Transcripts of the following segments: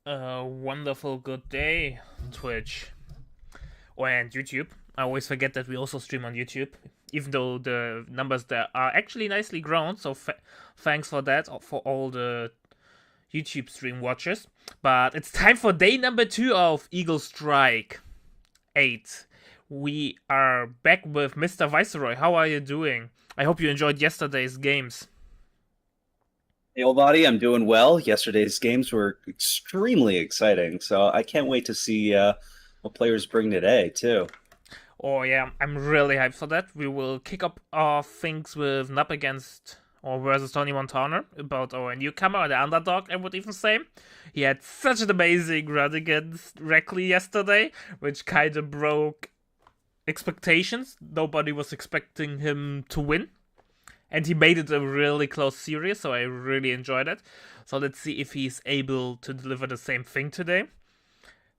A wonderful good day, Twitch. Oh, and YouTube. I always forget that we also stream on YouTube, even though the numbers there are actually nicely grown. So thanks for that, for all the YouTube stream watchers. But it's time for day number 2 of Eagle Strike 8. We are back with Mr. Viceroy. How are you doing? I hope you enjoyed yesterday's games. Hey, old buddy, I'm doing well. Yesterday's games were extremely exciting, so I can't wait to see what players bring today, too. Oh yeah, I'm really hyped for that. We will kick up our things with Nup against or versus Tony Montana about our newcomer, the underdog, I would even say. He had such an amazing run against Reckley yesterday, which kind of broke expectations. Nobody was expecting him to win. And he made it a really close series, so I really enjoyed it. So let's see if he's able to deliver the same thing today.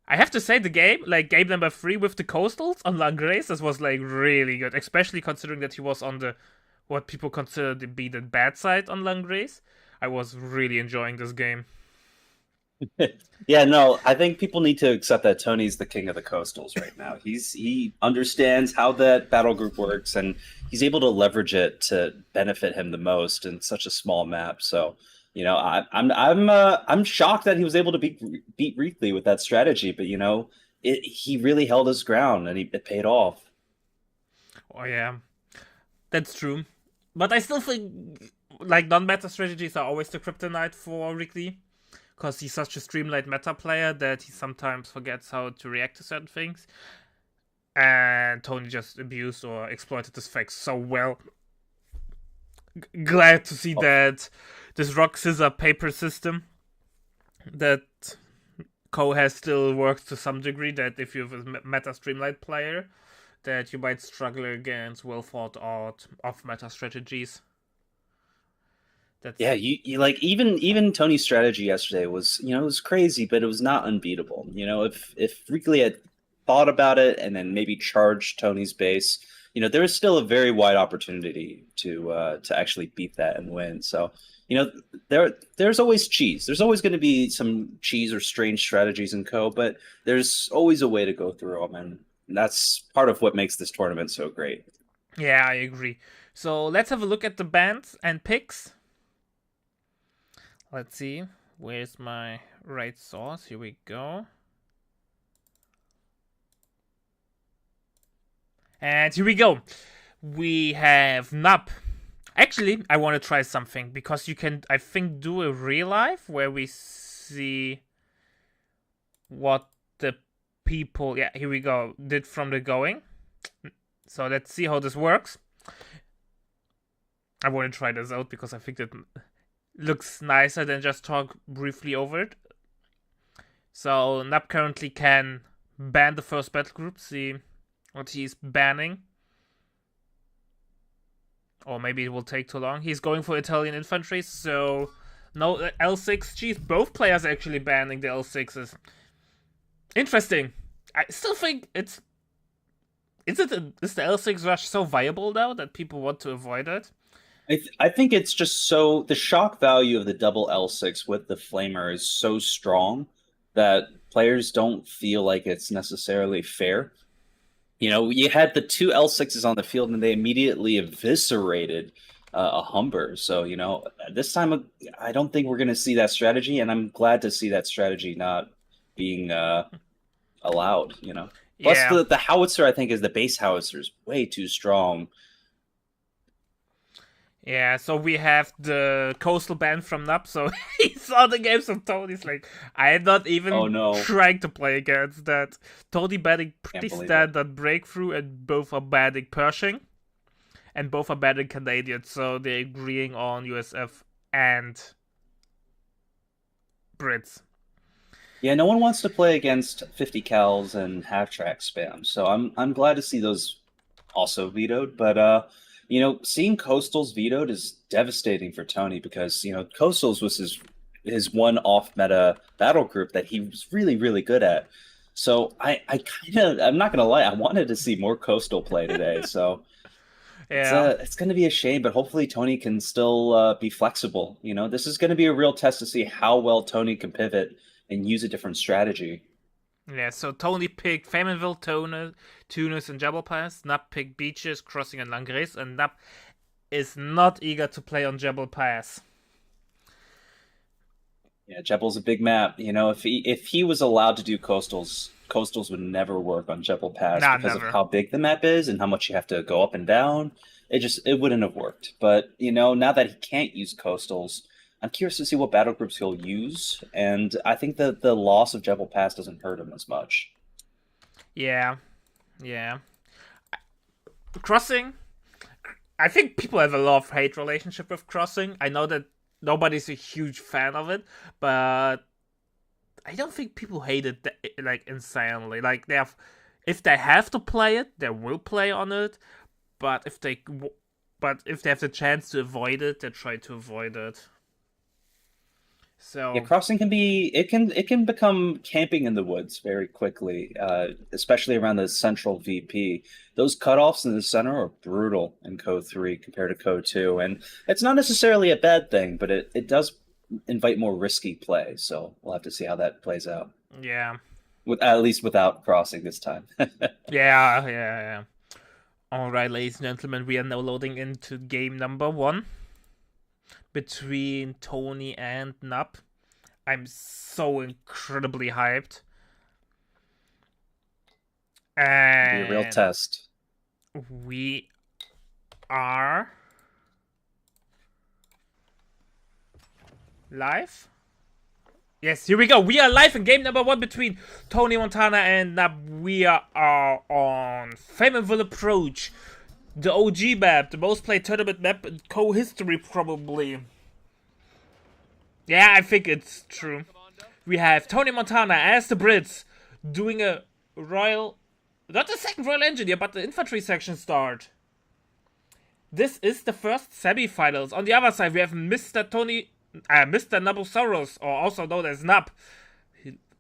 I have to say the game, like game number 3 with the Coastals on Langres, this was like really good, especially considering that he was on the what people consider to be the bad side on Langres. I was really enjoying this game. Yeah, no, I think people need to accept that Tony's the king of the coastals right now. He understands how that battle group works, and he's able to leverage it to benefit him the most in such a small map. So, I'm shocked that he was able to beat Reekley with that strategy, but he really held his ground, and it paid off. Oh yeah, that's true. But I still think like non-meta strategies are always the kryptonite for Ricky, because he's such a streamlined meta player that he sometimes forgets how to react to certain things. And Tony just abused or exploited this fact so well. Glad to see that this rock scissor paper system that Ko has still works to some degree. That if you're a meta streamlined player, that you might struggle against well thought out off meta strategies. Yeah, you like even Tony's strategy yesterday was it was crazy, but it was not unbeatable. If Reekley had thought about it and then maybe charged Tony's base, there was still a very wide opportunity to actually beat that and win. So, there's always cheese. There's always going to be some cheese or strange strategies in Co, but there's always a way to go through them, and that's part of what makes this tournament so great. Yeah, I agree. So let's have a look at the bands and picks. Let's see. Where's my right source? Here we go. And here we go. We have Nup. Actually, I want to try something because you can, I think, do a real life where we see what the people, yeah, here we go, did from the going. So let's see how this works. I want to try this out because I think that looks nicer than just talk briefly over it. So Nup currently can ban the first battle group, see what he's banning. Or maybe it will take too long. He's going for Italian infantry, so no L6. Geez, both players are actually banning the L6s. Interesting. I still think is the L6 rush so viable now that people want to avoid it? I think it's just so the shock value of the double L6 with the flamer is so strong that players don't feel like it's necessarily fair. You had the two L6s on the field and they immediately eviscerated a Humber. So, this time I don't think we're going to see that strategy, and I'm glad to see that strategy not being allowed. Plus, Yeah. the howitzer, I think, is the base howitzer is way too strong. Yeah, so we have the coastal band from Nup, so he saw the games of Tony's like, I'm not Oh even no, trying to play against that. Tony banning can't pretty believe it. standard breakthrough, and both are banning Pershing, and both are banning Canadian, so they're agreeing on USF and Brits. Yeah, no one wants to play against 50 cals and half track spam, so I'm glad to see those also vetoed. But seeing Coastals vetoed is devastating for Tony because Coastals was his one off meta battle group that he was really really good at. So I'm not gonna lie, I wanted to see more Coastal play today. So Yeah. it's going to be a shame, but hopefully Tony can still be flexible. This is going to be a real test to see how well Tony can pivot and use a different strategy. Yeah, so Tony picked Famenville, Tunis, and Jebel Pass. Nap picked Beaches, Crossing, and Langres, and Nap is not eager to play on Jebel Pass. Yeah, Jebel's a big map. If he was allowed to do coastals would never work on Jebel Pass Nah, because of never. how big the map is and how much you have to go up and down. It wouldn't have worked. But now that he can't use coastals, I'm curious to see what battle groups he'll use, and I think that the loss of Jebel Pass doesn't hurt him as much. Yeah, yeah. Crossing, I think people have a love-hate relationship with Crossing. I know that nobody's a huge fan of it, but I don't think people hate it like insanely. Like if they have to play it, they will play on it. But if they have the chance to avoid it, they try to avoid it. Yeah, So crossing it can become camping in the woods very quickly, especially around the central VP. Those cutoffs in the center are brutal in Code 3 compared to Code 2, and it's not necessarily a bad thing, but it does invite more risky play. So we'll have to see how that plays out. yeah, At least without crossing this time. yeah. All right, ladies and gentlemen, we are now loading into game number 1 between Tony and Nap. I'm so incredibly hyped. Be a real And test. we are live. Yes, here we go. We are live in game number 1 between Tony Montana and Nap. We are on Famenville Approach, the OG map, the most played tournament map in co-history, probably. Yeah, I think it's true. We have Tony Montana as the Brits doing a royal, not the second Royal Engineer, but the infantry section start. This is the first semi-finals. On the other side, we have Mr. Nabosaurus, or also known as Nap,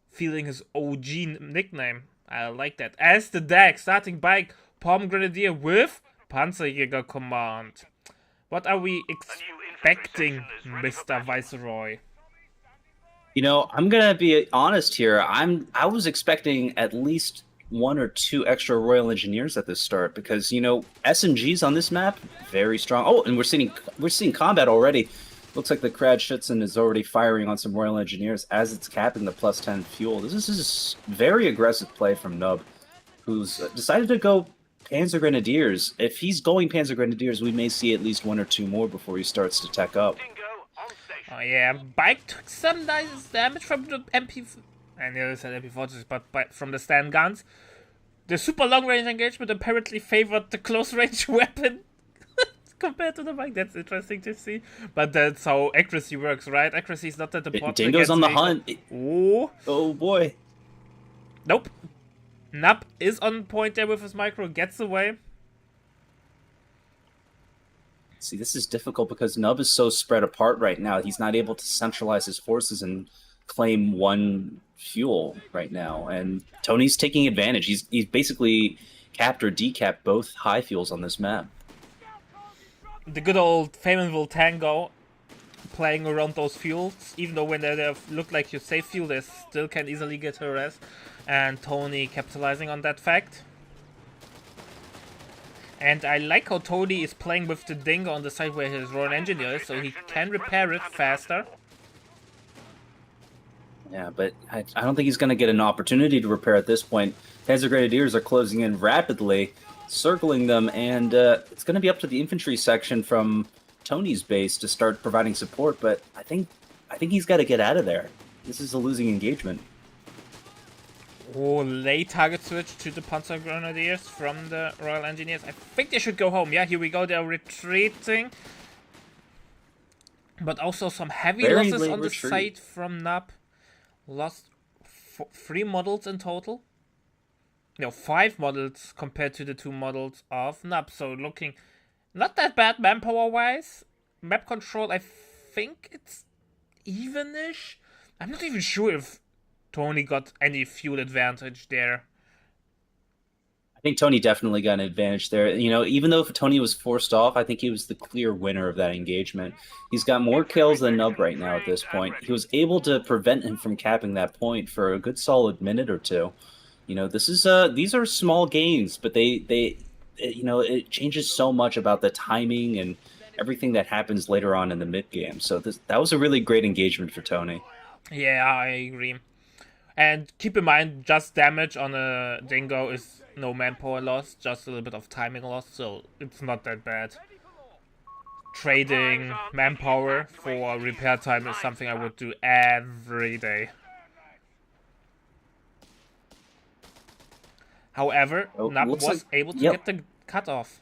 feeling his OG nickname. I like that. As the deck, starting by Palm Grenadier with Panzerjäger Command. What are we expecting, Mr. Viceroy? I'm gonna be honest here. I was expecting at least one or two extra Royal Engineers at the start because SMGs on this map very strong. Oh, and we're seeing combat already. Looks like the Krad Schützen is already firing on some Royal Engineers as it's capping the +10 fuel. This is very aggressive play from Nub, who's decided to go Panzer Grenadiers. If he's going Panzer Grenadiers, we may see at least one or two more before he starts to tech up. Oh yeah, Bike took some nice damage from the MP... I nearly said MP40s, but from the stand guns. The super long range engagement apparently favored the close range weapon compared to the bike. That's interesting to see. But that's how accuracy works, right? Accuracy is not that important. Dingo's on the hunt. Ooh. Oh boy. Nope. Nap is on point there with his micro, gets away. See, this is difficult because Nub is so spread apart right now. He's not able to centralize his forces and claim one fuel right now. And Tony's taking advantage. He's basically capped or decapped both high fuels on this map. The good old Famenville Tango playing around those fuels, even though when they look like your safe fuel, they still can easily get harassed. And Tony capitalizing on that fact. And I like how Tony is playing with the Dingo on the side where his Royal Engineer is, so he can repair it faster. Yeah, but I don't think he's going to get an opportunity to repair at this point. Panzer Grenadiers are closing in rapidly, circling them, and it's going to be up to the infantry section from Tony's base to start providing support, but I think he's got to get out of there. This is a losing engagement. Oh, late target switch to the Panzer Grenadiers from the Royal Engineers. I think they should go home. Yeah, here we go. They're retreating. But also some heavy losses on the side from Nap. Lost 3 models in total. No, 5 models compared to the 2 models of Nap. So looking not that bad manpower-wise. Map control, I think it's even-ish. I'm not even sure if Tony got any fuel advantage there. I think Tony definitely got an advantage there. You know, even though Tony was forced off, I think he was the clear winner of that engagement. He's got more kills than Nub right now at this point. He was able to prevent him from capping that point for a good solid minute or two. You know, these are small games, but you know, it changes so much about the timing and everything that happens later on in the mid game. So that was a really great engagement for Tony. Yeah, I agree. And keep in mind, just damage on a dingo is no manpower loss, just a little bit of timing loss, so it's not that bad. Trading manpower for repair time is something I would do every day. However, Oh, Nub looks like was able to yep. get the cutoff.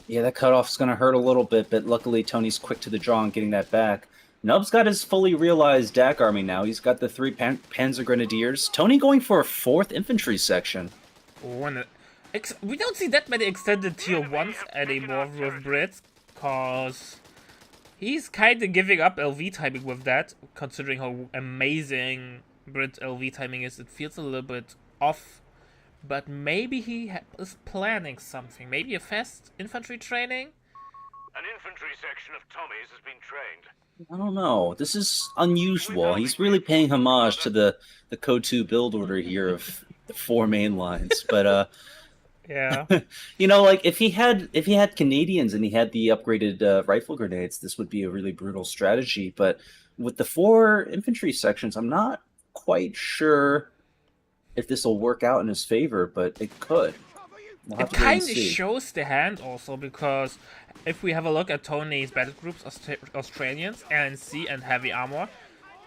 Yeah, that cutoff's going to hurt a little bit, but luckily Tony's quick to the draw and getting that back. Nub's got his fully realized DAC army now. He's got the 3 Panzer Grenadiers. Tony going for a 4th infantry section. Oh, and we don't see that many extended tier 1s anymore with Brits, cause he's kinda giving up LV timing with that, considering how amazing Brit LV timing is. It feels a little bit off, but maybe he is planning something. Maybe a fast infantry training? An infantry section of Tommy's has been trained. I don't know. This is unusual. He's really paying homage to the Code 2 build order here of the 4 main lines. But yeah. you know, like if he had Canadians and he had the upgraded rifle grenades, this would be a really brutal strategy. But with the 4 infantry sections, I'm not quite sure if this will work out in his favor, but it could. We'll It kind of shows the hand also, because if we have a look at Tony's battle groups, Australians, ANC, and heavy armor,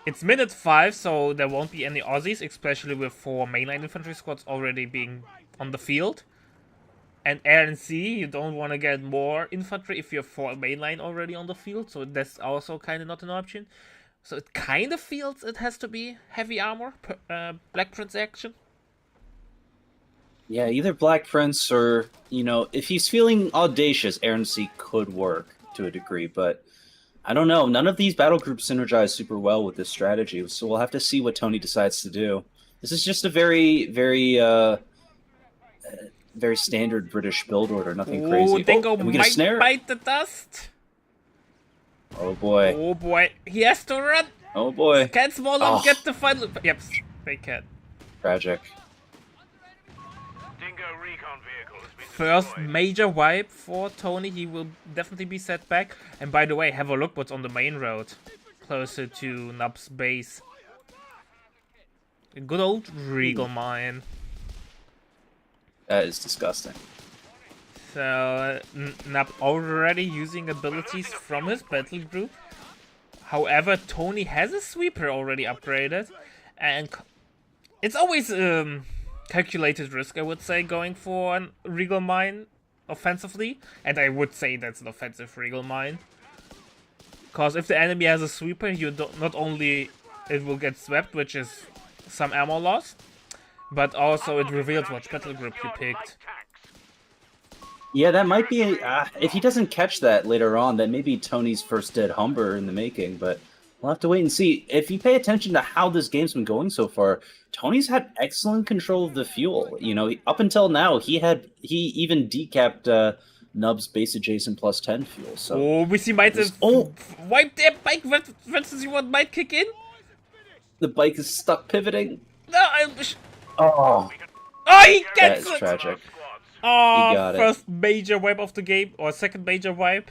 it's minute 5, so there won't be any Aussies, especially with 4 mainline infantry squads already being on the field. And ANC, you don't want to get more infantry if you have 4 mainline already on the field, so that's also kind of not an option. So it kind of feels it has to be heavy armor, Black Prince action. Yeah, either Black Prince or, you know, if he's feeling audacious, ANC could work to a degree, but I don't know. None of these battle groups synergize super well with this strategy, so we'll have to see what Tony decides to do. This is just a very, very standard British build order, nothing crazy. Dingo and we get a snare. Bite the dust. Oh boy. Oh boy. He has to run. Oh boy. Can Smallon get the final? Yep, they can. Tragic. Dingo recon vehicle has been First destroyed. major wipe for Tony. He will definitely be set back. And by the way, have a look what's on the main road, closer to Nub's base. A good old Regal mine. That is disgusting. So Nub already using abilities from his battle group. However, Tony has a sweeper already upgraded, and it's always calculated risk, I would say, going for a Regal mine offensively, and I would say that's an offensive Regal mine. Because if the enemy has a sweeper, you don't, not only it will get swept, which is some ammo loss, but also it reveals what battle group you picked. Yeah, that might be... if he doesn't catch that later on, that may be Tony's first dead Humber in the making, but we'll have to wait and see. If you pay attention to how this game's been going so far, Tony's had excellent control of the fuel. You know, up until now, he even decapped Nub's base adjacent plus 10 fuel. So oh, we see might have wiped their bike versus what might kick in. The bike is stuck pivoting. No, Oh, he gets that's it! tragic. Oh, He got first major wipe of the game, or second major wipe.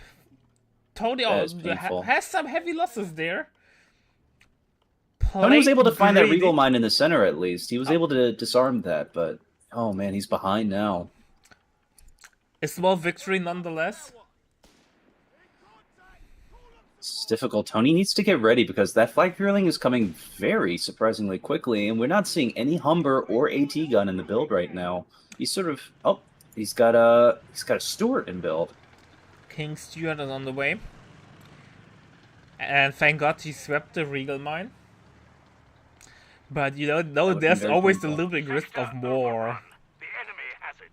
Tony has some heavy losses there. Tony was able to find that Regal mine in the center at least. He was able to disarm that, but oh man, he's behind now. A small victory nonetheless. It's difficult. Tony needs to get ready because that flag fueling is coming very surprisingly quickly, and we're not seeing any Humber or AT gun in the build right now. He's sort of he's got a Stuart in build. King Stuart is on the way. And thank God he swept the Regal mine. But you know, there's always the looming risk of more. The enemy has it.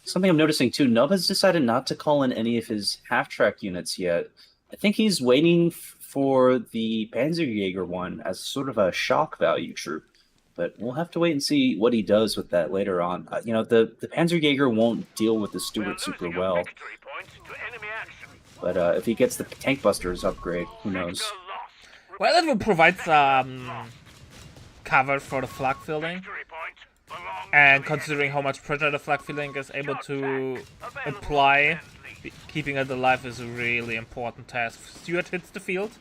Something I'm noticing too, Nub has decided not to call in any of his half-track units yet. I think he's waiting for the Panzerjäger one as sort of a shock value troop. But we'll have to wait and see what he does with that later on. You know, the Panzerjäger won't deal with the We're Stuart super losing a well. victory point to enemy action. But if he gets the Tank Busters upgrade, who knows? Sector lost. Well, it will provide some cover for the flag filling. Victory point belongs And to the considering enemy. how much pressure the flag filling is able to Available apply, and lead. keeping it alive is a really important task. Stuart hits the field.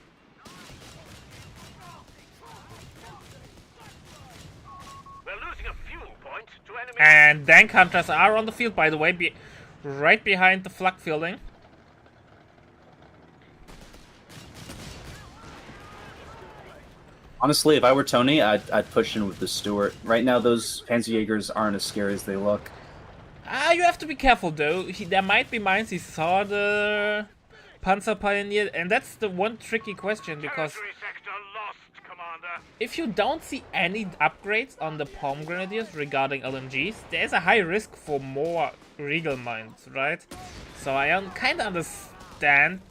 We're losing a fuel point to enemy. And tank hunters are on the field, by the way, right behind the flag filling. Honestly, if I were Tony, I'd push in with the Stuart. Right now, those Panzerjägers aren't as scary as they look. You have to be careful though. There might be mines. He saw the Panzer Pioneer, and that's the one tricky question because Territory sector lost, Commander. if you don't see any upgrades on the Palm Grenadiers regarding LMGs, there's a high risk for more Regal mines, right? So I kind of understand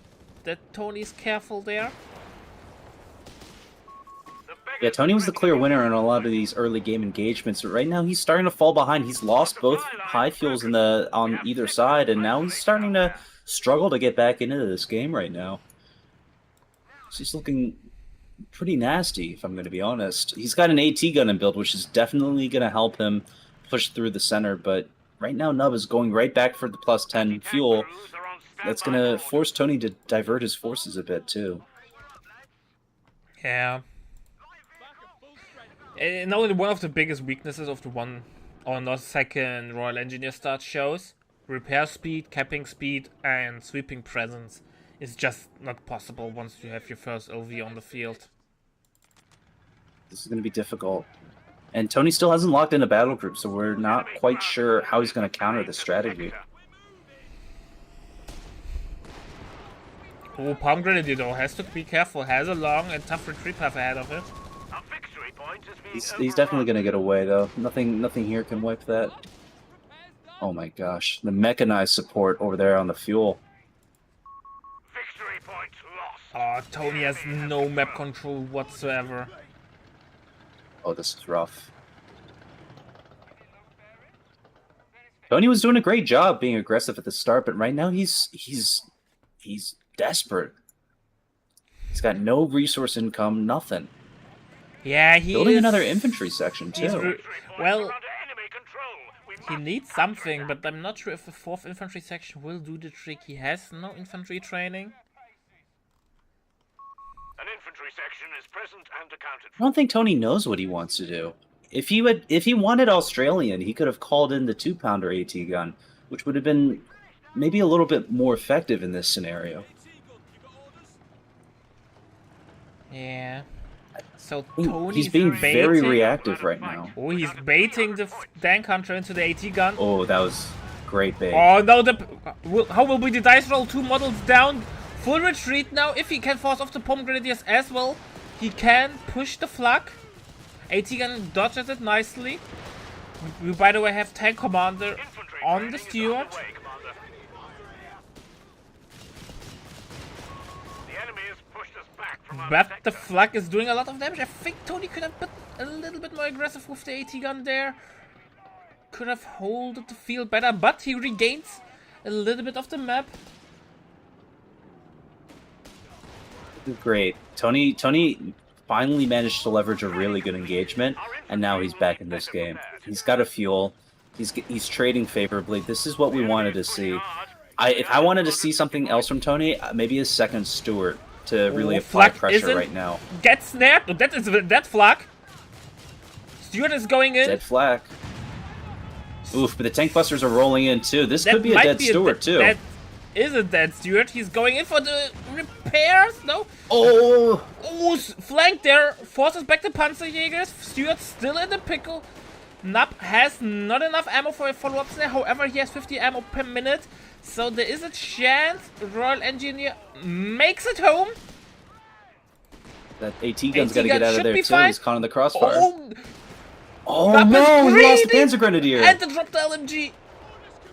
that Tony's careful there. Yeah, Tony was the clear winner in a lot of these early game engagements, but right now he's starting to fall behind. He's lost both high fuels on either side, and now he's starting to struggle to get back into this game right now. So he's looking pretty nasty, if I'm going to be honest. He's got an AT gun in build, which is definitely going to help him push through the center, but right now Nub is going right back for the plus 10 fuel. That's going to force Tony to divert his forces a bit, too. Yeah. And only one of the biggest weaknesses of the one or not second Royal Engineer start shows, repair speed, capping speed, and sweeping presence is just not possible once you have your first LV on the field. This is going to be difficult. And Tony still hasn't locked in a battle group, so we're not quite sure how he's going to counter this strategy. Oh, Palm Grenadier though has to be careful, has a long and tough retreat path ahead of it. A victory point has been He's definitely going to get away, though. Nothing here can wipe that. Oh my gosh. The mechanized support over there on the fuel. Victory point lost. Oh, Tony has no map control whatsoever. Oh, this is rough. Tony was doing a great job being aggressive at the start, but right now he's desperate. He's got no resource income, nothing. Yeah, he Building is... another infantry section, he's too. well, Under enemy control. We he must needs capture something, them. but I'm not sure if the 4th infantry section will do the trick. He has no infantry training. An infantry section is present and accounted I for. don't think Tony knows what he wants to do. If he wanted Australian, he could have called in the 2-pounder AT gun, which would have been maybe a little bit more effective in this scenario. Yeah. So Ooh, Tony's he's being very baiting... reactive right now. Oh, he's baiting the tank hunter into the AT gun. Oh, that was great bait. Oh no, how will be the dice roll? 2 models down. Full retreat now. If he can force off the Palm Grenadiers as well, he can push the flag. AT gun dodges it nicely. We by the way have tank commander Infantry on training the is Stuart. underway, Commander. The enemy has pushed us back from our But the sector. flag is doing a lot of damage. I think Tony could have been a little bit more aggressive with the AT gun there. Could have holded the field better, but he regains a little bit of the map. Great. Tony finally managed to leverage a really good engagement, and now he's back in this game. He's got a fuel. He's trading favorably. This is what we wanted to see. If I wanted to see something else from Tony, maybe a second Stuart to really Oh, apply flag pressure isn't- right now. Get snared. Oh, that is that flag. Stuart is going in. Dead flak. Oof, but the tank busters are rolling in too. This That could be a might dead be Stuart too. That is a dead Stuart. He's going in for the repairs. No. Oh! Oh, flanked there. Forces back the Panzerjägers. Stuart still in the pickle. Nub has not enough ammo for a follow-up snare. However, he has 50 ammo per minute. So there is a chance Royal Engineer makes it home. That AT gun's got to gun get out of should there be too. fine. He's caught in the crossfire. Oh, Oh Nub is no! He lost the greedy. Panzer Grenadier. And to drop the LMG.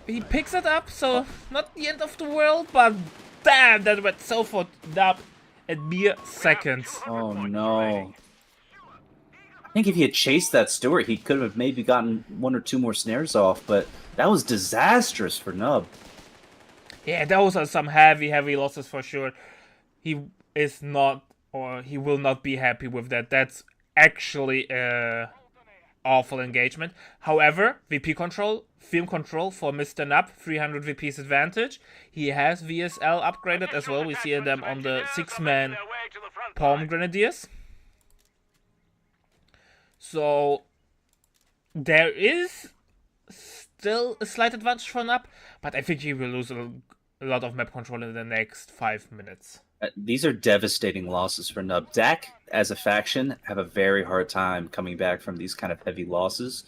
He picks it up, so not the end of the world, but damn, that went so for Nub at mere seconds. Oh no! think if he had chased that Stewart, he could have maybe gotten 1 or 2 more snares off, but that was disastrous for Nub. Yeah, those are some heavy, heavy losses for sure. He is not, or he will not be happy with that. That's actually awful engagement. However, VP control, film control for Mr. Nub, 300 VP's advantage. He has VSL upgraded as well. We see them on the 6-man Palm Grenadiers. So there is still a slight advantage for Nub, but I think he will lose a lot of map control in the next 5 minutes. These are devastating losses for Nub. Dak, as a faction, have a very hard time coming back from these kind of heavy losses.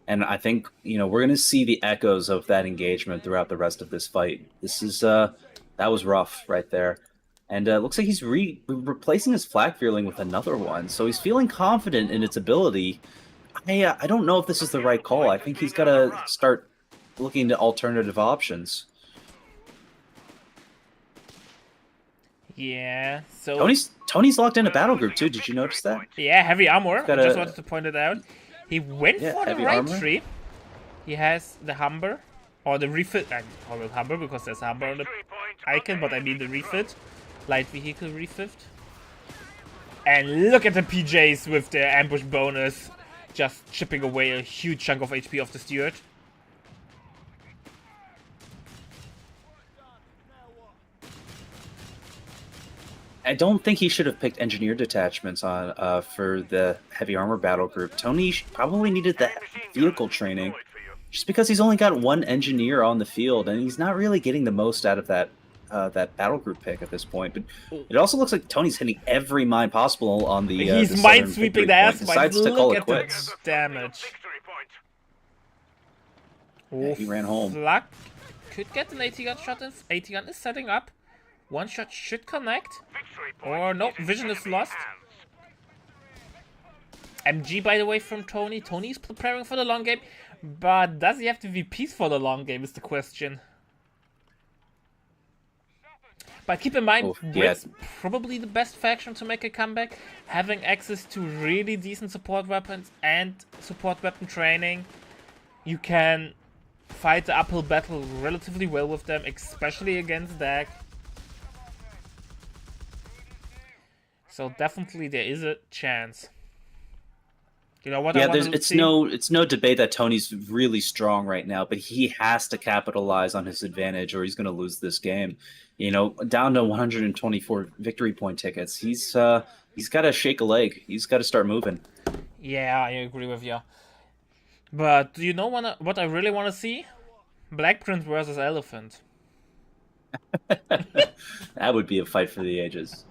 And I think, we're going to see the echoes of that engagement throughout the rest of this fight. This is, that was rough right there. And it looks like he's replacing his Flak Fearling with another one. So he's feeling confident in its ability. I don't know if this is the right call. I think he's got to start looking to alternative options. Yeah, so Tony's locked in a battle group too. Did you notice that? Yeah, heavy armor. I just wanted to point it out. He went for the right tree. He has the Humber, or the refit. I call it Humber because there's Humber on the icon, but I mean the refit, light vehicle refit. And look at the PJs with their ambush bonus, just chipping away a huge chunk of HP off the Steward. I don't think he should have picked engineer detachments on for the heavy armor battle group. Tony probably needed that vehicle training, just because he's only got 1 engineer on the field, and he's not really getting the most out of that battle group pick at this point. But it also looks like Tony's hitting every mine possible on the. He's mine sweeping the ass. Decides to call it the quits. Damage. Yeah, he ran home. Flak could get an AT gun shot. 80 gun is setting up. One shot should connect. Or no, vision is lost. MG, by the way, from Tony. Tony's preparing for the long game. But does he have the VPs for the long game is the question. But keep in mind, with probably the best faction to make a comeback, having access to really decent support weapons and support weapon training, you can fight the uphill battle relatively well with them, especially against Dak. So definitely there is a chance. You know what? Yeah, it's no debate that Tony's really strong right now, but he has to capitalize on his advantage, or he's going to lose this game. Down to 124 victory point tickets. He's got to shake a leg. He's got to start moving. Yeah, I agree with you. But do you know what I really want to see? Black Prince versus Elephant. That would be a fight for the ages.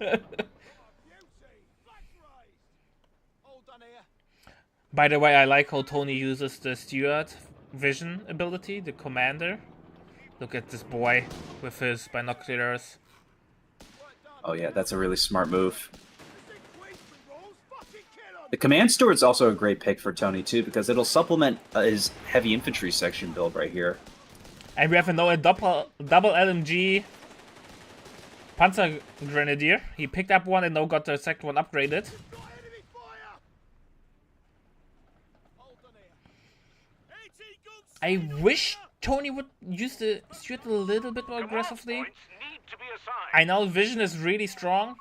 By the way, I like how Tony uses the Steward vision ability, the commander. Look at this boy with his binoculars. Oh yeah, that's a really smart move. The command steward's also a great pick for Tony too, because it'll supplement his heavy infantry section build right here. And we have a double LMG Panzer Grenadier. He picked up one and now got the second one upgraded. I wish Tony would use the Steward a little bit more aggressively. I know Vision is really strong,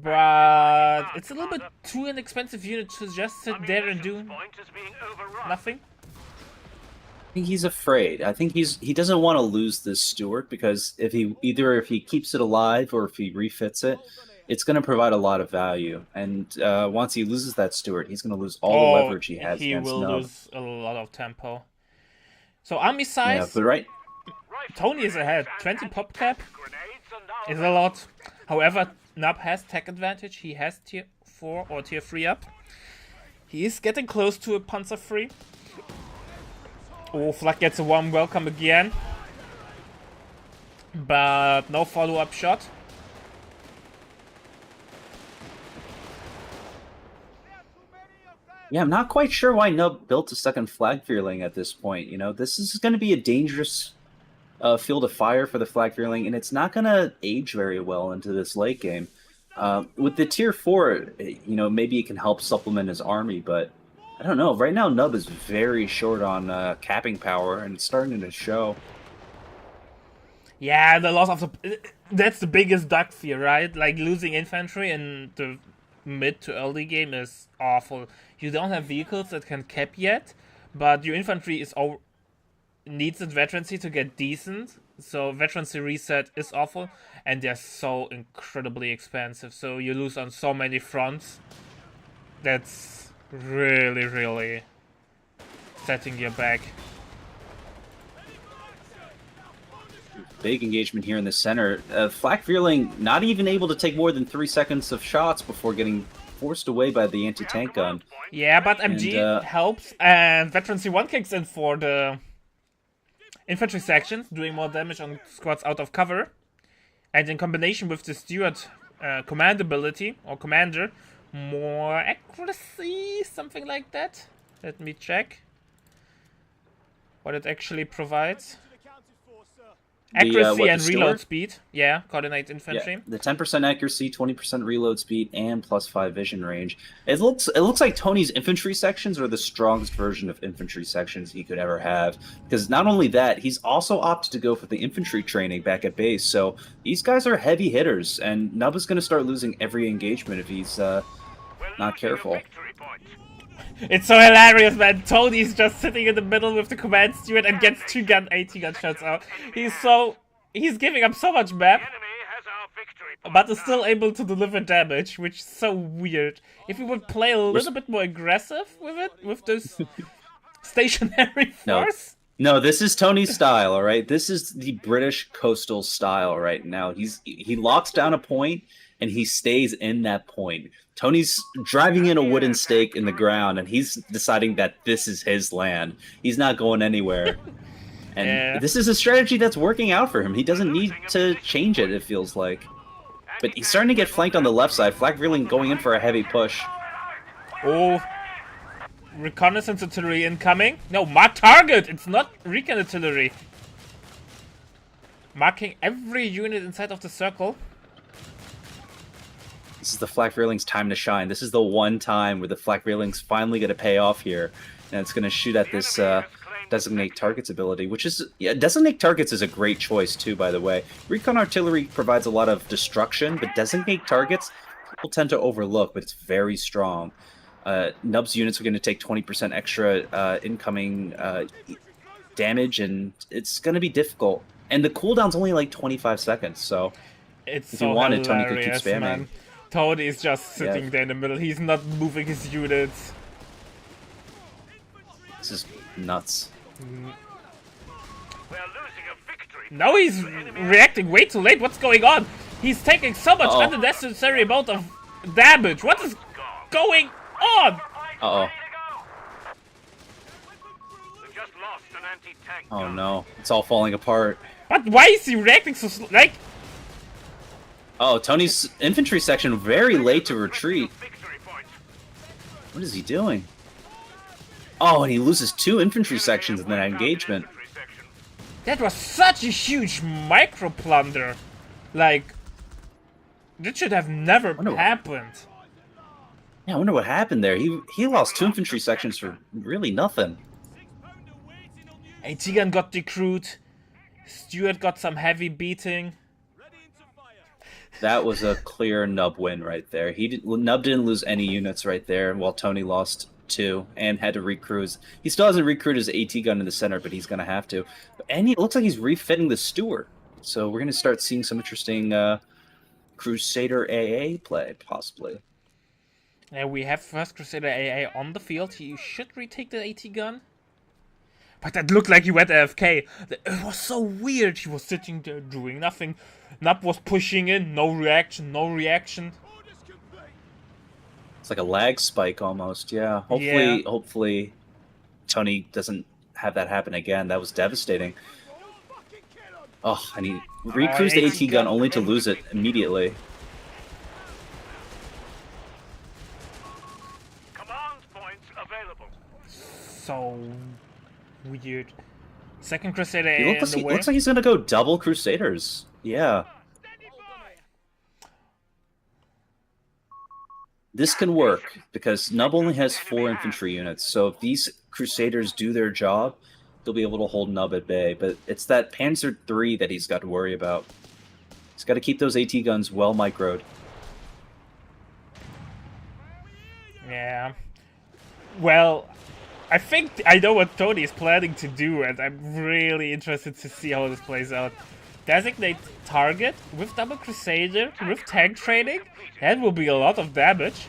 but it's a little bit too inexpensive unit to just sit there and do nothing. I think he's afraid. I think he doesn't want to lose this Steward, because if he keeps it alive or if he refits it, it's going to provide a lot of value. And once he loses that Steward, he's going to lose all the leverage he has against Nub. He will lose a lot of tempo. So army size, yeah, but right. Tony is ahead. 20 pop cap is a lot. However, Nub has tech advantage. He has tier 4 or tier 3 up. He is getting close to a Panzer free. Oh, Flak gets a warm welcome again. But no follow-up shot. Yeah, I'm not quite sure why Nub built a second Flag Fearling at this point. This is going to be a dangerous field of fire for the Flag Fearling, and it's not going to age very well into this late game. With the tier 4, maybe it can help supplement his army, but I don't know. Right now, Nub is very short on capping power, and it's starting to show. Yeah, the loss of the... That's the biggest duck fear, right? Like, losing infantry in the mid to early game is awful. You don't have vehicles that can cap yet, but your infantry is needs its veterancy to get decent. So veterancy reset is awful, and they're so incredibly expensive. So you lose on so many fronts. That's really, really setting you back. Big engagement here in the center. Flak Vierling not even able to take more than 3 seconds of shots before getting forced away by the anti-tank gun. Yeah, but MG helps, and veterancy 1 kicks in for the infantry sections, doing more damage on squads out of cover. And in combination with the Steward command ability, or commander, more accuracy, something like that. Let me check what it actually provides. Accuracy and reload speed. Yeah, coordinate infantry. Yeah, the 10% accuracy, 20% reload speed, and +5 vision range. It looks like Tony's infantry sections are the strongest version of infantry sections he could ever have. Because not only that, he's also opted to go for the infantry training back at base. So these guys are heavy hitters, and Nub is going to start losing every engagement if he's not careful. It's so hilarious, man. Tony's just sitting in the middle with the command steward and gets 2 AT-gun shots out. He's giving up so much map, but is still able to deliver damage, which is so weird. If we would play a little bit more aggressive with it, with this stationary force. No, this is Tony's style, all right? This is the British coastal style right now. He locks down a point, and he stays in that point. Tony's driving in a wooden stake in the ground, and he's deciding that this is his land. He's not going anywhere. And this is a strategy that's working out for him. He doesn't need to change it, it feels like. But he's starting to get flanked on the left side. Flak Vierling going in for a heavy push. Oh. Reconnaissance artillery incoming. No, mark target! It's not recon artillery. Marking every unit inside of the circle. This is the Flak Vierling's time to shine. This is the one time where the Flak Vierling's finally going to pay off here. And it's going to shoot at this Designate Targets ability, which is... Yeah, Designate Targets is a great choice, too, by the way. Recon Artillery provides a lot of destruction, but Designate Targets people tend to overlook, but it's very strong. Nub's units are going to take 20% extra incoming damage, and it's going to be difficult. And the cooldown's only like 25 seconds, so... It's if so you wanted, Tony could keep hilarious, spamming. Man. Tony is just sitting there in the middle. He's not moving his units. This is nuts. Now he's reacting way too late. What's going on? He's taking so much unnecessary amount of damage. What is going on? Uh-oh. Oh no, it's all falling apart. But why is he reacting so slow? Like... Oh, Tony's infantry section very late to retreat. What is he doing? Oh, and he loses 2 infantry sections in that engagement. That was such a huge micro plunder. Like, that should have never happened. Yeah, I wonder what happened there. He lost 2 infantry sections for really nothing. AT-gun got decrewed. Stewart got some heavy beating. That was a clear Nub win right there. Nub didn't lose any units right there, while Tony lost 2 and had to recruit. He still hasn't recruited his AT gun in the center, but he's going to have to. And it looks like he's refitting the Stewart. So we're going to start seeing some interesting Crusader AA play, possibly. Yeah, we have first Crusader AA on the field. He should retake the AT gun. But that looked like he went AFK. It was so weird. He was sitting there doing nothing. Nub was pushing in. No reaction, no reaction. It's like a lag spike almost, yeah. Hopefully Tony doesn't have that happen again. That was devastating. Oh, and he recruits the AT gun only to lose it immediately. Command points available. So weird. Second Crusader He looks like he's gonna go double Crusaders. Yeah. This can work because Nub only has 4 infantry units, so if these Crusaders do their job, they'll be able to hold Nub at bay. But it's that Panzer III that he's got to worry about. He's got to keep those AT guns well microed. Yeah. Well, I think I know what Tony is planning to do, and I'm really interested to see how this plays out. Designate target with double Crusader, with tank training. That will be a lot of damage.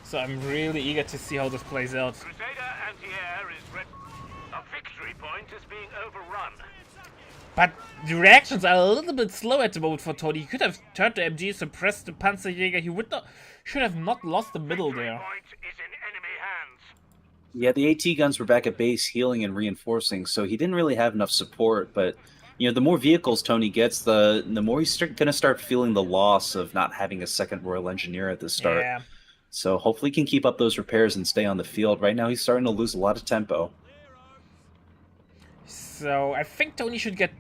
So I'm really eager to see how this plays out. Crusader anti-air is ready. A victory point is being overrun. But the reactions are a little bit slow at the moment for Tony. He could have turned the MG, suppressed the Panzerjäger. He should have not lost the middle there. Point is in enemy hands. Yeah, the AT guns were back at base healing and reinforcing, so he didn't really have enough support. But you know, the more vehicles Tony gets, the more he's going to start feeling the loss of not having a second Royal Engineer at the start. Yeah. So hopefully he can keep up those repairs and stay on the field. Right now he's starting to lose a lot of tempo. So I think Tony should get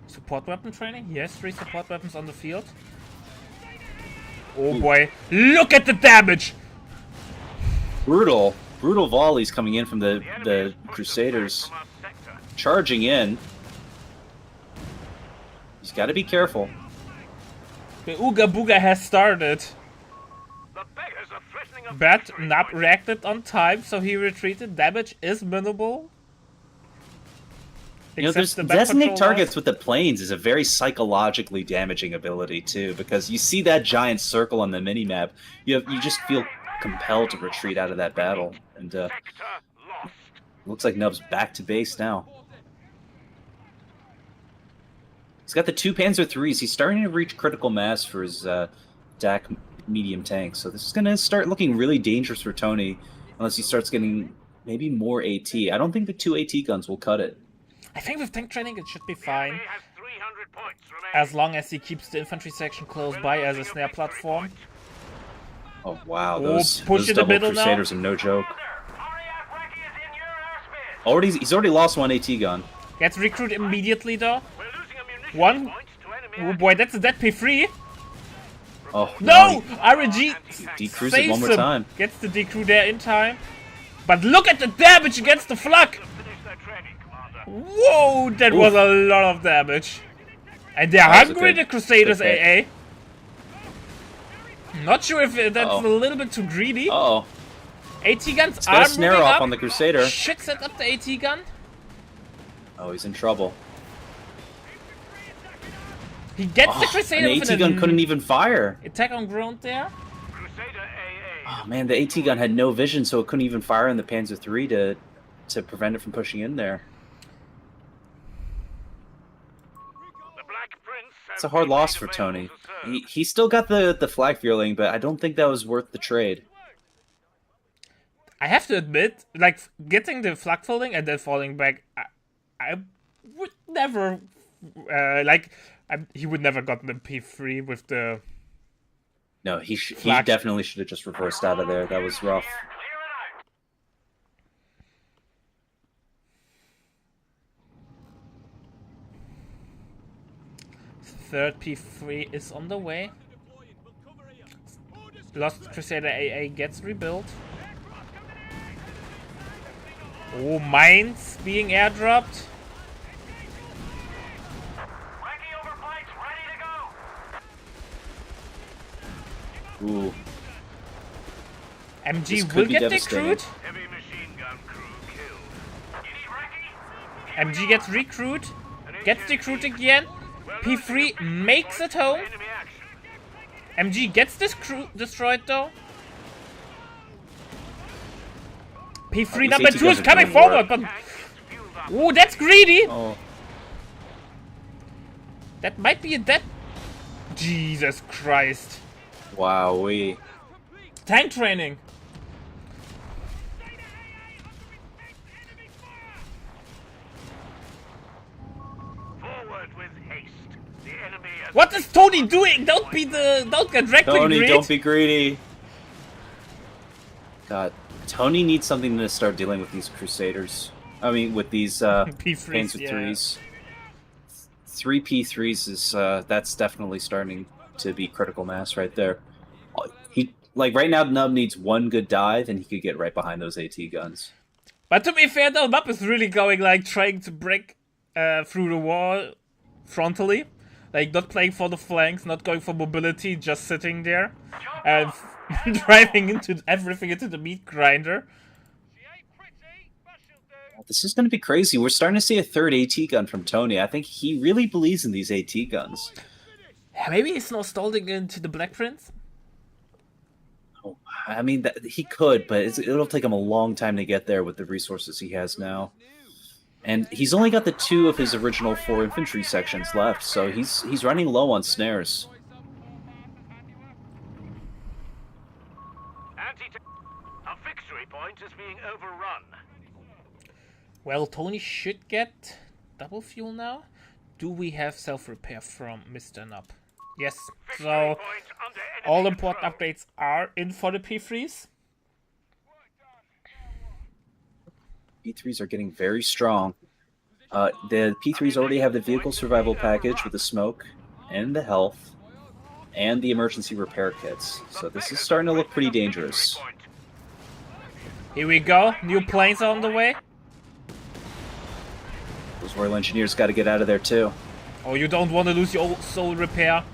support weapon training. He has 3 support weapons on the field. Oh boy, look at the damage! Brutal volleys coming in from the Crusaders. Charging in. He's got to be careful. The Ooga Booga has started. The beggars are threatening a But victory Nab point. reacted on time, so he retreated. Damage is minimal. You know, there's Except the back designate control targets with the planes is a very psychologically damaging ability too, because you see that giant circle on the minimap, you just feel compelled to retreat out of that battle, and Sector lost. looks like Nub's back to base now. He's got the 2 Panzer IIIs. He's starting to reach critical mass for his DAC medium tank, so this is going to start looking really dangerous for Tony, unless he starts getting maybe more AT. I don't think the 2 AT guns will cut it. I think with tank training it should be The fine. enemy has 300 points remaining. As long as he keeps the infantry section close by as a snare platform. Oh wow, Oh, those push in the double middle now. Crusaders are no joke. RAF Wacky is in your airspace. He's already lost 1 AT gun. Gets recruit immediately though. We're losing ammunition One. points to enemy Oh action. boy, that's a dead P3. Oh No! RNG decrease it saves one more him. time. Gets the decrew there in time. But look at the damage against the flak! Finish their training, Commander. Whoa, that was a lot of damage. And they're That was a hungry, good- the Crusaders good AA. Not sure if that's Uh-oh. a little bit too greedy. Uh-oh. AT guns He's are got a snare moving off up. on the Crusader. Should set up the AT gun. Oh, he's in trouble. He gets the Oh, Crusader an with AT gun couldn't even fire. attack on ground there. Crusader AA. Oh man, the AT gun had no vision, so it couldn't even fire in the Panzer III to prevent it from pushing in there. The Black Prince has It's a hard been loss made for available Tony. to serve. He still got the flag feeling, but I don't think that was worth the trade. I have to admit, like, getting the flag folding and then falling back, I would never, he would never gotten the P3 with the... No, he Flag. definitely should have just reversed out of there. That was rough. Clear it out. Third P3 is on the way. Lost Crusader AA gets rebuilt. Oh, mines being airdropped. Wacky overflights ready to go. Ooh, MG This will could be get devastating. recruit. Heavy machine gun crew killed. You need Wacky? MG gets recruit. Gets recruit again. P3 makes it home. Enemy action. MG gets this crew destroyed though. P3 these number AT 2 guns is are coming doing forward, work. but Tank gets fueled up. oh, that's greedy. oh, That might be a dead. Jesus Christ! wow, Tank training. Forward with haste. The enemy has What is Tony doing? Don't get dragged with Tony, greed. don't be greedy. God, Tony needs something to start dealing with these Crusaders. I mean, with these P3s, Panzer yeah. IIIs. 3 P3s is that's definitely starting to be critical mass right there. He like right now, Nub needs one good dive, and he could get right behind those AT guns. But to be fair, though, Nub is really going, like, trying to break through the wall frontally. Like, not playing for the flanks, not going for mobility, just sitting there. And driving into everything into the meat grinder. This is going to be crazy. We're starting to see a third AT gun from Tony. I think he really believes in these AT guns. Maybe he's now stalling into the Black Prince? Oh, I mean, he could, but it'll take him a long time to get there with the resources he has now. And he's only got the 2 of his original 4 infantry sections left, so he's running low on snares. A victory point is being overrun. Well, Tony should get double fuel now. Do we have self-repair from Mr. Nub? Yes, so all important upgrades are in for the P3s. P3s are getting very strong. The P3s already have the vehicle survival package with the smoke and the health and the emergency repair kits. So this is starting to look pretty dangerous. Here we go. New planes are on the way. Those Royal Engineers got to get out of there too. Oh, you don't want to lose your soul repair.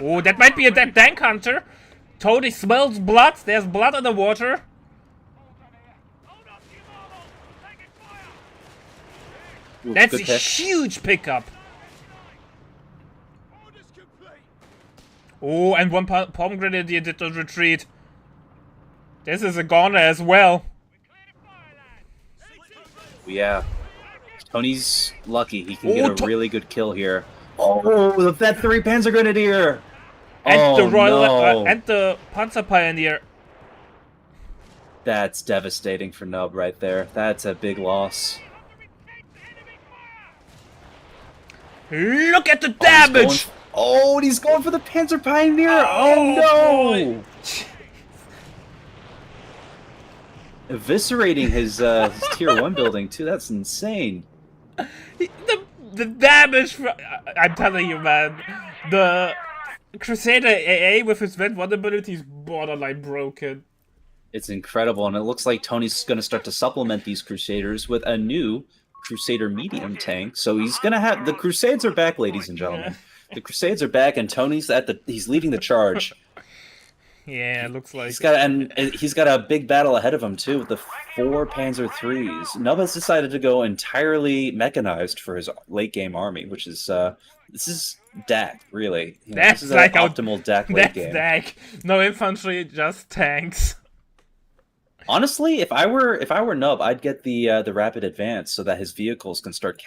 Oh, that might be a dead tank hunter. Tony smells blood. There's blood in the water. Ooh, that's a pick. huge pickup. Oh, and one palm grenadier did not retreat. This is a goner as well. Yeah. Tony's lucky. He can get a really good kill here. Oh, that 3 Panzer Grenadier! And the Royal no. and the Panzer Pioneer. That's devastating for Nub right there. That's a big loss. Look at the damage! And he's going for the Panzer Pioneer! Oh no! Eviscerating his tier 1 building too. That's insane. The damage! I'm telling you, man. The Crusader AA with his vent vulnerability is borderline broken. It's incredible, and it looks like Tony's going to start to supplement these Crusaders with a new Crusader medium tank. So he's going to have... The Crusades are back, ladies and gentlemen. The Crusades are back, and Tony's he's leading the charge. Yeah, it looks like... He's got a big battle ahead of him, too, with the 4 Panzer IIIs. Nub has decided to go entirely mechanized for his late-game army, which is... this is DAC, really. That's this is like an optimal DAC late game. That's DAC. No infantry, just tanks. Honestly, if I were Nub, I'd get the rapid advance so that his vehicles can start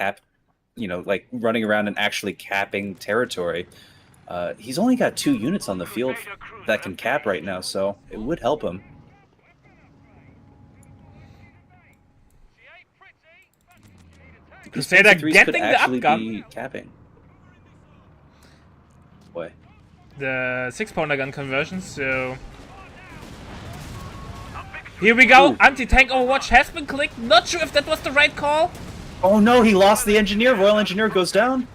like running around and actually capping territory. He's only got 2 units on the field that can cap right now, so it would help him. Crusader getting could the actually upgun. be capping. Boy. The 6-pounder gun conversion, so... Here we go! Ooh. Anti-tank Overwatch has been clicked. Not sure if that was the right call. Oh no, he lost the engineer. Royal Engineer goes down.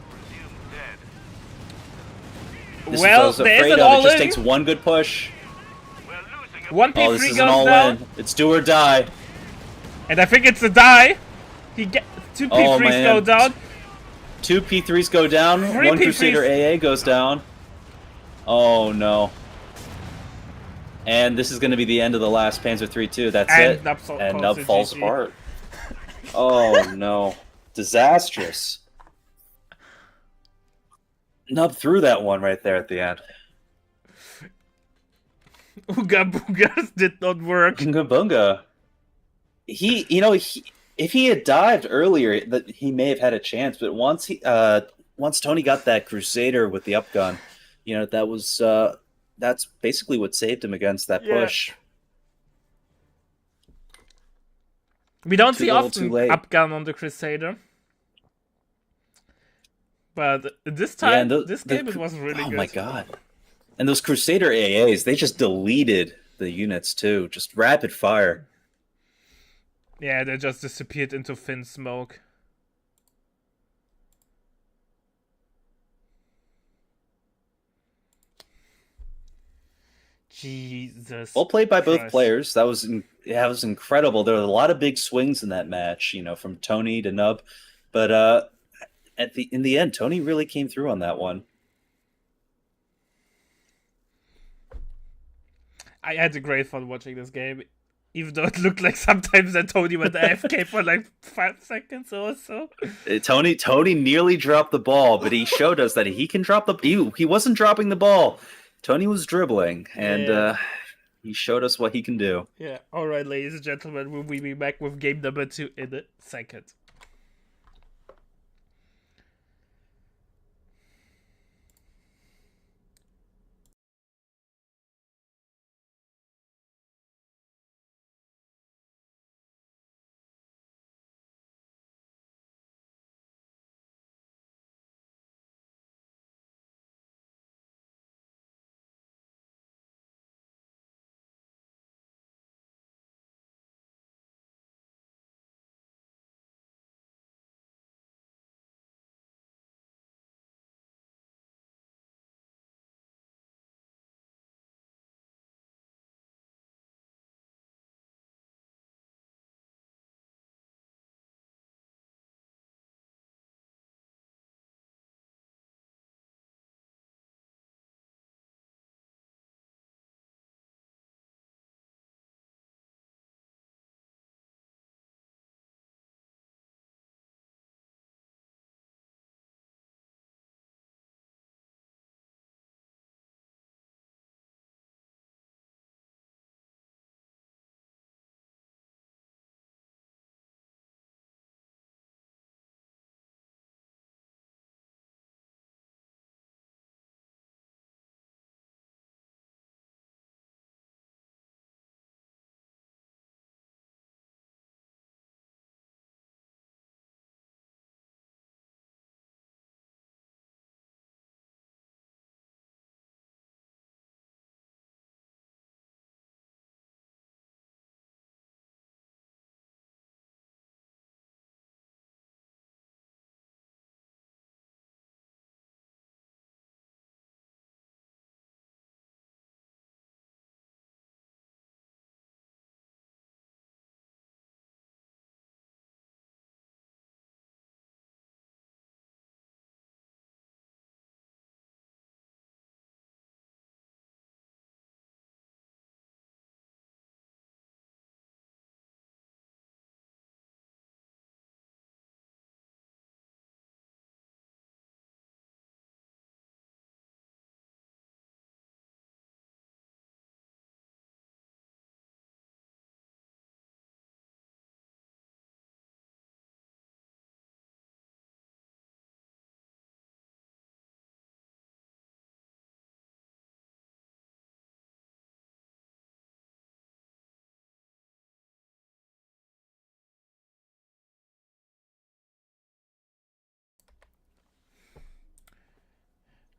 This Well, is there is afraid an of. It just all-in. takes one good push. One Oh, this P3 is an goes down. all-in. It's do or die. And I think it's a die. 2 P3s man. go down. 2 P3s go down. 3 1 P3s. Crusader AA goes down. Oh no. And this is going to be the end of the last Panzer III too. That's And it. Nub And calls Nub it falls GG. apart. Oh no. Disastrous. Nub threw that one right there at the end. Ooga Boogas did not work. Bunga Bunga. If he had dived earlier, that he may have had a chance. But once Tony got that Crusader with the upgun, that was that's basically what saved him against that push. We don't Too see little, often too late. upgun on the Crusader. But this time, this game it was really good. Oh my god. And those Crusader AAs, they just deleted the units too. Just rapid fire. Yeah, they just disappeared into thin smoke. Jesus. Well played by both Christ. players. That was incredible. There were a lot of big swings in that match, from Tony to Nub, but in the end, Tony really came through on that one. I had a great fun watching this game, even though it looked like sometimes that Tony went AFK for like 5 seconds or so. Tony nearly dropped the ball, but he showed us that he can drop the. He wasn't dropping the ball. Tony was dribbling, and he showed us what he can do. Yeah. All right, ladies and gentlemen, we'll be back with game number 2 in a second.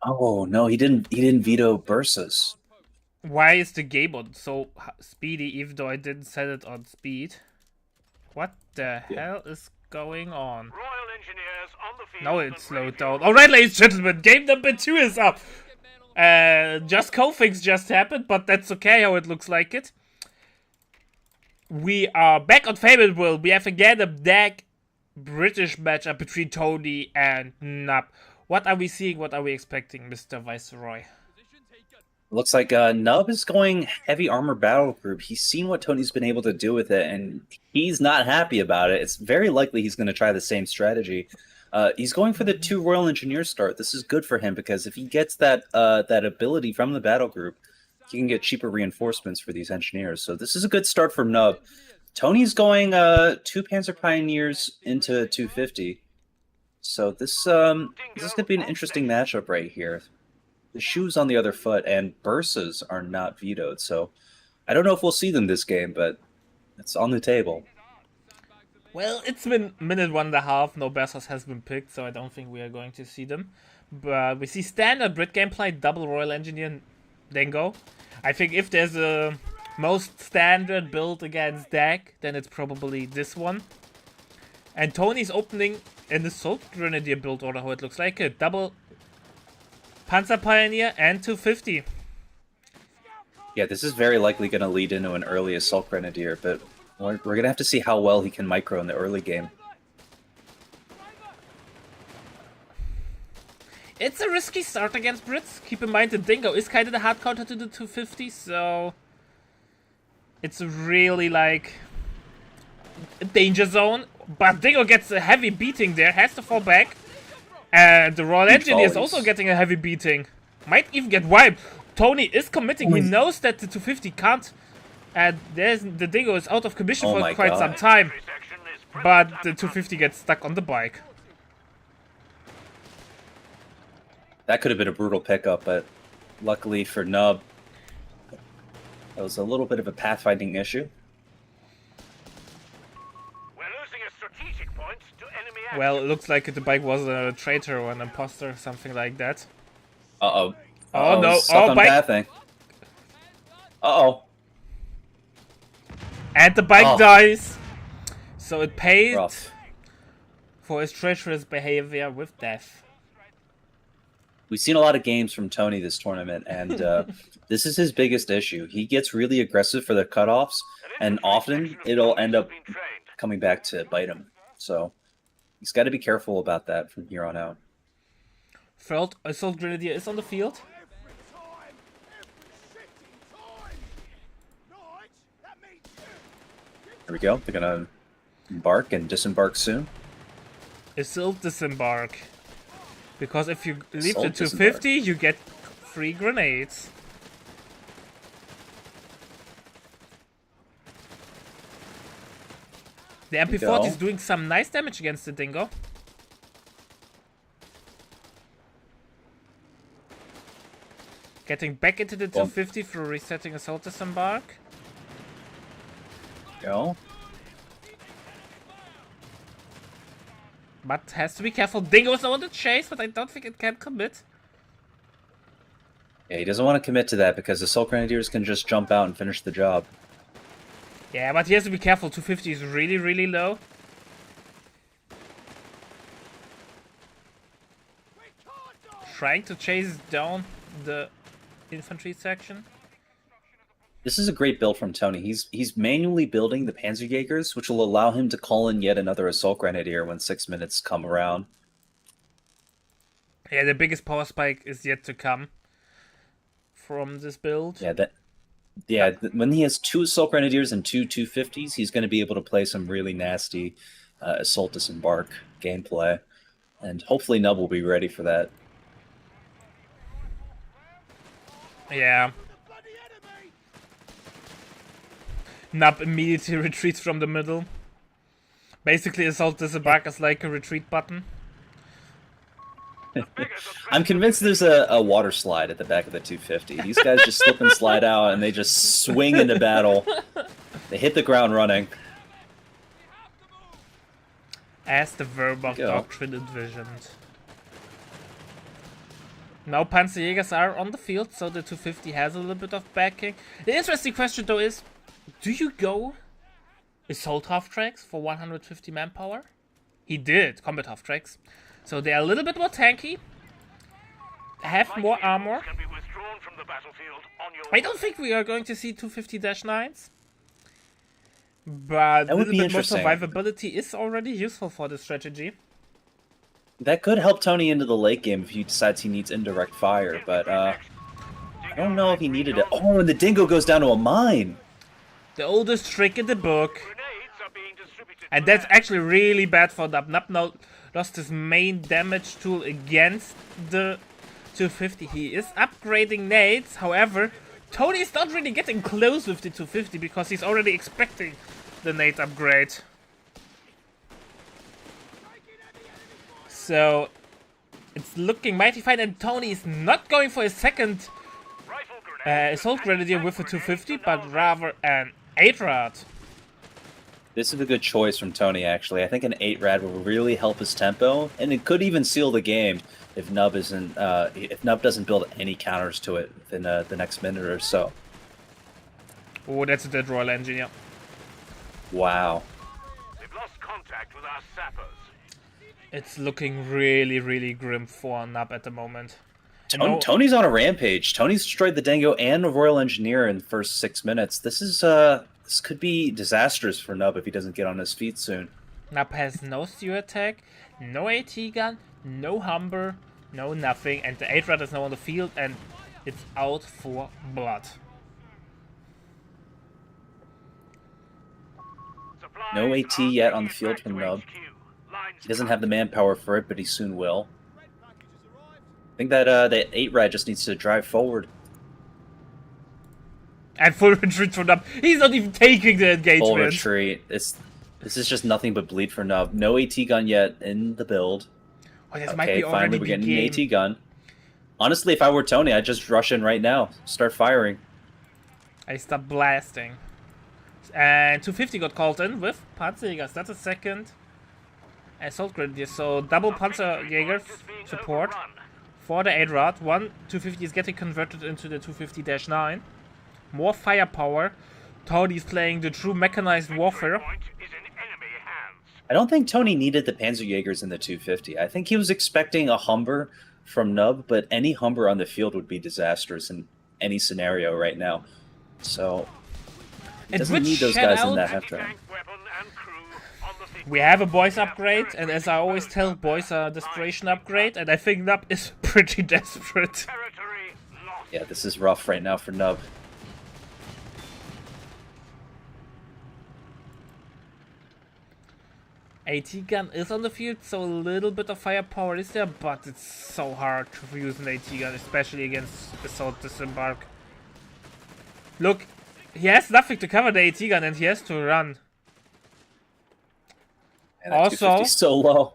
Oh no, he didn't. He didn't veto Bursa's. Why is the game on so speedy, even though I didn't set it on speed? What the hell is going on? Royal Engineers on the field. Now it's slowed down. Alright, ladies and gentlemen, game number 2 is up. Just co-fix just happened, but that's okay how it looks like it. We are back on Fabled World. We have again a DAG British matchup between Tony and Nub. What are we seeing? What are we expecting, Mr. Viceroy? Looks like Nub is going heavy armor battle group. He's seen what Tony's been able to do with it, and he's not happy about it. It's very likely he's going to try the same strategy. He's going for the 2 Royal Engineer start. This is good for him because if he gets that ability from the battle group, he can get cheaper reinforcements for these engineers. So this is a good start for Nub. Tony's going 2 Panzer Pioneers into 250. So this is going to be an interesting matchup right here. The shoe's on the other foot, and Bursas are not vetoed. So I don't know if we'll see them this game, but it's on the table. Well, it's been minute 1.5. No Bursas has been picked, so I don't think we are going to see them. But we see standard Brit gameplay, double Royal Engineer, then go. I think if there's a most standard build against DAG, then it's probably this one. And Tony's opening in the Assault Grenadier build order, how it looks like it. Double Panzer Pioneer and 250. Yeah, this is very likely going to lead into an early Assault Grenadier, but we're going to have to see how well he can micro in the early game. It's a risky start against Brits. Keep in mind the Dingo is kind of the hard counter to the 250, so it's really like a danger zone. But Dingo gets a heavy beating there, has to fall back. And the Royal Engineer is also getting a heavy beating. Might even get wiped. Tony is committing. He knows that the 250 can't. And the Dingo is out of commission for quite some time. But the 250 gets stuck on the bike. That could have been a brutal pickup, but luckily for Nub, that was a little bit of a pathfinding issue. We're losing a strategic point to enemy action. Well, it looks like the bike was a traitor or an imposter, something like that. Uh-oh. Oh no, stuck on bike. pathing. Uh-oh. And the bike dies. So it paid Rough. for his treacherous behavior with death. We've seen a lot of games from Tony this tournament, and this is his biggest issue. He gets really aggressive for the cutoffs, and often it'll end up coming back to bite him. So he's got to be careful about that from here on out. Third Assault Grenadier is on the field. There we go. They're going to embark and disembark soon. Assault Disembark. Because if you leave Assault the 250, you get free grenades. The MP40 is doing some nice damage against the Dingo. Getting back into the 250 through resetting Assault Disembark. Go. But has to be careful. Dingo is the one to chase, but I don't think it can commit. Yeah, he doesn't want to commit to that because Assault Grenadiers can just jump out and finish the job. Yeah, but he has to be careful. 250 is really, really low. Trying to chase down the infantry section. This is a great build from Tony. He's manually building the Panzerjägers, which will allow him to call in yet another Assault Grenadier when 6 minutes come around. Yeah, the biggest power spike is yet to come from this build. Yeah, when he has 2 Assault Grenadiers and 2 250s, he's going to be able to play some really nasty Assault Disembark gameplay. And hopefully Nub will be ready for that. Yeah. Nub immediately retreats from the middle. Basically, Assault Disembark is like a retreat button. I'm convinced there's a water slide at the back of the 250. These guys just slip and slide out, and they just swing into battle. They hit the ground running. As the Wehrmacht doctrine envisioned. Now Panzerjägers are on the field, so the 250 has a little bit of backing. The interesting question, though, is: do you go Assault half-tracks for 150 manpower? He did, Combat half-tracks. So they are a little bit more tanky, have more armor. I don't think we are going to see 250-9s. But a little bit more survivability is already useful for this strategy. That could help Tony into the late game if he decides he needs indirect fire, but I don't know if he needed it. Oh, and the Dingo goes down to a mine! The oldest trick in the book. And that's actually really bad for Nub. Nub now lost his main damage tool against the 250. He is upgrading nades, however, Tony is not really getting close with the 250 because he's already expecting the nade upgrade. So it's looking mighty fine, and Tony is not going for a second Assault Grenadier with a 250, but rather an 8-rad. This is a good choice from Tony, actually. I think an 8-rad will really help his tempo, and it could even seal the game if Nub doesn't build any counters to it within the next minute or so. Oh, that's a dead Royal Engineer. Wow. They've lost contact with our sappers. It's looking really, really grim for Nub at the moment. Tony's on a rampage. Tony's destroyed the Dango and the Royal Engineer in the first 6 minutes. This could be disastrous for Nub if he doesn't get on his feet soon. Nub has no steer attack, no AT gun, no Humber, no nothing, and the 8 Rat is now on the field and it's out for blood. No AT yet on the field from Nub. He doesn't have the manpower for it, but he soon will. I think that that 8 Rat just needs to drive forward. And full retreat for Nub. He's not even taking the engagement. Full retreat. This is just nothing but bleed for Nub. No AT gun yet in the build. Oh, this might be finally we're getting game. an AT gun. Honestly, if I were Tony, I'd just rush in right now. Start firing. I start blasting. And 250 got called in with Panzerjägers. That's a second assault grenadier. So double Panzerjäger support for the 8-Rod. One 250 is getting converted into the 250-9. More firepower. Tony's playing the true mechanized warfare. I don't think Tony needed the Panzerjägers in the 250. I think he was expecting a Humber from Nub, but any Humber on the field would be disastrous in any scenario right now. So he doesn't need those guys in that half-track. We have a boys upgrade, and as I always tell, boys are a desperation upgrade, and I think Nub is pretty desperate. Yeah, this is rough right now for Nub. AT gun is on the field, so a little bit of firepower is there, but it's so hard to use an AT gun, especially against assault disembark. Look, he has nothing to cover the AT gun, and he has to run. And also, so low.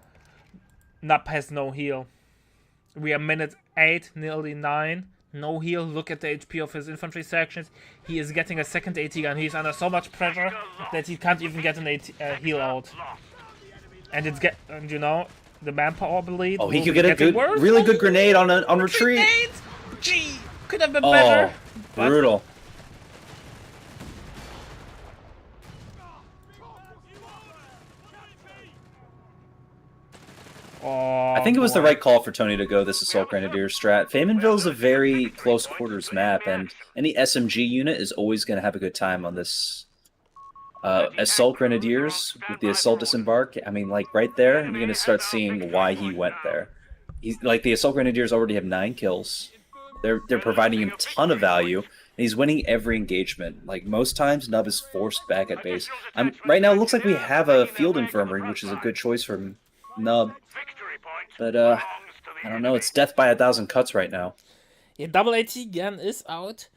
Nub has no heal. We are minute 8, nearly 9. No heal. Look at the HP of his infantry sections. He is getting a second AT gun. He's under so much pressure that he can't even get an heal out. And and you know, the manpower bleed. Oh, he could get a really good grenade on retreat. Grenade! Gee, could have been better. Brutal. I think it was the right call for Tony to go this Assault Grenadier strat. Faymanville is a very close quarters map, and any SMG unit is always going to have a good time on this. Assault Grenadiers with the Assault Disembark, I mean, like right there, you're going to start seeing why he went there. He's like the Assault Grenadiers already have 9 kills. They're providing him a ton of value, and he's winning every engagement. Like most times, Nub is forced back at base. Right now, it looks like we have a Field Infirmary, which is a good choice for Nub. But I don't know. It's death by 1,000 cuts right now. Yeah, double AT gun is out.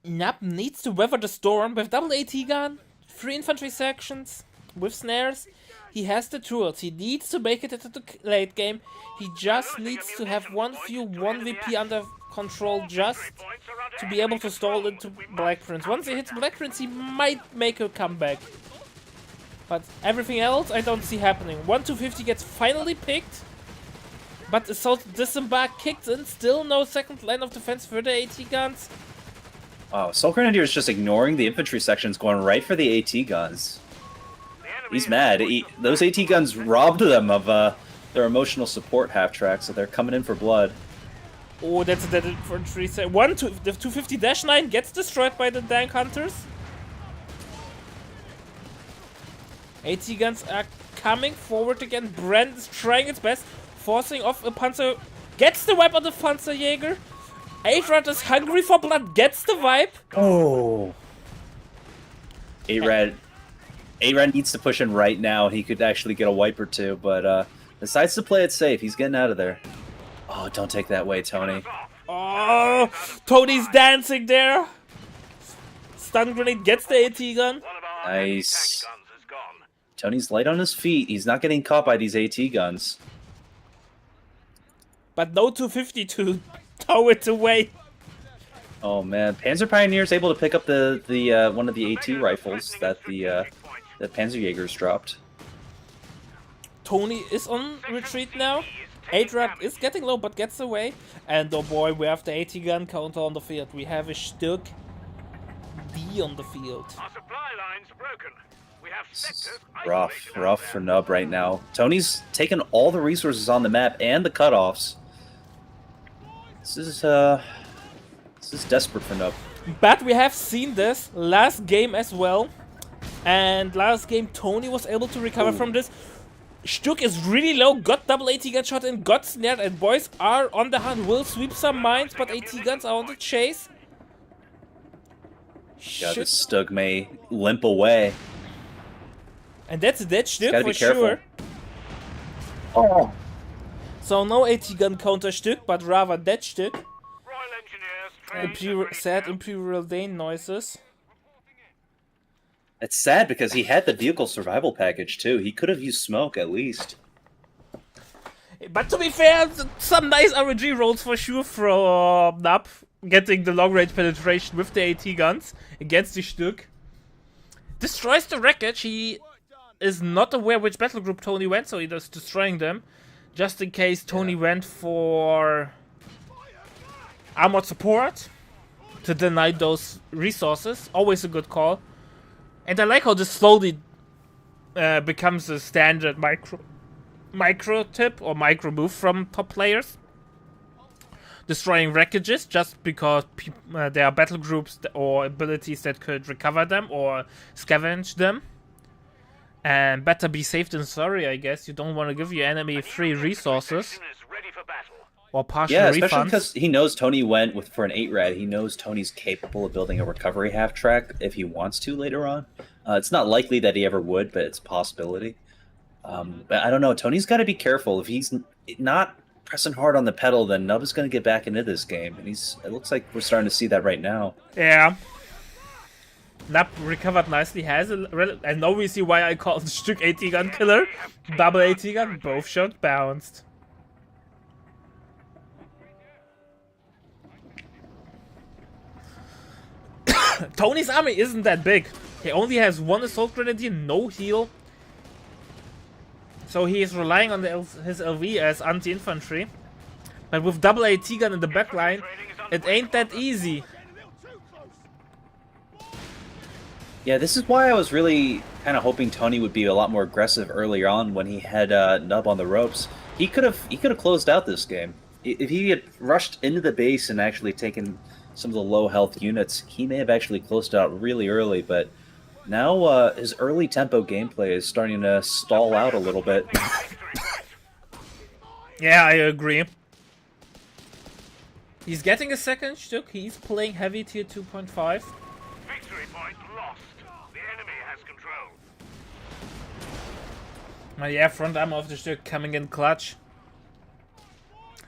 Nub needs to weather the storm with double AT gun, 3 infantry sections with snares. He has the tools. He needs to make it into the late game. He just needs to have one few 1VP under control just to be able to stall into Black Prince. Once he hits Black Prince, he might make a comeback. But everything else, I don't see happening. 1-250 gets finally picked. But Assault Disembark kicked in. Still no second line of defense for the AT guns. Oh, Assault Grenadier is just ignoring the infantry sections, going right for the AT guns. He's mad. Those AT guns robbed them of their emotional support half-track, so they're coming in for blood. Oh, that's a dead infantry. The 250-9 gets destroyed by the Dank Hunters. AT guns are coming forward again. Brand is trying its best, forcing off a Panzer. Gets the wipe on the Panzerjäger. 8-Rat is hungry for blood. Gets the wipe. Oh. 8-Rat needs to push in right now. He could actually get a wipe or two, but decides to play it safe. He's getting out of there. Oh, don't take that way, Tony. Oh, Tony's dancing there. Stun grenade gets the AT gun. Nice. Tony's light on his feet. He's not getting caught by these AT guns. But no 250 to tow it away. Oh man, Panzer Pioneer is able to pick up the one of the AT rifles that the Panzerjägers dropped. Tony is on retreat now. 8-Rat is getting low but gets away. And oh boy, we have the AT gun counter on the field. We have a Stück D on the field. Our supply line's broken. Rough for Nub right now. Tony's taken all the resources on the map and the cutoffs. This is desperate for Nub. But we have seen this last game as well. And last game, Tony was able to recover from this. Stuk is really low, got double AT gun shot in, got snared, and boys are on the hunt. Will sweep some mines, but AT guns are on the chase. Yeah, this Stug may limp away. And that's a dead Stuk Gotta for be careful. sure. Oh. So no AT gun counter Stuk, but rather dead Stuk. Royal Engineers Sad Imperial Dane noises. It's sad because he had the vehicle survival package too. He could have used smoke at least. But to be fair, some nice RNG rolls for sure from Nub. Getting the long range penetration with the AT guns against the Stuk. Destroys the wreckage. He is not aware which battle group Tony went, so he is destroying them. Just in case Tony went for armored support to deny those resources. Always a good call. And I like how this slowly becomes a standard micro tip or micro move from top players. Destroying wreckages just because there are battle groups or abilities that could recover them or scavenge them. And better be safe than sorry, I guess. You don't want to give your enemy free resources or partial especially refunds. because he knows Tony went for an 8-rad. He knows Tony's capable of building a recovery half-track if he wants to later on. It's not likely that he ever would, but it's a possibility. But I don't know. Tony's got to be careful. If he's not pressing hard on the pedal, then Nub is going to get back into this game. And it looks like we're starting to see that right now. Yeah. Nub recovered nicely, and now we see why I called Stück AT gun killer. Double AT gun, both shots bounced. Tony's army isn't that big. He only has one assault grenadier, no heal. So he is relying on his LV as anti-infantry. But with double AT gun in the backline, it ain't that easy. Yeah, this is why I was really kind of hoping Tony would be a lot more aggressive earlier on when he had Nub on the ropes. He could have closed out this game. If he had rushed into the base and actually taken some of the low health units, he may have actually closed out really early, but now his early tempo gameplay is starting to stall out a little bit. Yeah, I agree. He's getting a second Stück. He's playing heavy tier 2.5. Victory point lost. The enemy has control. Yeah, front armor of the Stück coming in clutch.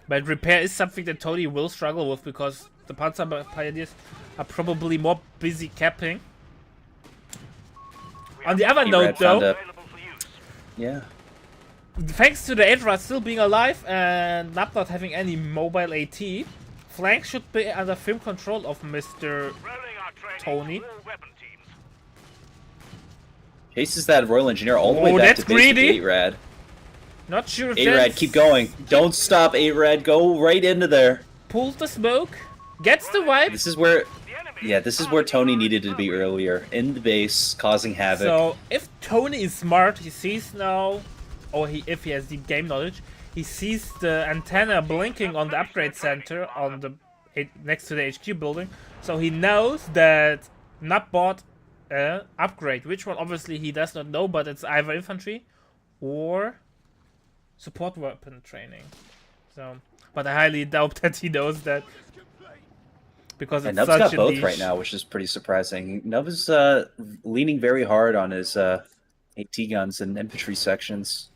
But repair is something that Tony will struggle with because the Panzer Pioneers are probably more busy capping. On the other note, though, yeah, thanks to the 8-rad still being alive and Nub not having any mobile AT, flank should be under firm control of Mr. Tony. chases that Royal Engineer all the way back to base with 8-rad. Not sure if 8-rad, keep going. Don't stop, 8-rad. Go right into there. Pulls the smoke, gets the wipe. This is where... Yeah, this is where Tony needed to be earlier. In the base, causing havoc. So, if Tony is smart, he sees now, or if he has deep game knowledge, he sees the antenna blinking on the upgrade center on the next to the HQ building. So he knows that Nub bought an upgrade. Which one, obviously, he does not know, but it's either infantry or support weapon training. So, but I highly doubt that he knows that. Because it's Nub's such got a both niche. right now, which is pretty surprising. Nub is leaning very hard on his AT guns and infantry sections.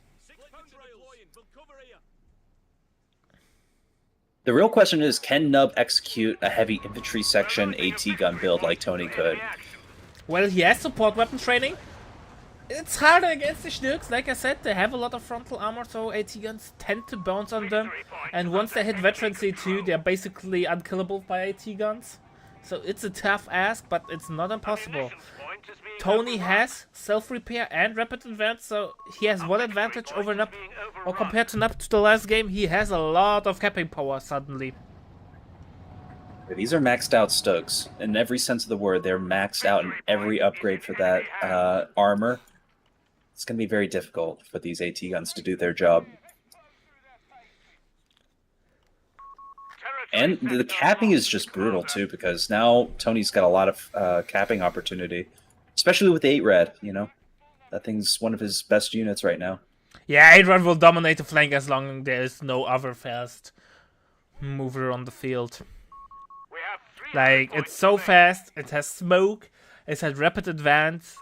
The real question is, can Nub execute a heavy infantry section AT gun build like Tony could? Well, he has support weapon training. It's harder against the Stürks. Like I said, they have a lot of frontal armor, so AT guns tend to bounce on them. And once they hit veteran C2, they're basically unkillable by AT guns. So it's a tough ask, but it's not impossible. Tony has self-repair and rapid advance, so he has one advantage over Nub. Or compared to Nub to the last game, he has a lot of capping power suddenly. These are maxed out Stugs. In every sense of the word, they're maxed out in every upgrade for that armor. It's going to be very difficult for these AT guns to do their job. And the capping is just brutal too, because now Tony's got a lot of capping opportunity, especially with the 8 red. You know, that thing's one of his best units right now. Yeah, 8 red will dominate the flank as long as there is no other fast mover on the field. We have 300 Like, points it's so remaining. fast, it has smoke, it has rapid advance,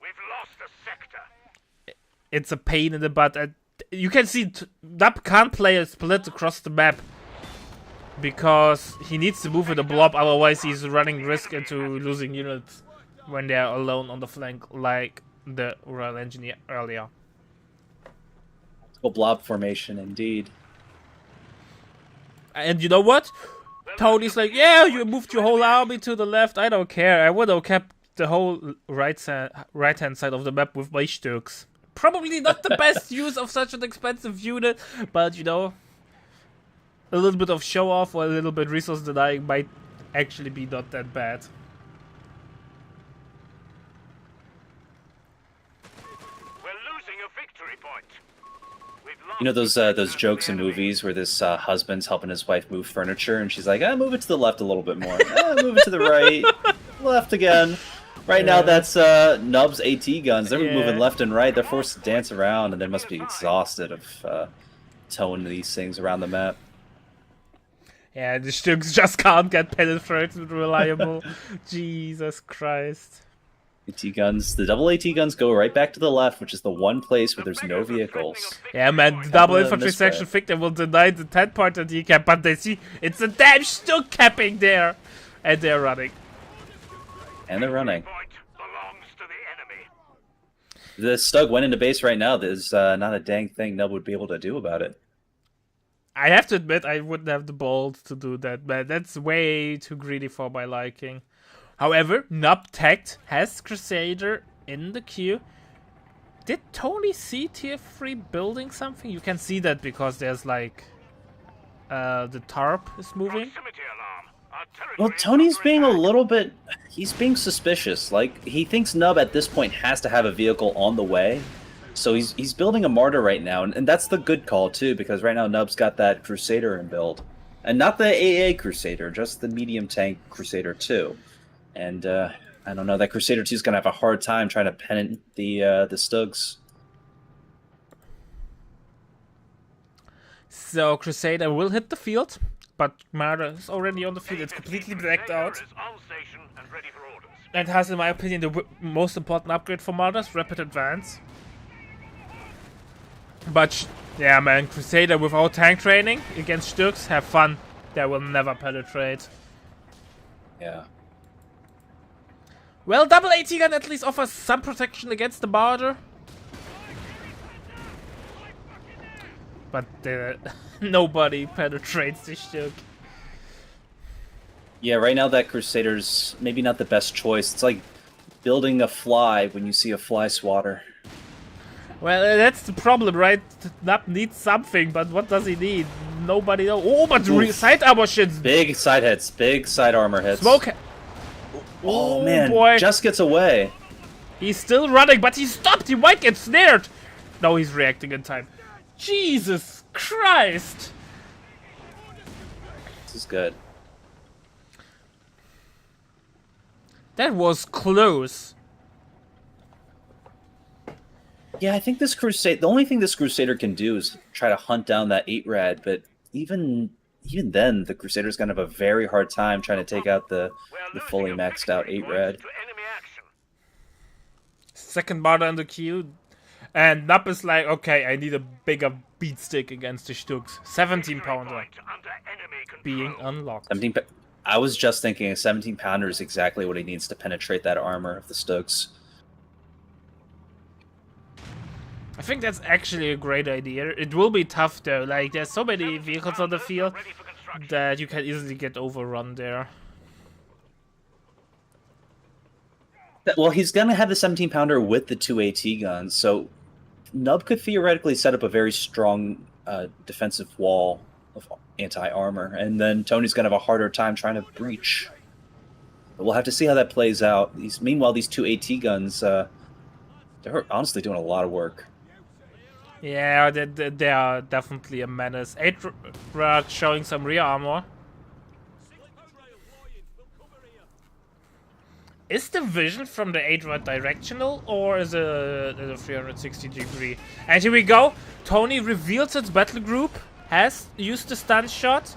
We've lost a sector. it's a pain in the butt. And you can see Nub can't play a split across the map because he needs to move with a blob, otherwise he's running risk into losing units when they're alone on the flank, like the Royal Engineer earlier. Blob formation, indeed. And you know what? Tony's like, yeah, you moved your whole army to the left. I don't care. I would have kept the whole right-hand side of the map with my Stürks. Probably not the best use of such an expensive unit, but you know, a little bit of show off or a little bit resource denying might actually be not that bad. We're losing a victory point. We've lost You know those jokes in movies where this husband's helping his wife move furniture, and she's like, move it to the left a little bit more. Move it to the right. Left again. Right now, that's Nub's AT guns. They're moving left and right. They're forced to dance around, and they must be exhausted of towing these things around the map. Yeah, the Stürks just can't get penetrated reliable. Jesus Christ. AT guns. The double AT guns go right back to the left, which is the one place where there's no vehicles. Yeah, man, the double infantry misfire. section think they will deny the 10-point decap, but they see it's a damn Stürk capping there, and they're running. And they're running. point belongs to the enemy. The Stug went into base right now. There's not a dang thing Nub would be able to do about it. I have to admit, I wouldn't have the balls to do that, man. That's way too greedy for my liking. However, Nub tagged has Crusader in the queue. Did Tony see tier 3 building something? You can see that because there's like the tarp is moving. Proximity alarm. Our territory Well, is Tony's under being a attack. little bit... He's being suspicious. Like, he thinks Nub at this point has to have a vehicle on the way. So he's building a Martyr right now. And that's the good call, too, because right now Nub's got that Crusader in build. And not the AA Crusader, just the medium tank Crusader 2. And, I don't know, that Crusader 2 is going to have a hard time trying to pennant the Stugs. So Crusader will hit the field, but Marder is already on the field. It's completely blacked out. Crusader is on station and ready for orders. And has, in my opinion, the most important upgrade for Marder's Rapid Advance. But, yeah, man, Crusader without tank training against Stürks, have fun. They will never penetrate. Yeah. Well, double AT gun at least offers some protection against the Marder. But nobody penetrates the Stürk. Yeah, right now that Crusader's maybe not the best choice. It's like building a fly when you see a fly swatter. Well, that's the problem, right? Nub needs something, but what does he need? Nobody knows. Oh, but side armor shits. Big side hits, big side armor hits. Smoke. Oh man, boy. just gets away. He's still running, but he stopped. He might get snared. No, he's reacting in time. Jesus Christ. This is good. That was close. Yeah, I think this Crusade. The only thing this Crusader can do is try to hunt down that 8 rad, but even then, the Crusader's gonna have a very hard time trying to take out the fully maxed out 8 rad. To enemy action. Second Marder in the queue. And Nub is like, okay, I need a bigger beatstick against the Stürks. 17 pounder Point under enemy control. being unlocked. 17. I was just thinking a 17 pounder is exactly what he needs to penetrate that armor of the Stugs. I think that's actually a great idea. It will be tough though. Like, there's so many vehicles on the field Ready for construction. that you can easily get overrun there. Well, he's gonna have the 17 pounder with the 2 AT guns, so Nub could theoretically set up a very strong defensive wall of anti-armor, and then Tony's gonna have a harder time trying to breach. But we'll have to see how that plays out. Meanwhile, these 2 AT guns, they're honestly doing a lot of work. Yeah, they are definitely a menace. 8 Rad showing some rear armor. Is the vision from the 8 rod directional, or is it a 360 degree? And here we go. Tony reveals its battle group, has used the stun shot,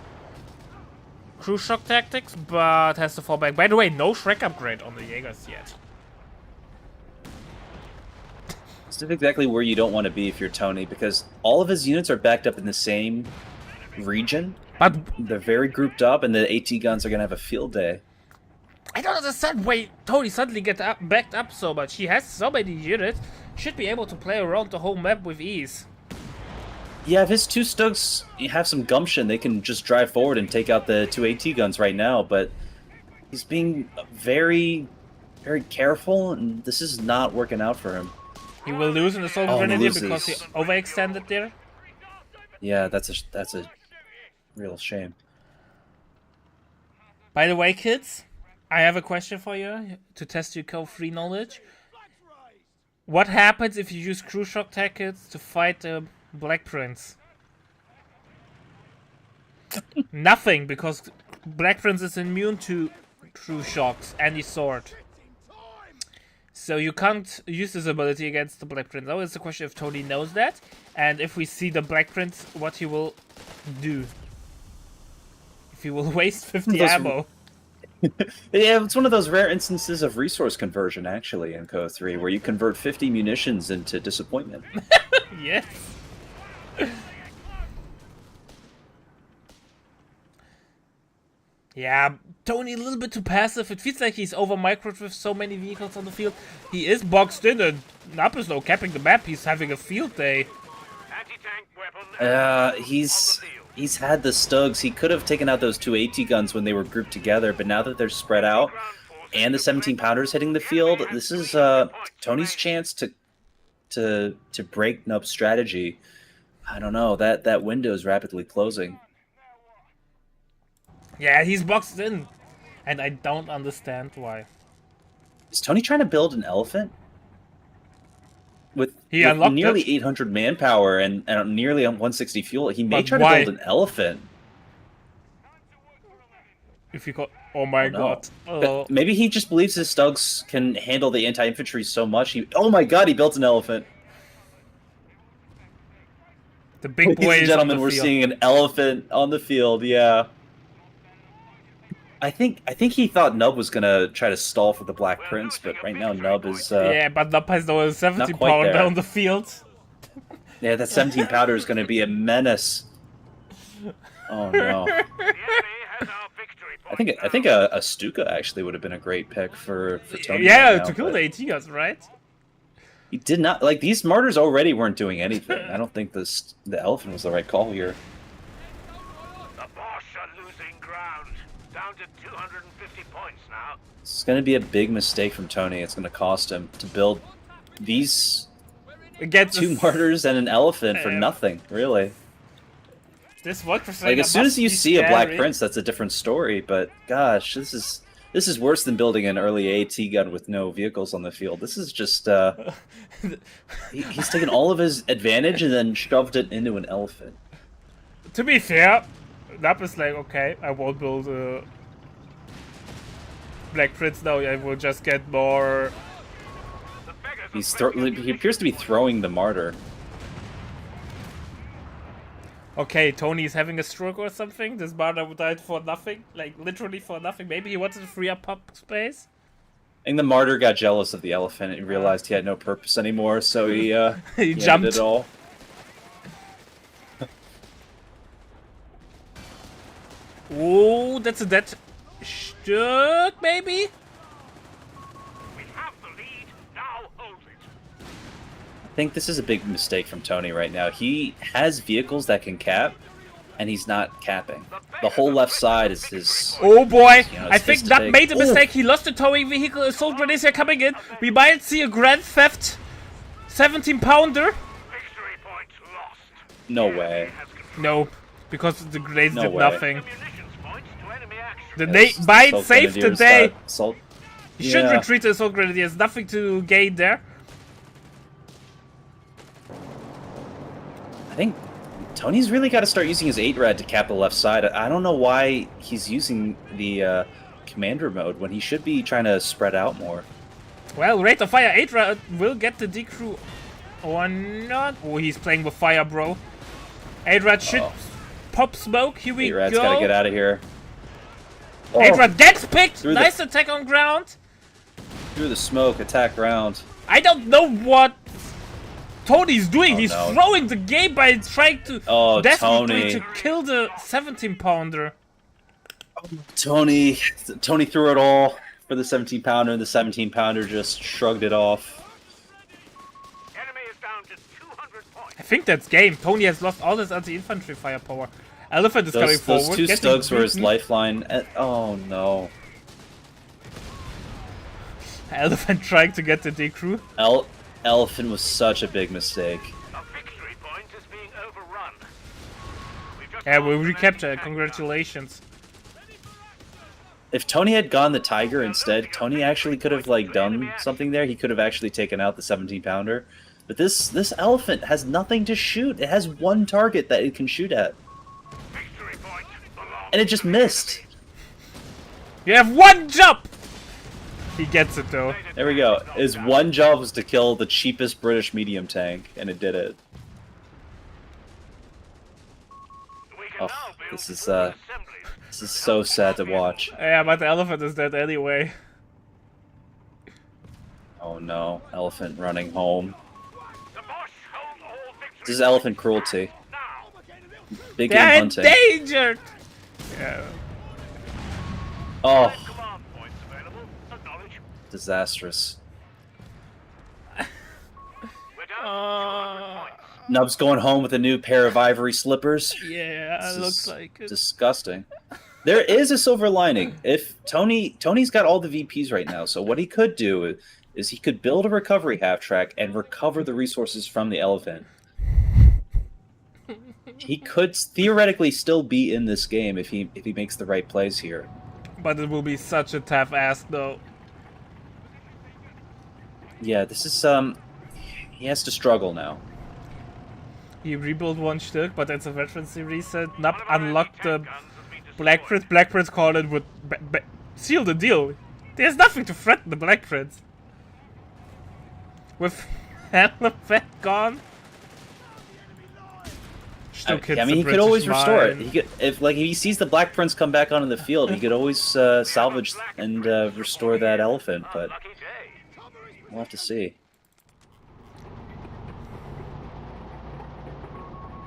crew shock tactics, but has to fall back. By the way, no Shrek upgrade on the Jaegers yet. This is exactly where you don't want to be if you're Tony, because all of his units are backed up in the same region. But They're very grouped up, and the AT guns are going to have a field day. I don't understand why Tony suddenly get backed up so much. He has so many units, should be able to play around the whole map with ease. Yeah, if his 2 Stugs have some gumption, they can just drive forward and take out the 2 AT guns right now, but he's being very, very careful, and this is not working out for him. He will lose an assault grenadier because he overextended there. Yeah, that's a real shame. By the way, kids, I have a question for you to test your Code 3 knowledge. What happens if you use crew shock tactics to fight the Black Prince? Nothing, because Black Prince is immune to crew shocks, any sort. So you can't use this ability against the Black Prince. Now it's the question if Tony knows that, and if we see the Black Prince, what he will do. If he will waste 50 ammo. Yeah, it's one of those rare instances of resource conversion, actually, in Code 3, where you convert 50 munitions into disappointment. Yes. Yeah, Tony a little bit too passive. It feels like he's over microed with so many vehicles on the field. He is boxed in, and Nap is now capping the map. He's having a field day. He's had the Stugs. He could have taken out those 2 AT guns when they were grouped together, but now that they're spread out and the 17 pounders hitting the field, this is Tony's chance to break Nub's strategy. I don't know, that window is rapidly closing. Yeah, he's boxed in, and I don't understand why. Is Tony trying to build an elephant? With unlocked nearly it. 800 manpower and nearly 160 fuel, he may But try why? to build an elephant. If you got, oh my god. Oh. Maybe he just believes his Stugs can handle the anti-infantry so much. Oh my god, he built an elephant. The big boy Ladies and is gentlemen, on the we're field. seeing an elephant on the field. Yeah. I think he thought Nub was gonna try to stall for the Black Prince, but right now Nub is yeah, but Nub has no 70 not quite power there. down the field. yeah, that 17 powder is gonna be a menace. Oh no. I think a Stuka actually would have been a great pick for Tony. Yeah, right now, to kill but the AT guns, right? He did not like these martyrs already weren't doing anything. I don't think the elephant was the right call here. The Bosch are losing ground. Down to 250 points now. It's going to be a big mistake from Tony. It's going to cost him to build these Against 2 martyrs and an elephant for Yeah. nothing, really. This 1% Like as soon as you must be see a Black scary. Prince, that's a different story. But gosh, this is worse than building an early AT gun with no vehicles on the field. This is just he's taken all of his advantage and then shoved it into an elephant. To be fair, Nap is like, okay, I won't build a Black Prince now. I will just get more. He appears to be throwing the martyr. Okay, Tony's having a stroke or something. This Martyr died for nothing, like literally for nothing. Maybe he wanted to free up pop space. I think the martyr got jealous of the elephant and realized he had no purpose anymore, so he He ended jumped. it all. Oh, that's a dead Stück, maybe? We have the lead. Now hold it. I think this is a big mistake from Tony right now. He has vehicles that can cap, and he's not capping. The whole left side is his... Oh boy, You know, I it's think his Nap to made a take. mistake. He lost the towing vehicle. Assault grenadiers are coming in. We might see a grand theft 17 pounder. Victory point lost. No way. No, because the grenades No did way. nothing. Munitions points to enemy action. The Yes, might assault saved the grenadiers day. got assault- He should Yeah. retreat the assault grenadiers. Nothing to gain there. I think Tony's really got to start using his 8 rad to cap the left side. I don't know why he's using the commander mode when he should be trying to spread out more. Well, rate of fire. Adra will get the decrew or not. Oh, he's playing with fire, bro. Adra should pop smoke. Here we Adrad's go. gotta get out of here. Adra gets picked. Through Nice attack on ground. Through the smoke, attack ground. I don't know what Tony's doing. Oh, He's no. throwing the game by trying to desperately Tony. to kill the 17-pounder. Tony threw it all for the 17-pounder, and the 17-pounder just shrugged it off. Enemy is down to 200 points. I think that's game. Tony has lost all his anti-infantry firepower. Elephant is coming Those forward. two getting Stugs were his beaten. lifeline. Oh no. Elephant trying to get the decrew. Elephant was such a big mistake. A victory point is being overrun. We've just Yeah, we lost the recaptured. enemy tank Congratulations. If Tony had gone the Tiger instead, Tony actually could have like done something there. He could have actually taken out the 17-pounder. But this Elephant has nothing to shoot. It has one target that it can shoot at. Victory point belongs And it just to the missed. enemy. You have one jump! He gets it though. There we go. His one job was to kill the cheapest British medium tank, and it did it. We can Oh, now build this is, further assemblies. This is so sad to watch. Yeah, but the elephant is dead anyway. Oh no, Elephant running home. The Bosch hold all victory This is Elephant cruelty. now. Big game They're hunting. endangered! Yeah. Oh, Command points available. Acknowledge. disastrous. We're down to 200 points. Nub's going home with a new pair of ivory slippers. Yeah, This looks is like it. disgusting. There is a silver lining. If Tony's got all the VPs right now, so what he could do is he could build a recovery half track and recover the resources from the Elephant. He could theoretically still be in this game if he makes the right plays here. But it will be such a tough ask though. Yeah, this is he has to struggle now. He rebuilt one Stück, but it's a veterancy reset. Nub unlocked the Black Prince. Black Prince called it would seal the deal. There's nothing to threaten the Black Prince. With Elephant gone. Stück hits I mean, the he could British always restore it. mine. He could, if he sees the Black Prince come back onto the field, he could always salvage and restore that Elephant. But Lucky day. we'll have to see.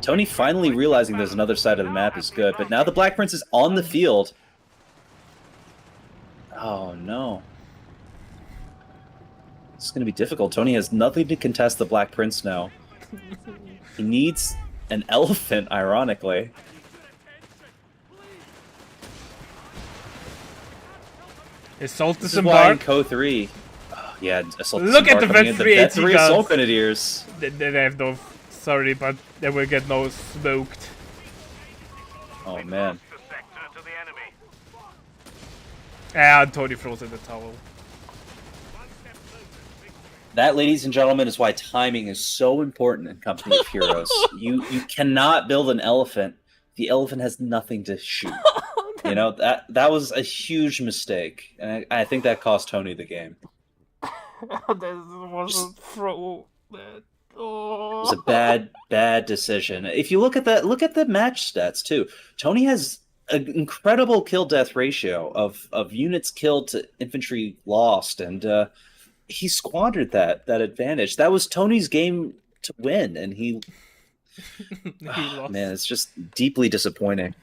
Tony finally realizing there's another side of the map is good, but now the Black Prince is on the field. Oh no. It's going to be difficult. Tony has nothing to contest the Black Prince now. He needs an Elephant, ironically. Assault This is why in disembark. Co 3. Oh, yeah, Assault Look at the Disembark coming in. Vet 3 Vet AT 3 guns. Assault Grenadiers. They have no. Sorry, but they will get no smoked. Oh man. The sector to the enemy. And Tony throws in the towel. That, ladies and gentlemen, is why timing is so important in Company of Heroes. You cannot build an elephant. The elephant has nothing to shoot. You know, that was a huge mistake. And I think that cost Tony the game. This was a throw. It was a bad decision. If you look at the match stats too, Tony has an incredible kill-death ratio of units killed to infantry lost, and he squandered that advantage. That was Tony's game to win, and he lost. man, it's just deeply disappointing.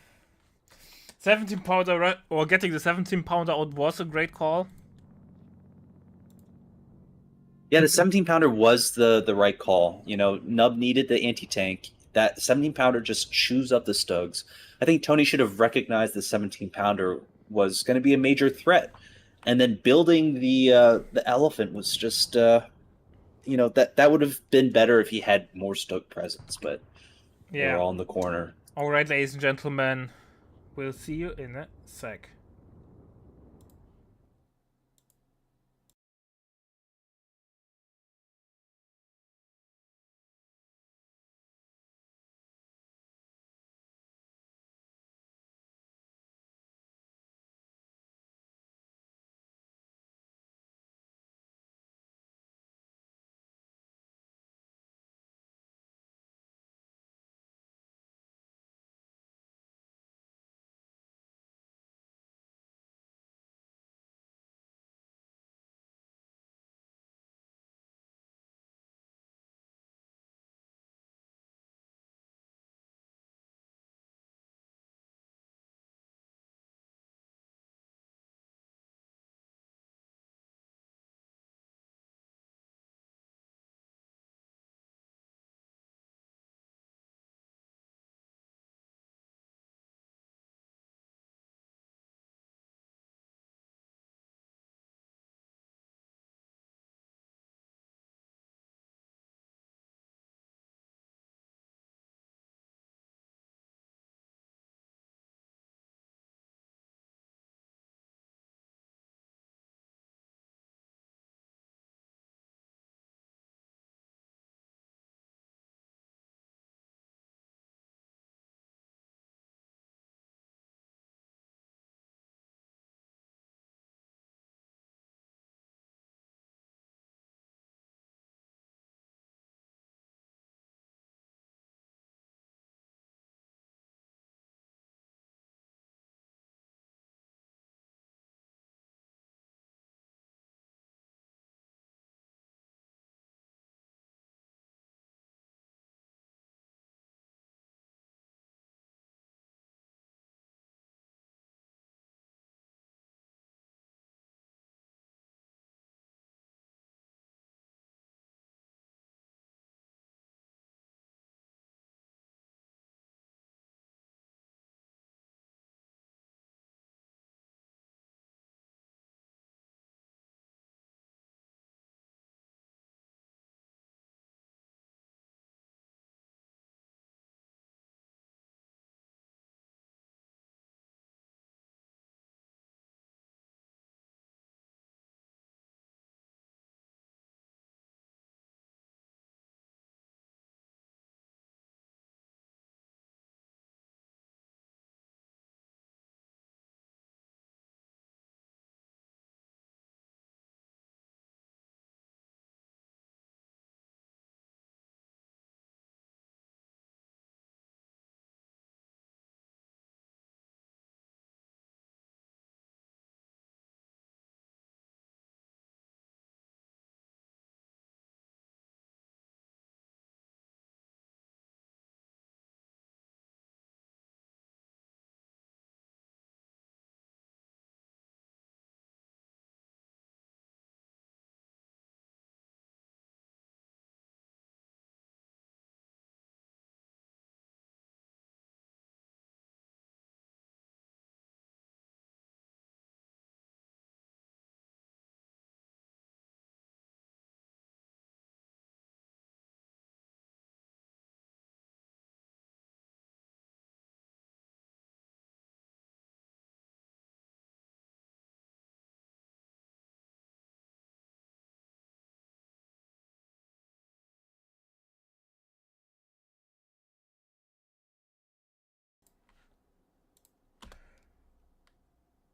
17-pounder, or getting the 17-pounder out was a great call. Yeah, the 17-pounder was the right call. You know, Nub needed the anti-tank. That 17-pounder just chews up the Stugs. I think Tony should have recognized the 17-pounder was going to be a major threat. And then building the elephant was just, you know, that would have been better if he had more Stug presence. But Yeah. we're all in the corner. All right, ladies and gentlemen, we'll see you in a sec.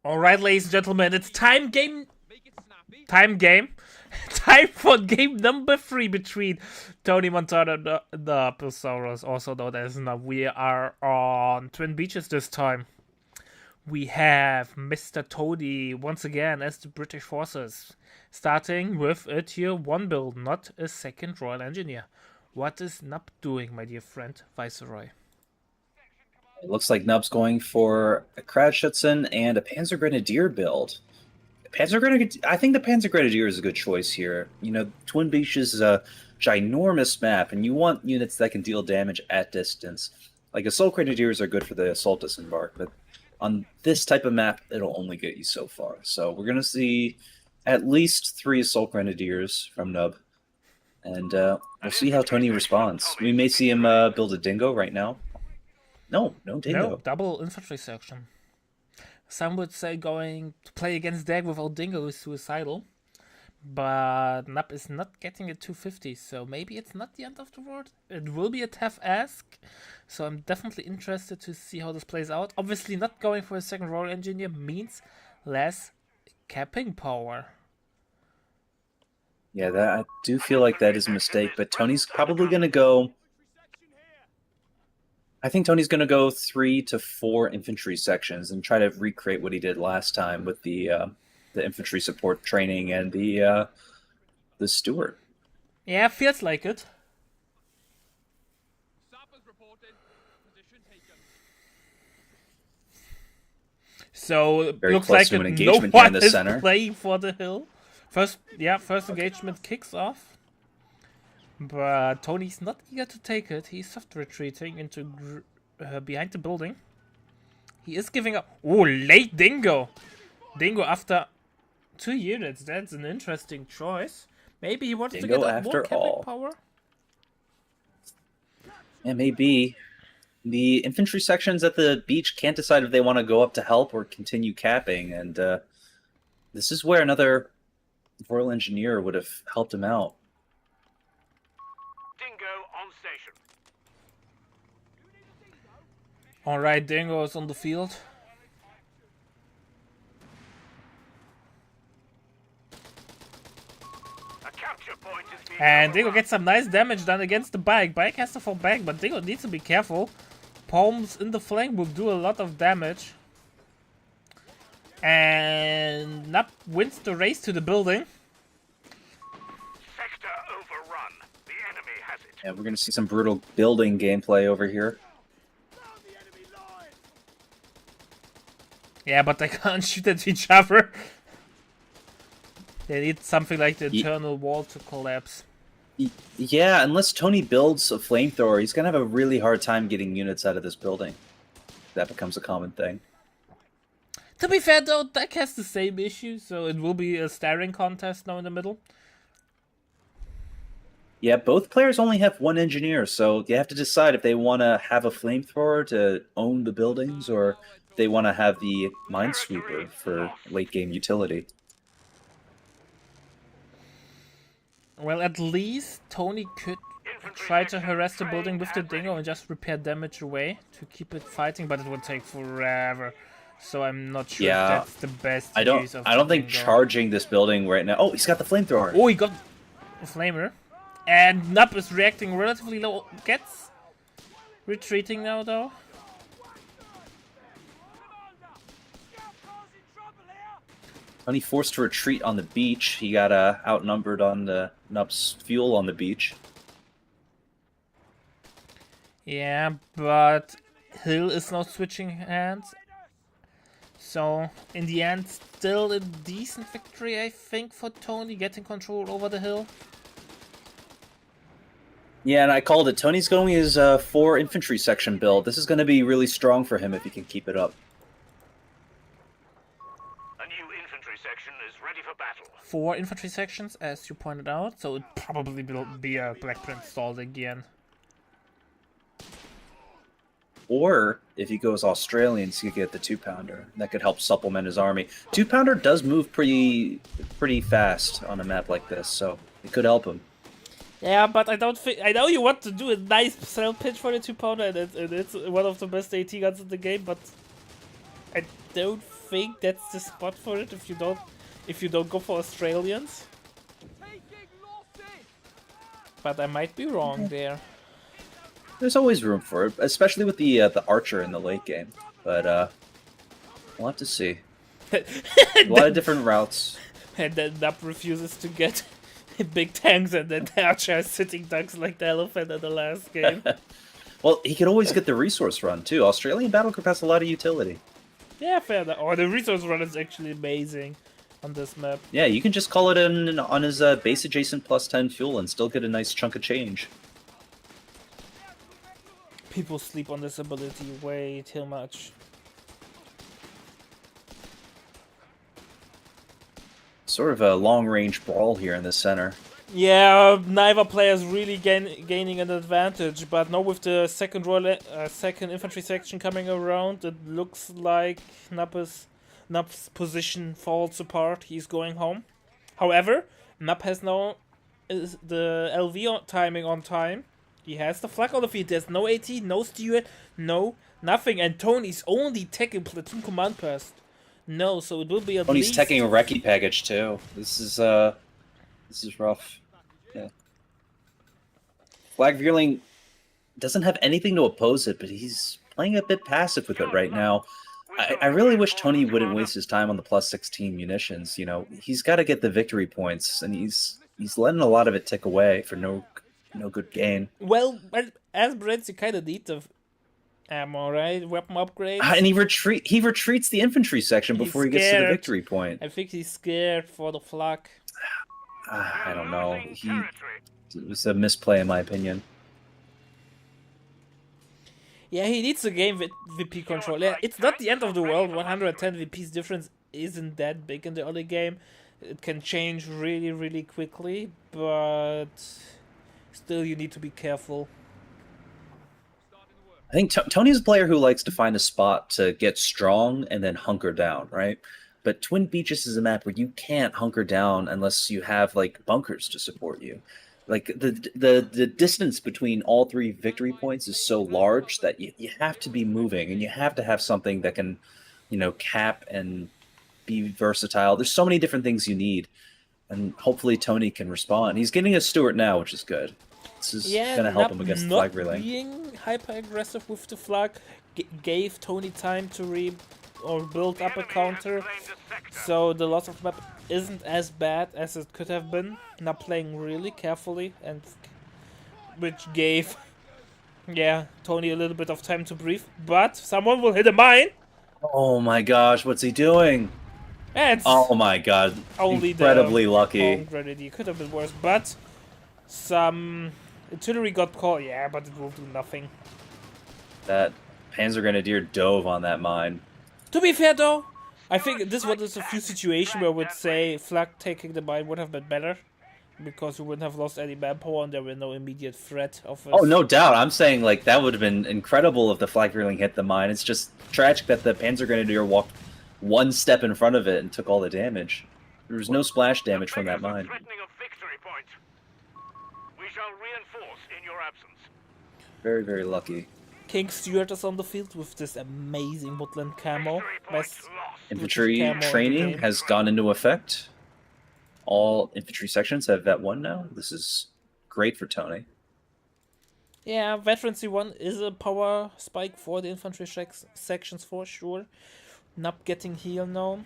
Alright, ladies and gentlemen, it's time game. Time for game number 3 between Tony Montana and the Apatosaurus, also known as Nub. We are on Twin Beaches this time. We have Mr. Tony once again as the British forces, starting with a tier 1 build, not a second Royal Engineer. What is Nub doing, my dear friend Viceroy? It looks like Nub's going for a Krautschützen and a Panzer Grenadier build. I think the Panzer Grenadier is a good choice here. You know, Twin Beaches is a ginormous map, and you want units that can deal damage at distance. Like Assault Grenadiers are good for the Assault Disembark, but on this type of map, it'll only get you so far. So we're going to see at least 3 Assault Grenadiers from Nub, and we'll see how Tony responds. We may see him build a Dingo right now. No Dingo. No, double infantry section. Some would say going to play against Dag without Dingo is suicidal. But Nub is not getting a 250, so maybe it's not the end of the world. It will be a tough ask, so I'm definitely interested to see how this plays out. Obviously, not going for a second Royal Engineer means less capping power. Yeah, I do feel like that is a mistake, but Tony's probably going to go... I think Tony's going to go 3 to 4 infantry sections and try to recreate what he did last time with the infantry support training and the steward. Yeah, feels like it. So Very looks close like to an no engagement here in one the is center. playing for the hill. First engagement kicks off. But Tony's not eager to take it. He's soft retreating into behind the building. He is giving up. Oh, late Dingo. Dingo after 2 units. That's an interesting choice. Maybe he wants Dingo to get after more capping all. power. And maybe the infantry sections at the beach can't decide if they want to go up to help or continue capping. And this is where another Royal Engineer would have helped him out. On station. Alright, Dingo is on the field. A capture point is being And Dingo overrun. gets some nice damage done against the bike. Bike has to fall back, but Dingo needs to be careful. Palms in the flank will do a lot of damage. And Nub wins the race to the building. Sector overrun. The enemy has it. And we're going to see some brutal building gameplay over here. Yeah, but they can't shoot at each other. They need something like the internal wall to collapse. Yeah, unless Tony builds a flamethrower, he's going to have a really hard time getting units out of this building. That becomes a common thing. To be fair though, Dak has the same issue, so it will be a staring contest now in the middle. Yeah, both players only have 1 engineer, so you have to decide if they want to have a flamethrower to own the buildings or if they want to have the minesweeper for late game utility. Well, at least Tony could try to harass the building with the Dingo and just repair damage away to keep it fighting, but it would take forever. So I'm not sure if that's the best use of I don't think Dingo. charging this building right now... Oh, he's got the flamethrower! Oh, he got a flamer. And Nub is reacting relatively low. Gets retreating now, though. Tony forced to retreat on the beach. He got outnumbered on the Nub's fuel on the beach. Yeah, but Hill is now switching hands. So, in the end, still a decent victory, I think, for Tony, getting control over the hill. Yeah, and I called it. Tony's going his 4 infantry section build. This is going to be really strong for him if he can keep it up. A new infantry section is ready for battle. 4 infantry sections, as you pointed out, so it probably will be a Black Prince stalled again. Or, if he goes Australian, he could get the 2-pounder. That could help supplement his army. 2-pounder does move pretty fast on a map like this, so it could help him. Yeah, but I don't think... I know you want to do a nice sell pitch for the 2-pounder, and it's one of the best AT guns in the game, but... I don't think that's the spot for it if you don't go for Australians. But I might be wrong there. There's always room for it, especially with the archer in the late game. But we'll have to see. A lot of different routes. And then Nub refuses to get big tanks, and then the archer is sitting ducks like the elephant in the last game. Well, he could always get the resource run too. Australian battle group has a lot of utility. Yeah, fair enough. Oh, the resource run is actually amazing on this map. Yeah, you can just call it in on his base adjacent plus 10 fuel and still get a nice chunk of change. People sleep on this ability way too much. Sort of a long-range brawl here in the center. Yeah, neither player is really gaining an advantage, but now with the second infantry section coming around, it looks like Nub's position falls apart. He's going home. However, Nub has now the LV timing on time. He has the flag on the field. There's no AT, no steward, no nothing, and Tony's only taking platoon command post. No, so it will be at Tony's least taking a recce package too. This is rough. Yeah. Flag Veerling doesn't have anything to oppose it, but he's playing a bit passive with it right now. I really wish Tony wouldn't waste his time on the plus 16 munitions. You know, he's got to get the victory points, and he's letting a lot of it tick away for no good gain. Well, as Brents, you kind of need the ammo, right? Weapon upgrades. And he retreats the infantry section before he gets to the victory point. I think he's scared for the flak. I don't know. It was a misplay in my opinion. Yeah, he needs to gain VP control. Yeah, it's not the end of the world. 110 VP's difference isn't that big in the early game. It can change really, really quickly, but still you need to be careful. I think Tony's a player who likes to find a spot to get strong and then hunker down, right? But Twin Beaches is a map where you can't hunker down unless you have like bunkers to support you. Like the distance between all three victory points is so large that you have to be moving, and you have to have something that can, cap and be versatile. There's so many different things you need, and hopefully Tony can respond. He's getting a Stewart now, which is good. This is going to help him against the flag relay. Being hyper aggressive with the flag gave Tony time to build up a counter, so the loss of map isn't as bad as it could have been. Not playing really carefully, and which gave Tony a little bit of time to breathe. But someone will hit a mine. Oh my gosh, what's he doing? Oh my god, only incredibly lucky. It could have been worse, but some artillery got caught. Yeah, but it will do nothing. That Panzer Grenadier dove on that mine. To be fair though, I think this was a few situations where I would say flag taking the mine would have been better, because we wouldn't have lost any manpower and there were no immediate threat of us. Oh, no doubt. I'm saying like that would have been incredible if the flag reeling hit the mine. It's just tragic that the Panzer Grenadier walked one step in front of it and took all the damage. There was no splash damage from that mine. We shall reinforce in your absence. Very, very lucky. King Stewart is on the field with this amazing woodland camo. Infantry training has gone into effect. All infantry sections have Vet 1 now. This is great for Tony. Yeah, Veterancy 1 is a power spike for the infantry sections for sure. Not getting heal now.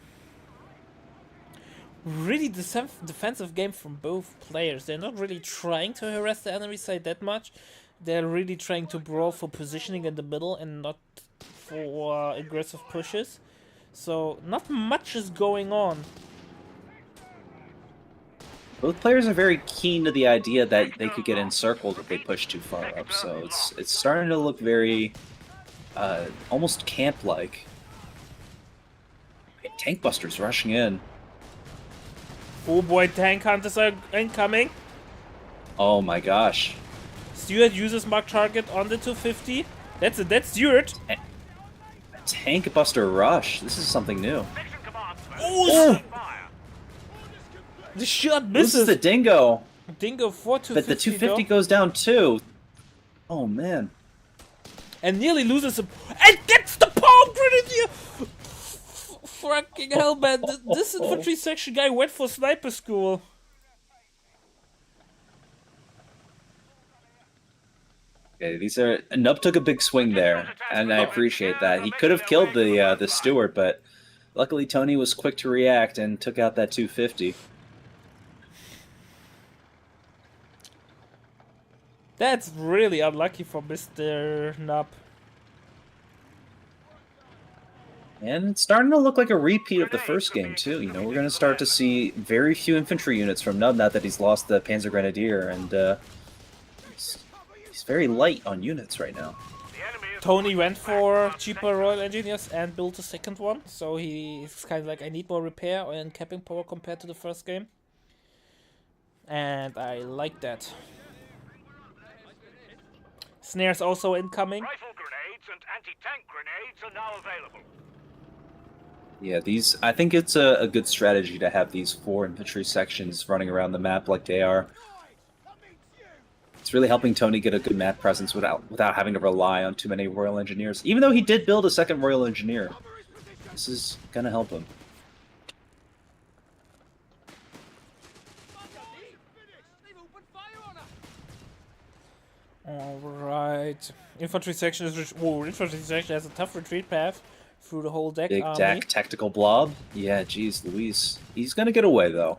Really defensive game from both players. They're not really trying to harass the enemy side that much. They're really trying to brawl for positioning in the middle and not for aggressive pushes. So not much is going on. Both players are very keen to the idea that they could get encircled if they push too far up. So it's starting to look very almost camp-like. Tank busters rushing in. Oh boy, tank hunters are incoming. Oh my gosh. Stewart uses mark target on the 250. That's Stewart. Tank buster rush. This is something new. Oh! The shot misses. This is the Dingo. Dingo for 250. But the 250 goes down too. Oh man. And nearly loses him. And gets the palm grenadier. Fucking hell, man. This infantry section guy went for sniper school. Okay, Nub took a big swing there, and I appreciate that. He could have killed the Steward, but luckily Tony was quick to react and took out that 250. That's really unlucky for Mr. Nub. And it's starting to look like a repeat of the first game, too. You know, we're going to start to see very few infantry units from Nub now that he's lost the Panzer Grenadier, and he's very light on units right now. Tony went for cheaper Royal Engineers and built a second one, so he's kind of like, I need more repair and capping power compared to the first game. And I like that. Snares also incoming. Rifle grenades and anti-tank grenades are now available. Yeah, I think it's a good strategy to have these 4 infantry sections running around the map like they are. It's really helping Tony get a good map presence without having to rely on too many Royal Engineers. Even though he did build a second Royal Engineer, this is gonna help him. Alright. Infantry section has a tough retreat path through the whole deck Big army. tactical blob. Yeah, geez, Luis. He's gonna get away though.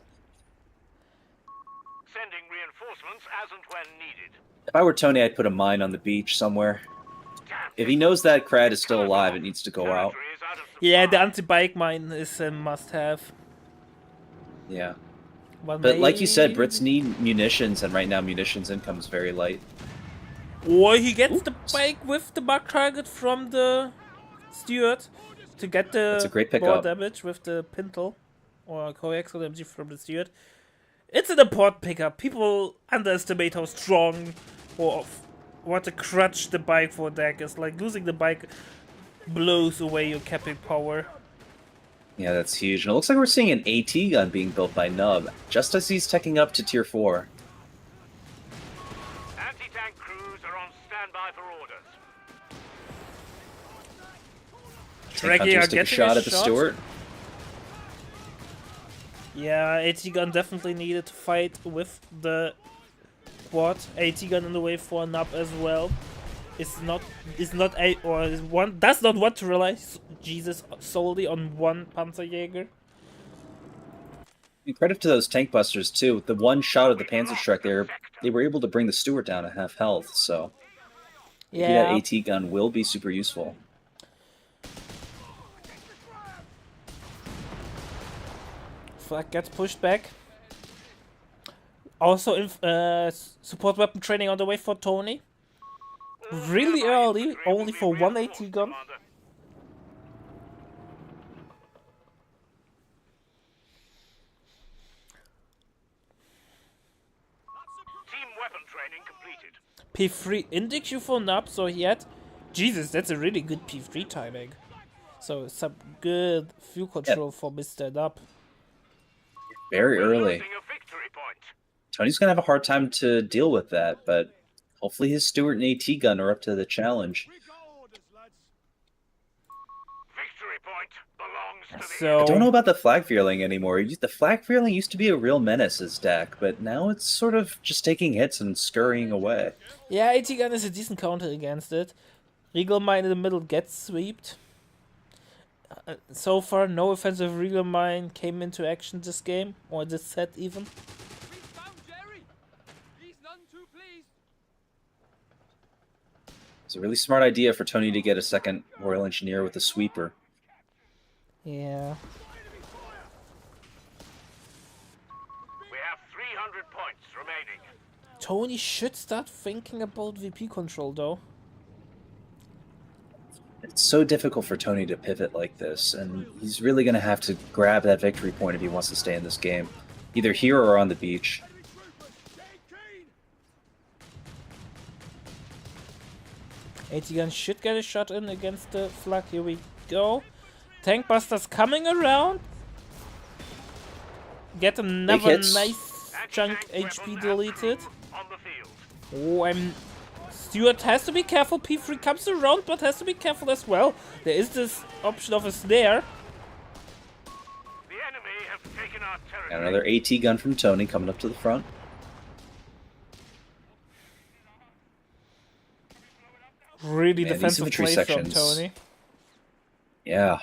Sending reinforcements as and when needed. If I were Tony, I'd put a mine on the beach somewhere. If he knows that Crad is still alive, it needs to go out. Territory is out of Yeah, the anti-bike mine is a must-have. Yeah. But like you said, Brits maybe- need munitions, and right now munitions income is very light. Or he gets the bike with the bug target from the Steward to get the That's a great more pickup. damage with the Pintle or coaxial damage from the Steward. It's an important pickup. People underestimate how strong or what a crutch the bike for deck is. Like, losing the bike blows away your capping power. Yeah, that's huge. And it looks like we're seeing an AT gun being built by Nub, just as he's teching up to tier 4. anti-tank crews are on standby for orders. Tank Draggy are Hunters take a getting shot at the Stewart. Yeah, AT gun definitely needed to fight with the quad. AT gun in the way for Nub as well. Does not want to rely solely on one Panzerjäger. And credit to those tank busters too. With the one shot of the Panzerschreck, they were able to bring the Stewart down to half health. So Yeah. that AT gun will be super useful. Flag gets pushed back. Also, support weapon training on the way for Tony. Really early, only for one AT gun. Commander. Team weapon training completed. P3 indic for Nub, so he had... Jesus, that's a really good P3 timing. So some good fuel control for Mr. Nub. Very early. Losing a victory point. Tony's gonna have a hard time to deal with that, but hopefully his Stewart and AT gun are up to the challenge. Victory point belongs to the So I don't know about the Flag Fearling anymore. The Flag Fearling used to be a real menace as deck, but now it's sort of just taking hits and scurrying away. yeah, AT gun is a decent counter against it. Regal Mine in the middle gets swept. So far, no offensive Regal Mine came into action this game, or this set even. It's a really smart idea for Tony to get a second Royal Engineer with a sweeper. Yeah. We have 300 points remaining. Tony should start thinking about VP control though. It's so difficult for Tony to pivot like this, and he's really going to have to grab that victory point if he wants to stay in this game. Either here or on the beach. AT gun should get a shot in against the flag. Here we go. Tank Busters coming around. Get another hits. nice chunk HP deleted. On the field. Oh, Stewart has to be careful. P3 comes around, but has to be careful as well. There is this option of a snare. our Got territory. another AT gun from Tony coming up to the front. Really Man, these defensive infantry play from sections. Tony. Yeah.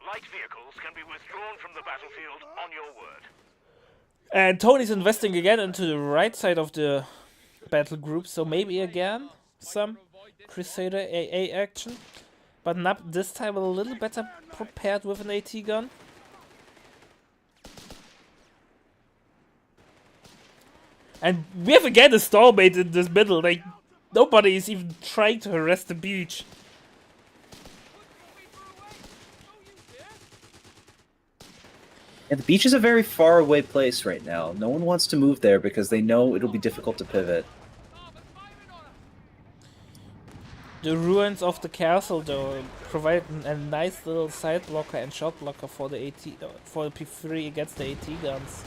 Light vehicles can be withdrawn from the battlefield on your word. And Tony's investing again into the right side of the battle group, so maybe again some Crusader AA action. But Nap this time a little better prepared with an AT gun. And we have again a stalemate in this middle, like nobody is even trying to harass the beach. And the beach is a very far away place right now. No one wants to move there because they know it'll be difficult to pivot. The ruins of the castle, though, provide a nice little side blocker and shot blocker for the for the P3 against the AT guns.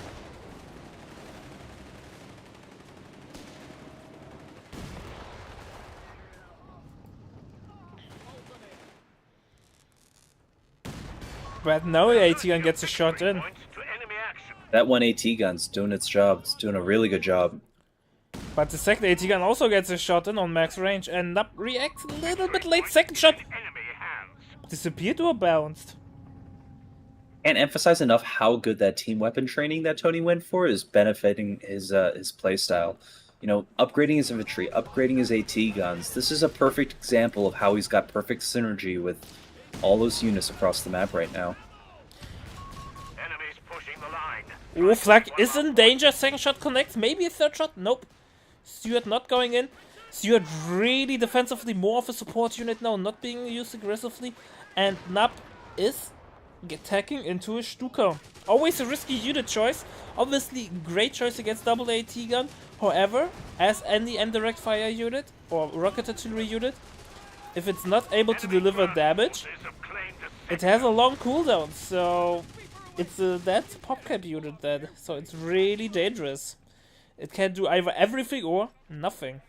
But now the AT gun gets a shot in. Point to enemy action. That one AT gun's doing its job. It's doing a really good job. But the second AT gun also gets a shot in on max range, and Nap reacts a little bit late. Second shot Enemy hands. disappeared or bounced. Can't emphasize enough how good that team weapon training that Tony went for is benefiting his playstyle. You know, upgrading his infantry, upgrading his AT guns. This is a perfect example of how he's got perfect synergy with all those units across the map right now. Enemies pushing the line. Oh, Flag is in danger. Second shot connects. Maybe a third shot. Nope. Stewart not going in. Stewart really defensively more of a support unit now, not being used aggressively. And Nap is attacking into a Stuka. Always a risky unit choice. Obviously, great choice against double AT gun. However, as any indirect fire unit or rocket artillery unit, if it's not able to deliver damage, it has a long cooldown. So it's a dead popcap unit then. So it's really dangerous. It can do either everything or nothing.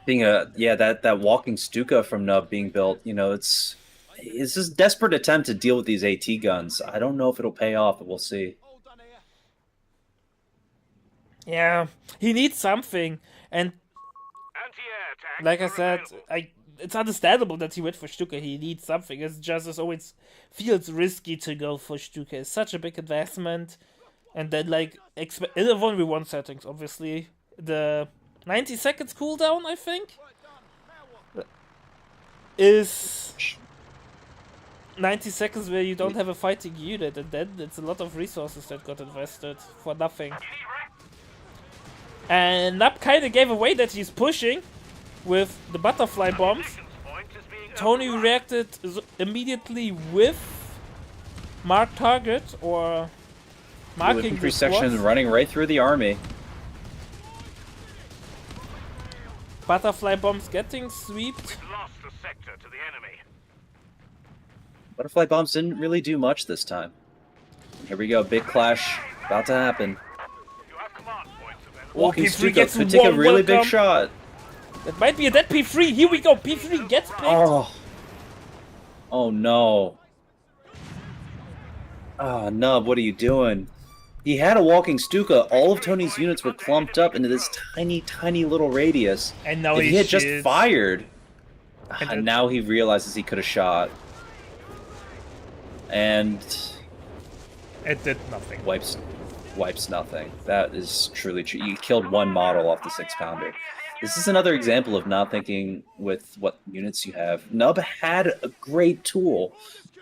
Being that walking Stuka from Nub being built, you know, it's this desperate attempt to deal with these AT guns. I don't know if it'll pay off, but we'll see. Yeah, he needs something, and Anti-air tanks like I are said, available. it's understandable that he went for Stuka. He needs something. It's just as always feels risky to go for Stuka. It's such a big investment, and then like in the 1v1 settings, obviously the 90 seconds cooldown, I think, is 90 seconds where you don't have a fighting unit, and then it's a lot of resources that got invested for nothing. And Nap kind of gave away that he's pushing with the butterfly bombs. Point is being Tony reacted immediately with mark target or marking Infantry the section squads. running right through the army. Butterfly bombs getting swept. lost the sector to the enemy. Butterfly bombs didn't really do much this time. Here we go, big clash about to happen. You have command points available. Walking P3 Stuka gets could take a warm really big welcome. shot. That might be a dead P3. Here we go. P3 gets picked. Oh no. Ah, Nub, what are you doing? He had a walking Stuka. All of Tony's units were clumped up into this tiny, tiny little radius. And now If he had just shoots. fired. And And now he realizes he could have shot. And It did nothing. wipes nothing. That is truly true. You killed one model off the 6-pounder. This is another example of not thinking with what units you have. Nub had a great tool.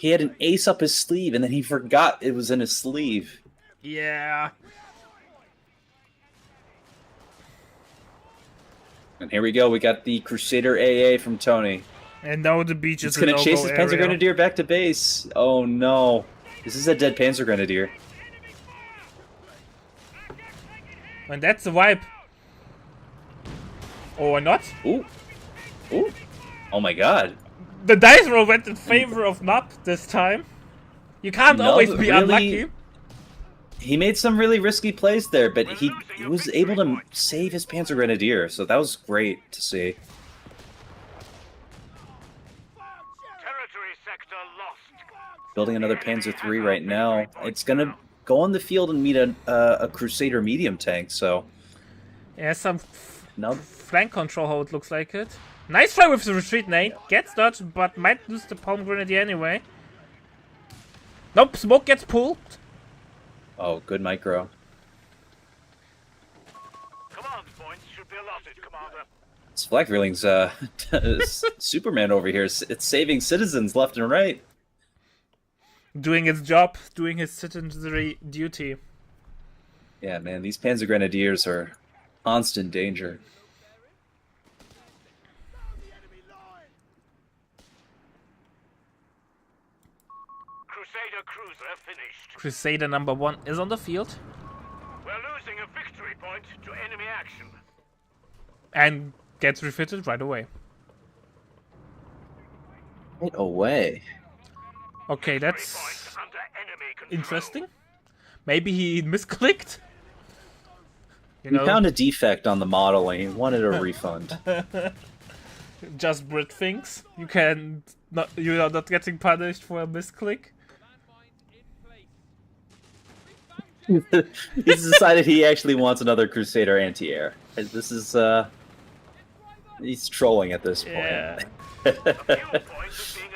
He had an ace up his sleeve, and then he forgot it was in his sleeve. Yeah. And here we go. We got the Crusader AA from Tony. And now the beach is It's going a to chase no-go his Panzer area. Grenadier back to base. Oh, no. This is a dead Panzer Grenadier. And that's the wipe. Or not. Ooh. Ooh. Oh, my God. The dice roll went in favor of Nub this time. You can't Nub always be really- unlucky. He made some really risky plays there, but he was able to save his Panzer Grenadier, so that was great to see. building another Panzer III right now. It's gonna go on the field and meet a Crusader medium tank. So Yeah, some no, flank control, how it looks like it. Nice try with the retreat nade. Gets dodged, but might lose the palm grenadier anyway. Nope, smoke gets pulled. oh, good micro. Command points should be allotted, Commander. This Flag Reeling's Superman over here. It's saving citizens left and right. Doing its job, doing his citizenry duty. Yeah, man, these Panzer Grenadiers are constant danger. Crusader cruiser finished. Crusader number 1 is on the field. We're losing a victory point to enemy action. And gets refitted right away. Right away. Okay, Victory that's point under enemy control. interesting. Maybe he misclicked. You We know, found a defect on the modeling. He wanted a refund. just Brit things. You're not getting punished for a misclick. He's decided he actually wants another Crusader anti-air. This is he's trolling at this point. Yeah. The fuel point is being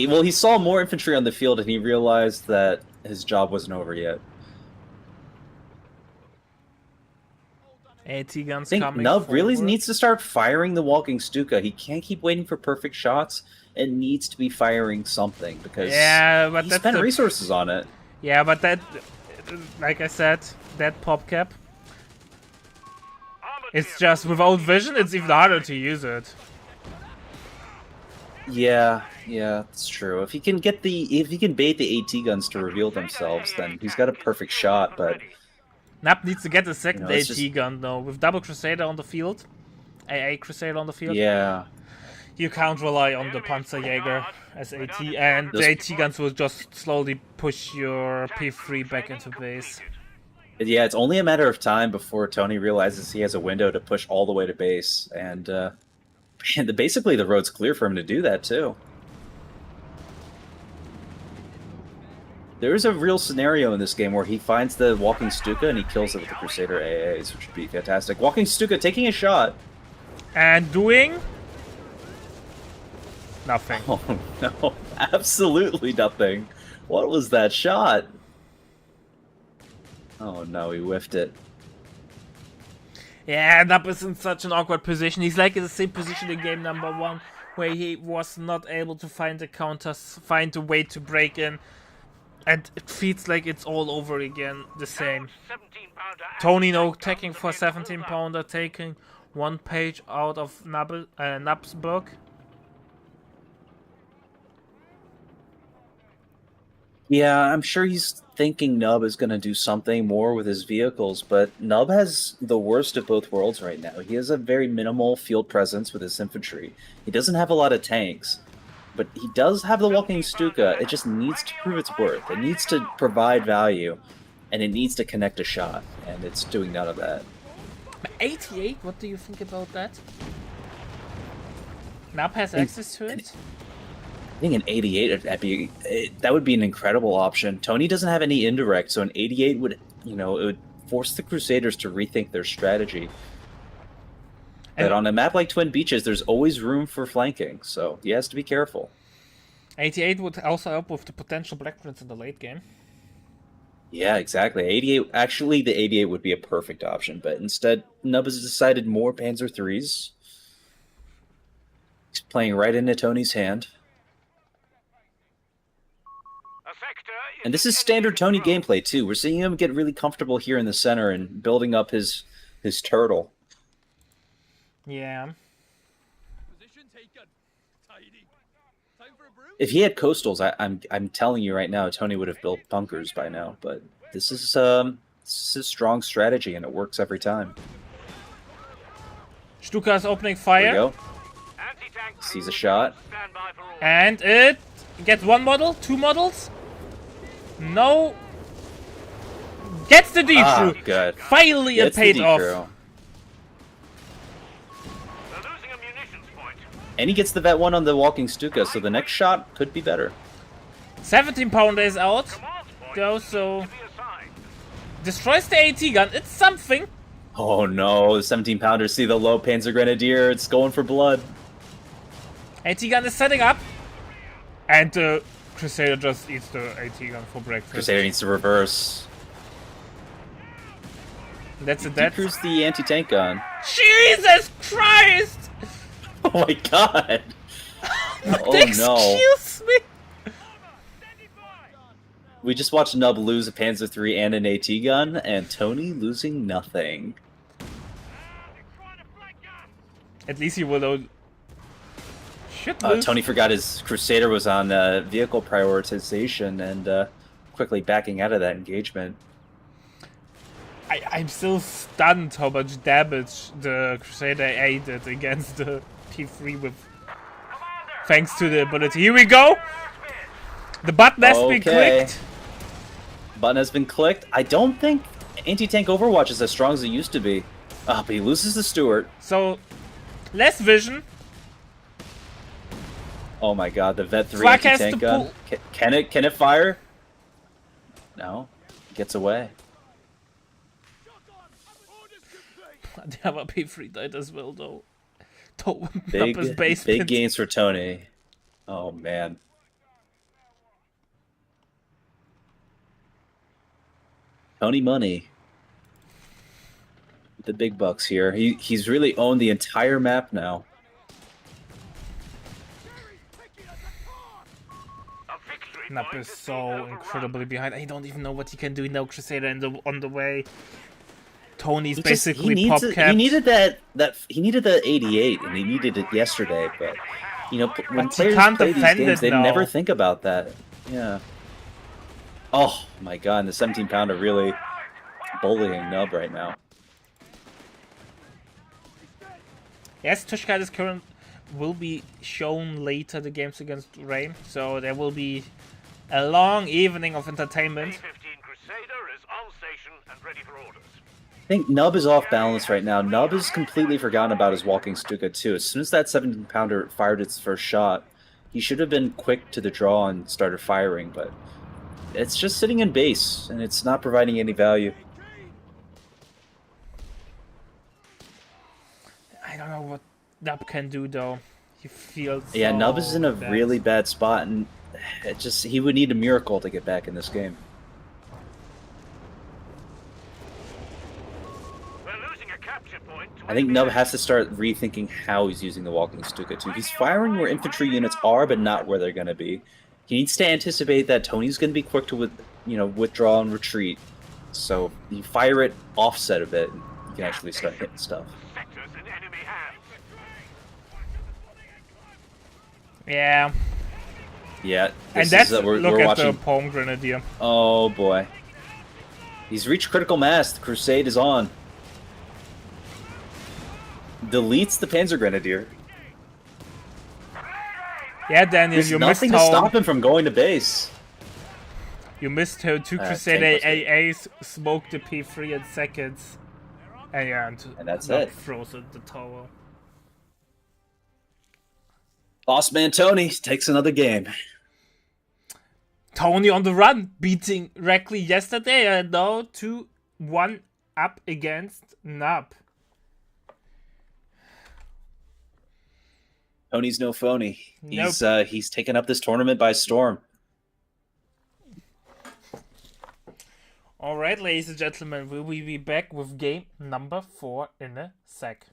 overrun. He saw more infantry on the field and he realized that his job wasn't over yet. AT guns I think coming. Nub really forward. needs to start firing the walking Stuka. He can't keep waiting for perfect shots. It needs to be firing something because Yeah, but he that's spent the- resources on it. Yeah, but that, like I said, that pop cap. Armored It's vehicles just without being vision, it's even harder to use it. Yeah, it's true. If he can bait the AT guns to reveal themselves, then he's got a perfect shot. But Nap needs to get a second You know, it's AT just- gun though. With double Crusader on the field, AA Crusader on the field, yeah, you can't rely on the Panzerjäger as AT, and the AT guns will just slowly push your P3 back into base. it's only a matter of time before Tony realizes he has a window to push all the way to base, and basically the road's clear for him to do that too. There is a real scenario in this game where he finds the walking Stuka and he kills it with the Crusader AAs, which would be fantastic. Walking Stuka taking a shot. And doing nothing. Oh no, absolutely nothing. What was that shot? Oh no, he whiffed it. Yeah, Nap is in such an awkward position. He's like in the same position in game number 1, where he was not able to find the counters, find a way to break in. And it feels like it's all over again, the same. 17-pounder Tony no anti-tank taking guns for are being 17 pulled pounder, taking one page out of Nap's book. Yeah, I'm sure he's thinking Nub is going to do something more with his vehicles, but Nub has the worst of both worlds right now. He has a very minimal field presence with his infantry. He doesn't have a lot of tanks, but he does have the walking Stuka. It just needs to prove its worth. It needs to provide value, and it needs to connect a shot, and it's doing none of that. 88, what do you think about that? Nap has access to it? I think an 88 that would be an incredible option. Tony doesn't have any indirect, so an 88 would, it would force the Crusaders to rethink their strategy. But on a map like Twin Beaches, there's always room for flanking, so he has to be careful. 88 would also help with the potential Black Prince in the late game. Yeah, exactly. 88. Actually, the 88 would be a perfect option, but instead, Nub has decided more Panzer IIIs. He's playing right into Tony's hand. A sector And this in is standard enemy Tony control. gameplay, too. We're seeing him get really comfortable here in the center and building up his turtle. Yeah. If he had coastals, I'm telling you right now, Tony would have built bunkers by now. But this is a strong strategy, and it works every time. Stuka is opening Here we fire. go. Anti-tank Sees a crews shot. stand by for orders. And it gets one model, two models. No. Gets the Ah, D-through. good. Finally, it Gets the paid off. decrew. They're losing a munitions point. And he gets the vet one on the walking Stuka, so the next shot could be better. 17 pounder is out. Though, so destroys the AT gun. It's something. Oh no, the 17 pounder. See the low Panzer Grenadier. It's going for blood. AT gun is setting up. And the Crusader just eats the AT gun for breakfast. Crusader needs to reverse. That's it. That's the anti-tank gun. Jesus Christ! Oh my god! Oh no! Excuse me. We just watched Nub lose a Panzer III and an AT gun, and Tony losing nothing. At least he will know. Shit, lose. Tony forgot his Crusader was on vehicle prioritization and quickly backing out of that engagement. I'm still stunned how much damage the Crusader A did against the P3 with thanks to the ability. Here we go! The button has been clicked. Button has been clicked. I don't think anti-tank Overwatch is as strong as it used to be. But he loses the Stuart. So, less vision. Oh my god, the Vet 3 Flak has anti-tank to gun. Can it fire? No. It gets away. The other P3 died as well, though. Big gains for Tony. Oh man. Tony Money. The big bucks here. He's really owned the entire map now. Nup is so incredibly behind. I don't even know what he can do now. Crusader on the way. Tony's basically pop capped. He needed he needed the 88 and he needed it yesterday, but you know when players play these games, they never think about that. Yeah. Oh my god, and the 17 pounder really bullying Nub right now. Yes, Tishkan is will be shown later the games against Rain, so there will be a long evening of entertainment. A-15 Crusader is on station and ready for orders. I think Nub is off balance right now. Nub has completely forgotten about his walking Stuka too. As soon as that 17 pounder fired its first shot, he should have been quick to the draw and started firing, but it's just sitting in base and it's not providing any value. I don't know what Nub can do though. He feels yeah, so Nub is in a bad. really bad spot, and he would need a miracle to get back in this game. We're losing a capture point. I think Nub has to start rethinking how he's using the walking Stuka too. He's firing where infantry units are, but not where they're going to be. He needs to anticipate that Tony's going to be quick to withdraw and retreat. So you fire it offset a bit, and you can actually start hitting stuff. Sectors in enemy hands. Yeah. Yeah, And that's we're look at watching. the Palm Grenadier. Oh boy, he's reached critical mass. The Crusade is on. Deletes the Panzer Grenadier. Yeah, Daniel, There's you missed nothing to stop him from going to base. You missed how two Crusader AAs smoked the P3 in seconds. And that's Nub it. froze at the tower. Boss man Tony takes another game. Tony on the run, beating Reckley yesterday, and now 2-1 up against Nub. Tony's no phony. Nope. He's taken up this tournament by storm. Alright, ladies and gentlemen, we will be back with game number 4 in a sec.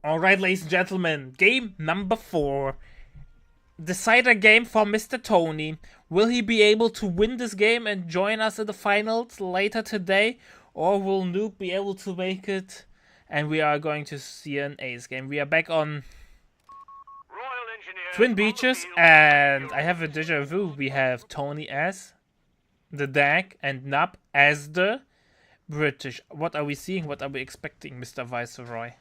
Alright, ladies and gentlemen, game number 4. Decider game for Mr. Tony. Will he be able to win this game and join us in the finals later today? Or will Noob be able to make it? And we are going to see an ace game. We are back on Twin Beaches, and I have a deja vu. We have Tony as the DAG and Nub as the British. What are we seeing? What are we expecting, Mr. Viceroy?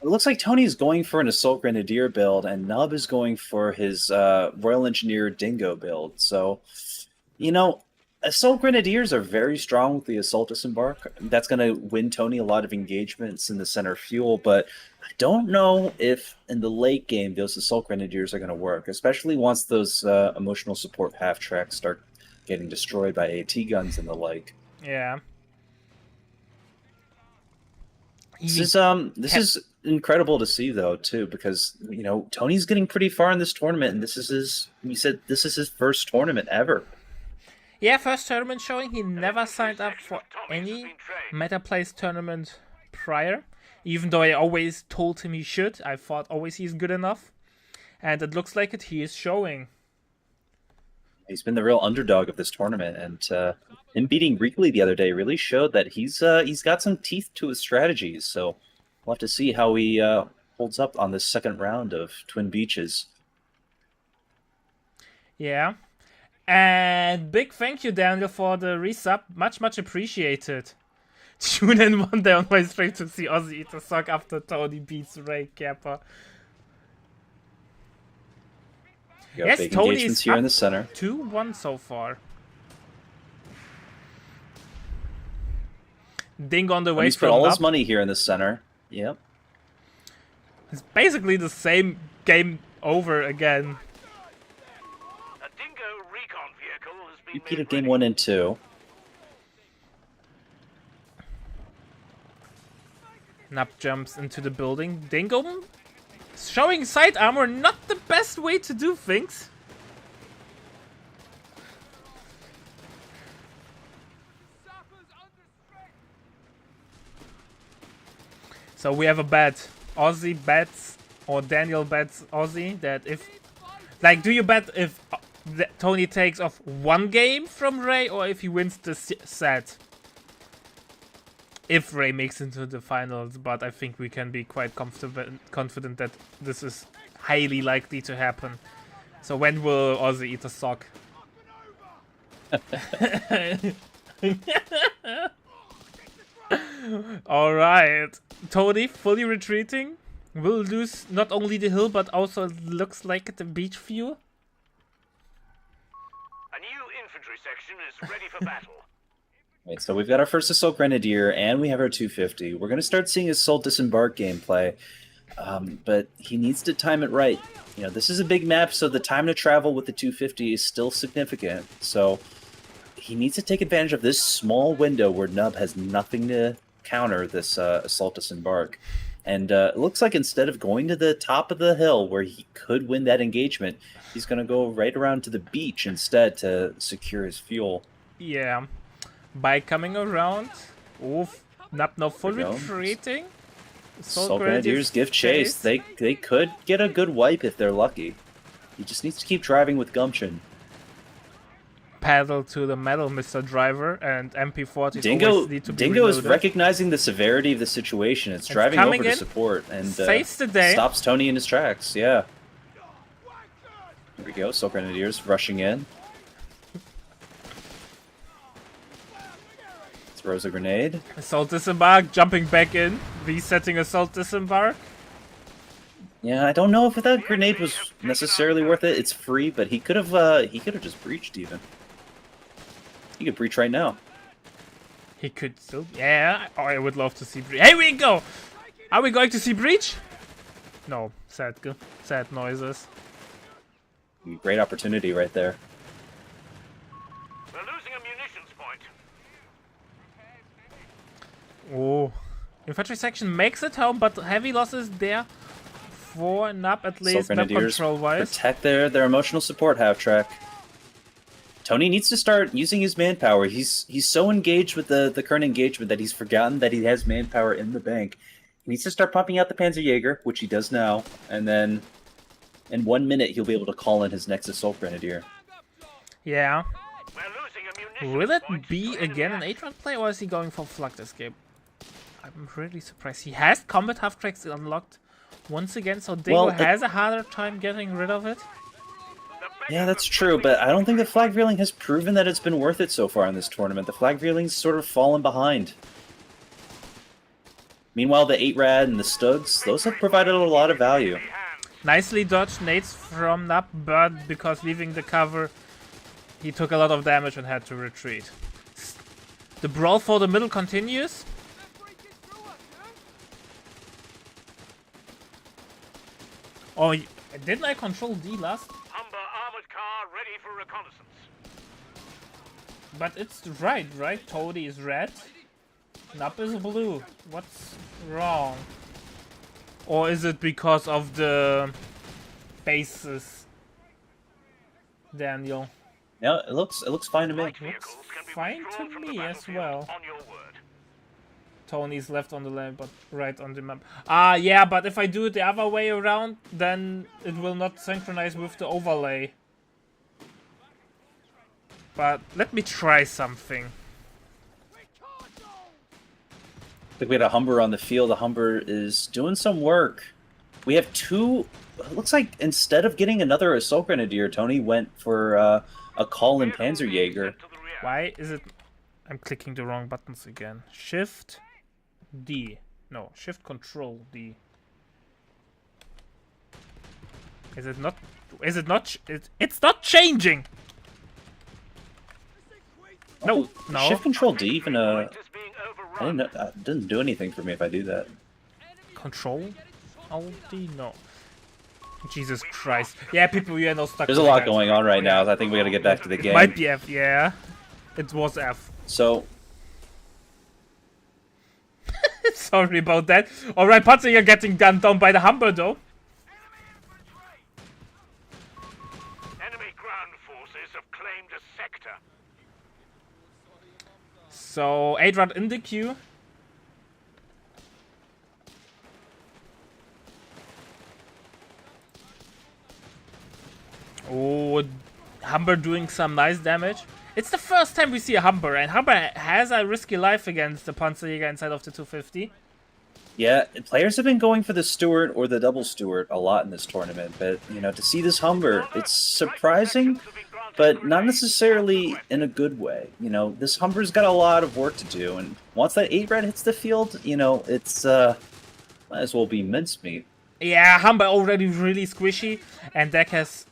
It looks like Tony's going for an Assault Grenadier build, and Nub is going for his Royal Engineer Dingo build. So, you know, Assault Grenadiers are very strong with the Assault Disembark. That's going to win Tony a lot of engagements in the center fuel, but I don't know if in the late game those Assault Grenadiers are going to work, especially once those emotional support half-tracks start getting destroyed by AT guns and the like. Yeah. This is incredible to see, though, too, because, you know, Tony's getting pretty far in this tournament, and this is his first tournament ever. Yeah, first tournament showing. He never signed up for any Meta Plays tournament prior, even though I always told him he should. I thought always he's good enough, and it looks like he is showing. He's been the real underdog of this tournament, and him beating Reekley the other day really showed that he's got some teeth to his strategies. So we'll have to see how he holds up on this second round of Twin Beaches. Yeah. And big thank you, Daniel, for the resub. Much appreciated. Tune in one day on my stream to see Ozzy eat a sock after Tony beats Ray Kappa. Yes, Tony is here in the center. 2-1 so far. Ding on the way. He's put all his money here in the center. Yep. It's basically the same game over again. A Dingo recon vehicle has been Repeat made of game ready. 1 and 2. Nub jumps into the building. Dingo showing side armor, not the best way to do things. So we have a bet. Ozzy bets, or Daniel bets Ozzy, that if... Like, do you bet if Tony takes off one game from Ray, or if he wins the set? If Ray makes it into the finals, but I think we can be quite confident that this is highly likely to happen. So when will Ozzy eat a sock? Alright. Tony fully retreating. Will lose not only the hill, but also looks like the beach fuel. A new infantry section is ready for battle. Right, so we've got our first Assault Grenadier, and we have our 250. We're going to start seeing Assault Disembark gameplay, but he needs to time it right. You know, this is a big map, so the time to travel with the 250 is still significant. So he needs to take advantage of this small window where Nub has nothing to counter this Assault Disembark. And it looks like instead of going to the top of the hill where he could win that engagement, he's going to go right around to the beach instead to secure his fuel. Yeah. By coming around. Oof. Nub now full retreating. Assault Grenadiers give chase. They could get a good wipe if they're lucky. He just needs to keep driving with gumption. Paddle to the metal, Mr. Driver, and MP40s Dingo, need to be Dingo is reloaded. recognizing the severity of the situation. It's driving over to support and saves the day. Stops Tony in his tracks. Yeah. Here we go. Assault Grenadiers rushing in. Throws a grenade. Assault Disembark, jumping back in, resetting Assault Disembark. Yeah, I don't know if that grenade was necessarily worth it. It's free, but he could have just breached even. He could breach right now. He could still, yeah. Oh, I would love to see breach. Here we go. Are we going to see breach? No, sad noises. Great opportunity right there. We're losing a munitions point. Oh, infantry section makes it home, but heavy losses there for Nub at least, map control wise. Protect their emotional support half track. Tony needs to start using his manpower. He's so engaged with the current engagement that he's forgotten that he has manpower in the bank. He needs to start pumping out the Panzerjäger, which he does now, and then in 1 minute he'll be able to call in his next Assault Grenadier. Yeah. We're losing a munitions Will it point be to again an enemy 8-round play, or is he going for Flugged Escape? I'm really surprised. He has combat half-tracks unlocked once again, so Dingo has a harder time getting rid of it. Yeah, that's true, but I don't think the Flag Reeling has proven that it's been worth it so far in this tournament. The Flag Reeling's sort of fallen behind. Meanwhile, the 8-Rad and the Stugs, those have provided a lot of value. Nicely dodged nades from Nup, but because leaving the cover, he took a lot of damage and had to retreat. The brawl for the middle continues. Oh, didn't I control D last? Humber armored car ready for reconnaissance. But it's right? Toady is red. Nup is blue. What's wrong? Or is it because of the bases, Daniel? Yeah, it looks fine to me. Light vehicles can be Fine withdrawn to from the me as battlefield well. on your word. Tony's left on the left, but right on the map. Ah, yeah, but if I do it the other way around, then it will not synchronize with the overlay. But let me try something. I think we had a Humber on the field. The Humber is doing some work. We have two... It looks like instead of getting another Assault Grenadier, Tony went for a call-in Panzerjäger. Why is it... I'm clicking the wrong buttons again. Shift D. No, Shift Control D. Is it not... Is it not... It's not changing! No, no. Shift Control D even Point is being I didn't overrun. know, it doesn't do anything for me if I do that. Control? Alt D? No. Jesus Christ. Yeah, people, we are not stuck. There's a with lot that. going on right now. So I think we got to get back to the game. Might be F, yeah. It was F. So Sorry about that. Alright, Panzer, you're getting gunned down by the Humber, though. Enemy ground forces have claimed a sector. So, 8-Rad in the queue. Oh, Humber doing some nice damage. It's the first time we see a Humber, and Humber has a risky life against the Panzerjäger inside of the 250. yeah, players have been going for the Stewart or the double Stewart a lot in this tournament. But you know, to see this Humber, it's surprising, but not necessarily in a good way. You know, this Humber's got a lot of work to do, and once that 8-Rad hits the field, you know, it's might as well be mincemeat. Yeah, Humber already really squishy, and deck has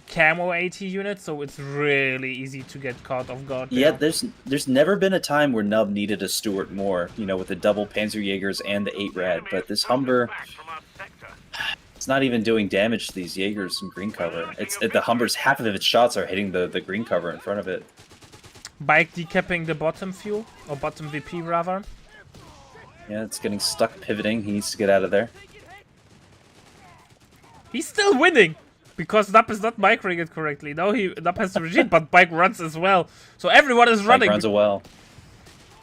camo AT units, so it's really easy to get caught off guard. Yeah, there. there's never been a time where Nub needed a Stewart more, you know, with the double Panzerjägers and the 8-Rad, but this Humber, Back from our sector. it's not even doing damage to these Jaegers in green cover. The Humber's half of its shots are hitting the green cover in front of it. Bike decapping the bottom fuel, or bottom VP rather. Yeah, it's getting stuck pivoting. He needs to get out of there. He's still winning! Because Nup is not microing it correctly. Now Nup has to retreat, but Bike runs as well. So everyone is running. Runs a well.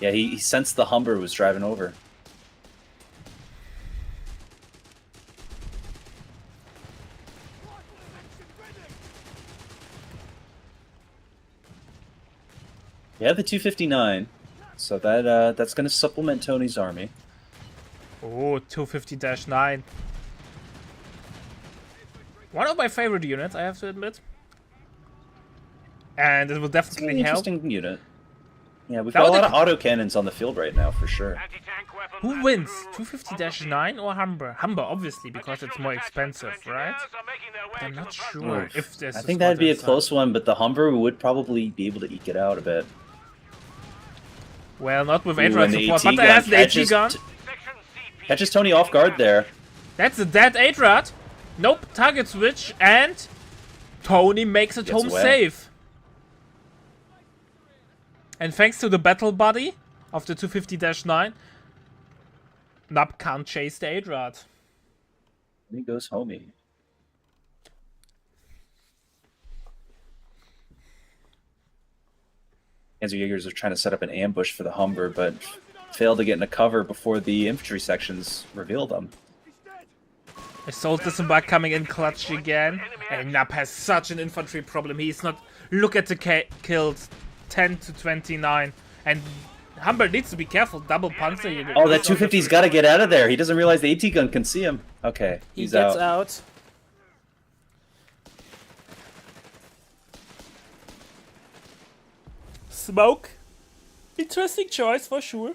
Yeah, he sensed the Humber was driving over. Yeah, the 259. So that's going to supplement Tony's army. Oh, 250-9. One of my favorite units, I have to admit. And it will It's an definitely help. interesting unit. Yeah, we've That got a would lot of autocannons on the field right now, for sure. Anti-tank weapons Who and wins? crews 250-9 or Humber? Humber, obviously, because it's more Additional expensive, detachments of right? engineers are making their way I'm to not the front sure lines. if there's I think that'd be a spot close one, but the Humber would probably be able to eke it out a bit. Well, not with Ooh, 8-Rad and the support, AT but it has gun the AT catches gun. Section CP Catches Tony off guard there. That's a dead 8-Rad. Nope, target switch, and Tony makes it Gets home away. safe. And thanks to the battle buddy of the 250-9, Nup can't chase the 8-Rad. He goes homie. Panzerjägers are trying to set up an ambush for the Humber, but failed to get into cover before the infantry sections revealed them. Assault disembark coming in clutch again. And Nap has such an infantry problem. He's not... Look at the kills. 10 to 29. And Humber needs to be careful. Double panzer unit. Oh, that 250's got to get out of there. He doesn't realize the AT gun can see him. Okay, He gets out. Smoke. Interesting choice for sure.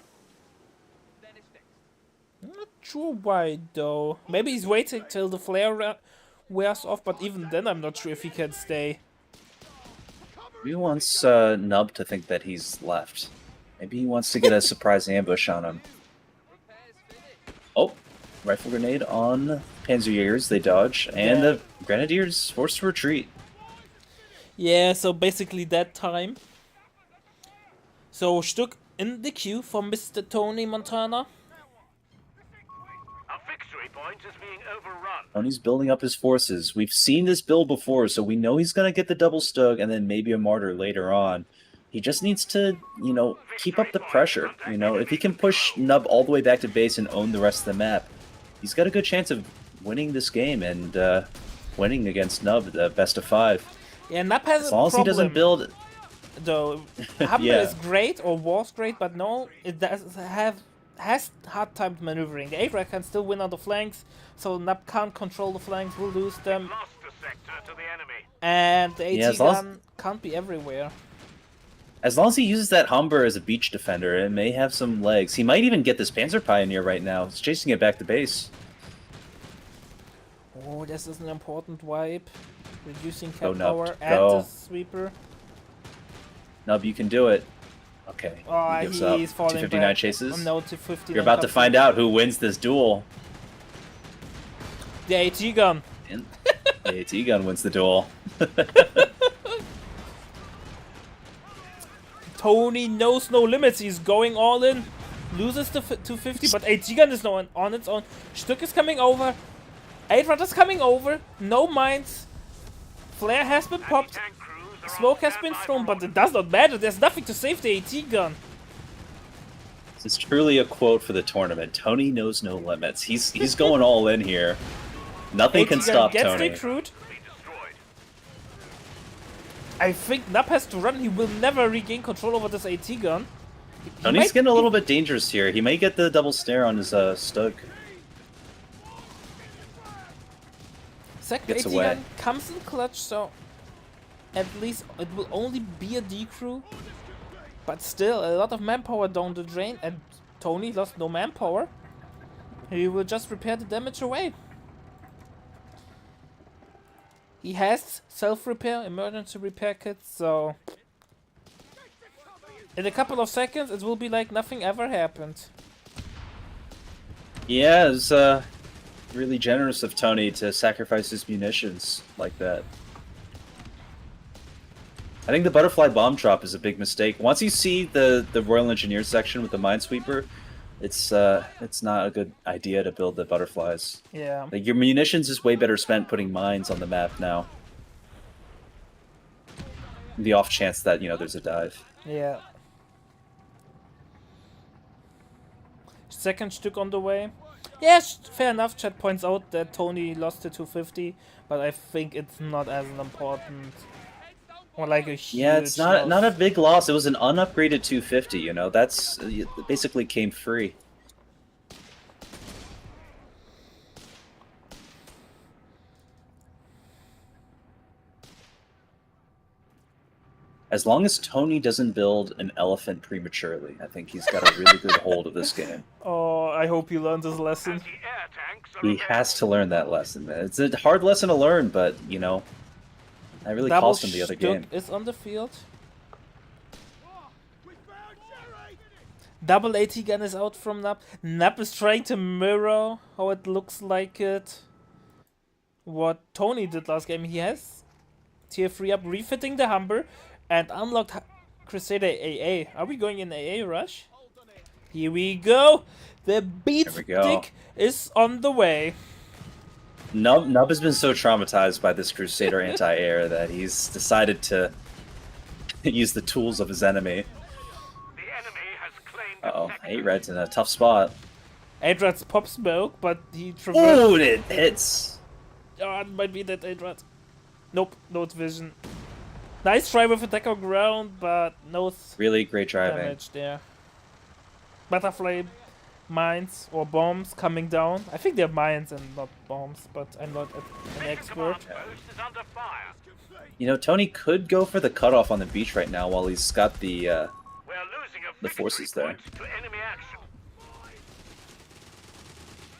Not sure why though. Maybe he's waiting till the flare wears off, but even then I'm not sure if he can stay. He wants Nub to think that he's left. Maybe he wants to get a surprise ambush on him. Oh, rifle grenade on Panzerjägers, they dodge, and the Grenadiers forced to retreat. Yeah, so basically that time. So Stuck in the queue for Mr. Tony Montana. A victory point is being overrun. Tony's building up his forces. We've seen this build before, so we know he's going to get the double Stug and then maybe a Martyr later on. He just needs to, you know, keep up the pressure. You know, if he can push Nub all the way back to base and own the rest of the map, he's got a good chance of winning this game and winning against Nub, the best of 5. Yeah, Nap has as long as he doesn't build... Though Humber is great or was great, but no, it has hard time maneuvering. The A-Rack can still win on the flanks, so Nap can't control the flanks, will lose them. Lost the sector to the enemy. And the AT gun can't be everywhere. As long as he uses that Humber as a beach defender, it may have some legs. He might even get this Panzer Pioneer right now. He's chasing it back to base. Oh, this is an important wipe. Reducing Go, cap Nub. power and Go. the sweeper. Nub, you can do it. Okay. Oh, he gives up. he's falling 259 back. chases. No, 250. You're about to find out who wins this duel. The AT gun. And the AT gun wins the duel. Tony knows no limits. He's going all in. Loses the 250, but AT gun is no on its own. Stuck is coming over. 8 is coming over. No mines. Flare has been popped. Smoke has been thrown, but it does not matter. There's nothing to save the AT gun. This is truly a quote for the tournament. Tony knows no limits. He's going all in here. Nothing can stop Tony. Recruit. I think Nap has to run. He will never regain control over this AT gun. Tony's getting a little bit dangerous here. He may get the double stare on his Stug. Second AT gun comes in clutch, so at least it will only be a D-crew. But still, a lot of manpower down the drain, and Tony lost no manpower. He will just repair the damage away. He has self-repair, emergency repair kits, so in a couple of seconds it will be like nothing ever happened. Yeah, it's really generous of Tony to sacrifice his munitions like that. I think the butterfly bomb drop is a big mistake. Once you see the Royal Engineer section with the Minesweeper, it's not a good idea to build the butterflies. Yeah. Like, your munitions is way better spent putting mines on the map now. The off chance that, you know, there's a dive. Yeah. Second Stück on the way. Yes, fair enough. Chat points out that Tony lost to 250, but I think it's not as important. Or like a huge it's not a big loss. It was an unupgraded 250, you know. That's it basically came free. As long as Tony doesn't build an elephant prematurely, I think he's got a really good hold of this game. Oh, I hope he learned his lesson. He has to learn that lesson. It's a hard lesson to learn, but, you know, that really cost him the other game. Is on the field. Double AT gun is out from Nap. Nap is trying to mirror how it looks like what Tony did last game. He has tier 3 up, refitting the Humber, and unlocked Crusader AA. Are we going in AA rush? Here we go. The beat stick is on the way. Nub has been so traumatized by this Crusader anti-air that he's decided to use the tools of his enemy. The enemy has claimed the sector. 8-Red's in a tough spot. 8-Red's pop smoke, but he traversed. Oh, it hits. Oh, it might be that 8-Red. Nope, no vision. Nice try with attack on ground, but no Really great driving. damage there. Butterfly mines or bombs coming down. I think they're mines and not bombs, but I'm not an expert. Post is under fire. You know, Tony could go for the cutoff on the beach right now while he's got the We're losing a The forces there. victory point to enemy action.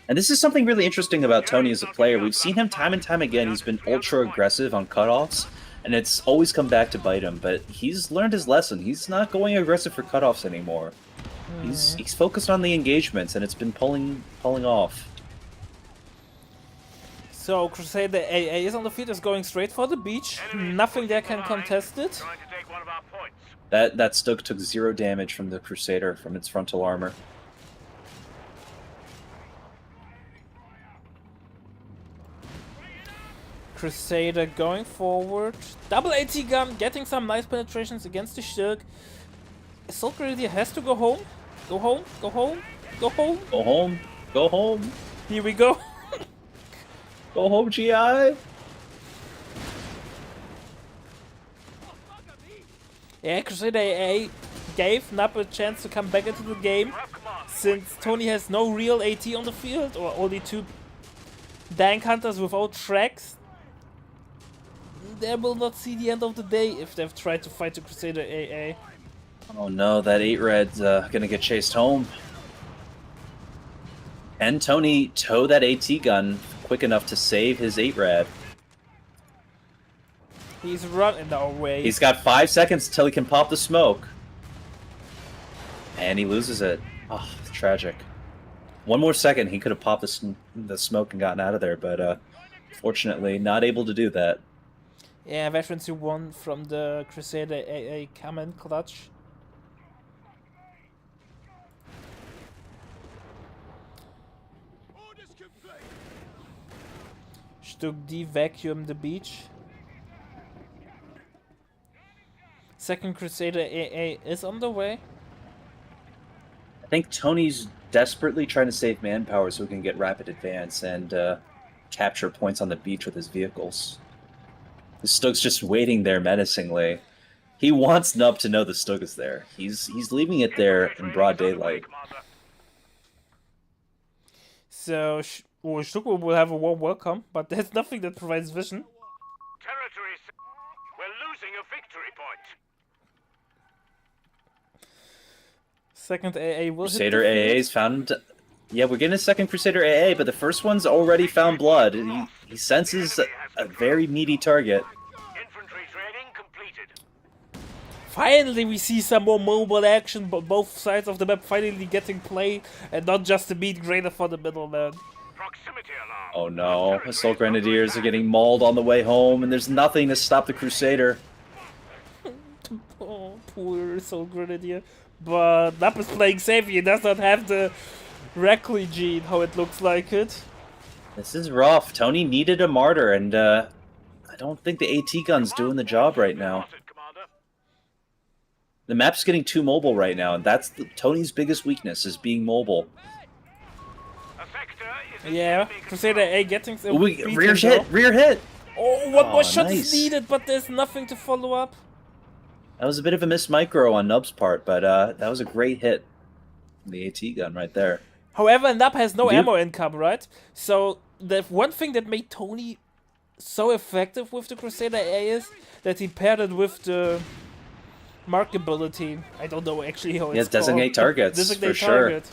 And this is something really interesting about Tony as a player. We've seen him time and time again. He's been ultra aggressive on cutoffs, and it's always come back to bite him. But he's learned his lesson. He's not going aggressive for cutoffs anymore. He's focused on the engagements, and it's been pulling off. So Crusader AA is on the field, is going straight for the beach. Nothing there can contest it. Trying to take one of our points. That Stug took 0 damage from the Crusader from its frontal armor. Crusader going forward. Double AT gun, getting some nice penetrations against the Stug. Assault Grenadier has to go home. Go home, go home, go home. Go home. Go home. Here we go. Go home, GI. Yeah, Crusader AA gave Nap a chance to come back into the game, since Tony has no real AT on the field, or only 2 Dank Hunters without tracks. They will not see the end of the day if they've tried to fight the Crusader AA. Oh no, that 8-Red's gonna get chased home. And Tony tow that AT gun quick enough to save his 8-Red. He's running away. He's got 5 seconds till he can pop the smoke. And he loses it. Oh, tragic. 1 more second, he could have popped the smoke and gotten out of there, but fortunately not able to do that. Yeah, Veterans who won from the Crusader AA Kamen clutch. Stug D vacuum the beach. Second Crusader AA is on the way. I think Tony's desperately trying to save manpower so he can get rapid advance and capture points on the beach with his vehicles. The Stug's just waiting there menacingly. He wants Nub to know the Stug is there. He's leaving it there in broad daylight. So Stug will have a warm welcome, but there's nothing that provides vision. Territory. We're losing a victory point. Second AA will Crusader hit the field. AA's found... Yeah, we're getting a second Crusader AA, but the first one's already found blood. He senses a very meaty target. Infantry training completed. Finally, we see some more mobile action, but both sides of the map finally getting played, and not just a meat grader for the middleman. Proximity alarm. Oh no, Assault Grenadiers are getting mauled on the way home, and there's nothing to stop the Crusader. Oh, poor Soul Grenadier. But Nap is playing safe, he does not have the Reckley gene, how it looks like it. This is rough. Tony needed a martyr, and I don't think the AT gun's doing the job right now. The map's getting too mobile right now, and that's Tony's biggest weakness, is being mobile. Yeah, Crusader A getting some Rear hit! Oh, one more shot nice. is needed, but there's nothing to follow up. That was a bit of a missed micro on Nub's part, but that was a great hit. The AT gun right there. However, Nub has no ammo income, right? So the one thing that made Tony so effective with the Crusader A is that he paired it with the mark ability. I don't know actually how it's called. Designate targets, Designate for sure. target.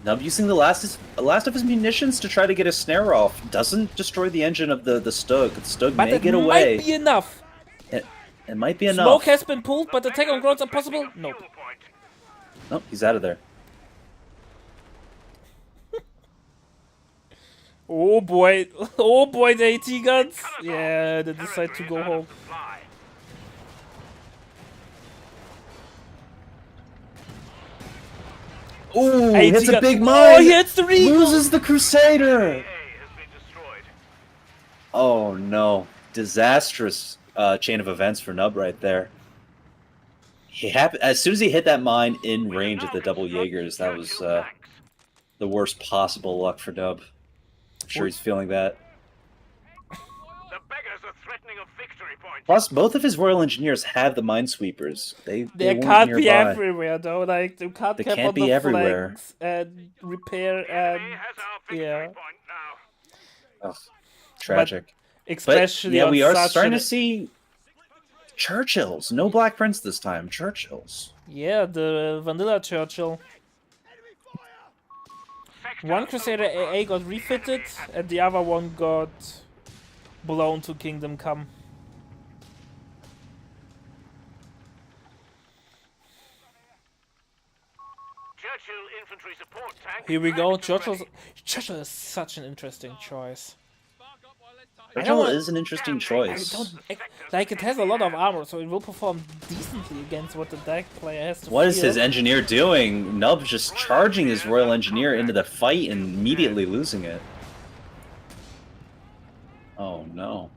Nub using the last of his munitions to try to get a snare off. Doesn't destroy the engine of the Stug. The Stug may get away. Might be enough. It might be enough. Smoke has been pulled, but attack on ground's impossible? Nope. Nope, he's out of there. Oh boy, the AT guns. Yeah, they decide to go home. Ooh, AT hits a gun. big mine! Oh, he hits the Regal! Loses the Crusader! Oh no. Disastrous chain of events for Nub right there. As soon as he hit that mine in range of the double Jaegers, that was the worst possible luck for Nub. I'm sure he's feeling that. The beggars are threatening a victory point. Plus, both of his Royal Engineers have the minesweepers. They They weren't can't be nearby. everywhere though. Like you can't They camp can't on be the everywhere. flanks and repair The enemy and has our victory yeah. point now. Ugh, tragic. Especially yeah, on we are such starting an- to see Churchills. No Black Prince this time. Churchills. Yeah, the Vanilla Churchill. One Crusader AA got refitted, and the other one got blown to Kingdom Come. Churchill infantry support tank. Here we go. ready to ready. Churchill is such an interesting choice. Churchill is an interesting I choice. don't like it has a lot of armor, so it will perform decently against what the deck player has to. What is feel. his engineer doing? Nub's just charging his Royal Engineer into the fight and immediately losing it. Oh no.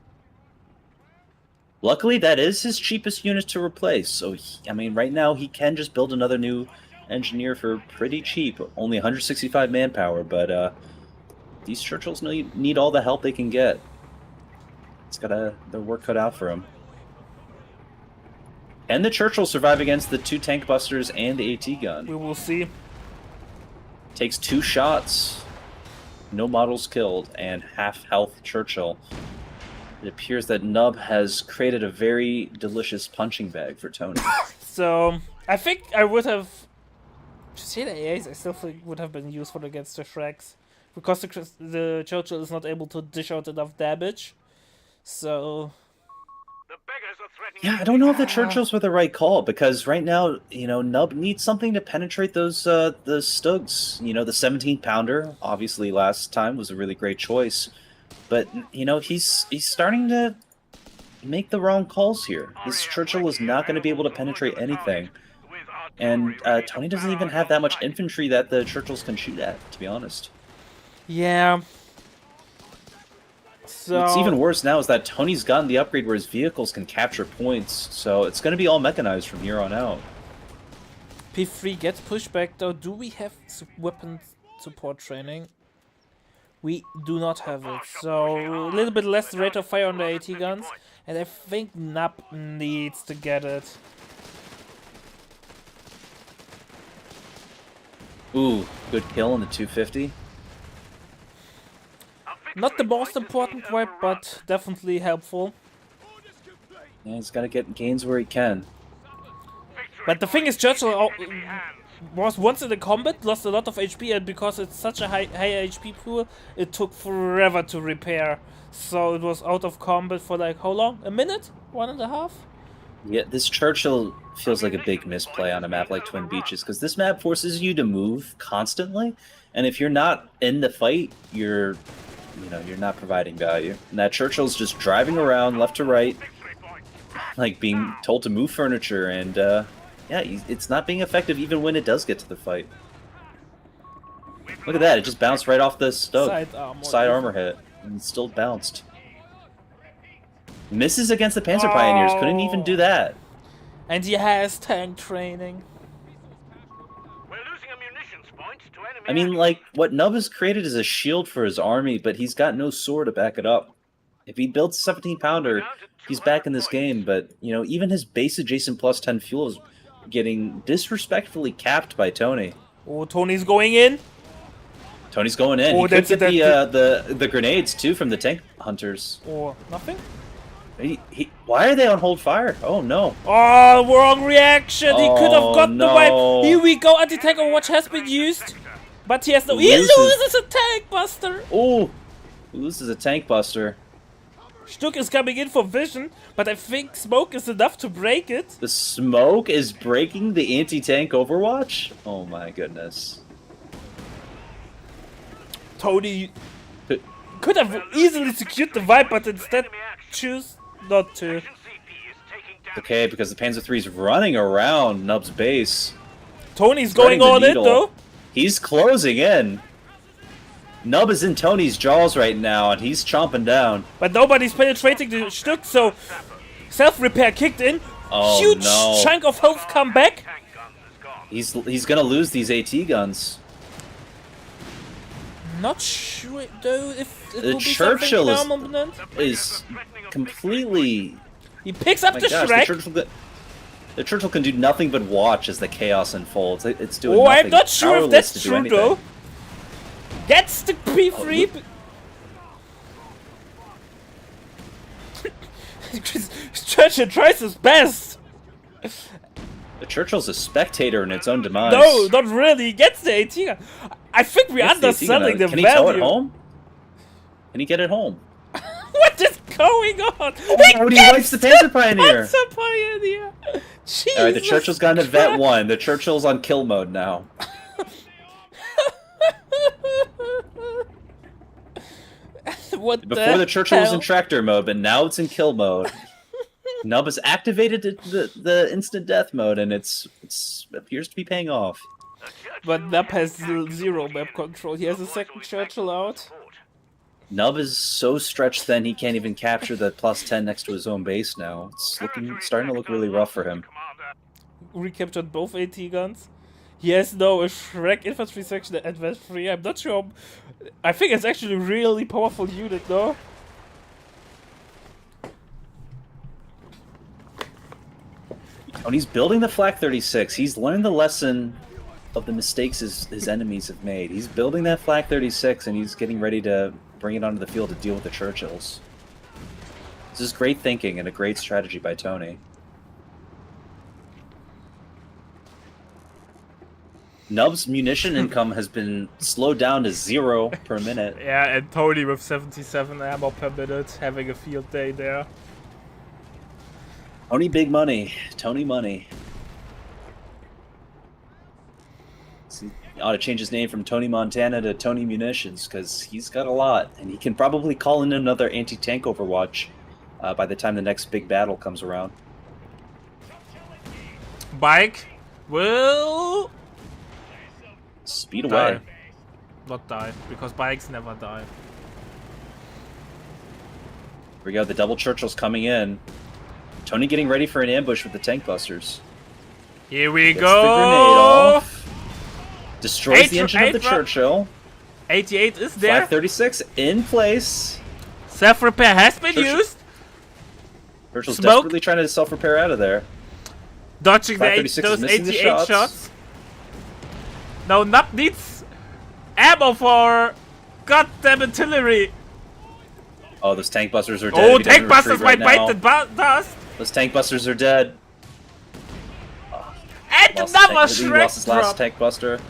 Luckily, that is his cheapest unit to replace. So, I mean, right now he can just build another new engineer for pretty cheap. Only 165 manpower, but these Churchills need all the help they can get. It's got their work cut out for him. And the Churchill survive against the 2 tank busters and the AT gun. We will see. Takes 2 shots, no models killed, and half health Churchill. It appears that Nub has created a very delicious punching bag for Tony. So I think I would have. To say the AAs, I still think would have been useful against the Shreks because the Churchill is not able to dish out enough damage. So The beggars are threatening. Yeah, I don't know if the Churchills were the right call, because right now, Nub needs something to penetrate those the Stugs. The 17-pounder, obviously last time was a really great choice. But, he's starting to make the wrong calls here. This Churchill is not going to be able to penetrate anything. And Tony doesn't even have that much infantry that the Churchills can shoot at, to be honest. yeah. So What's even worse now is that Tony's gotten the upgrade where his vehicles can capture points, so it's going to be all mechanized from here on out. P3 gets pushback though. Do we have weapon support training? We do not have it. So a little bit less rate of fire on the AT guns, and I think Nap needs to get it. Ooh, good kill on the 250. Not the most important wipe, but definitely helpful. Yeah, he's got to get gains where he can. But the thing is, Churchill was once in the combat, lost a lot of HP, and because it's such a high HP pool, it took forever to repair. So it was out of combat for like how long? A minute? 1.5? Yeah, this Churchill feels like a big misplay on a map like Twin Beaches, because this map forces you to move constantly, and if you're not in the fight, you're not providing value. And that Churchill's just driving around left to right, like being told to move furniture, and yeah, it's not being effective even when it does get to the fight. Look at that, it just bounced right off the Stug. Side armor hit, and it still bounced. Misses against the Panzer Pioneers, couldn't even do that. And he has tank training. We're losing a munitions point to enemy. I mean, like, what Nub has created is a shield for his army, but he's got no sword to back it up. If he builds a 17-pounder, he's back in this game, but, even his base adjacent plus 10 fuel is getting disrespectfully capped by Tony. Oh, Tony's going in. Tony's going in. Oh, He could that's- get the grenades, too, from the tank hunters. Or nothing. Why are they on hold fire? Oh, no. Oh, wrong reaction. He could have Oh, got the no. wipe. Here we go. Anti-tank overwatch has been used. But he has no... He loses a tank buster. Oh, this is a tank buster. Stuck is coming in for vision, but I think smoke is enough to break it. The smoke is breaking the anti-tank overwatch? Oh, my goodness. Tony could have easily secured the wipe, but instead choose not to. Okay, because the Panzer III is running around Nub's base. Tony's Threading going the all in needle. though. He's closing in. Nub is in Tony's jaws right now, and he's chomping down. But nobody's penetrating the Stuck, so self-repair kicked in. Oh Huge no! chunk of health come back. Tank guns is gone. He's gonna lose these AT guns. Not sure though if it The will be Churchill something is- permanent. Is completely. He picks up My the gosh, Shrek. the Churchill can do nothing but watch as the chaos unfolds. It's doing Oh, nothing. I'm not sure if Powerless that's to do true anything. though. Gets the P3. Churchill tries his best. The Churchill's a spectator in its own demise. No, not really. He gets the AT gun. I think we're Gets the AT gun underselling out. the Can he tow it value. home? Can he get it home? What is going on? Oh, he wipes the Panzer Pioneer! That's a pioneer. Jesus Alright, the Churchill's gone to Vet Christ. 1. The Churchill's on kill mode now. What Before the Churchill was in hell? tractor mode, but now it's in kill mode. Nub has activated the instant death mode, and it's appears to be paying off. But Nub has zero map control. He has a second Churchill out. Nub is so stretched thin he can't even capture the +10 next to his own base now. It's starting to look really rough for him. Recaptured both AT guns. He has now a Shrek infantry section at Advanced 3. I'm not sure. I think it's actually a really powerful unit though. When he's building the Flak 36, he's learned the lesson of the mistakes his enemies have made. He's building that Flak 36 and he's getting ready to bring it onto the field to deal with the Churchills. This is great thinking and a great strategy by Tony. Nub's munition income has been slowed down to 0 per minute. Yeah, and Tony with 77 ammo per minute, having a field day there. Tony big money. Tony money. He ought to change his name from Tony Montana to Tony Munitions, because he's got a lot, and he can probably call in another anti-tank Overwatch by the time the next big battle comes around. Bike will Speed away. die. Not die, because bikes never die. Here we go, the double Churchill's coming in. Tony getting ready for an ambush with the tank busters. Here we Gets the grenade go! off. Destroys the engine of the Eight- Churchill. 88 is there. Flak 36 in place. Self-repair has been Churchill- used. Churchill's Smoke. desperately trying to self-repair out of there. Dodging Flak the 36 is those missing the 88 shots. shots. Now Nub needs ammo for goddamn artillery. Oh, those tank busters are dead. Oh, He doesn't tank busters retreat might right bite now. the dust. Those tank busters are dead. And Lost another his tank, he Shrek lost his last drop. tank buster.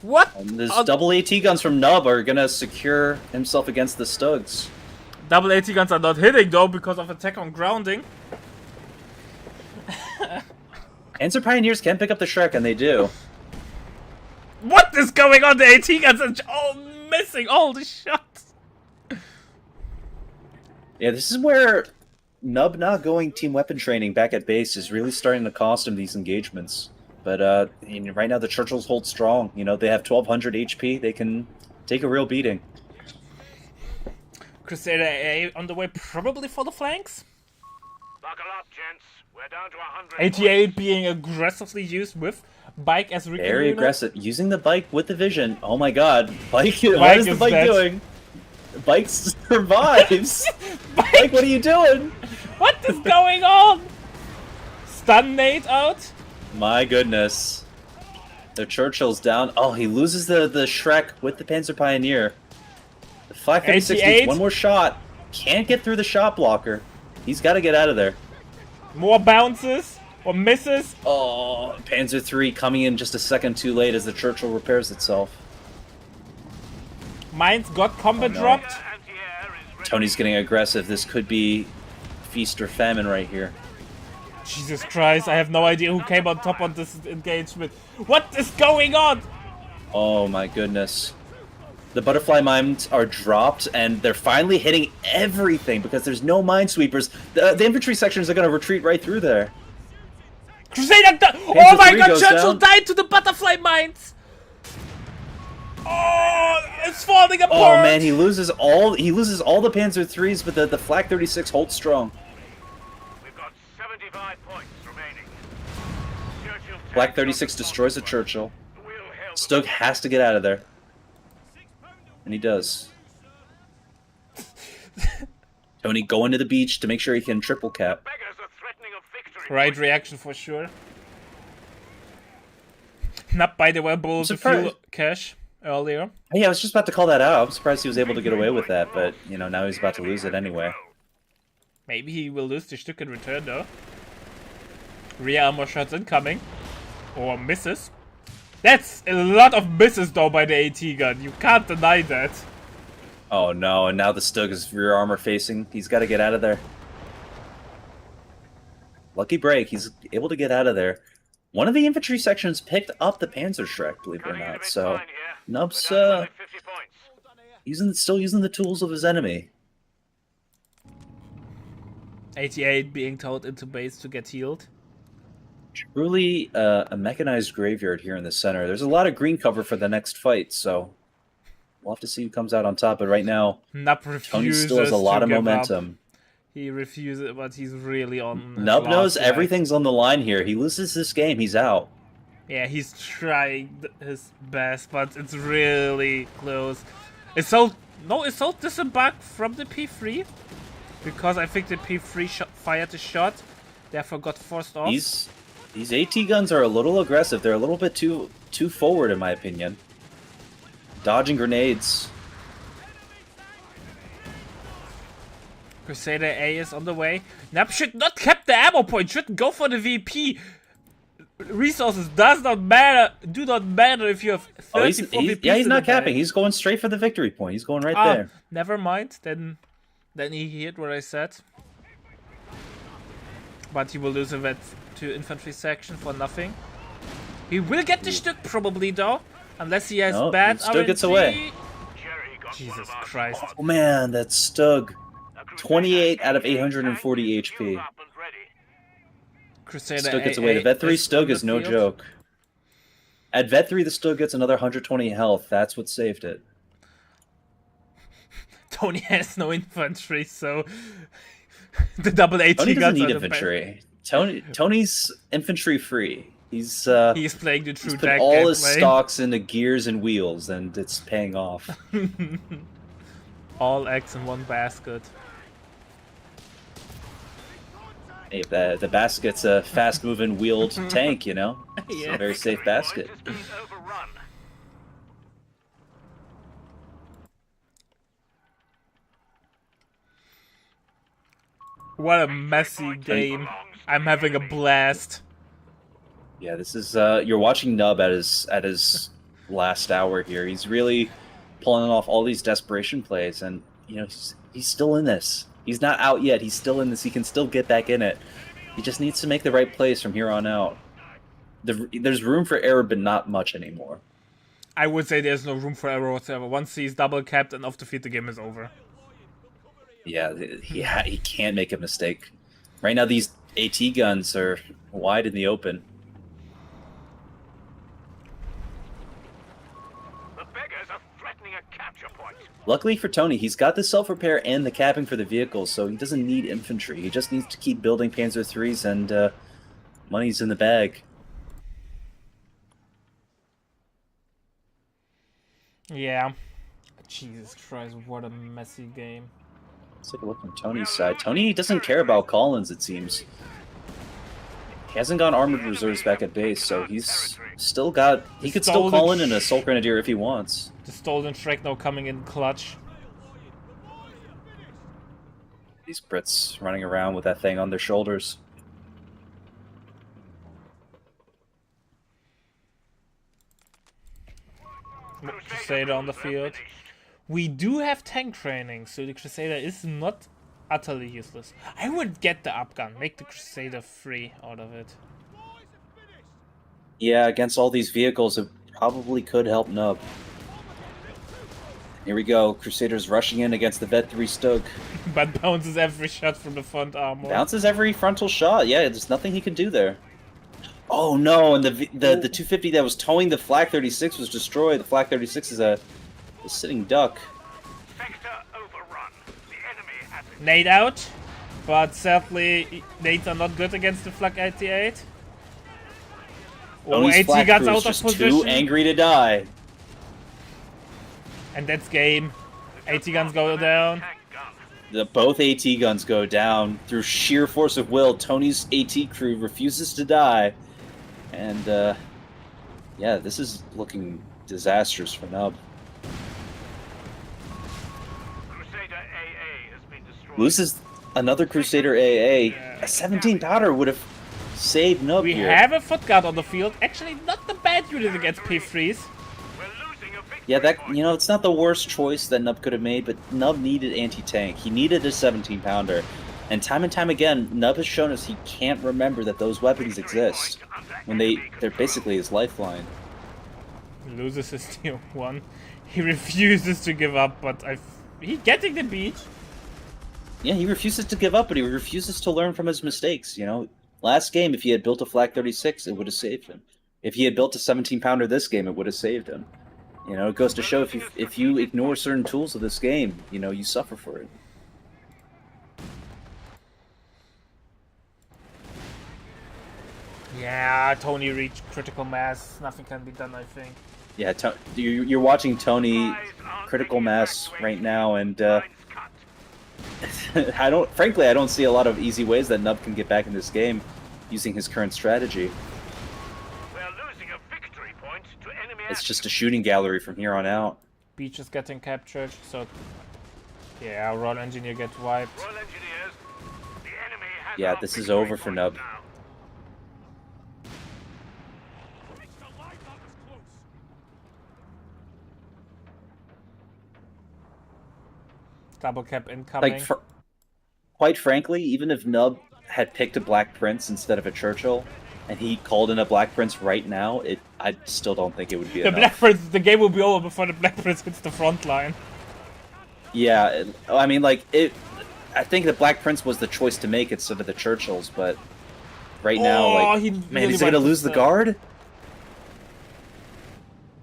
What? And these double AT guns from Nub are gonna secure himself against the Stugs. Double AT guns are not hitting though because of attack on grounding. Panzer Pioneers can pick up the Shrek, and they do. What is going on? The AT guns are all missing all the shots. Yeah, this is where Nub not going team weapon training back at base is really starting to cost him these engagements. But right now the Churchills hold strong. You know, they have 1200 HP. They can take a real beating. Crusader AA on the way probably for the flanks. Buckle up, gents. We're down to 100. 88 being aggressively used with bike as recon Very unit. aggressive. Using the bike with the vision. Oh my god. Bike, what Bike is the is bike dead. doing? Bike survives. Bike, what are you doing? What is going on? Stun nade out. My goodness. The Churchill's down. Oh, he loses the Shrek with the Panzer Pioneer. The Flak 36 needs 88. one more shot. Can't get through the shot blocker. He's got to get out of there. More bounces or misses. Oh, Panzer III coming in just a second too late as the Churchill repairs itself. Mines got combat no. dropped. Anti-air is ready. Tony's getting aggressive. This could be feast or famine right here. Jesus Christ, I have no idea who came on top on this engagement. What is going on? Oh my goodness. The butterfly mines are dropped, and they're finally hitting everything because there's no minesweepers. The infantry sections are going to retreat right through there. Crusader oh Panzer my III god, goes Churchill down. died to the butterfly mines! Oh, it's falling Oh apart. man, he loses all the Panzer IIIs, but the Flak 36 holds strong. We've got 75 points remaining. Churchill Flak tanks 36 on the destroys a front. Churchill. We'll help Stug has to get out of there. And he does. Tony going to the beach to make sure he can triple cap. beggars are threatening a victory. Right point. reaction for sure. Not by the way, blows the surprised. fuel cache earlier. Hey, I was just about to call that out. I'm surprised he was able to get away with that, but, you know, now he's about to lose it anyway. Maybe he will lose the Stück in return though. Rear armor shots incoming. Or misses. That's a lot of misses though by the AT gun. You can't deny that. Oh no, and now the Stug is rear armor facing. He's got to get out of there. Lucky break, he's able to get out of there. One of the infantry sections picked up the Panzerschreck, believe it or Cutting it a not. bit So, fine here. Nub's We're down to only 50 points. still using the tools of his enemy. 88 being towed into base to get healed. Truly a mechanized graveyard here in the center. There's a lot of green cover for the next fight, so we'll have to see who comes out on top. But right now, Nub Tony refuses still has a lot to of give up. momentum. He refuses, but he's really on. his Nub last knows leg. everything's on the line here. He loses this game, he's out. Yeah, he's trying his best, but it's really close. Assault disembarked from the P3 because I think the P3 fired a shot, therefore got forced off. These AT guns are a little aggressive. They're a little bit too forward, in my opinion. Dodging grenades. Crusader A is on the way. Nub should not cap the ammo point. Should go for the VP. Resources do not matter if you have 34 VPs. Yeah, he's in not the bag. capping. He's going straight for the victory point. He's going right Ah, there. never mind. Then he heard what I said. But he will lose a vet to infantry section for nothing. He will get the Stück probably though, unless he has No, bad Stück gets RNG. away. Jerry got one Jesus of our Christ. squads. Oh man, that Stug. A Crusader 28 out of tank 840 is HP. fueled up and ready. Crusader Stug gets AA away. The Vet 3 is on Stug the is no field. joke. At Vet 3, the Stug gets another 120 health. That's what saved it. Tony has no infantry, so the double AT Tony doesn't guns need are the best. infantry. Tony's infantry free. He's He's playing the true put deck all his gameplay. stocks into gears and wheels, and it's paying off. All eggs in one basket. Hey, the basket's a fast-moving wheeled tank, you know? It's Yeah. a very safe basket. Point is being overrun. What a messy game. I'm having a blast. Yeah, this is you're watching Nub at his last hour here. He's really pulling off all these desperation plays, and you know he's still in this. He's not out yet. He's still in this. He can still get back in it. He just needs to make the right plays from here on out. There's room for error, but not much anymore. I would say there's no room for error whatsoever. Once he's double capped and off the field, the game is over. Yeah, he can't make a mistake. Right now, these AT guns are wide in the open. The beggars are threatening a capture point. Luckily for Tony, he's got the self-repair and the capping for the vehicles, so he doesn't need infantry. He just needs to keep building Panzer IIIs, and money's in the bag. Yeah. Jesus Christ, what a messy game. Let's take a look from Tony's side. Tony doesn't care about Collins, it seems. He hasn't got armored reserves back at base, so he's still got... He could still call in an Assault Grenadier if he wants. The stolen Shrek now coming in clutch. These Brits running around with that thing on their shoulders. Crusader on the field. We do have tank training, so the Crusader is not utterly useless. I would get the upgun, make the Crusader free out of it. Yeah, against all these vehicles, it probably could help Nub. Here we go. Crusaders rushing in against the Vet 3 Stug. But bounces every shot from the front armor. Bounces every frontal shot. Yeah, there's nothing he can do there. Oh no! And the 250 that was towing the Flak 36 was destroyed. The Flak 36 is a sitting duck. Sector overrun. The enemy has it. Nade out, but sadly nades are not good against the Flak 88. Oh, Tony's 80 Flak guns crew is out of just position. too angry to die. And that's game. 80 guns go down. Tank gun. Both AT guns go down through sheer force of will. Tony's AT crew refuses to die, and yeah, this is looking disastrous for Nub. Crusader AA has been destroyed. Loses another Crusader AA. A 17 powder would have saved Nub We here. have a foot guard on the field. Actually, not the bad unit against P3s. We're losing a victory Yeah, that point. it's not the worst choice that Nub could have made, but Nub needed anti-tank. He needed a 17 pounder. And time again, Nub has shown us he can't remember that those weapons exist when they're basically his lifeline. He loses his tier 1. He refuses to give up, but he's getting the beat. Yeah, he refuses to give up, but he refuses to learn from his mistakes, Last game, if he had built a Flak 36, it would have saved him. If he had built a 17 pounder this game, it would have saved him. It goes to show if you ignore certain tools of this game, you suffer for it. Yeah, Tony reached critical mass. Nothing can be done, I think. Yeah, you're watching Tony critical mass right now, and Lines cut. I don't see a lot of easy ways that Nub can get back in this game using his current strategy. We're losing a victory point to enemy It's just a shooting gallery from here on out. Beach is getting captured, so yeah, Royal Engineer gets wiped. Royal Engineers. The enemy has Yeah, our this is victory over for point Nub. now. Double cap incoming. Quite frankly, even if Nub had picked a Black Prince instead of a Churchill, and he called in a Black Prince right now, I still don't think it would be the enough. Black Prince, the game will be over before the Black Prince hits the front line. Yeah, I mean, I think the Black Prince was the choice to make instead of the Churchills, but right now, man, is he gonna lose the guard?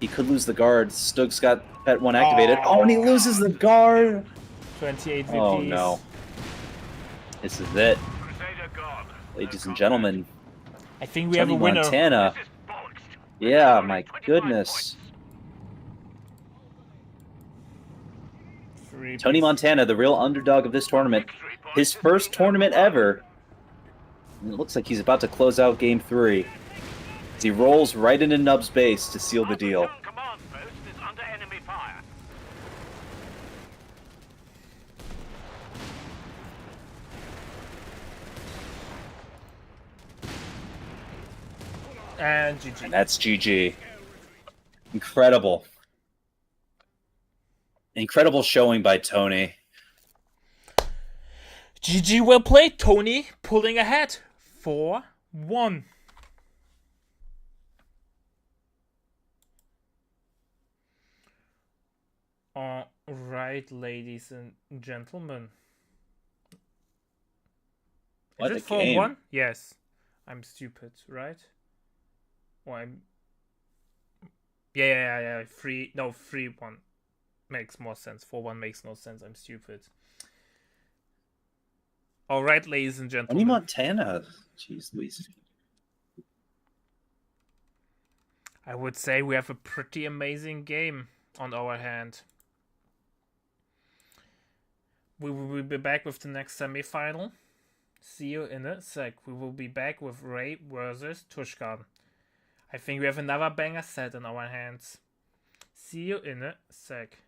He could lose the guard. Stokes got Pet 1 activated. Oh, and he loses the guard! 28 VPs. Oh no. This is it. Crusader gone. Ladies and gentlemen, I think we have a Tony winner. Montana. This is bollocks. Yeah, Only my 25 goodness. Three Tony pieces. Montana, the real underdog of this tournament. His first tournament ever. And it looks like he's about to close out Game 3. As he rolls right into Nub's base to seal the deal. Our command post is under enemy fire. And GG. And that's GG. Incredible. Incredible showing by Tony. GG, well played, Tony. Pulling ahead. 4-1. Alright, ladies and gentlemen. What Is a it 4-1? game. Yes. I'm stupid, right? Or I'm... Yeah. 3-1. Makes more sense. 4-1 makes no sense. I'm stupid. Alright, ladies and Tony gentlemen. Montana. Jeez Louise. I would say we have a pretty amazing game on our hand. We will be back with the next semi-final. See you in a sec. We will be back with Ray versus Tishkan. I think we have another banger set in our hands. See you in a sec.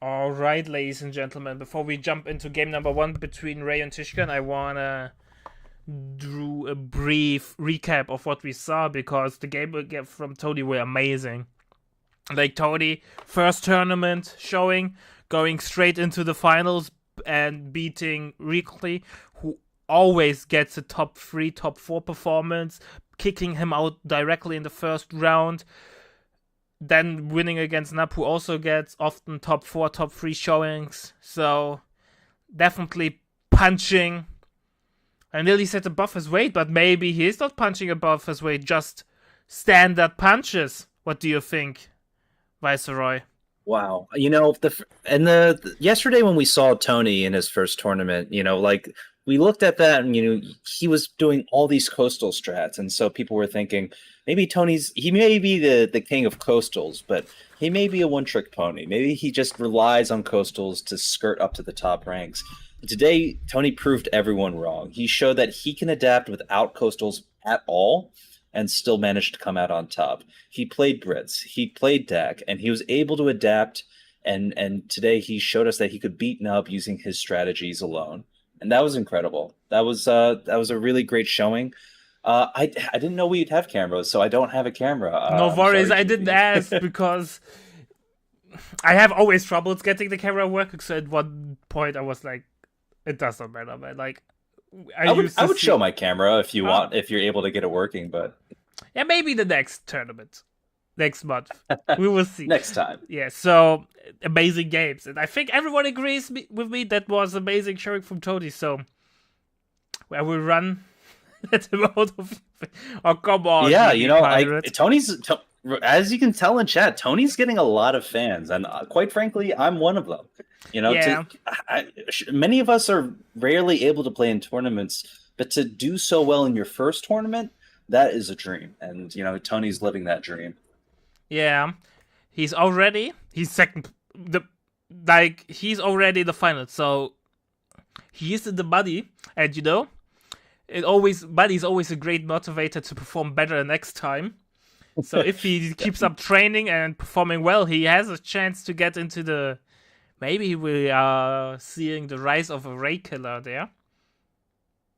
All right, ladies and gentlemen, before we jump into game number 1 between Ray and Tishkan, I wanna do a brief recap of what we saw, because the game we get from Tony were amazing. Like, Tony, first tournament showing, going straight into the finals and beating Rickley, who always gets a top 3, top 4 performance, kicking him out directly in the first round. Then winning against Nap, who also gets often top 4, top 3 showings. So, definitely punching. I nearly said above his weight, but maybe he is not punching above his weight, just standard punches. What do you think, Viceroy? Wow. Yesterday when we saw Tony in his first tournament, like we looked at that and, he was doing all these coastal strats. And so people were thinking, maybe he may be the king of coastals, but he may be a one-trick pony. Maybe he just relies on coastals to skirt up to the top ranks. Today, Tony proved everyone wrong. He showed that he can adapt without coastals at all and still managed to come out on top. He played Brits, he played DAC, and he was able to adapt. And today he showed us that he could beat Nub using his strategies alone. And that was incredible. That was a really great showing. I didn't know we'd have cameras, so I don't have a camera. No worries, I didn't ask because I have always troubles getting the camera working. So at one point I was like, it doesn't matter, man. Like, I would show my camera if you want, if you're able to get it working, but yeah, maybe the next tournament, next month, we will see. Next time. Yeah, so amazing games, and I think everyone agrees with me that was amazing showing from Tony. So I will run that amount of. Oh, come on! Yeah, Tony's. As you can tell in chat, Tony's getting a lot of fans, and quite frankly, I'm one of them. Yeah. Many of us are rarely able to play in tournaments, but to do so well in your first tournament, that is a dream. And, Tony's living that dream. Yeah. He's second. He's already the final. So he is in the money. And, money's always a great motivator to perform better next time. So if he keeps up training and performing well, he has a chance to get into the... Maybe we are seeing the rise of a Ray killer there.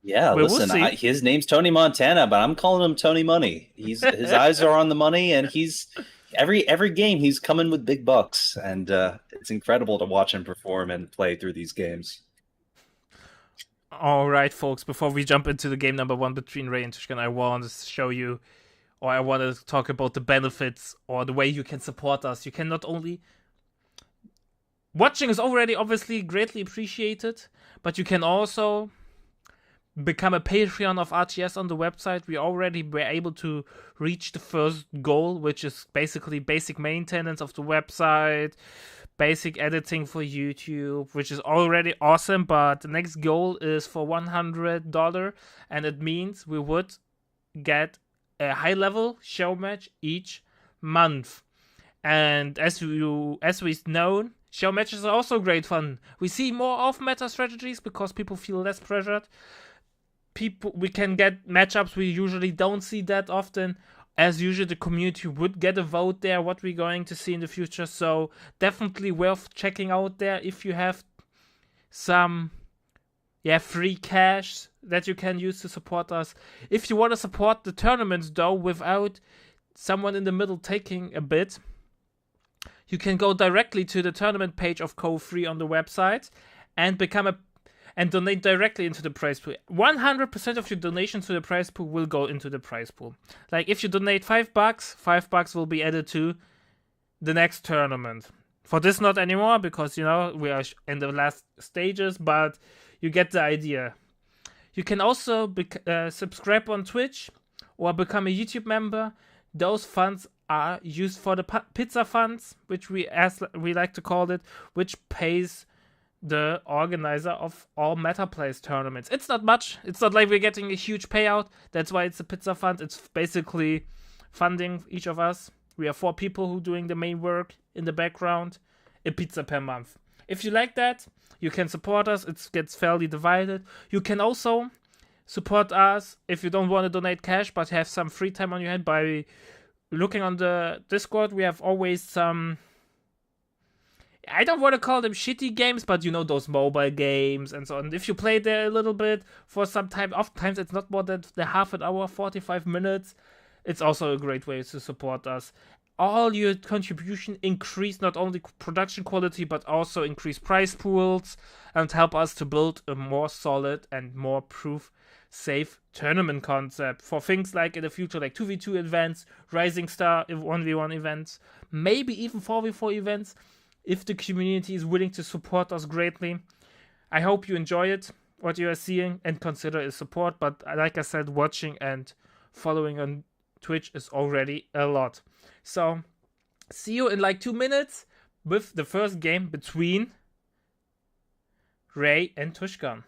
Yeah, listen, his name's Tony Montana, but I'm calling him Tony Money. His eyes are on the money, and he's every game he's coming with big bucks, and it's incredible to watch him perform and play through these games. All right, folks, before we jump into the game number 1 between Ray and Tishkan, I want to show you, or I want to talk about the benefits or the way you can support us. You can not only... Watching is already obviously greatly appreciated, but you can also become a Patreon of RTS on the website. We already were able to reach the first goal, which is basically basic maintenance of the website, basic editing for YouTube, which is already awesome, but the next goal is for $100, and it means we would get a high-level show match each month. And as we've known, show matches are also great fun. We see more off-meta strategies because people feel less pressured. We can get matchups we usually don't see that often. As usual, the community would get a vote there, what we're going to see in the future. So definitely worth checking out there if you have some free cash that you can use to support us. If you want to support the tournaments, though, without someone in the middle taking a bit, you can go directly to the tournament page of Co3 on the website and donate directly into the prize pool. 100% of your donations to the prize pool will go into the prize pool. Like, if you donate $5, $5 will be added to the next tournament. For this, not anymore, because, we are in the last stages, but you get the idea. You can also subscribe on Twitch or become a YouTube member. Those funds are used for the pizza funds, which we like to call it, which pays the organizer of all MetaPlays tournaments. It's not much. It's not like we're getting a huge payout. That's why it's a pizza fund. It's basically funding each of us. We are 4 people who doing the main work in the background. A pizza per month. If you like that, you can support us. It gets fairly divided. You can also support us if you don't want to donate cash but have some free time on your hand by looking on the Discord. We have always some I don't want to call them shitty games, but you know, those mobile games and so on. If you play there a little bit for some time, oftentimes it's not more than the half an hour, 45 minutes. It's also a great way to support us. All your contribution increase not only production quality, but also increase prize pools and help us to build a more solid and more proof safe tournament concept for things like in the future, like 2v2 events, Rising Star 1v1 events, maybe even 4v4 events, if the community is willing to support us greatly. I hope you enjoy it, what you are seeing, and consider it support. But like I said, watching and following on Twitch is already a lot. So, see you in like 2 minutes with the first game between Ray and Tishkan.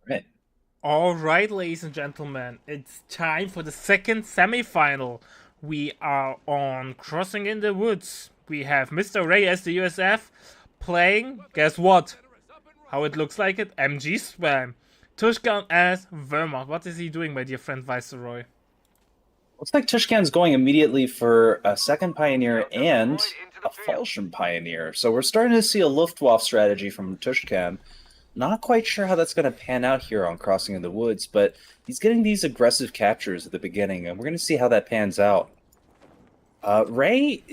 Right. All right, ladies and gentlemen, it's time for the second semi-final. We are on Crossing in the Woods. We have Mr. Ray as the USF playing, guess what? How it looks like it, MG Spam. Tishkan as Vermont. What is he doing, my dear friend Viceroy? Looks like Tishkan's going immediately for a second Pioneer and a Falchion Pioneer. So we're starting to see a Luftwaffe strategy from Tishkan. Not quite sure how that's going to pan out here on Crossing in the Woods, but he's getting these aggressive captures at the beginning, and we're going to see how that pans out. Ray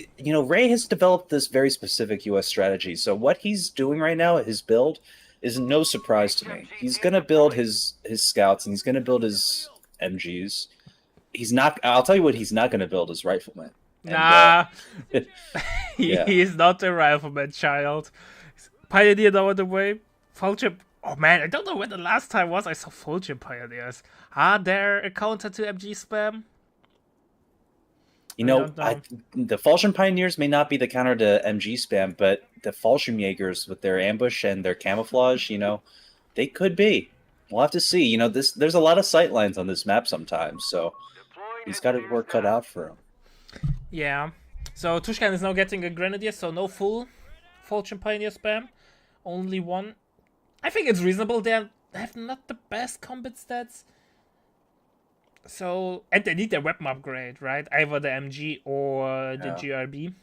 has developed this very specific U.S. strategy. So what he's doing right now, his build, is no surprise to me. He's going to build his scouts, and he's going to build his MGs. He's not. I'll tell you what he's not going to build is riflemen. Nah, yeah. he is not a rifleman, child. Pioneer over the way. Falchion. Oh man, I don't know when the last time was I saw Falchion Pioneers. Are there a counter to MG Spam? The Falchion Pioneers may not be the counter to MG Spam, but the Falchion Jaegers with their ambush and their camouflage, they could be. We'll have to see. There's a lot of sightlines on this map sometimes, so he's got his work cut out for him. Yeah. So Tishkan is now getting a Grenadier, so no full Falchion Pioneer spam. Only one. I think it's reasonable. They have not the best combat stats. So, and they need their weapon upgrade, right? Either the MG or the GRB.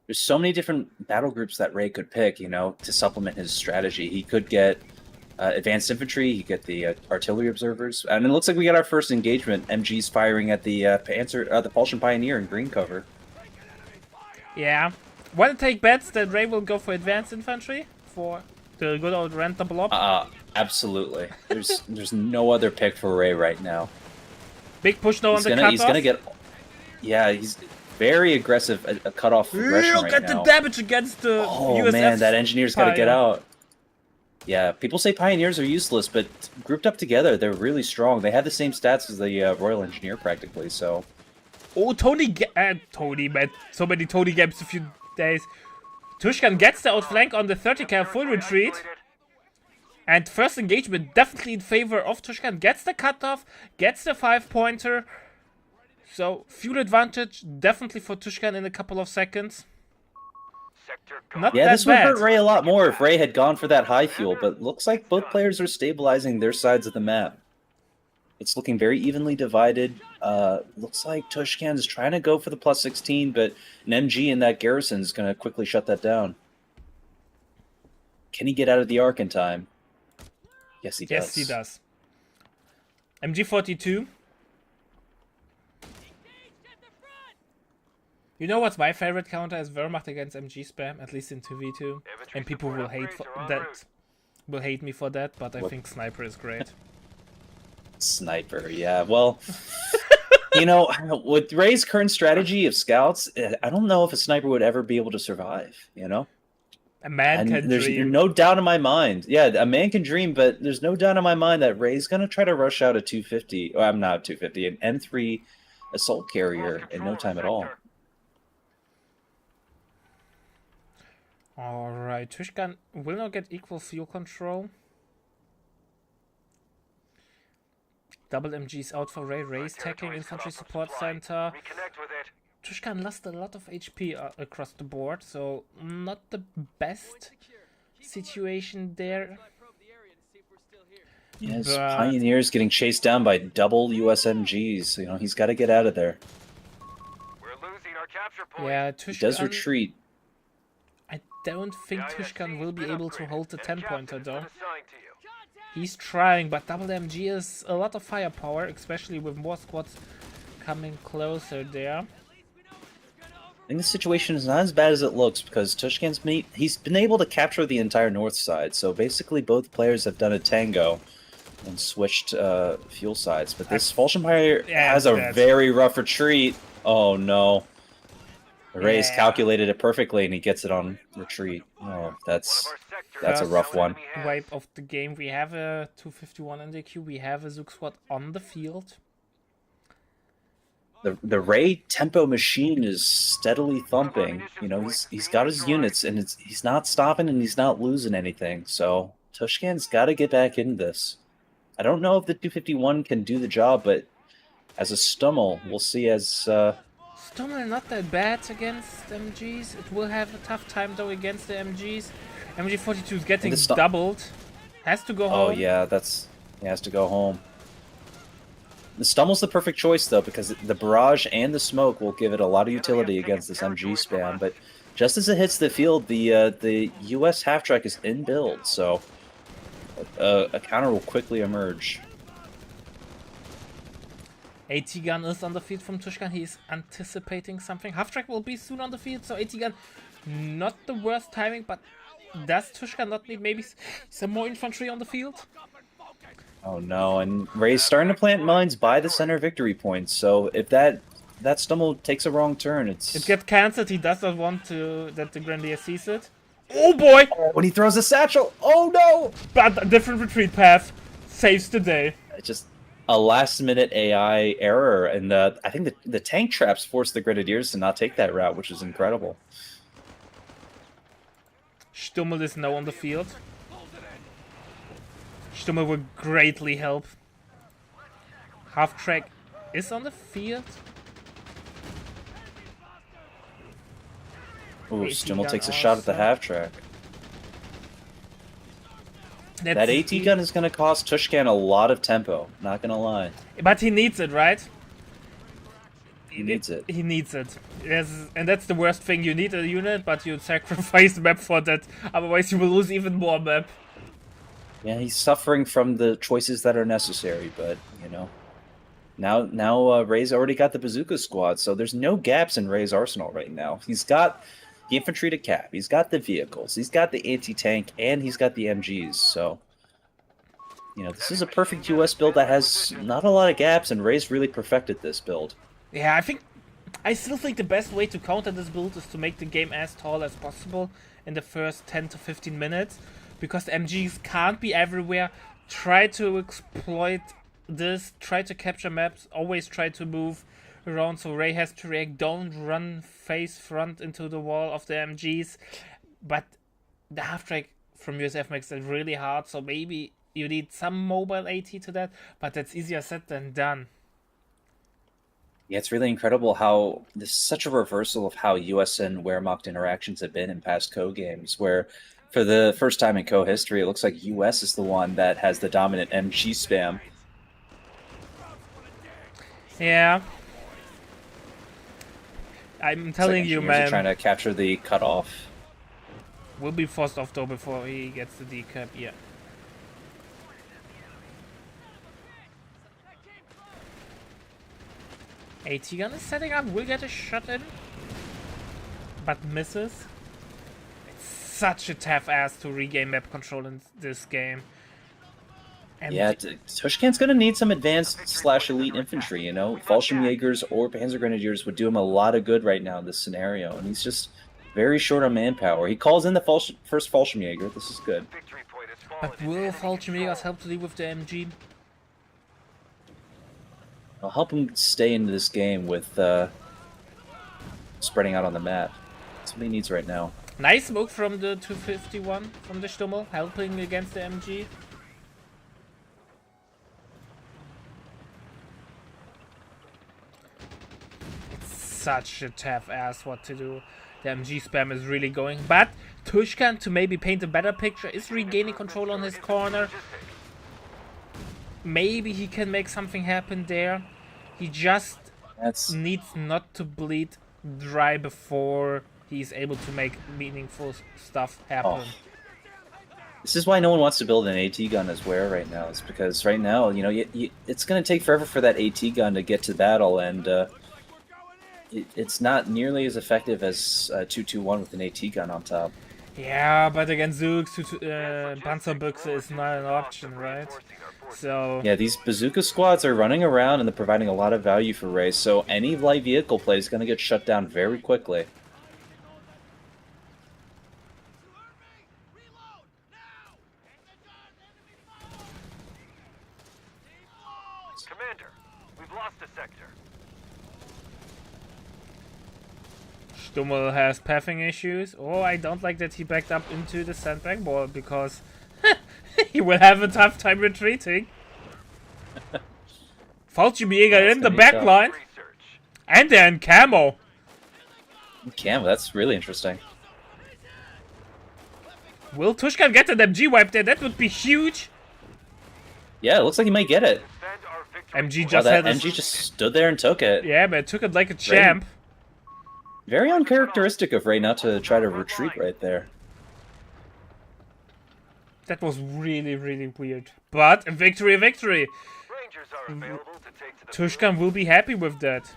There's so many different battle groups that Ray could pick, to supplement his strategy. He could get advanced infantry. He could get the artillery observers. And it looks like we got our first engagement. MG's firing at the the Falchion Pioneer in green cover. Yeah. Want to take bets that Ray will go for advanced infantry for the good old random blob? Absolutely. There's no other pick for Ray right now. Big push though on the cutoff. He's gonna get. Yeah, he's very aggressive at a cutoff aggression Look right at now. the damage against the USF man, that engineer's got to get Pioneer. out. Yeah, people say Pioneers are useless, but grouped up together, they're really strong. They have the same stats as the Royal Engineer practically. So. Oh, Tony, man, so many Tony games a few days. Tishkan gets the outflank on the 30 cal full retreat. And first engagement definitely in favor of Tishkan. Gets the cutoff, gets the 5-pointer. So, fuel advantage definitely for Tishkan in a couple of seconds. sector Not gone. Yeah, that this would hurt bad. Ray a lot more if Ray had gone for that high fuel, but looks like both players are stabilizing their sides of the map. It's looking very evenly divided. Looks like Tushkan is trying to go for the plus 16, but an MG in that garrison is going to quickly shut that down. Can he get out of the arc in time? Yes, he does. Yes, he does. MG42. You know what's my favorite counter is Wehrmacht against MG spam, at least in 2v2. And people will hate will hate me for that, but I think Sniper is great. Sniper, yeah. Well, with Ray's current strategy of scouts, I don't know if a sniper would ever be able to survive, A man can there's dream. no doubt in my mind. Yeah, a man can dream, but there's no doubt in my mind that Ray's going to try to rush out a 250. Well, I'm not 250, an M3 assault carrier in no time at all. Alright, Tishkan will not get equal fuel control. Double MGs out for Ray. Ray's taking infantry support center. Reconnect with it. Tushkan lost a lot of HP across the board, so not the best situation there. Yeah, his But- Pioneer's getting chased down by double USMGs. He's got to get out of there. We're losing our capture point. Yeah, He does Tushkan. retreat. I don't think Tishkan will be able to hold the 10-pointer though. Assigned to you. He's trying, but double MG is a lot of firepower, especially with more squads coming closer there. I think the situation is not as bad as it looks because Tushkan's he's been able to capture the entire north side. So basically, both players have done a tango and switched fuel sides. But this Fallschirmjäger has a very rough retreat. Oh no! Ray's calculated it perfectly, and he gets it on retreat. Oh, that's a rough one. Wipe of the game. We have a 251 in the queue. We have a Zook squad on the field. The Ray tempo machine is steadily thumping. He's got his units, and he's not stopping, and he's not losing anything. So Tushkan's got to get back into this. I don't know if the 251 can do the job, but as a Stummel, we'll see as... Stummel not that bad against MGs. It will have a tough time though against the MGs. MG42 is getting doubled. Has to go home. Oh yeah, he has to go home. The Stummel's the perfect choice though, because the barrage and the smoke will give it a lot of utility against this MG spam. But just as it hits the field, the US half-track is in build, so a counter will quickly emerge. AT gun is on the field from Tishkan. He is anticipating something. Half-track will be soon on the field, so AT gun not the worst timing, but does Tishkan not need maybe some more infantry on the field? Oh no, and Ray's starting to plant mines by the center victory points, so if that Stummel takes a wrong turn, it gets cancelled. He does not want that the Grenadier sees it. Oh boy! When he throws a satchel, oh no! But a different retreat path saves the day. Just a last-minute AI error, and I think the tank traps forced the Grenadiers to not take that route, which is incredible. Stummel is now on the field. Stummel will greatly help. Half-track is on the field. Ooh, Stummel takes a shot at the half-track. That AT gun is going to cost Tishkan a lot of tempo, not going to lie. But he needs it, right? He needs it. He needs it. Yes, and that's the worst thing. You need a unit, but you sacrifice map for that. Otherwise you will lose even more map. Yeah, he's suffering from the choices that are necessary, but, now Ray's already got the bazooka squad, so there's no gaps in Ray's arsenal right now. He's got the infantry to cap, he's got the vehicles, he's got the anti-tank, and he's got the MGs, so... this is a perfect US build that has not a lot of gaps, and Ray's really perfected this build. Yeah, I still think the best way to counter this build is to make the game as tall as possible in the first 10 to 15 minutes. Because the MGs can't be everywhere. Try to exploit this, try to capture maps, always try to move around so Ray has to react. Don't run face front into the wall of the MGs. But the half-track from USF makes it really hard, so maybe you need some mobile AT to that, but that's easier said than done. Yeah, it's really incredible how this is such a reversal of how US and Wehrmacht interactions have been in past Co games, where for the first time in Co history, it looks like US is the one that has the dominant MG spam. Yeah. I'm It's like telling you, engineers are man. trying to capture the cutoff. Will be forced off though before he gets the decap. Yeah. AT gun is setting up. Will get a shot in, but misses. It's such a tough ass to regain map control in this game. And Yeah, Tishkan's going to need some advanced slash elite infantry, you know? Fallschirmjägers or Panzergrenadiers would do him a lot of good right now in this scenario, and he's just very short on manpower. He calls in the first Fallschirmjäger. This is good. Victory point has But fallen will into enemy Fallschirmjägers control. help to deal with the MG? I'll help him stay into this game with spreading out on the map. That's what he needs right now. Nice smoke from the 251 from the Stummel, helping against the MG. It's such a tough ass what to do. The MG spam is really going, but Tishkan, to maybe paint a better picture, is regaining control on his corner. Maybe he can make something happen there. He just That's needs not to bleed dry before he's able to make meaningful stuff happen. Oh. This is why no one wants to build an AT gun as Ware right now. It's because right now, you know, it's going to take forever for that AT gun to get to battle, and it's not nearly as effective as 221 with an AT gun on top. Yeah, but against Zooks, Panzerbüchse is not an option, right? So Yeah, these bazooka squads are running around and they're providing a lot of value for Ray, so any light vehicle play is going to get shut down very quickly. Commander, we've lost a sector. Stummel has pathing issues. Oh, I don't like that he backed up into the sandbag wall because he will have a tough time retreating. Fallschirmjäger in the gonna be back tough. line, Research. and then camo. Cam, that's really interesting. Will Tishkan get an MG wipe there? That would be huge. Yeah, it looks like he might get it. Defend our victory MG point. Wow, just that had his... MG just stood there and took it. Yeah, but it took it like a champ. Very uncharacteristic of Ray not to try to retreat right there. That was really, really weird. But a victory, a victory. Rangers are available to take to the Tishkan will be happy with that.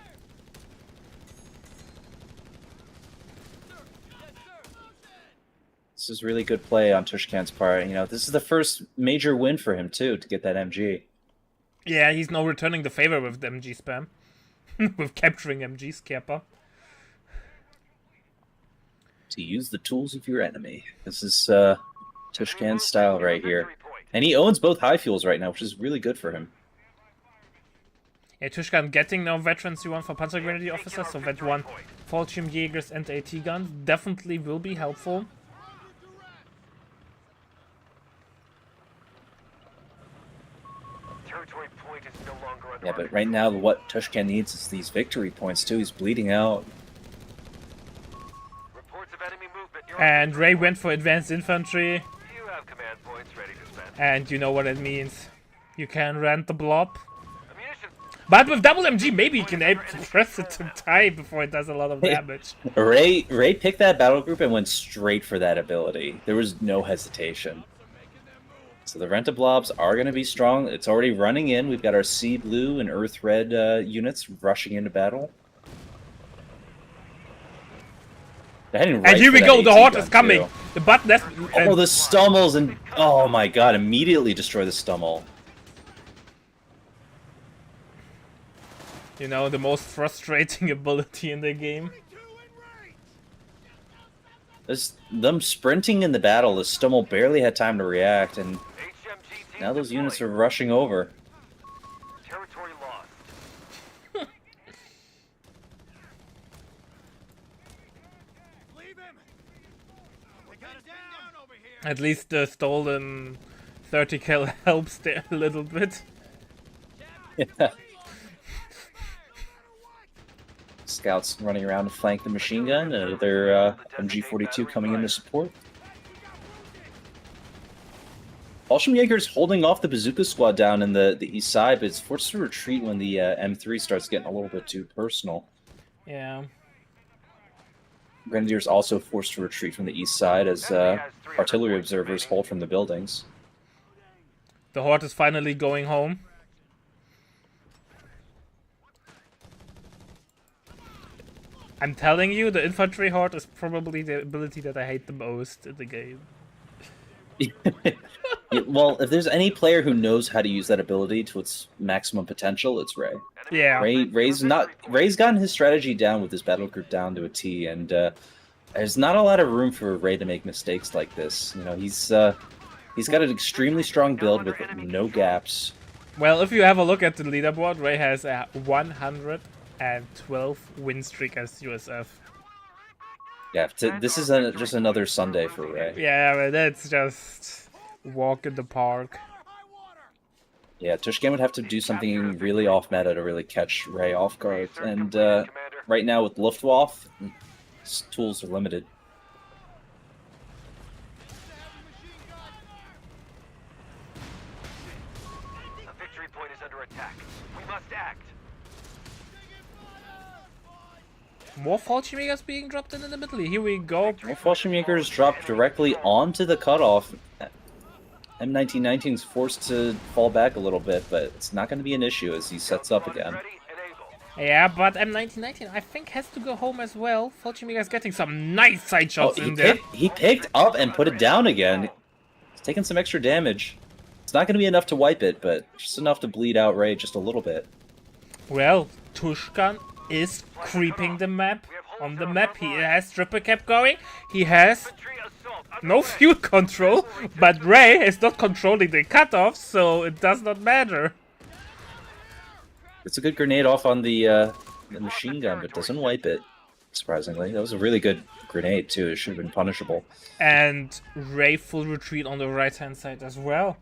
This is really good play on Tushkan's part. You know, this is the first major win for him too to get that MG. Yeah, he's now returning the favor with the MG spam. With capturing MG Scapper. To use the tools of your enemy. This is Tushkan's style right here. victory point. And he owns both high fuels right now, which is really good for him. Yeah, Tishkan getting now veterans you want for Panzer Grenadier officers, so that one Fallschirmjägers and AT guns definitely will be helpful. Territory point is no longer under Yeah, our but right control. now what Tushkan needs is these victory points too. He's bleeding out. Reports of enemy movement near our And victory Ray point. went for advanced infantry, You have command points ready to spend. and you know what it means. You can rent the blob. Ammunition. But with double MG, maybe you can aim to press it to die before it does a lot of damage. Ray picked that battle group and went straight for that ability. There was no hesitation. So the Rentablobs are going to be strong. It's already running in. We've got our Sea Blue and Earth Red units rushing into battle. They're heading right And here for we that go, the AT horde gun, is coming. too. The button that's... Oh, the Stummels and... Oh my god, immediately destroy the Stummel. You know, the most frustrating ability in the game. Them sprinting in the battle, the Stummel barely had time to react, and HMG team now those units are deployed. rushing over. Territory lost. At least the stolen 30 kill helps there a little bit. Yeah. Scouts running around to flank the machine gun. Their MG42 coming in to support. Fallschirmjäger's holding off the bazooka squad down in the east side, but it's forced to retreat when the M3 starts getting a little bit too personal. Yeah. Grenadiers also forced to retreat from the east side as artillery observers hold from the buildings. The Horde is finally going home. I'm telling you, the infantry Horde is probably the ability that I hate the most in the game. Yeah, well, if there's any player who knows how to use that ability to its maximum potential, it's Ray. Yeah. Ray's gotten his strategy down with his battle group down to a T, and there's not a lot of room for Ray to make mistakes like this. You know, he's got an extremely strong build with no gaps. Well, if you have a look at the leaderboard, Ray has a 112 win streak as USF. Yeah, this is just another Sunday for Ray. Yeah, but that's just walk in the park. Yeah, Tishkan would have to do something really off meta to really catch Ray off guard, and right now with Luftwaffe, his tools are limited. A victory point is under attack. We must act. More Fallschirmjägers being dropped in the middle. Here we go. Well, Fallschirmjägers dropped directly onto the cutoff. M1919 is forced to fall back a little bit, but it's not going to be an issue as he sets up again. Ready and able. Yeah, but M1919 I think has to go home as well. Fallschirmjäger's getting some nice side shots in there. He picked up and put it down again. He's taking some extra damage. It's not going to be enough to wipe it, but just enough to bleed out Ray just a little bit. Well, Tishkan is creeping the map. On the map, he has triple cap going. He has Infantry assault. no fuel control, but Ray is not controlling the cutoff, so it does not matter. It's a good grenade off on the machine gun, but doesn't wipe it, surprisingly. That was a really good grenade, too. It should have been punishable. And Ray full retreat on the right-hand side as well.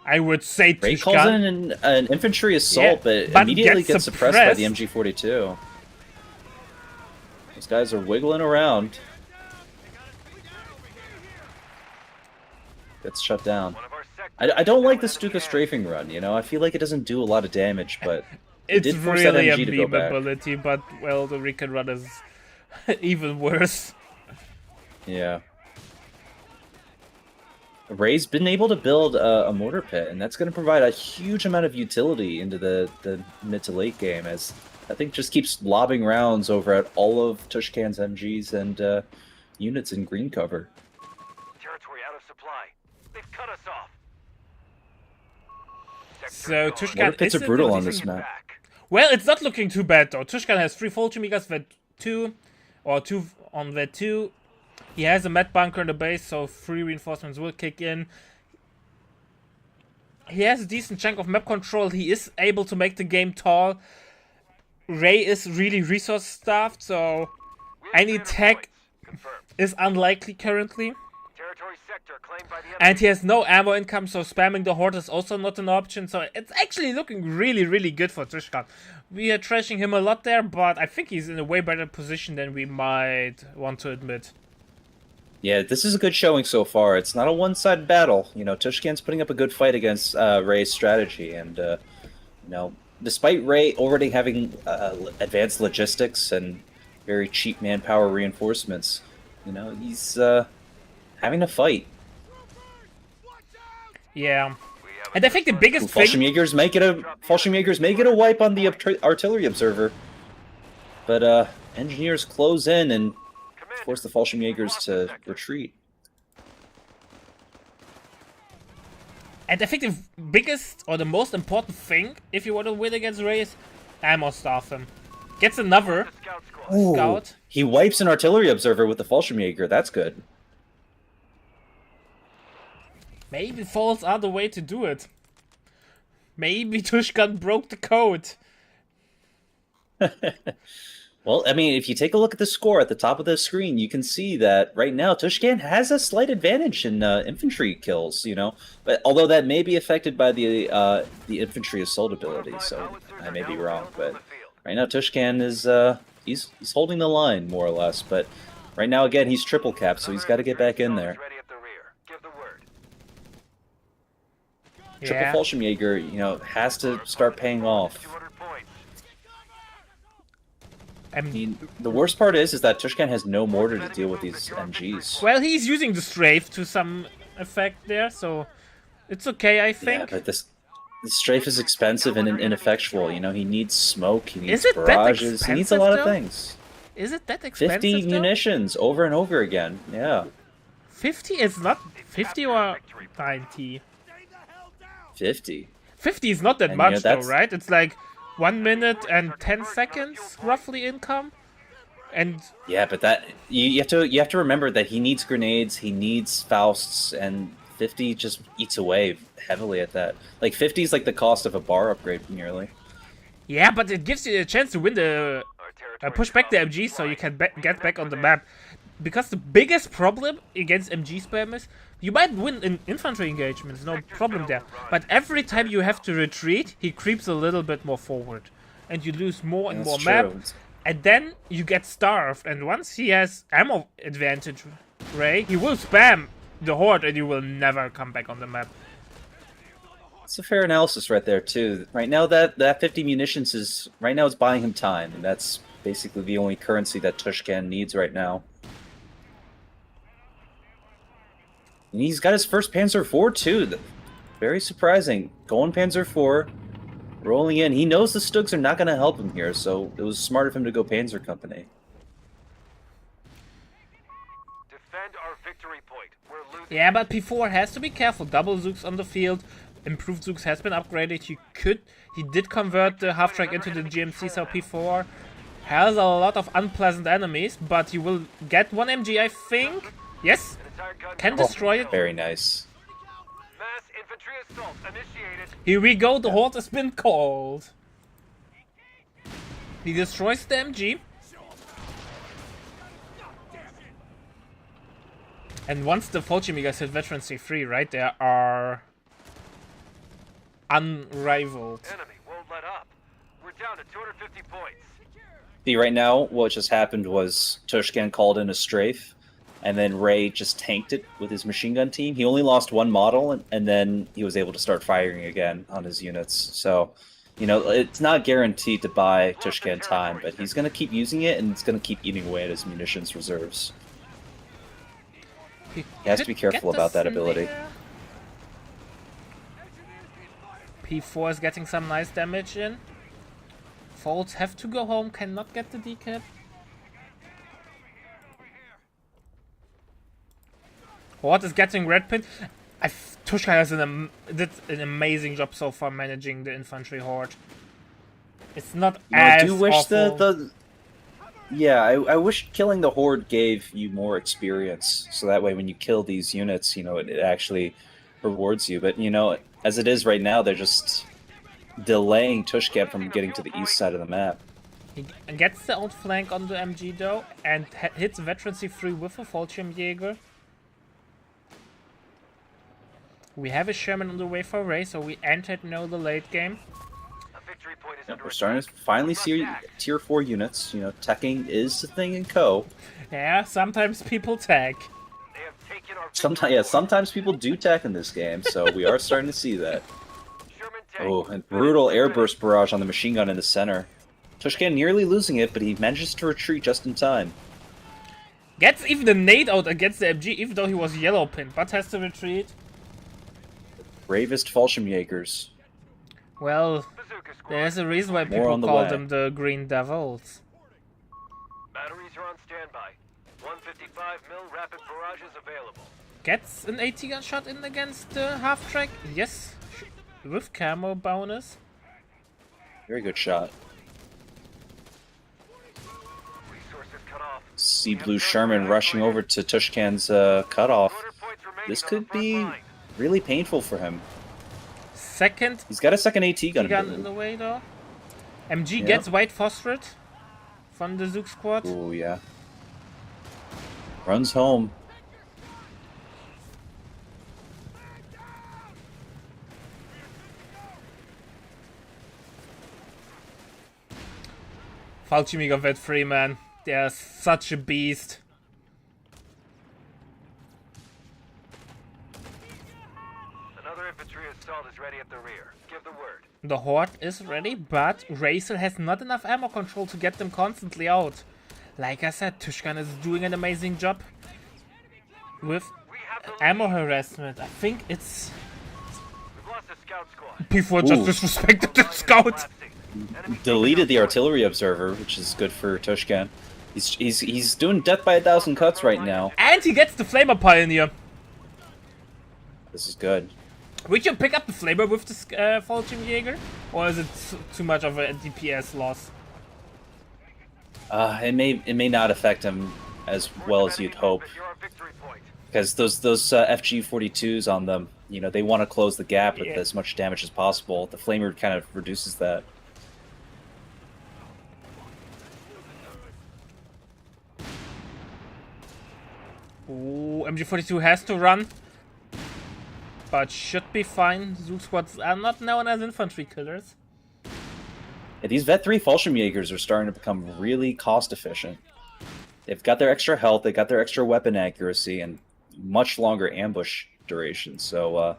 I would say Ray Tishkan... calls in an infantry assault, Yeah, but but immediately gets gets suppressed by the suppressed. MG42. Those guys are wiggling around. Gets shut down. One of our sectors. I don't like the Stuka strafing run, you know? I feel like it doesn't do a lot of damage, but it It's did force that really a MG to go meme back. ability, but, well, the recon run is even worse. Yeah. Ray's been able to build a mortar pit, and that's going to provide a huge amount of utility into the mid to late game, as I think just keeps lobbing rounds over at all of Tishkan's MGs and units in green cover. Territory out of supply. They've cut us off. So Tishkan Mortar pits is are brutal in on a this decent- map. Back. Well, it's not looking too bad though. Tishkan has 3 Fallschirmjägers, with 2 on the 2. He has a med bunker in the base, so 3 reinforcements will kick in. He has a decent chunk of map control. He is able to make the game tall. Ray is really resource starved, so We have any standard tech points. Confirmed. is unlikely currently. Territory sector claimed by the And enemy. he has no ammo income, so spamming the Horde is also not an option. So it's actually looking really, really good for Tishkan. We are trashing him a lot there, but I think he's in a way better position than we might want to admit. Yeah, this is a good showing so far. It's not a one-sided battle. You know, Tishkan's putting up a good fight against Ray's strategy, and you know, despite Ray already having advanced logistics and very cheap manpower reinforcements, you know, he's having a fight. Yeah. We have And I think the biggest thing... Fallschirmjägers may get a wipe on the artillery observer, but engineers close in and Commander, force the Fallschirmjägers to retreat. And I think the biggest or the most important thing, if you want to win against Ray, is ammo starve him. Gets another the scout squad. scout. He wipes an artillery observer with the Fallschirmjäger. That's good. Maybe falls are the way to do it. Maybe Tishkan broke the code. Well, I mean, if you take a look at the score at the top of the screen, you can see that right now Tishkan has a slight advantage in infantry kills, you know. But although that may be affected by the infantry assault ability, so I may be wrong. But right now Tishkan is he's holding the line more or less. But right now, again, he's triple capped, so he's got to get back in there. Ready at the rear. Give the word. Triple Yeah. Fallschirmjäger, you know, has to start paying off. 200 points. I mean, the worst part is that Tishkan has no mortar to deal with these MGs. Well, he's using the strafe to some effect there, so it's okay, I Yeah, think. but this strafe is expensive and ineffectual. You know, he needs smoke, he needs Is it that barrages, he needs a lot of expensive, things. Is it that expensive? 50 though? munitions over and over again. Yeah, 50 is not 50 or 90. 50. 50 is not that And, much, you know, though, that's- right? It's like 1 minute and 10 seconds roughly income, and Yeah, but that you have to remember that he needs grenades, he needs Fausts, and 50 just eats away heavily at that. Like 50 is like the cost of a bar upgrade nearly. yeah, but it gives you a chance to win the push back the MG, so you can get back on the map. Because the biggest problem against MG spam is you might win in infantry engagements, no problem there. But every time you have to retreat, he creeps a little bit more forward, and you lose more and more That's map. true. And then you get starved, and once he has ammo advantage, Ray, he will spam the horde, and you will never come back on the map. It's a fair analysis right there too. Right now that 50 munitions is right now it's buying him time, and that's basically the only currency that Tishkan needs right now. And he's got his first Panzer IV too. Very surprising. Going Panzer IV, rolling in. He knows the Stugs are not going to help him here, so it was smart of him to go Panzer Company. Defend our victory point. We're losing. Yeah, but P4 has to be careful. Double Zooks on the field. Improved Zooks has been upgraded. He did convert the half-track into the GMC, so P4 has a lot of unpleasant enemies, but you will get one MG, I think. Yes, can destroy it. Very nice. Mass infantry assault initiated. Here we go, the horde has been called. He destroys the MG. And once the Fallschirmjägers hit Veteran C3, right, they are unrivaled. Enemy won't let up. We're down to 250 points. See, right now, what just happened was Tishkan called in a strafe, and then Ray just tanked it with his machine gun team. He only lost one model, and then he was able to start firing again on his units. So, you know, it's not guaranteed to buy Tishkan time, but he's going to keep using it, and it's going to keep eating away at his munitions reserves. He has to be could careful get about the that ability. snare. P4 is getting some nice damage in. Folds have to go home, cannot get the decap. Horde is getting red pin. Tushka has did an amazing job so far managing the infantry horde. It's not You know, as I do wish awful. Yeah, I wish killing the Horde gave you more experience, so that way when you kill these units, you know, it actually rewards you. But, you know, as it is right now, they're just delaying Tushkan from getting to the east side of the map. He gets the outflank on the MG though, and hits Veteran C3 with a Fallschirmjäger. We have a Sherman on the way for Ray, so we entered now the late game. A victory point is Yeah, under we're starting attack. to finally We must see act. tier 4 units. You know, teching is the thing in Co. Yeah, sometimes people tag. They have taken our Sometimes, yeah, sometimes people do tech in this game, so we are starting to see that. Sherman tank. Oh, and brutal airburst barrage on the machine gun in the center. Tushkan nearly losing it, but he manages to retreat just in time. Gets even the nade out against the MG, even though he was yellow pinned, but has to retreat. Bravest Fallschirmjägers. Well, Bazooka squad. there's a reason why More people on the call way. them the Green Devils. Batteries are on standby. 155 mil rapid barrages available. Gets an AT gun shot in against the half-track. Yes, with camo bonus. Very good shot. Resources cut off. See Blue Sherman rushing over to Tushkan's cutoff. 200 points remaining This on could the front be line. really painful for him. Second He's got a second AT gun. gun in the way though. MG Yep. gets white phosphorate from the Zook squad. Oh yeah. Runs home. Fallschirmjäger Vet 3, man. They're such a beast. Another infantry assault is ready at the rear. Give the word. The Horde is ready, but Razel has not enough ammo control to get them constantly out. Like I said, Tishkan is doing an amazing job with ammo harassment. I think it's... We've lost a scout squad. P4 just disrespected the scout. Deleted the artillery observer, which is good for Tishkan. He's doing death by 1,000 cuts right now. And he gets the Flamer Pioneer. This is good. Would you pick up the Flamer with the Fallschirmjäger? Or is it too much of a DPS loss? It may not affect him as well as you'd hope, because those FG-42s on them, you know, they want to close the gap with as much damage as possible. The Flamer kind of reduces that. Ooh, MG42 has to run, but should be fine. Zook squads are not known as infantry killers. Yeah, these Vet 3 Fallschirmjägers are starting to become really cost efficient. They've got their extra health, they got their extra weapon accuracy, and much longer ambush duration. So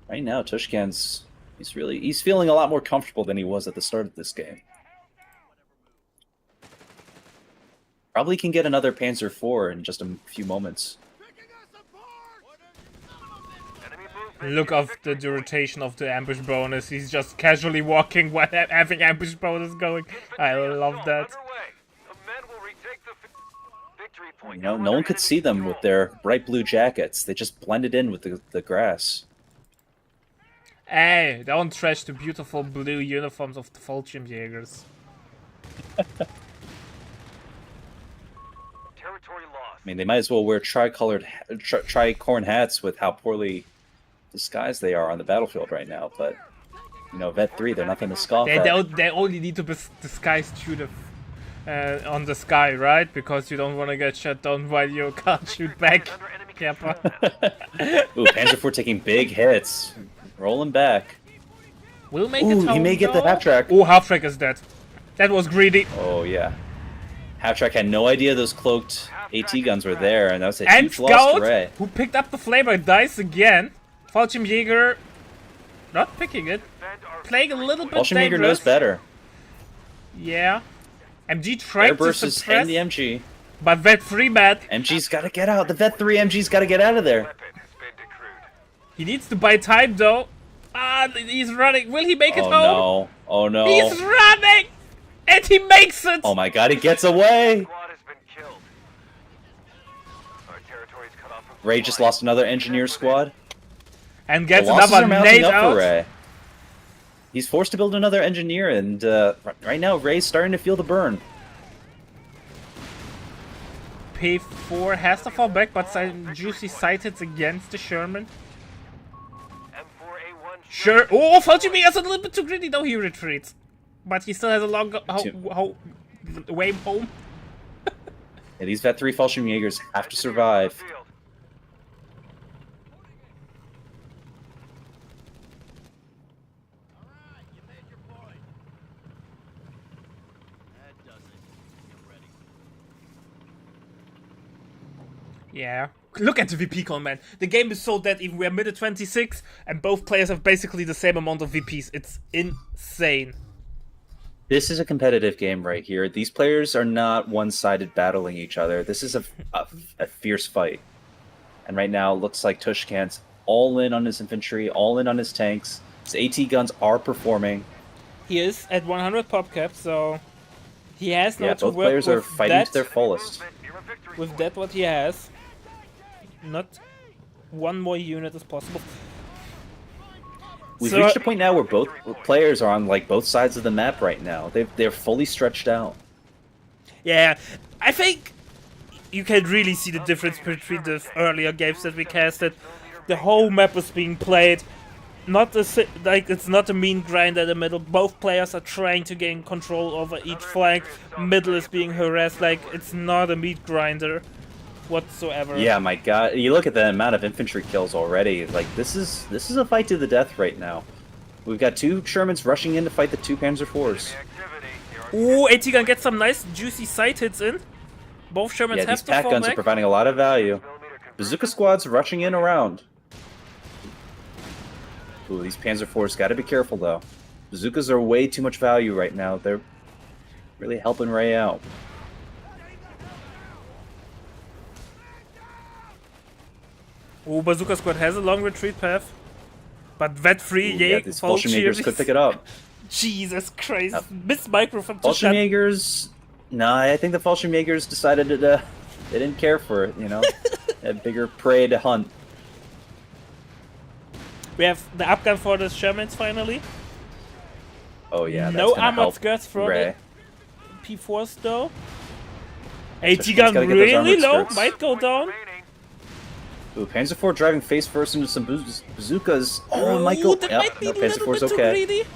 right now, Tishkan's he's feeling a lot more comfortable than he was at the start of this game. Probably can get another Panzer IV in just a few moments. Look of the duration of the ambush bonus. He's just casually walking while having ambush bonus going. I love that. You know, no one could see them with their bright blue jackets. They just blended in with the grass. Hey, don't trash the beautiful blue uniforms of the Fallschirmjägers. I mean, they might as well wear tricorn hats with how poorly disguised they are on the battlefield right now. But you know, Vet 3, they're nothing to scoff at. They only need to be disguised through the on the sky, right? Because you don't want to get shot down while you can't shoot back. Kappa. Ooh, Panzer IV taking big hits, rolling back. We'll make it home, he may get the half track. Oh, half track is dead. That was greedy. Oh yeah. Half track had no idea those cloaked AT guns were there, and that was a huge loss to Ray. Who picked up the Flamer dice again. Fallschirmjäger not picking it. Playing a little bit Fallschirmjäger dangerous. knows better. Yeah. MG tried to suppress, the MG. but Vet 3 bad. MG's got to get out. The Vet 3 MG's got to get out of there. He needs to buy time though. Ah, he's running. Will he make it home? No. Oh no. He's running! And he makes it! Oh my god, he gets away! Ray just lost another engineer squad. And gets The losses another are mounting nade up out. for Ray. He's forced to build another engineer, and right now Ray's starting to feel the burn. P4 has to fall back, but juicy sight hits against the Sherman. Sure. Oh, Fallschirmjäger is a little bit too greedy. No, he retreats. But he still has a long way home. Yeah, these Vet 3 Fallschirmjägers have to survive. Yeah. Look at the VP count, man. The game is so dead. Even we're mid at 26, and both players have basically the same amount of VPs. It's insane. This is a competitive game right here. These players are not one-sided battling each other. This is a fierce fight. And right now, it looks like Tishkan's all in on his infantry, all in on his tanks. His AT guns are performing. He is at 100 pop cap, so he has no to both work players with are fighting that, to their fullest. with that what he has. Not one more unit is possible. We've reached a point now where both players are on like both sides of the map right now. They're fully stretched out. Yeah, I think you can really see the difference between the earlier games that we casted. The whole map is being played. Not it's not a mean grind at the middle. Both players are trying to gain control over each flank. Middle is being harassed. Like, it's not a meat grinder whatsoever. Yeah, my god. You look at the amount of infantry kills already. Like, this is a fight to the death right now. We've got two Shermans rushing in to fight the two Panzer IVs. Ooh, AT gun gets some nice juicy side hits in. Both Shermans Yeah, have these to pack fall guns are back. providing a lot of value. Bazooka squads rushing in around. Ooh, these Panzer IVs got to be careful though. Bazookas are way too much value right now. They're really helping Ray out. Ooh, Bazooka Squad has a long retreat path. But that free, Ooh, yeah, these Fallschirmjägers could pick it up. Jesus Christ. Miss micro from Tishkan. Fallschirmjägers... No, I think the Fallschirmjägers decided that they didn't care for it, you know? Had bigger prey to hunt. We have the upgun for the Shermans finally. Oh yeah, that's No gonna armored help skirts for Ray. the P4s though. AT Tishkan's gun gotta get those really armored low, skirts. might go down. Ooh, Panzer IV driving face first into some bazookas. Oh, it might Ooh, go. that Yep, might be no, a Panzer little IV's bit too okay. greedy.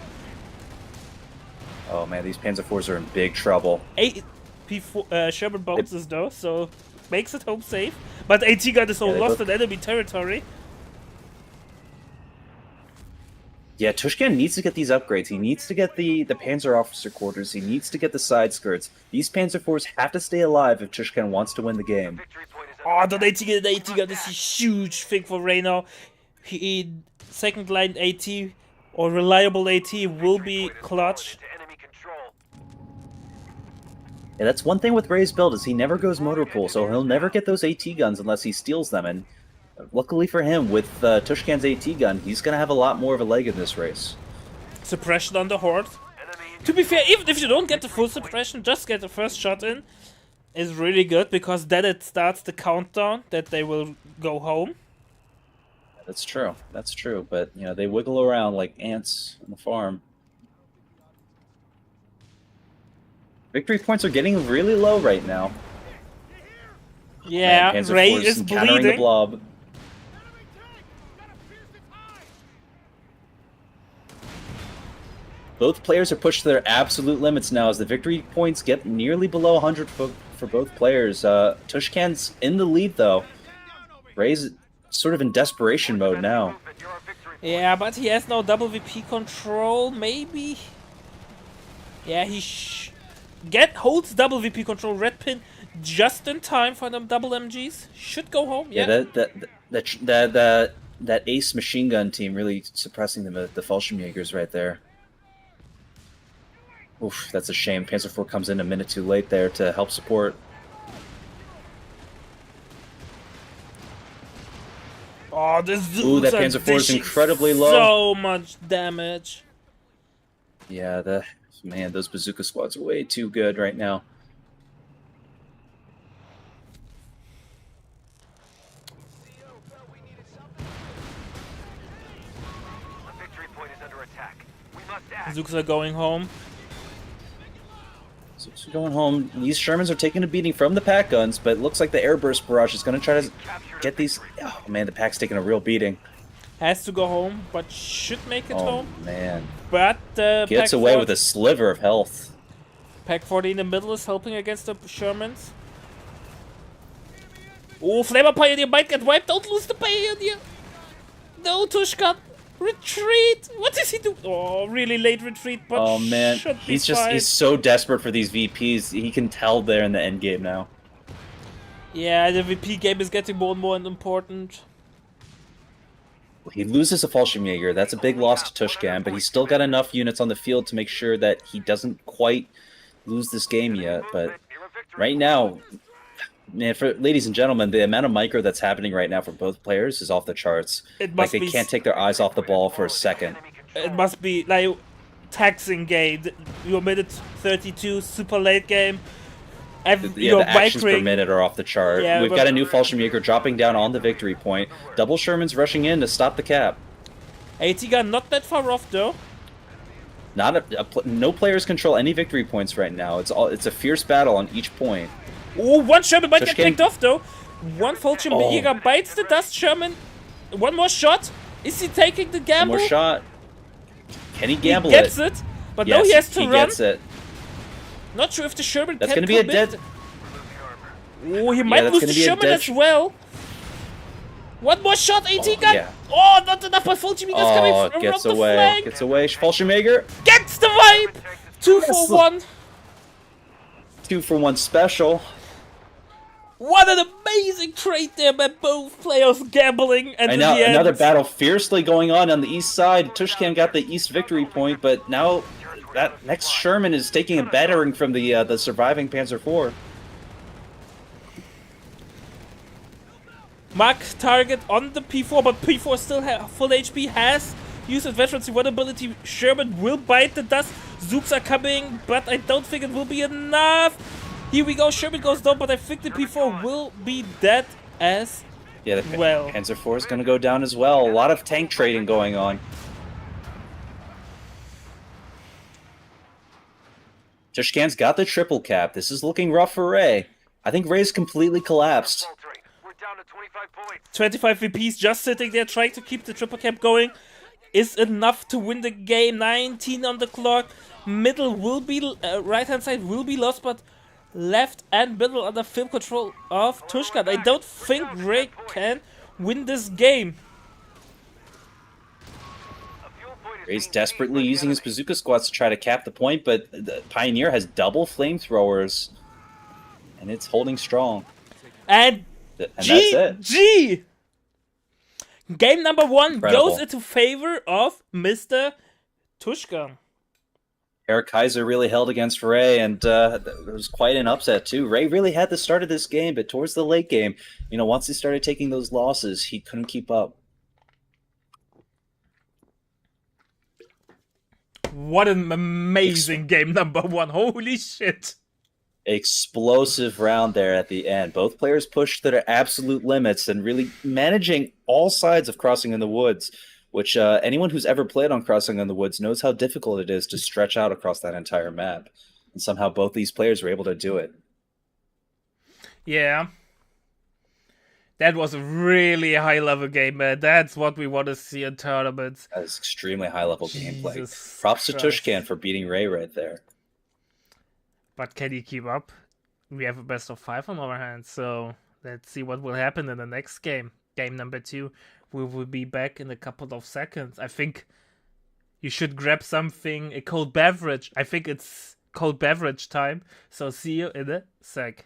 Oh man, these Panzer IVs are in big trouble. P4 Sherman bounces though, so makes it home safe. But AT gun is so they lost both- in enemy territory. Yeah, Tishkan needs to get these upgrades. He needs to get the Panzer officer quarters. He needs to get the side skirts. These Panzer IVs have to stay alive if Tishkan wants to win the game. Oh, that AT gun is a huge thing for Ray now. He second line AT or reliable AT will be clutch. Yeah, that's one thing with Ray's build is he never goes motor pool, so he'll never get those AT guns unless he steals them. And luckily for him, with Tishkan's AT gun, he's gonna have a lot more of a leg in this race. Suppression on the horde. To be fair, even if you don't get the full suppression, just get the first shot in is really good because then it starts the countdown that they will go home. That's true. That's true. But you know, they wiggle around like ants on the farm. Victory points are getting really low right now. Yeah, Man, Panzer Ray IV is encountering the bleeding. blob. Both players are pushed to their absolute limits now as the victory points get nearly below 100 for both players. Tishkan's in the lead though. Ray's sort of in desperation mode now. Yeah, but he has no double VP control, maybe. Yeah, he holds double VP control. Red pin just in time for them double MGs. Should go home. Yeah. That ace machine gun team really suppressing the Fallschirmjägers right there. Oof, that's a shame. Panzer IV comes in a minute too late there to help support. Oh, this Ooh, that Zooks are Panzer IV is dishing incredibly low. So much damage. Yeah, man, those bazooka squads are way too good right now. Zooks are going home. So going home. These Shermans are taking a beating from the pack guns, but it looks like the airburst barrage is going to try to get these. Oh man, the pack's taking a real beating. Has to go home, but should make it home. Man, But gets Pack away 40 with a sliver of health. Pack 40 in the middle is helping against the Shermans. Oh, Flamer Pioneer might get wiped. Don't lose the Pioneer. No, Tishkan. Retreat. What does he do? Oh, really late retreat, but Oh man, should be he's fine. so desperate for these VPs. He can tell they're in the end game now. Yeah, the VP game is getting more and more important. He loses a Fallschirmjäger. That's a big loss to Tishkan, but he's still got enough units on the field to make sure that he doesn't quite lose this game yet. But right now, man, for ladies and gentlemen, the amount of micro that's happening right now for both players is off the charts. It Like must they be can't take their eyes off the ball for a second. It must be like taxing game. You're minute 32, super late game. Yeah, You're the actions per microing. minute are off the chart. Yeah, We've but- got a new Fallschirmjäger dropping down on the victory point. Double Shermans rushing in to stop the cap. AT gun not that far off though. No players control any victory points right now. It's a fierce battle on each point. Oh, one Sherman might get Tishkan- picked off though. One Fallschirmjäger bites the dust Sherman. One more shot. Is he taking the One gamble? more shot. Can he He gamble gets it? it, but Yes, now he has to he run. gets it. Not sure if the Sherman That's can gonna be a commit. dead. Oh, he might that's lose gonna the be a Sherman dead as well. One more shot, AT gun. yeah. Oh, not enough, but Fallschirmjäger's coming Oh, from gets the away. flank. Gets away. Fallschirmjäger. Gets the wipe. 2 for Yes. 1. 2-for-1 special. What an amazing trade there by both players gambling. And And now another battle fiercely going on the east side. Tishkan got the east victory point, but now that next Sherman is taking a battering from the surviving Panzer IV. Mark target on the P4, but P4 still full HP, has used its veteran vulnerability. Sherman will bite the dust. Zooks are coming, but I don't think it will be enough. Here we go, Sherman goes down, but I think the P4 will be dead as Yeah, the well. Panzer IV is going to go down as well. A lot of tank trading going on. Tishkan's got the triple cap. This is looking rough for Ray. I think Ray's completely collapsed. We're down to 25 points. 25 VPs just sitting there trying to keep the triple cap going is enough to win the game. 19 on the clock. Middle will be, right hand side will be lost, but left and middle under film control of Tishkan. I don't think Ray can win this game. Ray's desperately using his bazooka squads to try to cap the point, but the Pioneer has double flamethrowers, and it's holding strong. And that's it. GG! Game number 1 Incredible. goes into favor of Mr. Tishkan. Eric Kaiser really held against Ray, and it was quite an upset, too. Ray really had the start of this game, but towards the late game, once he started taking those losses, he couldn't keep up. What an amazing game number 1. Holy shit. Explosive round there at the end. Both players pushed to their absolute limits and really managing all sides of Crossing in the Woods, which anyone who's ever played on Crossing in the Woods knows how difficult it is to stretch out across that entire map. And somehow both these players were able to do it. Yeah. That was a really high-level game, man. That's what we want to see in tournaments. That is extremely high-level gameplay. Jesus Props to Christ. Tishkan for beating Ray right there. But can he keep up? We have a best of 5 on our hands, so let's see what will happen in the next game. Game number 2. We will be back in a couple of seconds. I think you should grab something, a cold beverage. I think it's cold beverage time, so see you in a sec.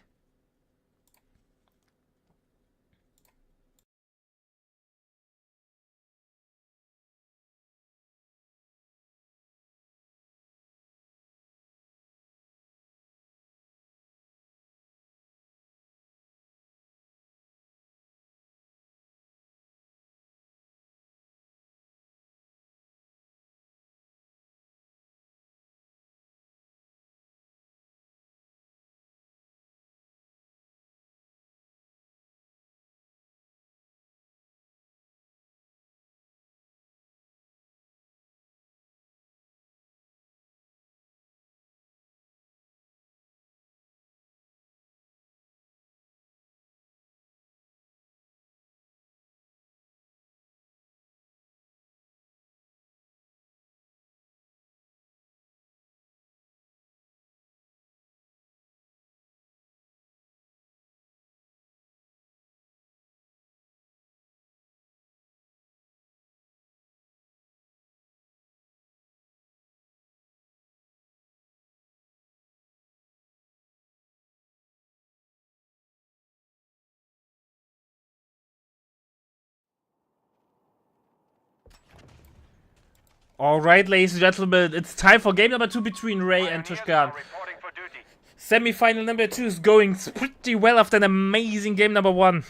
Alright, ladies and gentlemen, it's time for game number 2 between Ray and Tishkan. Reporting for duty. Semi-final number 2 is going pretty well after an amazing game number 1,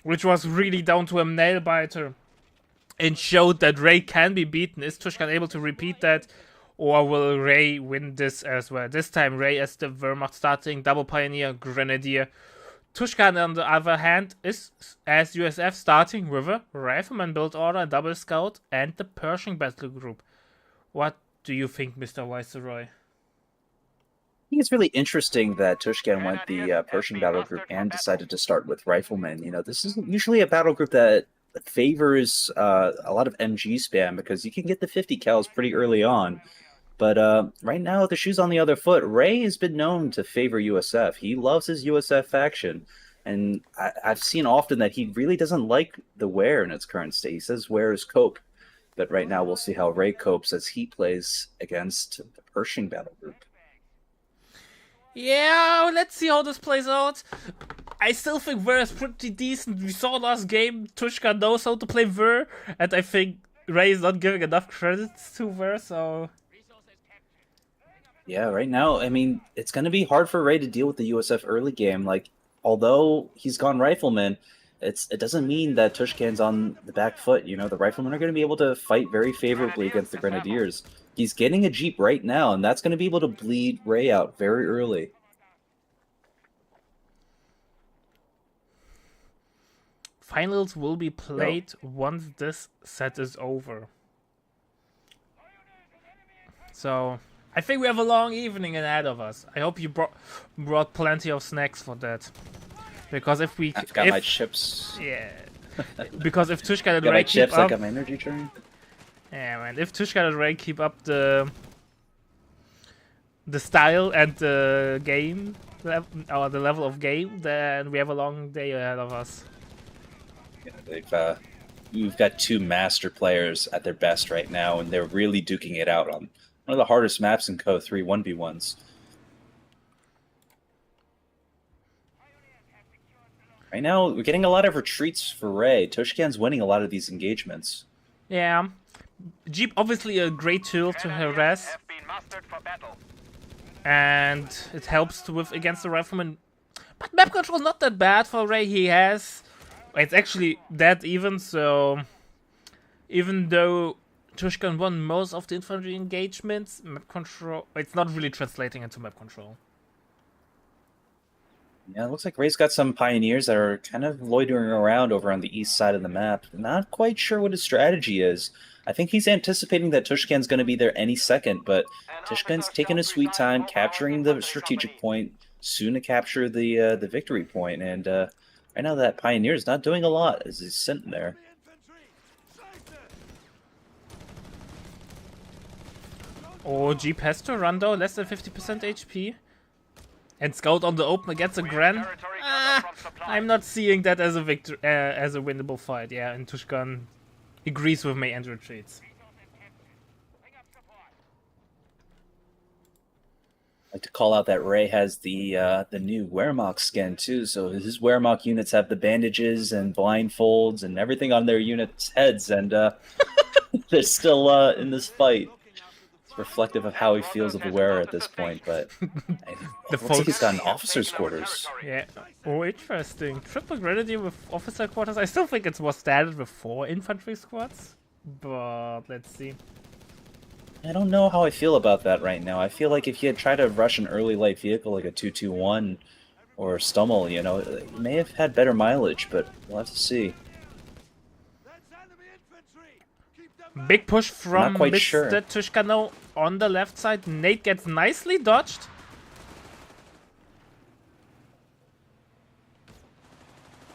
which was really down to a nail-biter and showed that Ray can be beaten. Is Tishkan able to repeat that, or will Ray win this as well? This time Ray as the Wehrmacht starting, double Pioneer, Grenadier. Tishkan, on the other hand, is as USF starting with a Rifleman build order, double Scout, and the Pershing battle group. What do you think, Mr. Viceroy? I think it's really interesting that Tishkan went the Pershing battle group and decided to start with Riflemen. This is usually a battle group that favors a lot of MG spam because you can get the 50 cals pretty early on. But right now, the shoe's on the other foot. Ray has been known to favor USF. He loves his USF faction. And I've seen often that he really doesn't like the Wehr in its current state. He says Wehr is cope. But right now, we'll see how Ray copes as he plays against the Pershing battle group. Yeah, let's see how this plays out. I still think Ver is pretty decent. We saw last game Tishkan knows how to play Ver, and I think Ray is not giving enough credits to Ver, so... Yeah, right now, I mean, it's going to be hard for Ray to deal with the USF early game. Like, although he's gone Rifleman, it doesn't mean that Tushkan's on the back foot. You know, the Riflemen are going to be able to fight very favorably against the Grenadiers. He's getting a Jeep right now, and that's going to be able to bleed Ray out very early. Finals will be played once this set is over. So, I think we have a long evening ahead of us. I hope you brought plenty of snacks for that. Because if we... I've got my chips. Yeah. Because if Tishkan and Got Ray my keep chips, up... I got my energy drink. Yeah, man. If Tishkan and Ray keep up the style and the game, or the level of game, then we have a long day ahead of us. Yeah, we've got two master players at their best right now, and they're really duking it out on one of the hardest maps in Co 3 1v1s. Right now, we're getting a lot of retreats for Ray. Tushkan's winning a lot of these engagements. Yeah. Jeep obviously a great tool to harass. And it helps to with against the Rifleman. But map control is not that bad for Ray. He has... It's actually that even, so... Even though Tishkan won most of the infantry engagements, map control... It's not really translating into map control. Yeah, it looks like Ray's got some pioneers that are kind of loitering around over on the east side of the map. Not quite sure what his strategy is. I think he's anticipating that Tushkan's going to be there any second, but Tishkan's taking his sweet time, capturing the strategic point, soon to capture the victory point. And right now that pioneer is not doing a lot as he's sitting there. Oh, Jeep has to run though, less than 50% HP. And Scout on the open against a Gren. I'm not seeing that as a as a winnable fight. Yeah, and Tishkan agrees with me and retreats. I'd like to call out that Ray has the new Wehrmacht skin too, so his Wehrmacht units have the bandages and blindfolds and everything on their units' heads, and they're still in this fight. Reflective of how he feels of the wearer at this point, but it looks like he's got an officer's quarters. Yeah. Oh, interesting. Triple grenadier with officer quarters. I still think it's more standard with 4 infantry squads, but let's see. I don't know how I feel about that right now. I feel like if he had tried to rush an early light vehicle like a 221 or Stummel, you know, it may have had better mileage, but we'll have to see. Big push from Mr. Sure. Tishkano on the left side. Nate gets nicely dodged.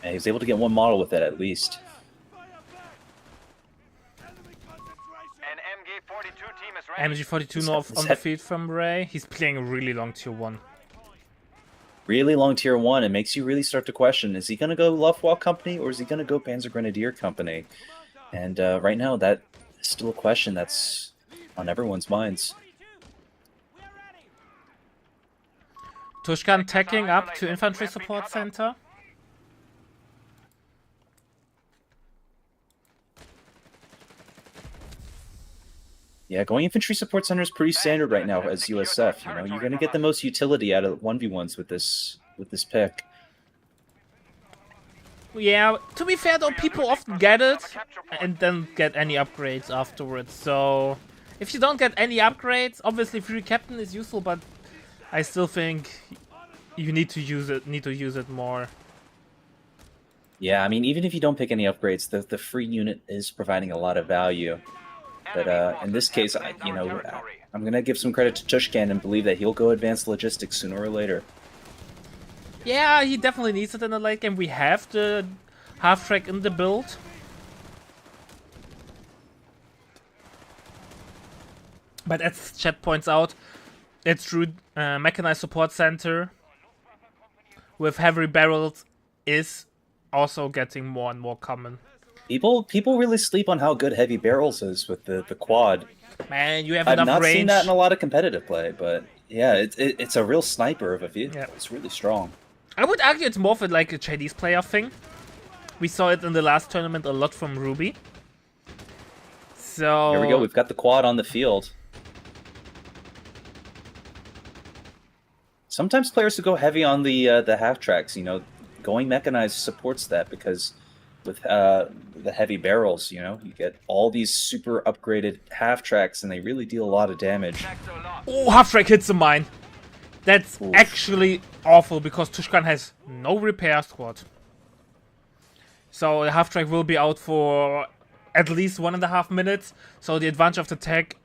Yeah, he was able to get one model with it at least. MG42 north on the field from Ray. He's playing a really long tier 1. Really long tier 1. It makes you really start to question, is he going to go Luftwaffe Company or is he going to go Panzer Grenadier Company? And right now, that is still a question that's on everyone's minds. Tishkan tacking up to infantry support center. Yeah, going infantry support center is pretty standard right now as USF. You know, you're going to get the most utility out of 1v1s with this pick. Yeah, to be fair though, people often get it and then get any upgrades afterwards. So if you don't get any upgrades, obviously free captain is useful, but I still think you need to use it more. Yeah, I mean, even if you don't pick any upgrades, the free unit is providing a lot of value. But in this case, I'm going to give some credit to Tishkan and believe that he'll go advanced logistics sooner or later. Yeah, he definitely needs it in the late game. We have the half-track in the build. But as chat points out, it's true, mechanized support center with heavy barrels is also getting more and more common. People really sleep on how good heavy barrels is with the quad. Man, you have I've enough not range. seen that in a lot of competitive play, but Yeah, it's a real sniper of a vehicle. Yeah. It's really strong. I would argue it's more of like a Chinese player thing. We saw it in the last tournament a lot from Ruby. So Here we go. We've got the quad on the field. Sometimes players who go heavy on the half tracks, you know, going mechanized supports that because with the heavy barrels, you know, you get all these super upgraded half tracks and they really deal a lot of damage. Oh, half track hits a mine. That's Oof. actually awful because Tishkan has no repair squad. So the half track will be out for at least 1.5 minutes. So the advantage of the tech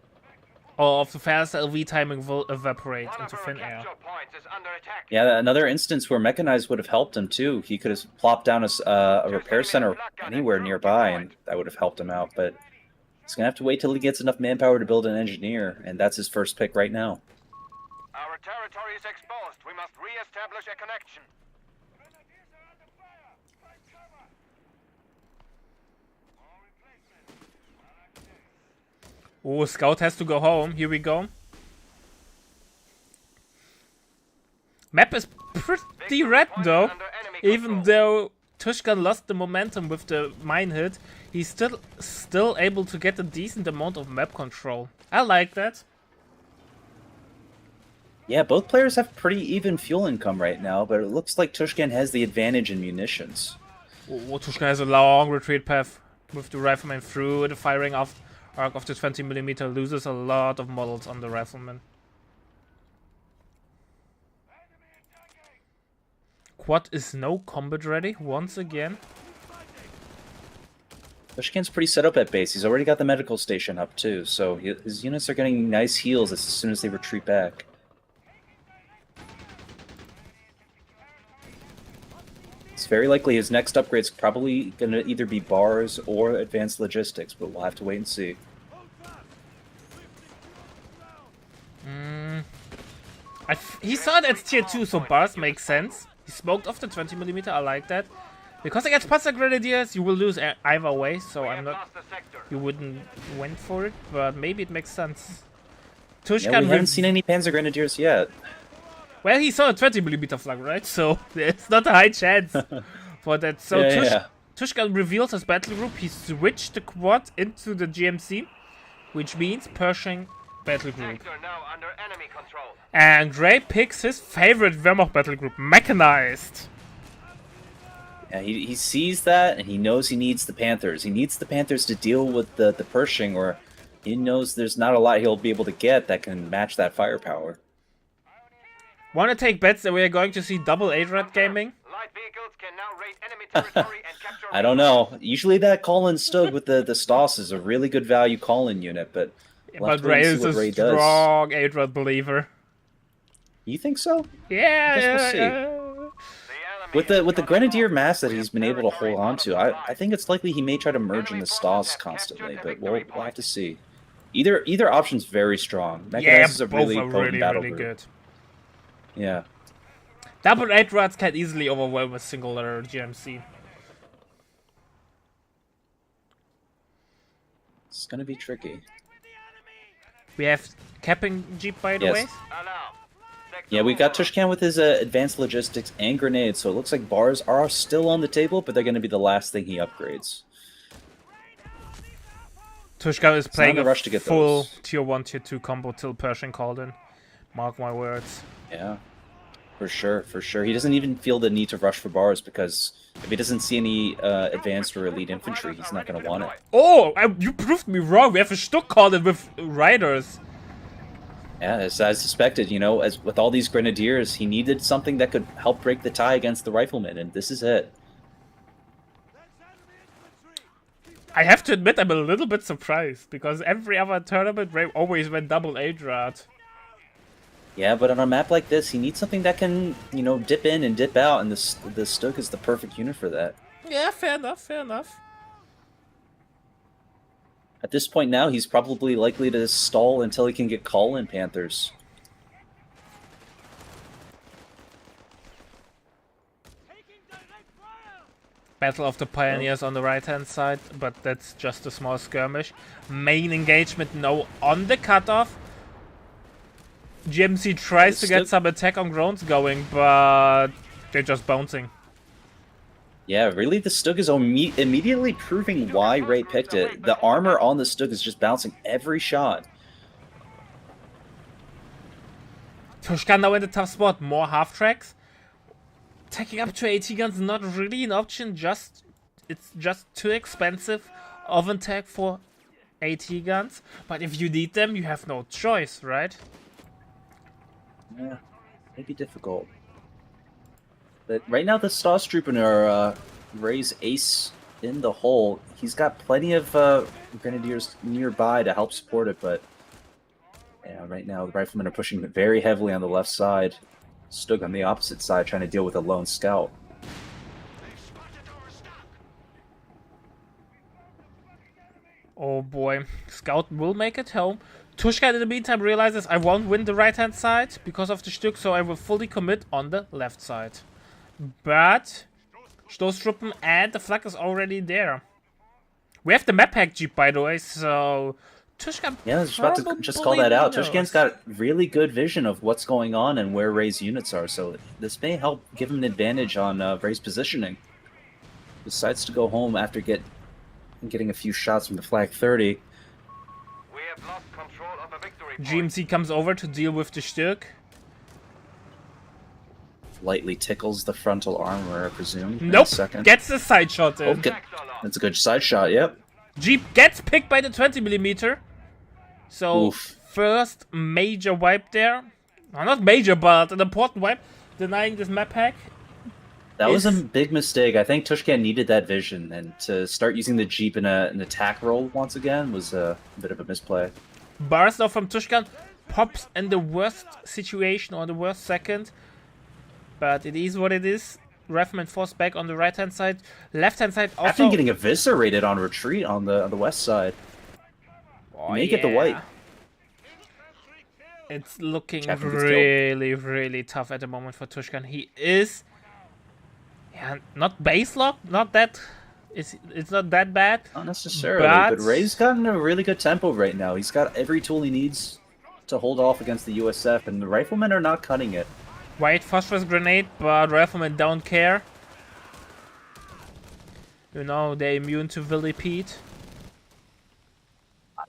or of the fast LV timing will evaporate into thin air. Yeah, another instance where mechanized would have helped him too. He could have plopped down a repair center anywhere nearby, and that would have helped him out. But he's gonna have to wait till he gets enough manpower to build an engineer, and that's his first pick right now. Our territory is exposed. We must re-establish a connection. Oh, Scout has to go home. Here we go. Map is pretty red though. Even though Tishkan lost the momentum with the mine hit, he's still able to get a decent amount of map control. I like that. Yeah, both players have pretty even fuel income right now, but it looks like Tishkan has the advantage in munitions. Oh, Tishkan has a long retreat path with the rifleman through the firing arc of the 20mm, loses a lot of models on the rifleman. Quad is no combat ready once again. Tishkan's pretty set up at base. He's already got the medical station up too, so his units are getting nice heals as soon as they retreat back. It's very likely his next upgrade's probably going to either be bars or advanced logistics, but we'll have to wait and see. He saw it as tier 2, so bars make sense. He smoked off the 20mm, I like that. Because against Panzer Grenadiers, you will lose either way, so I'm not... You wouldn't went for it, but maybe it makes sense. Tishkan Yeah, we haven't seen any Panzer Grenadiers yet. Well, he saw a 20mm flag, right? So it's not a high chance for that. So Tishkan reveals his battle group. He switched the quad into the GMC, which means Pershing battle group. And Gray picks his favorite Wehrmacht battle group, mechanized. Yeah, he sees that and he knows he needs the Panthers. He needs the Panthers to deal with the Pershing, or he knows there's not a lot he'll be able to get that can match that firepower. Want to take bets that we are going to see double A-Rat gaming? I don't know. Usually that call-in Stug with the Stoss is a really good value call-in unit, but Ray is a strong A-Rat believer. You think so? Yeah, we'll see. With the Grenadier mass that he's been able to hold on to, I think it's likely he may try to merge in the Stoss constantly, but we'll have to see. Either option's very strong. Mechanized is a really potent battle group. Good. Yeah. Double 8 rats can easily overwhelm a singular GMC. It's gonna be tricky. We have capping Jeep, by the way. Yeah, we got Tishkan with his advanced logistics and grenades, so it looks like bars are still on the table, but they're going to be the last thing he upgrades. Tishkan is playing a rush to get full those. tier 1, tier 2 combo till Pershing called in. Mark my words. Yeah, for sure, for sure. He doesn't even feel the need to rush for bars, because if he doesn't see any advanced or elite infantry, he's not going to want it. Oh, you proved me wrong. We have a Stuck called in with riders. Yeah, as I suspected, you know, as with all these grenadiers, he needed something that could help break the tie against the riflemen, and this is it. I have to admit, I'm a little bit surprised, because every other tournament Ray always went double A-Drat. Yeah, but on a map like this, he needs something that can, you know, dip in and dip out, and the Stuck is the perfect unit for that. Yeah, fair enough, fair enough. At this point now, he's probably likely to stall until he can get call-in Panthers. Battle of the Pioneers on the right-hand side, but that's just a small skirmish. Main engagement now on the cutoff. GMC tries to get some attack on grounds going, but they're just bouncing. Yeah, really, the Stug is immediately proving why Ray picked it. The armor on the Stug is just bouncing every shot. Tishkan now in the tough spot. More half-tracks. Taking up to AT guns not really an option. It's just too expensive of an tag for AT guns. But if you need them, you have no choice, right? Yeah, maybe difficult. But right now, the Stormtrooper are Ray's ace in the hole. He's got plenty of Grenadiers nearby to help support it, but yeah, right now the Riflemen are pushing very heavily on the left side. Stug on the opposite side trying to deal with a lone scout. Oh boy, Scout will make it home. Tishkan in the meantime realizes I won't win the right hand side because of the Stück, so I will fully commit on the left side. But Stoßtruppen and the flag is already there. We have the map hack Jeep, by the way, so Tishkan. Yeah, I was about to just call that out. Tishkan's got really good vision of what's going on and where Ray's units are, so this may help give him an advantage on Ray's positioning. Decides to go home after getting a few shots from the flag 30. We have lost control of a victory point. GMC comes over to deal with the Stück. Lightly tickles the frontal armor, I presume. Nope, Second. gets the side shot in. Okay. That's a good side shot, yep. Jeep gets picked by the 20mm. So, Oof. first major wipe there. Well, not major, but an important wipe. Denying this map hack. That was a big mistake. I think Tishkan needed that vision, and to start using the Jeep in an attack role once again was a bit of a misplay. Burst off from Tishkan. Pops in the worst situation, or the worst second. But it is what it is. Rifleman forced back on the right hand side. Left hand side also. After getting eviscerated on retreat on the west side. Oh, Make it the white. It's looking Chapman gets really, really tough at the moment for Tishkan. He is, yeah, not base lock, not that. It's not that bad. Not necessarily, but Ray's gotten a really good tempo right now. He's got every tool he needs to hold off against the USF, and the Riflemen are not cutting it. White phosphorus grenade, but Riflemen don't care. You know, they're immune to Millipede.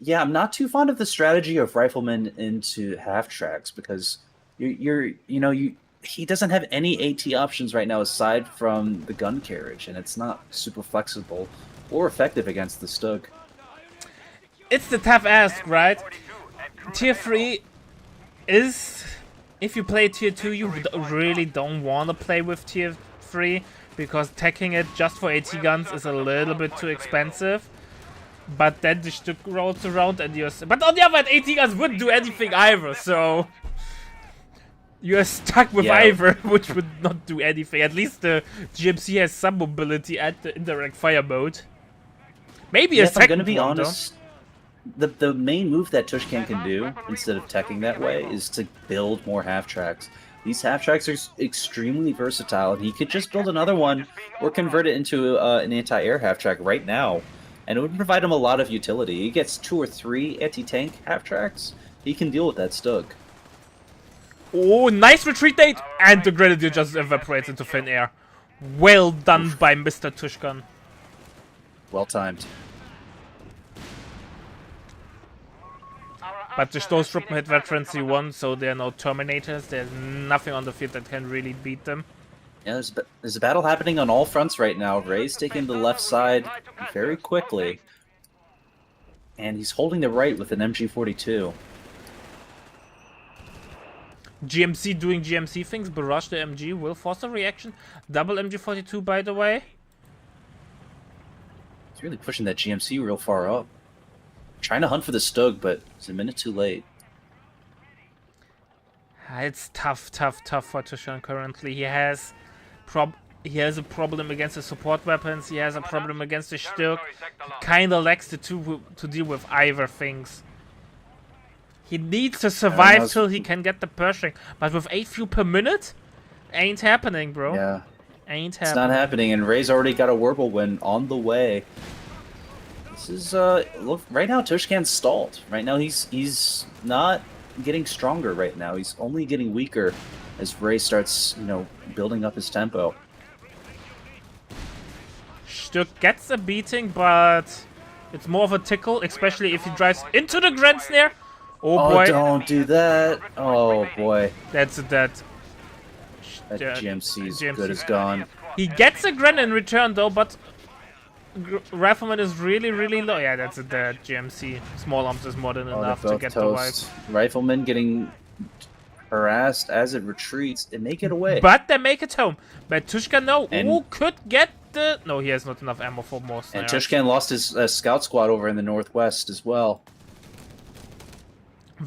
Yeah, I'm not too fond of the strategy of Riflemen into half tracks because he doesn't have any AT options right now aside from the gun carriage, and it's not super flexible or effective against the Stug. It's the tough ask, right? Tier 3 is, if you play Tier 2, you really don't want to play with Tier 3 because taking it just for AT guns is a little bit too expensive. But then the Stück rolls around and you're... But on the other hand, AT guns wouldn't do anything either, so... You're stuck with either, which would not do anything. At least the GMC has some mobility at the indirect fire mode. Maybe a second I'm gonna be honest, the main move that Tishkan can do, instead of teching that way, is to build more half-tracks. These half-tracks are extremely versatile, and he could just build another one or convert it into an anti-air half-track right now. And it would provide him a lot of utility. He gets 2 or 3 anti-tank half-tracks. He can deal with that Stug. Oh, nice retreat date! And the Grenadier just evaporates into thin air. Well done by Mr. Tishkan. Well timed. But the Stoßtruppen hit veterancy 1, so there are no Terminators. There's nothing on the field that can really beat them. Yeah, there's a battle happening on all fronts right now. Ray's taking the left side very quickly. And he's holding the right with an MG42. GMC doing GMC things. Barrage the MG will force a reaction. Double MG42, by the way. He's really pushing that GMC real far up. Trying to hunt for the Stug, but it's a minute too late. It's tough for Tishkan currently. He has a problem against the support weapons. He has a problem against the Stück. He kinda lacks the two to deal with either things. He needs to survive till he can get the Pershing. But with 8 fuel per minute, ain't happening, bro. Yeah. Ain't happening. It's not happening, and Ray's already got a Whirlwind on the way. This is look right now. Tishkan's stalled. Right now, he's not getting stronger right now. He's only getting weaker as Ray starts, building up his tempo. Stück gets a beating, but it's more of a tickle, especially if he drives into the Grand Snare. Oh boy. Don't do that. Oh boy. That's dead. That GMC's GMC. good as gone. He gets a Gren in return though, but Rifleman is really, really low. Yeah, that's a dead GMC. Small arms is more than enough to get the wipe. Rifleman getting harassed as it retreats and make it away. But they make it home. But Tishkan, no. And- Who could get the... No, he has not enough ammo for more And snares. Tishkan lost his scout squad over in the northwest as well.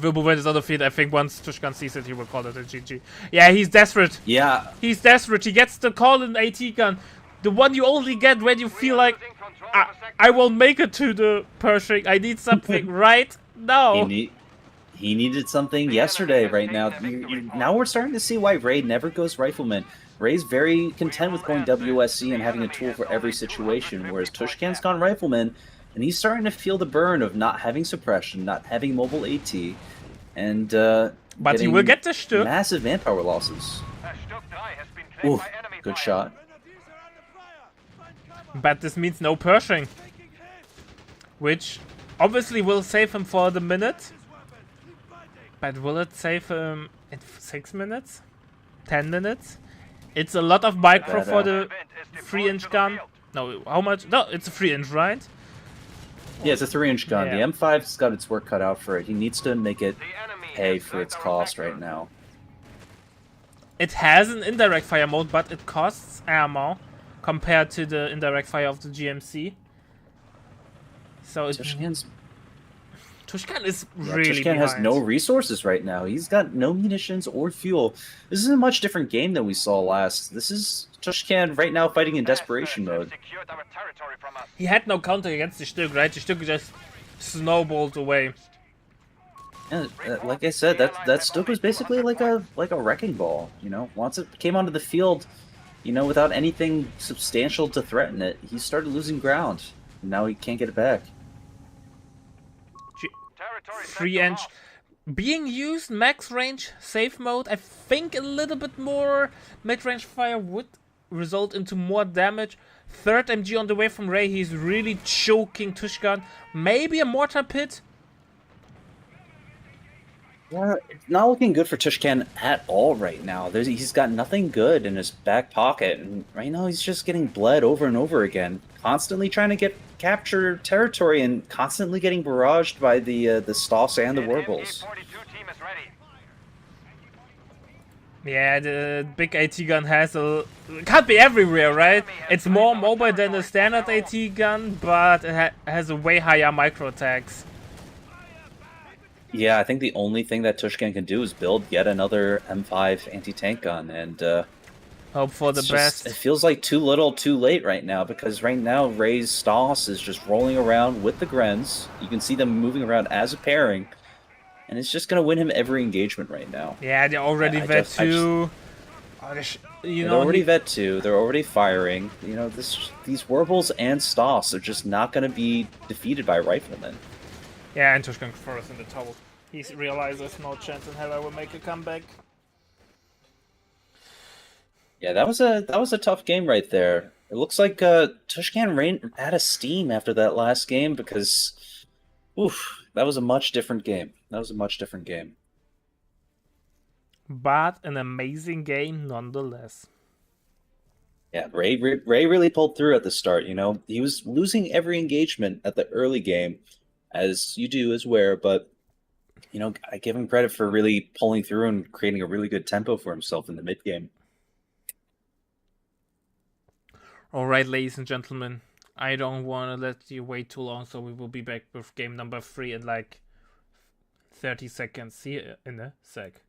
Wilbur is on the field. I think once Tishkan sees it, he will call it a GG. Yeah, he's desperate. Yeah, He's desperate. He gets the call in AT gun. The one you only get when you feel like, I will make it to the Pershing. I need something right now. he needed something yesterday right now. Now we're starting to see why Ray never goes Rifleman. Ray's very content with going WSC and having a tool for every situation, whereas Tushkan's gone Rifleman, and he's starting to feel the burn of not having suppression, not having mobile AT, and But he will get the Stück. massive manpower losses. Oof, good shot. But this means no Pershing. Which obviously will save him for the minute. But will it save him in 6 minutes? 10 minutes? It's a lot of micro for the 3-inch gun. No, how much? No, it's a 3-inch, right? Yeah, it's a 3-inch gun. Yeah. The M5's got its work cut out for it. He needs to make it pay for its cost right now. It has an indirect fire mode, but it costs ammo compared to the indirect fire of the GMC. So it, Tushkan's Tishkan is Yeah, really Tishkan has behind. no resources right now. He's got no munitions or fuel. This is a much different game than we saw last. This is Tishkan right now fighting in desperation mode. He had no counter against the Stück, right? The Stück just snowballed away. And like I said, that Stück was basically like a wrecking ball. Once it came onto the field, without anything substantial to threaten it, he started losing ground. And now he can't get it back. 3-inch being used, max range, safe mode. I think a little bit more mid-range fire would result into more damage. Third MG on the way from Ray. He's really choking Tishkan. Maybe a mortar pit. Yeah, it's not looking good for Tishkan at all right now. He's got nothing good in his back pocket, and right now he's just getting bled over and over again, constantly trying to capture territory and constantly getting barraged by the Stoffs and the Warbles. Yeah, the big AT gun has a... Can't be everywhere, right? It's more mobile than the standard AT gun, but it has a way higher micro attacks. Yeah, I think the only thing that Tishkan can do is build yet another M5 anti-tank gun, and Hope for the it best. feels like too little, too late right now, because right now Ray's Stoss is just rolling around with the Grens. You can see them moving around as a pairing, and it's just going to win him every engagement right now. Yeah, they're already I vet just- 2. They're already vet 2, they're already firing. These Warbles and Stoss are just not going to be defeated by Riflemen. Yeah, and Tishkan first in the tower. He realizes no chance in hell I will make a comeback. Yeah, that was a tough game right there. It looks like Tishkan ran out of steam after that last game because, that was a much different game. But an amazing game nonetheless. Yeah, Ray really pulled through at the start. He was losing every engagement at the early game, as you do as Ware, but I give him credit for really pulling through and creating a really good tempo for himself in the mid game. Alright, ladies and gentlemen, I don't want to let you wait too long, so we will be back with game number 3 in like 30 seconds. See you in a sec.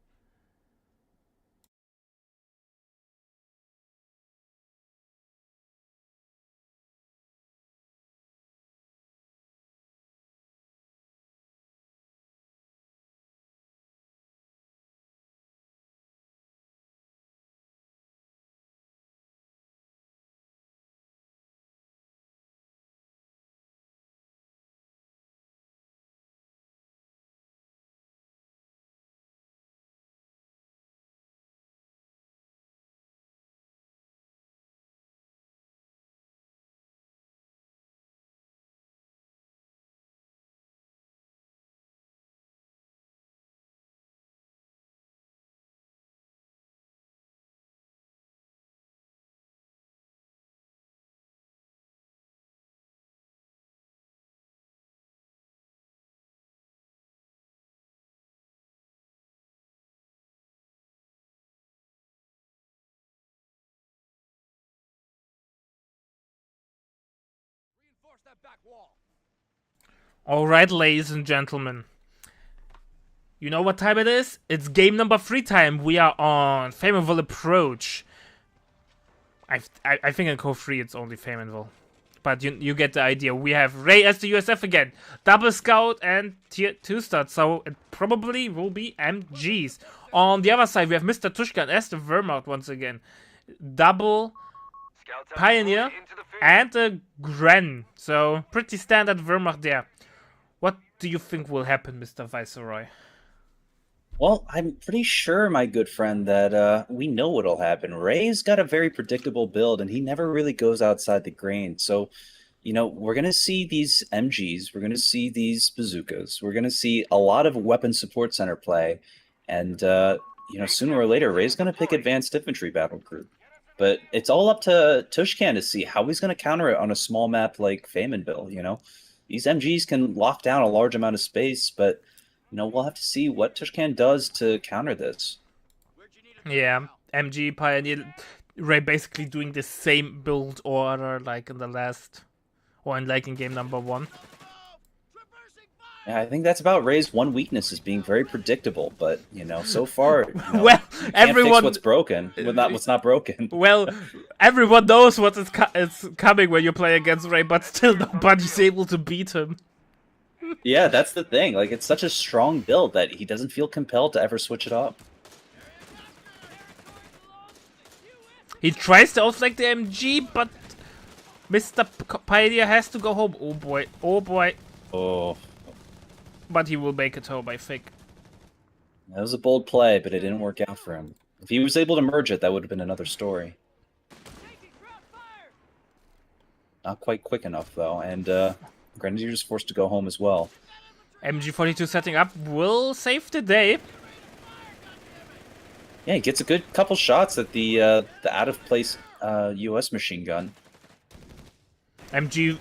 Alright, ladies and gentlemen. You know what time it is? It's game number 3 time. We are on Famenville Approach. I think in Code 3 it's only Famenville. But you get the idea. We have Ray as the USF again. Double Scout and Tier 2 stud. So it probably will be MGs. On the other side we have Mr. Tishkan as the Wehrmacht once again. Double Pioneer and a Gren. So pretty standard Wehrmacht there. What do you think will happen, Mr. Viceroy? Well, I'm pretty sure, my good friend, that we know what'll happen. Ray's got a very predictable build, and he never really goes outside the grain. So, we're going to see these MGs, we're going to see these bazookas, we're going to see a lot of weapon support center play, and, sooner or later, Ray's going to pick advanced infantry battle group. But it's all up to Tishkan to see how he's going to counter it on a small map like Famenville, These MGs can lock down a large amount of space, but we'll have to see what Tishkan does to counter this. Yeah, MG Pioneer Ray basically doing the same build order like in the last, or in game number 1. Yeah, I think that's about Ray's one weakness, is being very predictable. But so far, well, everyone fix what's broken, what's not broken. Well, everyone knows what is coming when you play against Ray, but still nobody's able to beat him. Yeah, that's the thing. Like, it's such a strong build that he doesn't feel compelled to ever switch it up. He tries to outflank the MG, but Mr. Pioneer has to go home. Oh boy, oh boy. Oh. But he will make it home, I think. That was a bold play, but it didn't work out for him. If he was able to merge it, that would have been another story. Not quite quick enough, though, and Grenadier's forced to go home as well. MG42 setting up will save the day. Yeah, he gets a good couple shots at the out-of-place US machine gun. MG,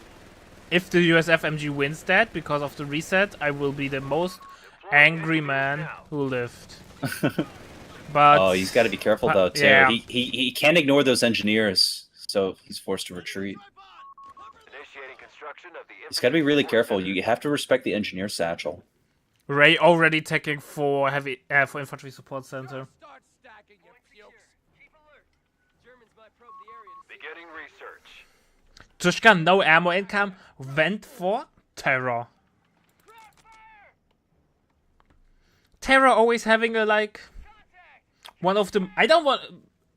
if the USF MG wins that because of the reset, I will be the most angry man who lived. But oh, he's got to be careful though too. Yeah. He can't ignore those engineers, so he's forced to retreat. He's got to be really careful. You have to respect the engineer satchel. Ray already taking for infantry support center. Beginning research. Tishkan, no ammo income, went for Terror. Terror always having a one of the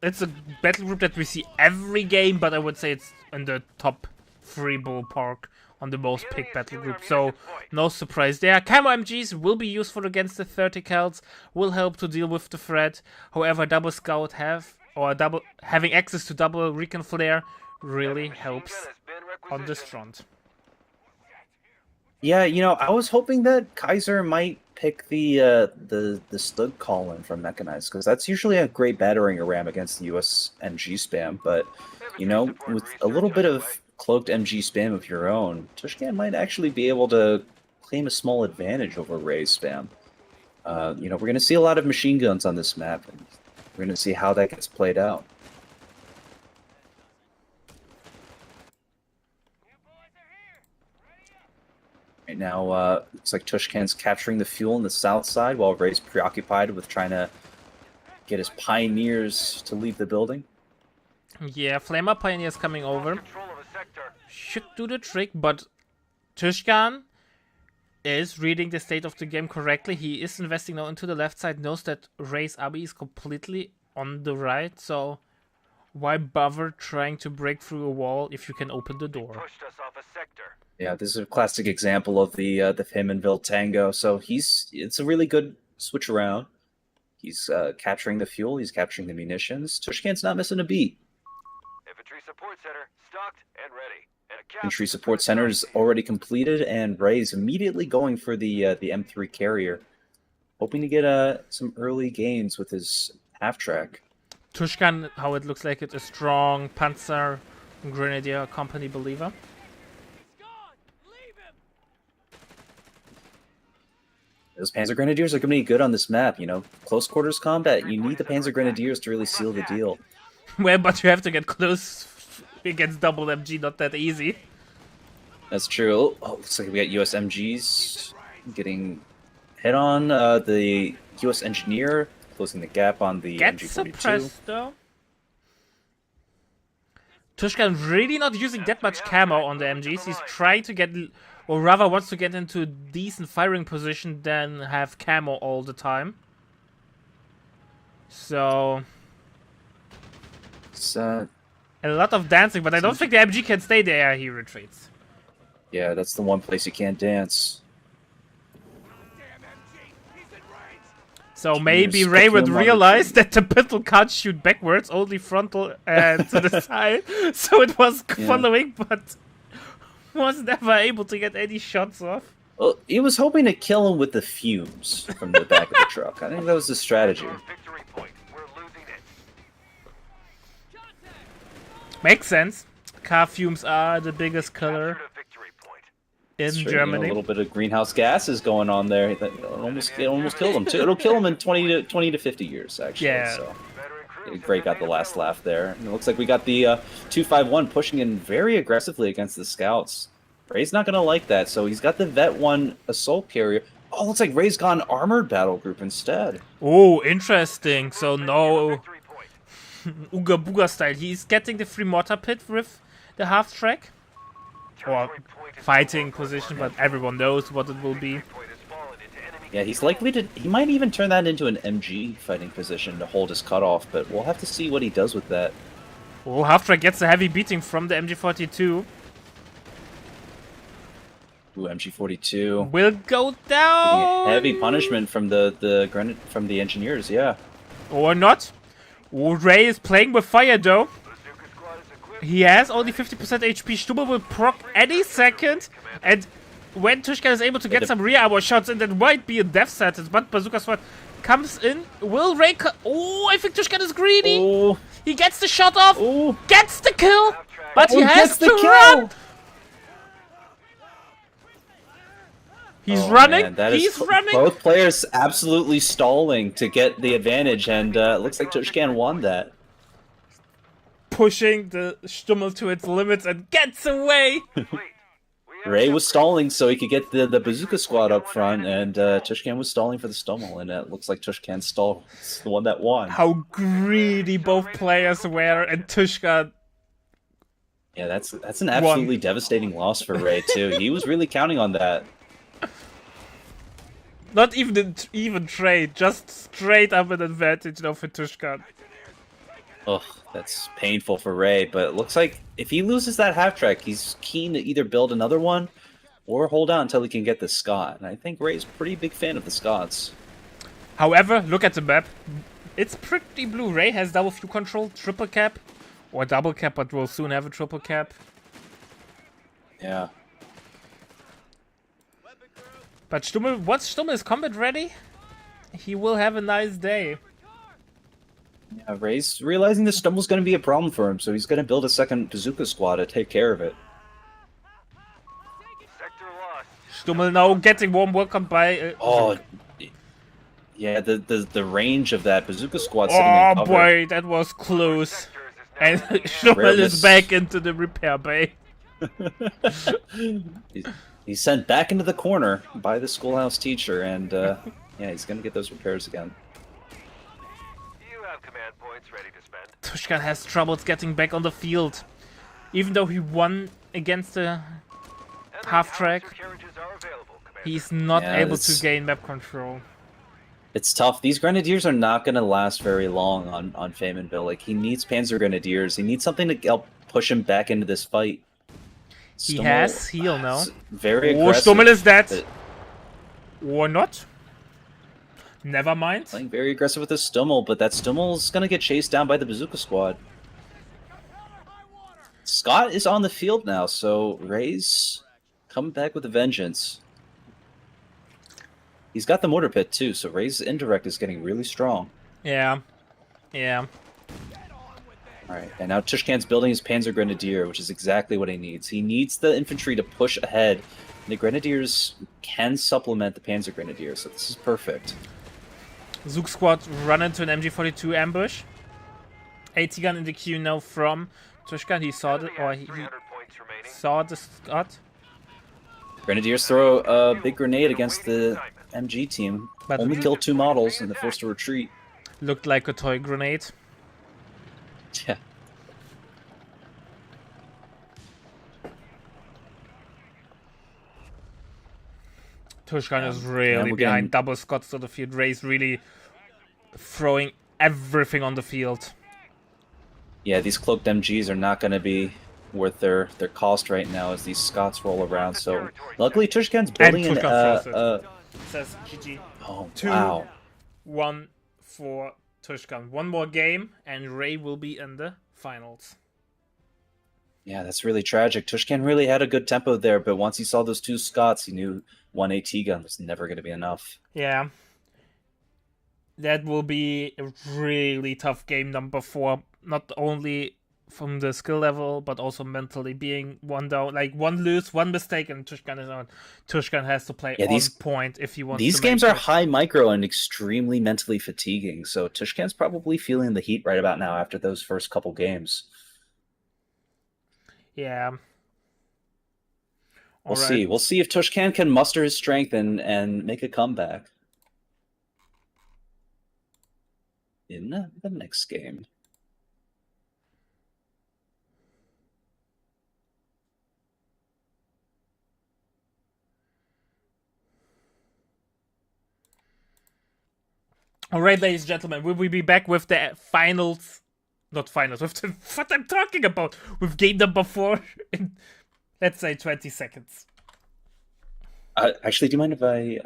it's a battle group that we see every game, but I would say it's in the top 3 ballpark on the most picked battle group, so no surprise there. Camo MGs will be useful against the 30 cals, will help to deal with the threat. However, double scout having access to double recon flare really helps on this front. Yeah, I was hoping that Kaiser might pick the slug call-in from Mechanized, because that's usually a great battering ram against the US MG spam, but with a little bit of cloaked MG spam of your own, Tishkan might actually be able to claim a small advantage over Ray's spam. We're going to see a lot of machine guns on this map, and we're going to see how that gets played out. Right now, looks like Tishkan's capturing the fuel on the south side while Ray's preoccupied with trying to get his pioneers to leave the building. Yeah, Flamer Pioneers coming over. Should do the trick, but Tishkan is reading the state of the game correctly. He is investing now into the left side, knows that Ray's Abbey is completely on the right, so why bother trying to break through a wall if you can open the door? Pushed us off a sector. Yeah, this is a classic example of the Famenville Tango. So it's a really good switch around. He's capturing the fuel, he's capturing the munitions. Tishkan's not missing a beat. Infantry support center stocked and ready. And a Infantry support center is already completed, and Ray's immediately going for the M3 carrier, hoping to get some early gains with his half track. Tishkan, how it looks like it's a strong Panzer Grenadier company believer. Those Panzer Grenadiers are going to be good on this map, Close quarters combat, you need the Panzer Grenadiers to really seal the deal. Well, but you have to get close against double MG, not that easy. That's true. Oh, looks like we got US MGs getting hit on. The US Engineer closing the gap on the Gets MG42. suppressed though. Tishkan really not using that much camo on the MGs. He's trying to get, or rather wants to get into a decent firing position than have camo all the time. So It's, a lot of dancing, but I don't think the MG can stay there. He retreats. yeah, that's the one place you can't dance. So maybe Just Ray kill would him on the realize that the pistol can't shoot backwards, only frontal and to the side. So it was following, but was never able to get any shots off. Well, he was hoping to kill him with the fumes from the back of the truck. I think that was the strategy. Victory point. We're losing it. Makes sense. Car fumes are the biggest killer Captured a victory point. in Sure, Germany. a little bit of greenhouse gases going on there. It almost killed him too. It'll kill him in 20 to 50 years, actually. Yeah. So Veteran crews Gray have got the remained last available. laugh there. And it looks like we got the 251 pushing in very aggressively against the scouts. Ray's not gonna like that, so he's got the Vet 1 assault carrier. Oh, looks like Ray's gone armored battle group instead. Oh, interesting. So no Victory point. Ooga Booga style. He's getting the free mortar pit with the half track. Or Territory point is fighting forward. position, but everyone knows what it will be. Point has fallen into enemy Yeah, he's likely to. He might even turn that into an MG fighting position to hold his cutoff, but we'll have to see what he does with that. Oh, half track gets a heavy beating from the MG42. Ooh, MG42. Will go Getting down. a heavy punishment from the engineers. Yeah. Or not. Oh, Ray is playing with fire though. Bazooka squad is equipped. He has only 50% HP. Stummel will proc any second. And when Tishkan is able to get some rear armor shots in, that might be a death sentence. But Bazooka Sword comes in. Will Ray... Oh, I think Tishkan is greedy. Oh. He gets the shot off. Oh. Gets the kill. But he Oh, has gets to the kill. run. He's Oh, running. man, that He's is running. Both players absolutely stalling to get the advantage, and it looks like Tishkan won that. Pushing the Stummel to its limits and gets away. Fleet. We have Ray was stalling so he could get the bazooka squad up front, and Tishkan was stalling for the Stummel, and it looks like Tishkan's stall is the one that won. How greedy both players were, and Tishkan. Yeah, that's an absolutely devastating loss for Ray too. He was really counting on that. Not even an even trade, just straight up an advantage now for Tishkan. Ugh, that's painful for Ray, but it looks like if he loses that half track, he's keen to either build another one or hold out until he can get the Scott. And I think Ray's a pretty big fan of the Scots. However, look at the map. It's pretty blue. Ray has double view control, triple cap, or double cap, but will soon have a triple cap. Yeah. But Stummel, once Stummel is combat ready, he will have a nice day. Yeah, Ray's realizing the Stumble's going to be a problem for him, so he's going to build a second bazooka squad to take care of it. sector lost. Stummel now getting warm welcome by... Oh, yeah, the range of that bazooka squad sitting in oh cover. boy, that was close. Sectors is now And in hand. Stummel is Rareness. back into the repair bay. He's sent back into the corner by the schoolhouse teacher, and yeah, he's going to get those repairs again. You have command points ready to spend. Tishkan has troubles getting back on the field. Even though he won against the Enemy half track, howitzer carriages are available, Commander. he's not Yeah, able that's- to gain map control. It's tough. These Grenadiers are not going to last very long on Famenville. Like, he needs Panzer Grenadiers. He needs something to help push him back into this fight. He Stummel has heal now. is very Oh, aggressive. Stummel is dead. but Or not. Never mind. Playing very aggressive with the Stummel, but that Stummel's going to get chased down by the bazooka squad. Scott is on the field now, so Ray's coming back with a vengeance. He's got the mortar pit too, so Ray's indirect is getting really strong. Yeah. Yeah. Alright, and now Tishkan's building his Panzer Grenadier, which is exactly what he needs. He needs the infantry to push ahead. And the Grenadiers can supplement the Panzer Grenadier, so this is perfect. Zook squad run into an MG42 ambush. AT gun in the queue now from Tishkan. He saw the, Enemy or has he 300 points remaining. saw the Scott. Grenadiers throw a big grenade against the MG team. But Only kill 2 models and they're forced to retreat. looked like a toy grenade. Yeah. Tishkan is and really we're behind getting- double Scots to the field. Ray's really throwing everything on the field. Yeah, these cloaked MGs are not going to be worth their cost right now as these Scots roll around. So luckily Tishkan's building an Tishkan throws Says GG. oh 2 wow. 1 for Tishkan. One more game and Ray will be in the finals. Yeah, that's really tragic. Tishkan really had a good tempo there, but once he saw those 2 Scots, he knew 1 AT gun was never going to be enough. Yeah. That will be a really tough game number 4. Not only from the skill level, but also mentally being one down. Like, one lose, one mistake, and Tishkan is on. Tishkan has to play Yeah, on point if he wants to These make games are it. high micro and extremely mentally fatiguing, so Tishkan's probably feeling the heat right about now after those first couple games. Yeah. We'll Alright. see. We'll see if Tishkan can muster his strength and make a comeback in the next game. Alright, ladies and gentlemen, we will be back with the finals. Not finals, with the, what I'm talking about. With game number 4 in, let's say, 20 seconds. Actually, do you mind if I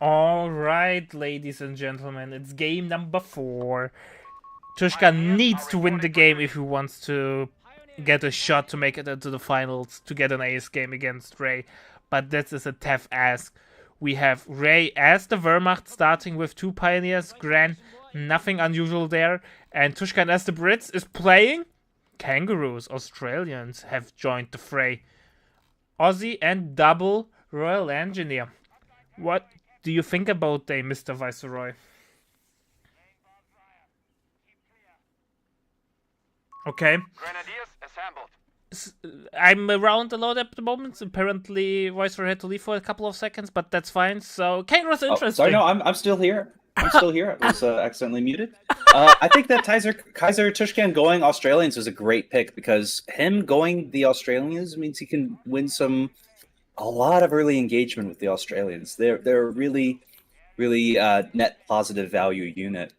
Alright, ladies and gentlemen, it's game number 4. Tishkan needs to win the game if he wants to get a shot to make it into the finals, to get an ace game against Ray. But this is a tough ask. We have Ray as the Wehrmacht starting with 2 Pioneers, Gran, nothing unusual there. And Tishkan as the Brits is playing Kangaroos. Australians have joined the fray. Aussie and double Royal Engineer. What do you think about them, Mr. Viceroy? Okay. Grenadiers assembled. I'm around a lot at the moment. Apparently, Viceroy had to leave for a couple of seconds, but that's fine. So, Kangaroos Oh, interesting. sorry, no, I'm still here. I'm still here. I was accidentally muted. I think that Kaiser Tishkan going Australians was a great pick because him going the Australians means he can win some a lot of early engagement with the Australians. They're a really net positive value unit.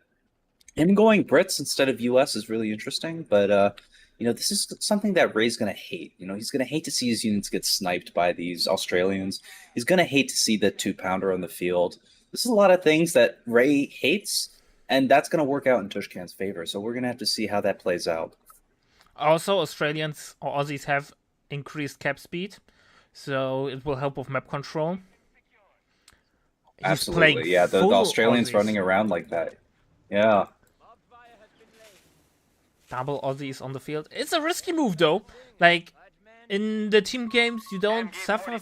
Him going Brits instead of US is really interesting, but this is something that Ray's gonna hate. He's gonna hate to see his units get sniped by these Australians. He's gonna hate to see the 2-pounder on the field. This is a lot of things that Ray hates, and that's gonna work out in Tishkan's favor. So we're gonna have to see how that plays out. Also, Australians or Aussies have increased cap speed, so it will help with map control. He's Absolutely, yeah. The Australians Aussies. running around like that. Yeah. Double Aussies on the field. It's a risky move though. Like in the team games, you don't suffer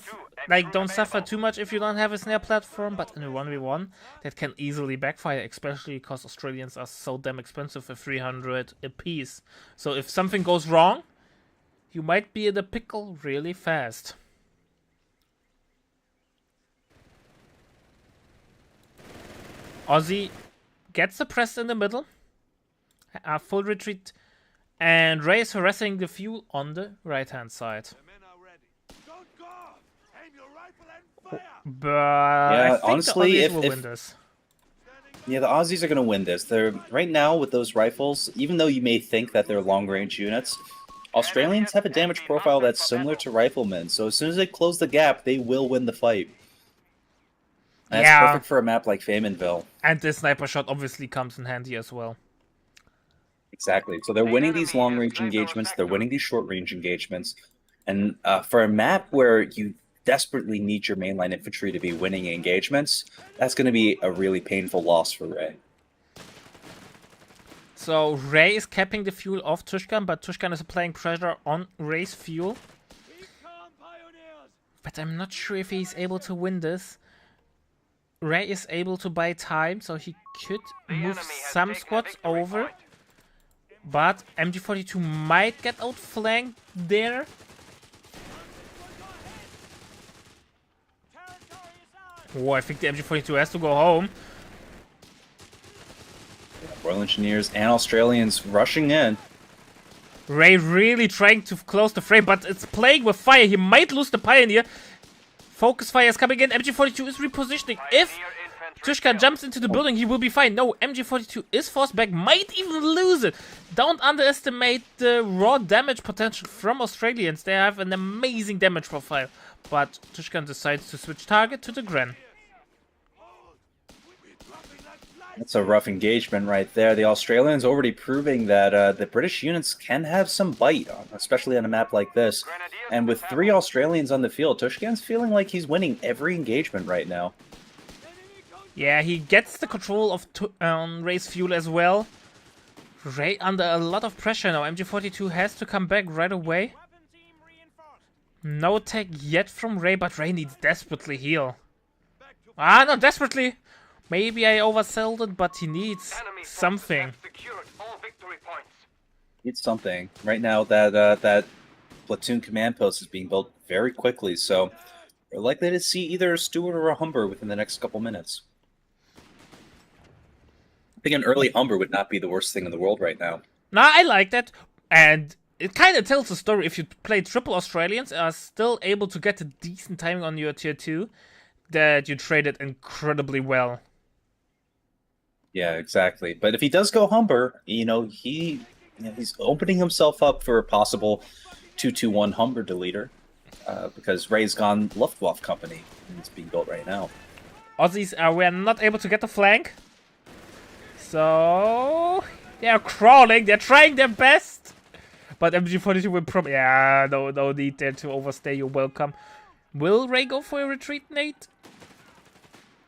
too much if you don't have a snare platform. But in a 1v1, that can easily backfire, especially because Australians are so damn expensive at 300 a piece. So if something goes wrong, you might be in a pickle really fast. Aussie gets the press in the middle. A full retreat, and Ray is harassing the fuel on the right hand side. But yeah, I think honestly, the Aussies will win this. Yeah, the Aussies are going to win this. They're right now with those rifles, even though you may think that they're long range units, Australians have a damage profile that's similar to riflemen. So as soon as they close the gap, they will win the fight. And that's perfect for a map like Faymanville. And the sniper shot obviously comes in handy as well. Exactly. So they're winning these long-range engagements. They're winning these short-range engagements. And for a map where you desperately need your mainline infantry to be winning engagements, that's going to be a really painful loss for Ray. So Ray is capping the fuel off Tishkan, but Tishkan is applying pressure on Ray's fuel. But I'm not sure if he's able to win this. Ray is able to buy time, so he could move some squads over. But MG42 might get outflanked there. Oh, I think the MG42 has to go home. Royal Engineers and Australians rushing in. Ray really trying to close the frame, but it's playing with fire. He might lose the Pioneer. Focus fire is coming in. MG42 is repositioning. If Tishkan jumps into the building, he will be fine. No, MG42 is forced back. Might even lose it. Don't underestimate the raw damage potential from Australians. They have an amazing damage profile. But Tishkan decides to switch target to the Gren. That's a rough engagement right there. The Australians already proving that the British units can have some bite, especially on a map like this. And with 3 Australians on the field, Tishkan's feeling like he's winning every engagement right now. Yeah, he gets the control of Ray's fuel as well. Ray under a lot of pressure now. MG42 has to come back right away. No tech yet from Ray, but Ray needs desperately heal. Not desperately. Maybe I oversold it, but he needs something. Needs something. Right now, that platoon command post is being built very quickly, so we're likely to see either a Stuart or a Humber within the next couple minutes. I think an early Humber would not be the worst thing in the world right now. Nah, I like that. And it kind of tells the story. If you play triple Australians and are still able to get a decent timing on your tier 2, that you traded incredibly well. Yeah, exactly. But if he does go Humber, he's opening himself up for a possible 2-2-1 Humber deleter. Because Ray's gone Luftwaffe company, and it's being built right now. Aussies were not able to get the flank. So they're crawling, they're trying their best. But MG42 will probably... Yeah, no need there to overstay your welcome. Will Ray go for a retreat, Nate?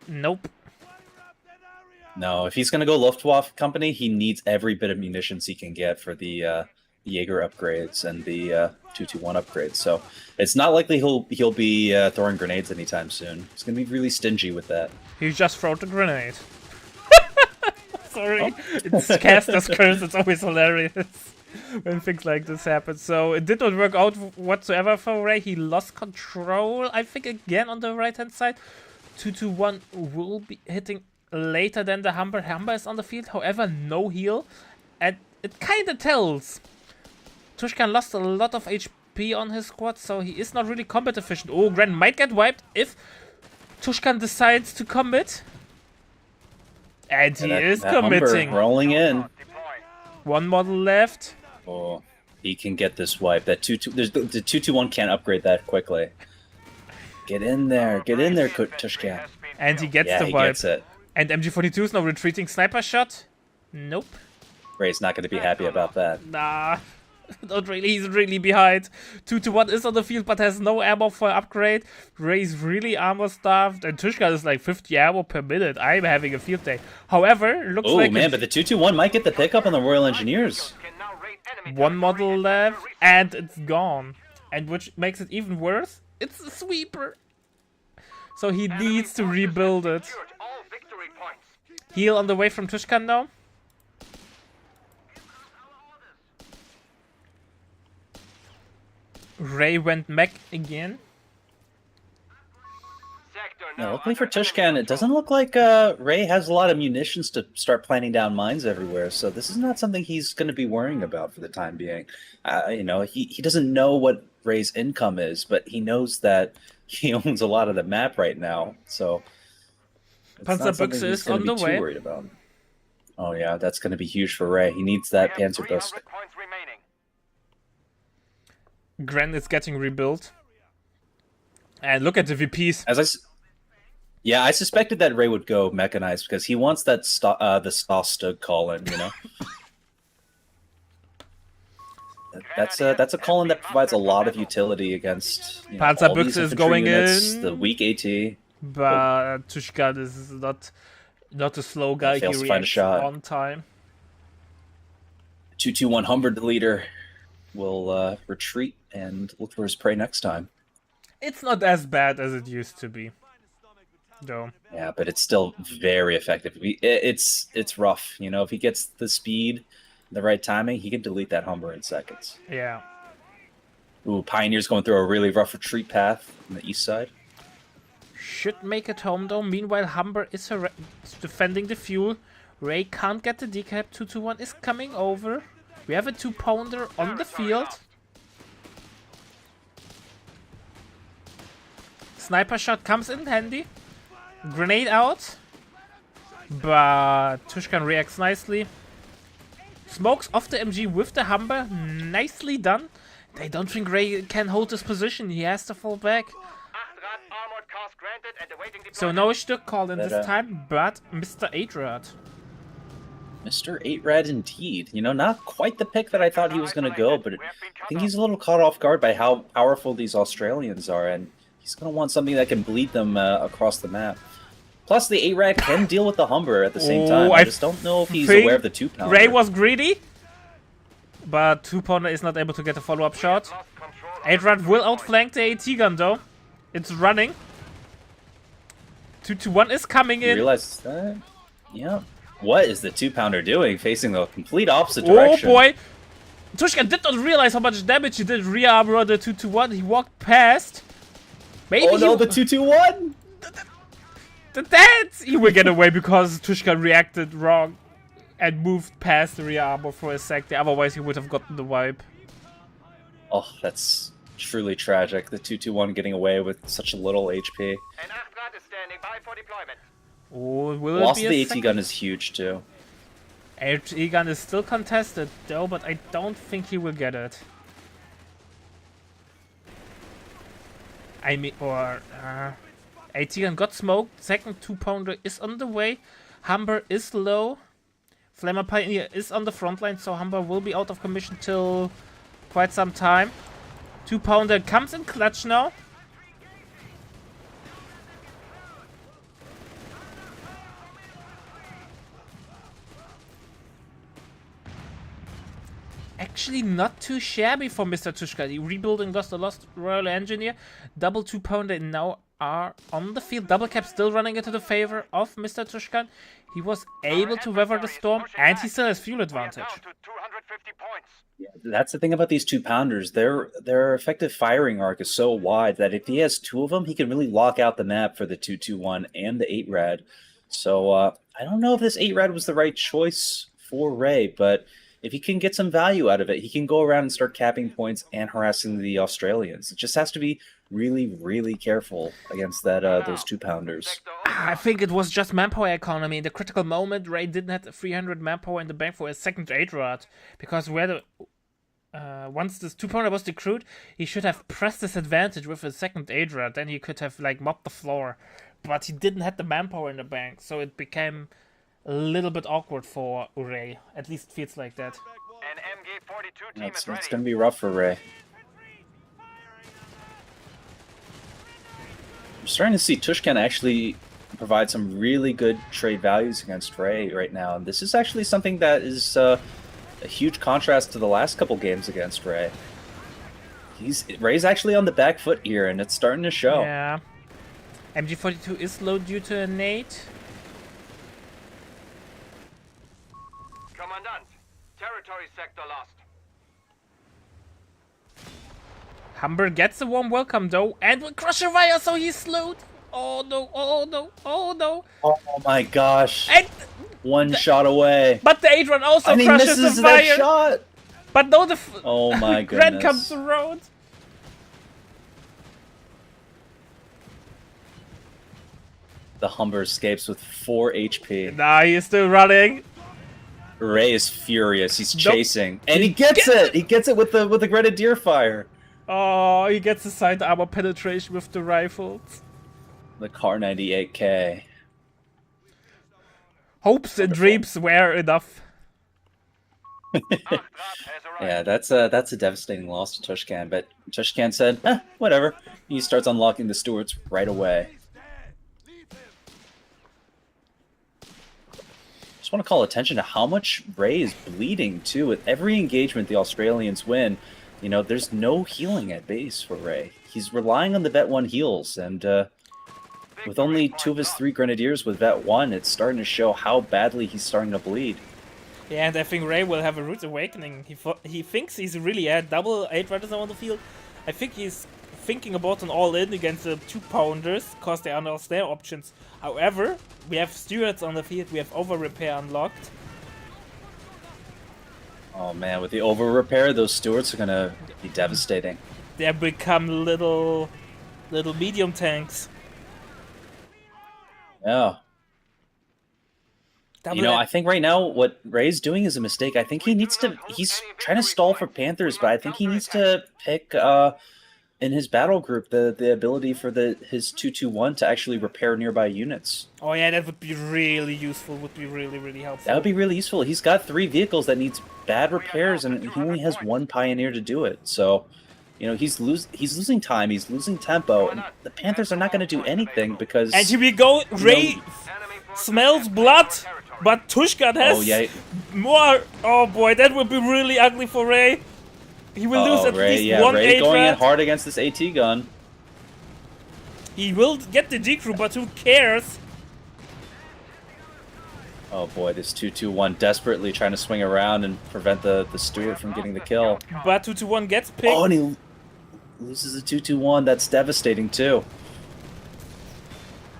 Nope. No, if he's going to go Luftwaffe company, he needs every bit of munitions he can get for the Jaeger upgrades and the 221 upgrades. So it's not likely he'll be throwing grenades anytime soon. He's going to be really stingy with that. He just threw the grenade. Sorry. Oh. It's caster's curse. It's always hilarious when things like this happen. So it did not work out whatsoever for Ray. He lost control, I think, again on the right-hand side. 221 will be hitting later than the Humber. Humber is on the field, however, no heal. And it kind of tells. Tishkan lost a lot of HP on his squad, so he is not really combat efficient. Oh, Gren might get wiped if Tishkan decides to commit. And he is that committing. Humber rolling in. One model left. Oh, he can get this wipe. That 2-2. The 2-2-1 can't upgrade that quickly. Get in there, Tishkan. And he gets the he wipe. gets it. And MG42 is now retreating sniper shot. Nope. Ray's not going to be happy about that. Nah. Not really, he's really behind. 2-1 is on the field but has no ammo for upgrade. Ray's really armor starved, and Tishkan is like 50 ammo per minute. I'm having a field day. However, looks Oh like man, but the 2-2-1 might get the pickup on the Royal Engineers. one model left, and it's gone. And which makes it even worse, it's a sweeper. So he needs to rebuild it. Heal on the way from Tishkan now. Ray went mech again. Yeah, luckily for Tishkan, it doesn't look like Ray has a lot of munitions to start planting down mines everywhere, so this is not something he's going to be worrying about for the time being. You know, he doesn't know what Ray's income is, but he knows that he owns a lot of the map right now, so it's not something Panzerbuchse he's is going on to the be too way. worried about. Oh yeah, that's going to be huge for Ray. He needs that Panzerbuchse. Gren is getting rebuilt. And look at the VPs. Yeah, I suspected that Ray would go mechanized because he wants that the Stug call-in, you know. That's a call-in that provides a lot of utility against Panzerbuchse is going units, in. the weak AT. But Tishkan is not a slow guy. He Fails to find a reacts shot. on time. 2-2-1 Humber, the leader, will retreat and look for his prey next time. It's not as bad as it used to be, though. Yeah, but it's still very effective. It's rough, you know. If he gets the speed, the right timing, he can delete that Humber in seconds. Yeah. Ooh, Pioneer's going through a really rough retreat path on the east side. Should make it home, though. Meanwhile, Humber is defending the fuel. Ray can't get the decap. 2-2-1 is coming over. We have a 2-pounder on the field. Sniper shot comes in handy. Grenade out. But Tishkan reacts nicely. Smokes off the MG with the Humber. Nicely done. They don't think Ray can hold his position. He has to fall back. So no Stück called in this time, but Mr. 8-Rad. Mr. 8-Rad indeed. You know, not quite the pick that I thought he was going to go, but I think he's a little caught off guard by how powerful these Australians are, and he's going to want something that can bleed them across the map. Plus, the 8-Rad can deal with the Humber at the same time. I just don't know if he's aware of the 2-pounder. Ray was greedy, but 2-pounder is not able to get a follow-up shot. 8-Rad will outflank the AT gun, though. It's running. 2-1 is coming in. You realize that? Yeah. What is the 2-pounder doing, facing the complete opposite direction? Oh boy! Tishkan did not realize how much damage he did rear armor the 2-1. He walked past. Maybe oh no, the 2-2-1! He will get away because Tishkan reacted wrong and moved past the rear armor for a sec. Otherwise, he would have gotten the wipe. Oh, that's truly tragic. The 2-2-1 getting away with such little HP. Oh, will Loss it of be the AT gun is huge too. AT gun is still contested though, but I don't think he will get it. I mean, AT gun got smoked. Second 2-pounder is on the way. Humber is low. Flamer Pioneer is on the front line, so Humber will be out of commission till quite some time. 2-pounder comes in clutch now. Actually not too shabby for Mr. Tishkan. He rebuilding the lost Royal Engineer. Double 2-pounder now are on the field. Double cap still running into the favor of Mr. Tishkan. He was able to weather the storm and he still has fuel advantage. Yeah, that's the thing about these 2-pounders. Their effective firing arc is so wide that if he has two of them, he can really lock out the map for the 2-2-1 and the 8-Rad. So I don't know if this 8-Rad was the right choice for Ray, but if he can get some value out of it, he can go around and start capping points and harassing the Australians. It just has to be really, really careful against that those 2-pounders. I think it was just manpower economy. In the critical moment, Ray didn't have 300 manpower in the bank for a second 8-rod. Because once this 2-pounder was decrewed, he should have pressed this advantage with a second 8-rod. Then he could have like mopped the floor. But he didn't have the manpower in the bank, so it became a little bit awkward for Ray. At least feels like that. An MG-42 team It's is ready. going to be rough for Ray. I'm starting to see Tishkan actually provide some really good trade values against Ray right now. And this is actually something that is a huge contrast to the last couple games against Ray. Ray's actually on the back foot here, and it's starting to show. Yeah. MG42 is low due to a nade. Commandant, territory sector lost. Humber gets a warm welcome though, and will crush a wire, so he's slowed. Oh no, oh no, oh no. Oh my gosh. And One shot away. but the 8-run also And he crushes misses the that wire. shot. But no, the Oh my Red goodness. comes around. The Humber escapes with 4 HP. Nah, he's still running. Ray is furious. He's Nope. chasing, and he gets it. He gets it with the grenadier fire. Oh, he gets the side armor penetration with the rifles. The Car 98K. Hopes and dreams were enough. Yeah, that's a devastating loss to Tishkan. But Tishkan said, whatever. He starts unlocking the Stuarts right away. Just want to call attention to how much Ray is bleeding too. With every engagement the Australians win, you know, there's no healing at base for Ray. He's relying on the Vet 1 heals, and with only 2 of his 3 Grenadiers with Vet 1, it's starting to show how badly he's starting to bleed. Yeah, and I think Ray will have a rude awakening. He thinks he's really had double 8-runners on the field. I think he's thinking about an all-in against the 2-pounders, because they are not their options. However, we have Stuarts on the field, we have over-repair unlocked. Oh man, with the over repair, those Stuarts are gonna be devastating. They become little medium tanks. Yeah. You know, I think right now what Ray's doing is a mistake. I think he's trying to stall for Panthers, but I think he needs to pick in his battle group the ability for his 221 to actually repair nearby units. Oh yeah, that would be really useful, would be really helpful. That would be really useful. He's got 3 vehicles that needs bad repairs, and he only has 1 Pioneer to do it. So, you know, he's losing time, he's losing tempo, and the Panthers are not going to do anything because... And here we go, Ray smells blood, but Tishkan has more. Oh boy, that would be really ugly for Ray. He will lose at least one Ray 8 going in rat. hard against this AT gun. He will get the decrew, but who cares? Oh boy, this 221 desperately trying to swing around and prevent the Stuart from getting the kill. But 221 gets picked. Oh, and he loses the 221. That's devastating too.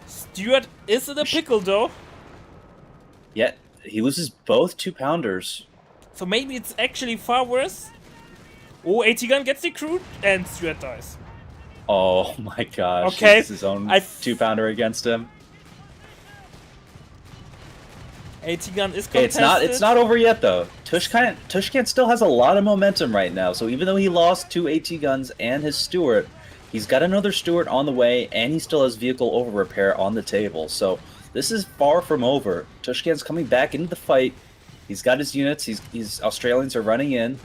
Stuart is in a pickle though. Yet he loses both 2-pounders. So maybe it's actually far worse. Oh, AT gun gets decrewed and Stuart dies. Oh my gosh. Okay, It's his own 2-pounder against him. AT gun is Okay, contested. it's not over yet though. Tishkan still has a lot of momentum right now. So even though he lost 2 AT guns and his Stuart, he's got another Stuart on the way, and he still has vehicle over repair on the table. So this is far from over. Tishkan's coming back into the fight. He's got his units. His Australians are running in.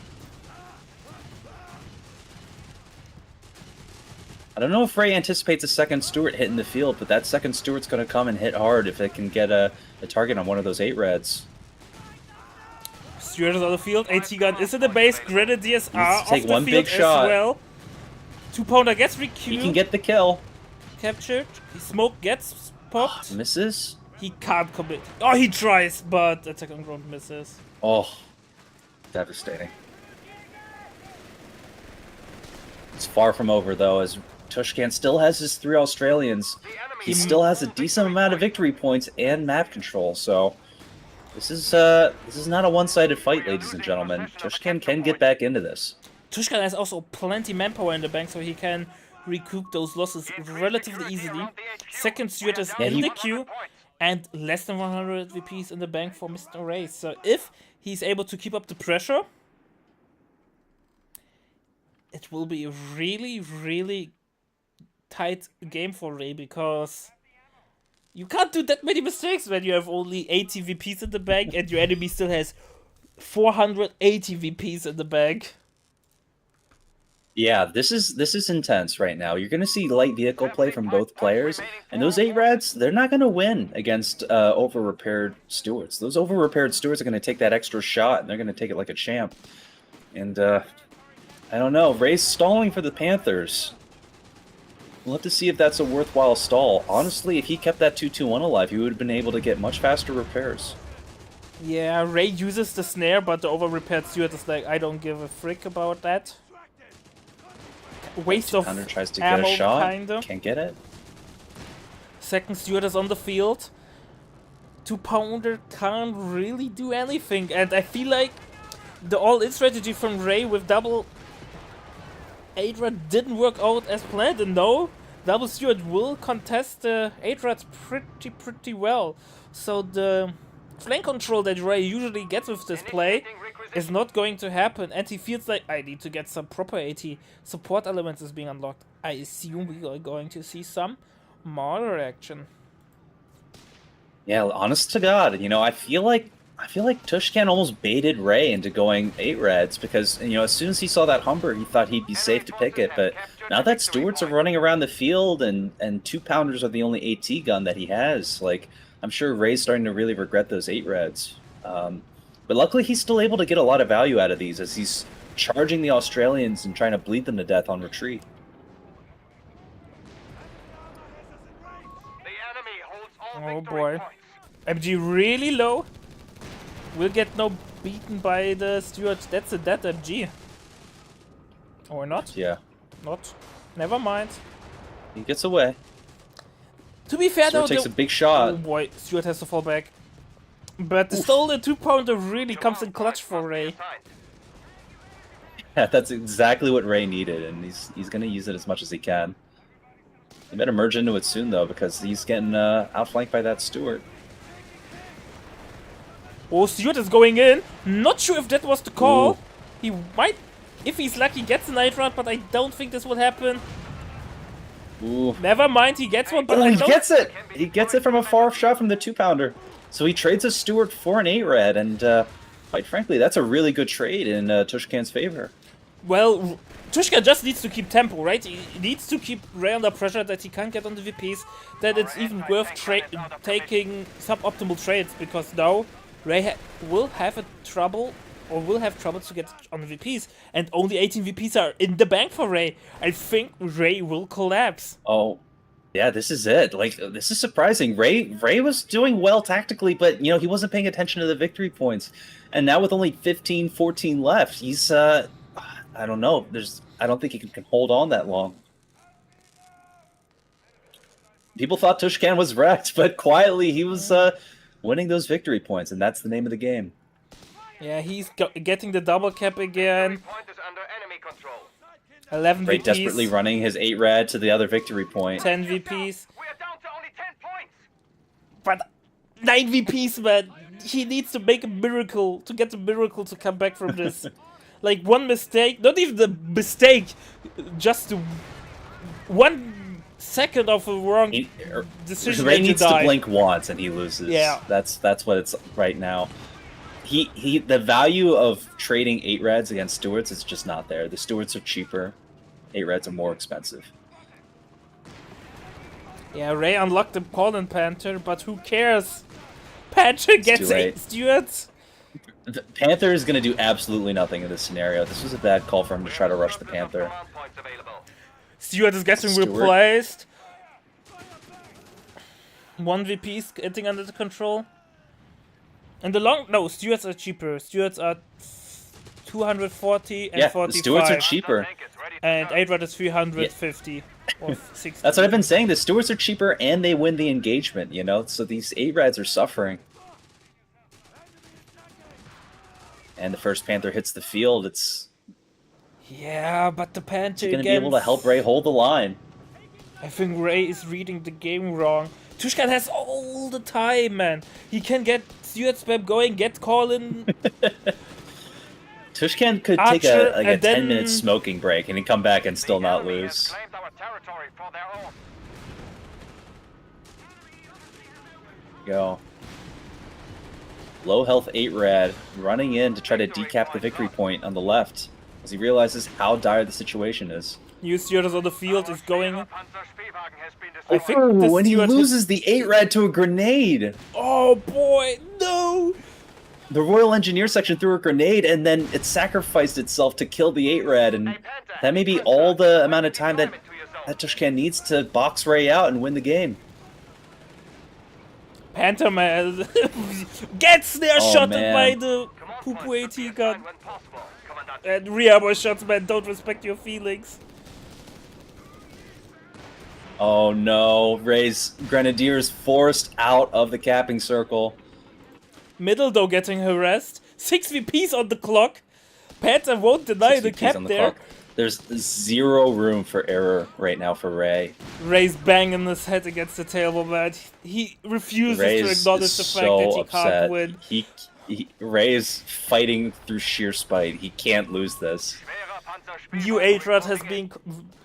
I don't know if Ray anticipates a second Stuart hitting the field, but that second Stuart's going to come and hit hard if it can get a target on one of those 8-reds. Stuart is on the field. AT gun is in the base. Grenadiers are off take the one field big shot. as well. 2-pounder gets requeued. He can get the kill. Captured. His smoke gets popped. Misses. He can't commit. Oh, he tries, but attack on ground misses. Oh, devastating. It's far from over though, as Tishkan still has his 3 Australians. He still has a decent amount of victory points and map control, so This is not a one-sided fight, ladies and gentlemen. Tishkan can get back into this. Tishkan has also plenty manpower in the bank, so he can recoup those losses relatively easily. Second Stuart is in the queue, and less than 100 VPs in the bank for Mr. Ray. So if he's able to keep up the pressure, it will be a really, really tight game for Ray, because you can't do that many mistakes when you have only 80 VPs in the bank and your enemy still has 480 VPs in the bank. Yeah, this is intense right now. You're going to see light vehicle play from both players, and those 8-Rads, they're not going to win against over-repaired Stewarts. Those over-repaired Stewarts are going to take that extra shot, and they're going to take it like a champ. And, I don't know. Ray's stalling for the Panthers. We'll have to see if that's a worthwhile stall. Honestly, if he kept that 2-2-1 alive, he would have been able to get much faster repairs. Yeah, Ray uses the snare, but the over-repaired Stewart is like, I don't give a frick about that. Waste of Hunter tries to ammo, get a shot, kinda. can't get it. Second Stewart is on the field. 2-pounder can't really do anything, and I feel like the all-in strategy from Ray with double 8-Rad didn't work out as planned, and no, double Stewart will contest the 8-Rads pretty well. So the flank control that Ray usually gets with this play is not going to happen, and he feels like, I need to get some proper AT support elements is being unlocked. I assume we are going to see some Marder action. Yeah, honest to God, you know, I feel like Tishkan almost baited Ray into going 8-Rads because, you know, as soon as he saw that Humber, he thought he'd be safe to pick it. But now that Stewarts are running around the field and 2-pounders are the only AT gun that he has, like, I'm sure Ray's starting to really regret those 8-Rads. But luckily, he's still able to get a lot of value out of these as he's charging the Australians and trying to bleed them to death on retreat. Oh boy. MG really low. Will get no beaten by the Stewart. That's a dead MG. Or not? Yeah. Not. Never mind. He gets away. To be fair, Stewart though, takes a big shot. Oh boy, Stewart has to fall back. But the stolen 2-pounder really comes in clutch for Ray. Yeah, that's exactly what Ray needed, and he's going to use it as much as he can. He better merge into it soon, though, because he's getting outflanked by that Stewart. Oh, Stewart is going in. Not sure if that was the call. Ooh. He might, if he's lucky, gets a night round, but I don't think this will happen. Ooh. Never mind, he gets one, but Oh, I he don't... gets it! He gets it from a far shot from the 2-pounder. So he trades a Stewart for an 8-Rad, and quite frankly, that's a really good trade in Tishkan's favor. Well, Tishkan just needs to keep tempo, right? He needs to keep Ray under pressure that he can't get on the VPs, that it's even worth taking suboptimal trades, because now Ray will have trouble to get on the VPs, and only 18 VPs are in the bank for Ray. I think Ray will collapse. Oh, yeah, this is it. Like, this is surprising. Ray was doing well tactically, but, you know, he wasn't paying attention to the victory points. And now with only 15, 14 left, he's, I don't know. I don't think he can hold on that long. People thought Tishkan was wrecked, but quietly he was winning those victory points, and that's the name of the game. Yeah, he's getting the double cap again. 11 Ray VPs. desperately running his 8-Rad to the other victory point. 10 VPs. But 9 VPs, man. He needs to make a miracle to get a miracle to come back from this. Like, one mistake, not even the mistake, just 1 second of a wrong decision. Ray needs to blink once and he loses. Yeah. That's what it's right now. The value of trading 8-Rads against Stewarts is just not there. The Stewarts are cheaper. 8-Rads are more expensive. Yeah, Ray unlocked the Colin Panther, but who cares? Panther gets 8 Stewarts. The Panther is going to do absolutely nothing in this scenario. This was a bad call for him to try to rush the Panther. Stewart is getting replaced. 1 VP is getting under the control. And no, Stewarts are cheaper. Stewarts are 240 and 45. The Stewarts are cheaper. And 8-Rad is 350 or 60. That's what I've been saying. The Stewarts are cheaper and they win the engagement, you know? So these 8-Rads are suffering. and the first Panther hits the field, it's Yeah, but the Panther going to be able to help Ray hold the line. I think Ray is reading the game wrong. Tishkan has all the time, man. He can get Stewart spam going, get Colin. Tishkan could Archer, take a and then- 10-minute smoking break and he'd come back and still not lose. Claimed our territory for their own. Go. Low health 8 Rad running in to try to decap the victory point on the left as he realizes how dire the situation is. New Stewart is on the field, is going. Panzer Spielwagen has been I destroyed. think the When he Stewart loses the 8 Rad to a grenade! Oh boy, no! The Royal Engineer section threw a grenade and then it sacrificed itself to kill the 8 Rad, and that may be all the amount of time that Tishkan needs to box Ray out and win the game. Panther man gets snare Oh, shot man. by the poo-poo AT gun. And rear boy shots, man, don't respect your feelings. Oh no, Ray's Grenadiers forced out of the capping circle. Middle though getting harassed. 6 VPs on the clock. Panther won't deny the 6 VPs cap on the there. clock. There's zero room for error right now for Ray. Ray's banging his head against the table, man. He refuses Ray to is acknowledge the fact so that he upset. can't win. Ray is fighting through sheer spite. He can't lose this. New Atrad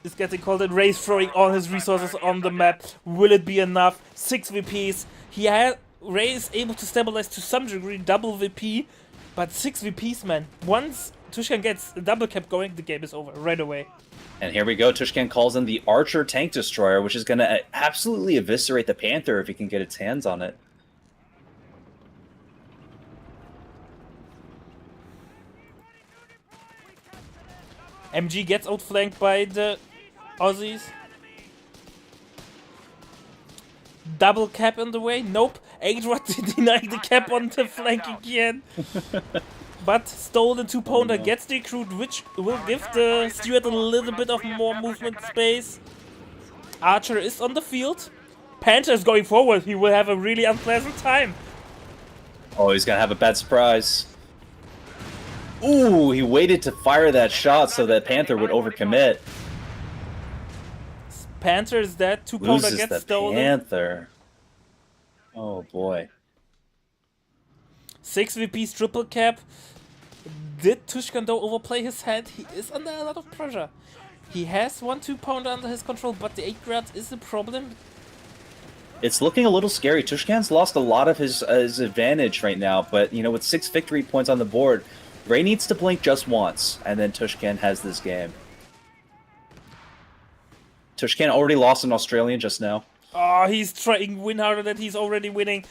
is getting called in. Ray's throwing all his resources on the map. Will it be enough? 6 VPs. Ray is able to stabilize to some degree, double VP, but 6 VPs, man. Once Tishkan gets a double cap going, the game is over right away. And here we go. Tishkan calls in the Archer tank destroyer, which is going to absolutely eviscerate the Panther if he can get its hands on it. MG gets outflanked by the Aussies. Double cap in the way? Nope. Atrad denying the cap on the flank again. But stolen 2 pounder gets the recruit, which will give the Steward a little bit of more movement space. Archer is on the field. Panther is going forward. He will have a really unpleasant time. Oh, he's going to have a bad surprise. Ooh, he waited to fire that shot so that Panther would overcommit. Panther is dead. 2 pounder Loses gets the stolen. Panther. Oh boy. 6 VPs triple cap. Did Tishkan though overplay his hand? He is under a lot of pressure. He has 1 2 pounder under his control, but the 8 grad is a problem. It's looking a little scary. Tushkan's lost a lot of his advantage right now, but you know, with 6 victory points on the board, Ray needs to blink just once, and then Tishkan has this game. Tishkan already lost an Australian just now. Oh, he's trying to win harder than he's already winning.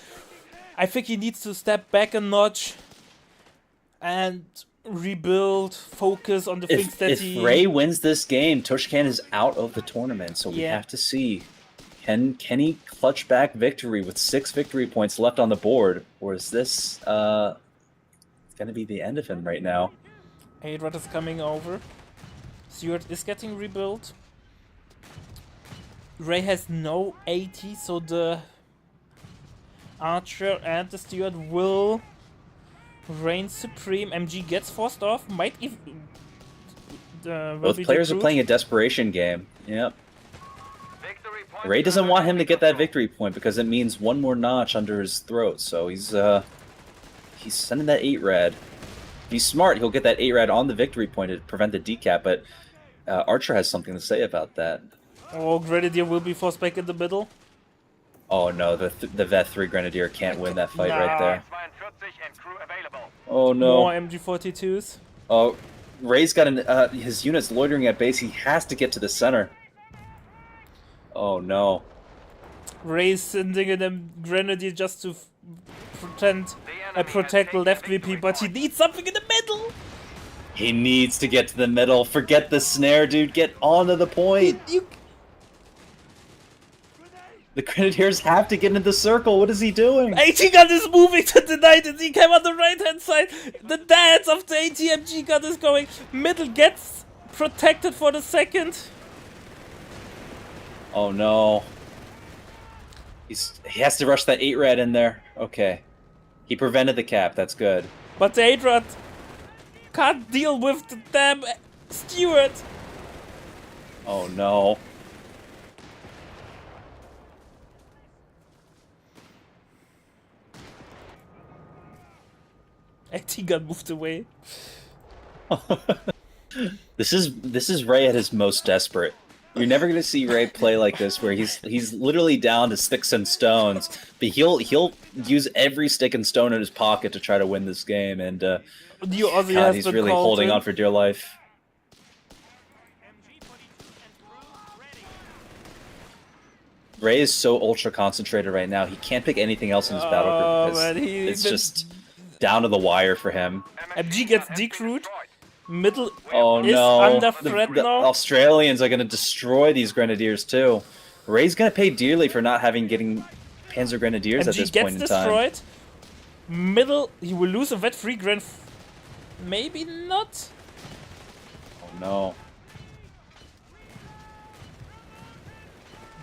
I think he needs to step back a notch and rebuild, focus on the things that If Ray wins this game, Tishkan is out of the tournament, so we Yeah. have to see. Can he clutch back victory with 6 victory points left on the board, or is this going to be the end of him right now? Atrad is coming over. Stewart is getting rebuilt. Ray has no AT, so the Archer and the Steward will reign supreme. MG gets forced off. Might even... Both players are playing a desperation game. Yep. Ray doesn't want him to get that victory point because it means one more notch under his throat. So he's sending that 8 rad. If he's smart, he'll get that 8 rad on the victory point to prevent the decap. But Archer has something to say about that. Oh, Grenadier will be forced back in the middle. Oh no, the Vet 3 Grenadier can't win that fight right there. 42 and crew available. Oh no. More MG42s. Oh, Ray's got his units loitering at base. He has to get to the center. Oh no. Ray's sending in a Grenadier just to protect the left VP, but he needs something in the middle. He needs to get to the middle. Forget the snare, dude. Get onto the point. The Grenadiers have to get into the circle. What is he doing? AT gun is moving to deny the decam on the right hand side. The dance of the ATMG gun is going. Middle gets protected for the second. Oh no. He has to rush that 8 rad in there. Okay. He prevented the cap. That's good. But the Atrad Can't deal with the damn steward. Oh no. AT got moved away. This is Ray at his most desperate. You're never gonna see Ray play like this, where he's literally down to sticks and stones, but he'll use every stick and stone in his pocket to try to win this game, and The Aussie God, has he's been really called holding in. on for dear life. Ray is so ultra concentrated right now. He can't pick anything else in his battle group because man, it's just down to the wire for him. MG gets decrewed. Middle Oh is no! under threat The now. Australians are going to destroy these grenadiers too. Ray's going to pay dearly for not getting Panzer Grenadiers at MG this gets point in time. destroyed. Middle, he will lose a vet free grand. Maybe not. Oh no!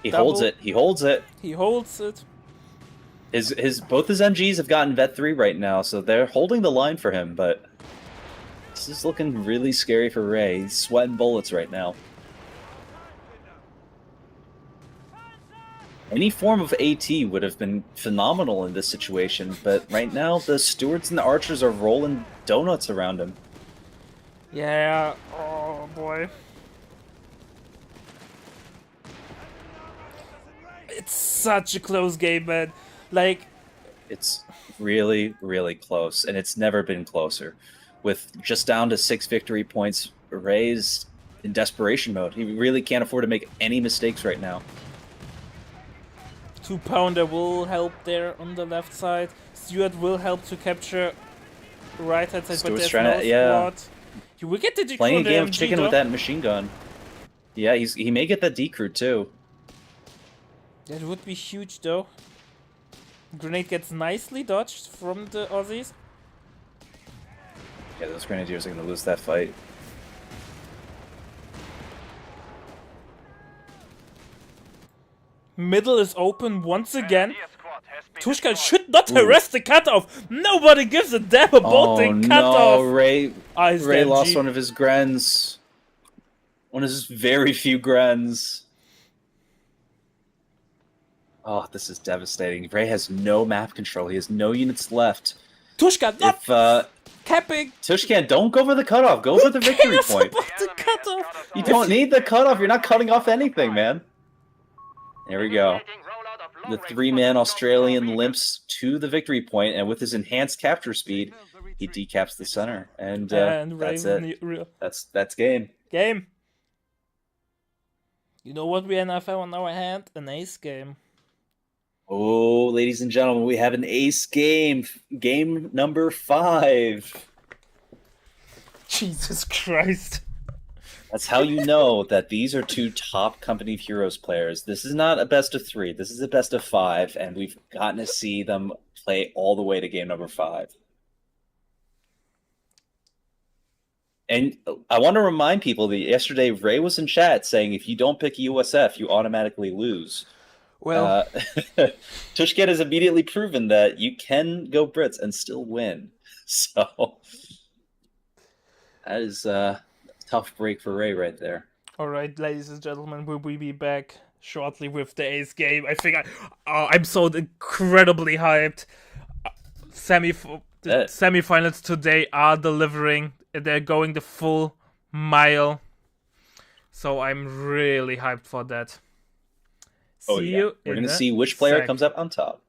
He Double. holds it. He holds it. He holds it. Both his MGs have gotten Vet 3 right now, so they're holding the line for him. But this is looking really scary for Ray. He's sweating bullets right now. Any form of AT would have been phenomenal in this situation, but right now the Stewards and the Archers are rolling donuts around him. Yeah. Oh boy. It's such a close game, man. Like, It's really, really close, and it's never been closer. With just down to 6 victory points, Ray's in desperation mode. He really can't afford to make any mistakes right now. 2-pounder will help there on the left side. Stewart will help to capture right hand side, but Stewart's there's trying no to- yeah. squad. You will get the decrew Playing on a the game of MG, chicken though. with that machine gun. Yeah, he may get that decrew too. That would be huge, though. Grenade gets nicely dodged from the Aussies. Yeah, those Grenadiers are going to lose that fight. Middle is open once again. Tishkan should not harass the cutoff. Nobody gives a damn about the cutoff. Ray He's Ray the lost MG. one of his Grens. One of his very few Grens. Oh, this is devastating. Ray has no map control. He has no units left. Tishkan not If capping. Tushkan, don't go for the cutoff. Go for the victory Cares point. about the cutoff. You don't need the cutoff. You're not cutting off anything, man. There we go. The 3-man Australian limps to the victory point, and with his enhanced capture speed, he decaps the center. And that's it. That's game. Game. You know what we have on our hand? An ace game. Oh, ladies and gentlemen, we have an ace game. Game number 5. Jesus Christ. That's how you know that these are 2 top Company of Heroes players. This is not a best of 3. This is a best of 5, and we've gotten to see them play all the way to game number 5. And I want to remind people that yesterday Ray was in chat saying if you don't pick USF, you automatically lose. Well, Tishkan has immediately proven that you can go Brits and still win. So that is a tough break for Ray right there. alright, ladies and gentlemen, will we be back shortly with the ace game? I think I'm so incredibly hyped. Semifinals today are delivering. They're going the full mile. So I'm really hyped for that. Oh, See yeah. you We're in going to a see which player sec. comes up on top.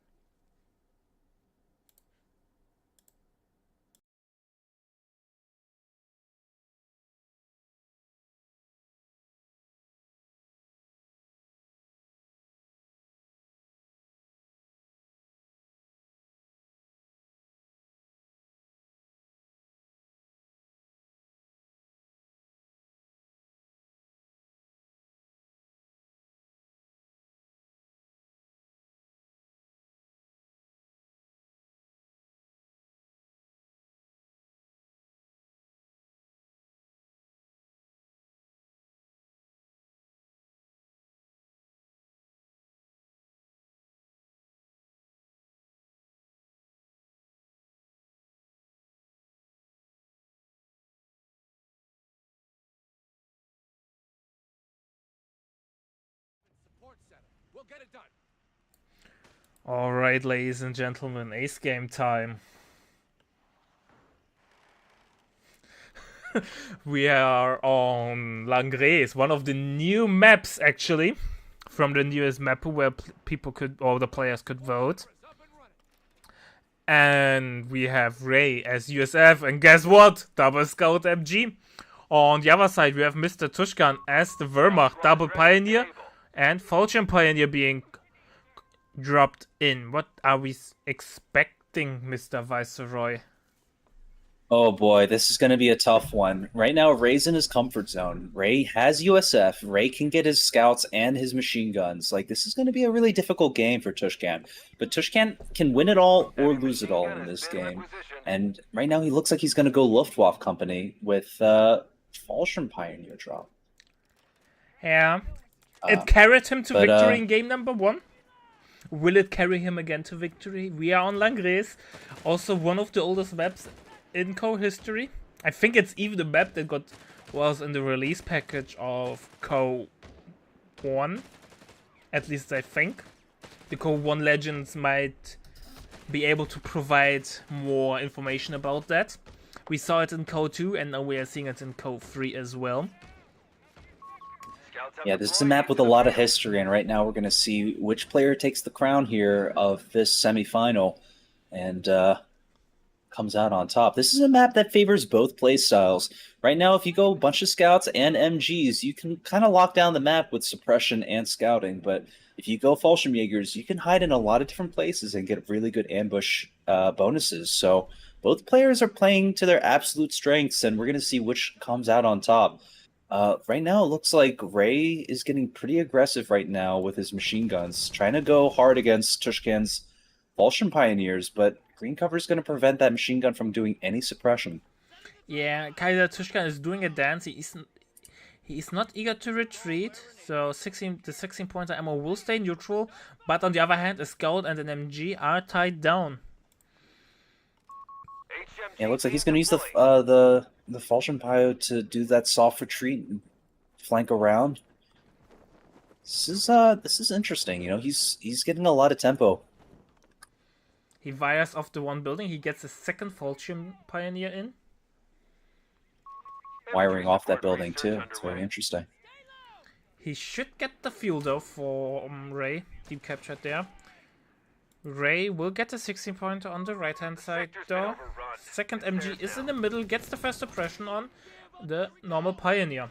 Alright, ladies and gentlemen, ace game time. We are on Langres, one of the new maps actually, from the newest map where people could, or the players could vote. And we have Ray as USF, and guess what? Double Scout MG. On the other side, we have Mr. Tishkan as the Wehrmacht, double Pioneer, and Fallschirm Pioneer being dropped in. What are we expecting, Mr. Viceroy? Oh boy, this is going to be a tough one. Right now, Ray's in his comfort zone. Ray has USF. Ray can get his scouts and his machine guns. Like, this is going to be a really difficult game for Tishkan. But Tishkan can win it all or lose it all in this game. And right now, he looks like he's going to go Luftwaffe Company with Fallschirm Pioneer drop. Yeah. It carried him to victory in game number 1. Will it carry him again to victory? We are on Langres, also one of the oldest maps in Co history. I think it's even the map that was in the release package of Co 1. At least I think. The Co 1 legends might be able to provide more information about that. We saw it in Co 2 and now we are seeing it in Co 3 as well. Yeah, this is a map with a lot of history, and right now we're going to see which player takes the crown here of this semifinal and comes out on top. This is a map that favors both play styles. Right now, if you go a bunch of scouts and MGs, you can kind of lock down the map with suppression and scouting, but if you go Fallschirmjägers, you can hide in a lot of different places and get really good ambush bonuses. So both players are playing to their absolute strengths, and we're going to see which comes out on top. Right now, it looks like Ray is getting pretty aggressive right now with his machine guns, trying to go hard against Tishkan's Fallschirm Pioneers, but green cover is going to prevent that machine gun from doing any suppression. Yeah, Kaiser Tishkan is doing a dance. He is not eager to retreat, so the 16-pointer ammo will stay neutral, but on the other hand, a scout and an MG are tied down. Yeah, it looks like he's going to use the Fallschirm Pio to do that soft retreat and flank around. This is interesting. You know, he's getting a lot of tempo. He fires off the one building. He gets a second Fallschirm Pioneer in. Wiring off that building too. It's very interesting. He should get the fuel though for Ray. Deep captured there. Ray will get a 16-pointer on the right-hand side though. Second MG is in the middle, gets the first suppression on the normal Pioneer.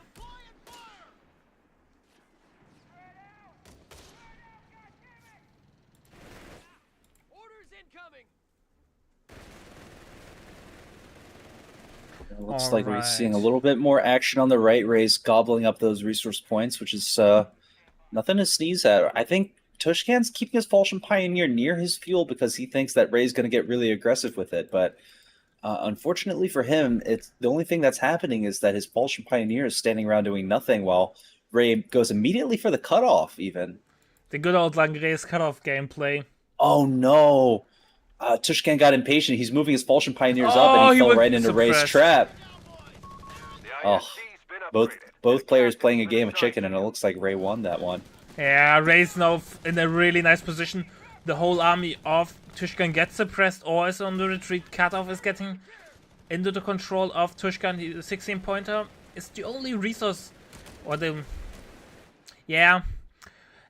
It looks like we're seeing a little bit more action on the right. Ray's gobbling up those resource points, which is nothing to sneeze at. I think Tishkan's keeping his Fallschirm Pioneer near his fuel because he thinks that Ray's going to get really aggressive with it. But unfortunately for him, it's the only thing that's happening is that his Fallschirm Pioneer is standing around doing nothing while Ray goes immediately for the cutoff even. The good old Langres cutoff gameplay. Oh no! Tishkan got impatient. He's moving his Fallschirm Pioneers up and he fell right into Ray's trap. Oh, both players playing a game of chicken, and it looks like Ray won that one. Yeah, Ray's now in a really nice position. The whole army of Tishkan gets suppressed or is on the retreat. Cutoff is getting into the control of Tishkan. The 16-pointer is the only resource, or the... Yeah.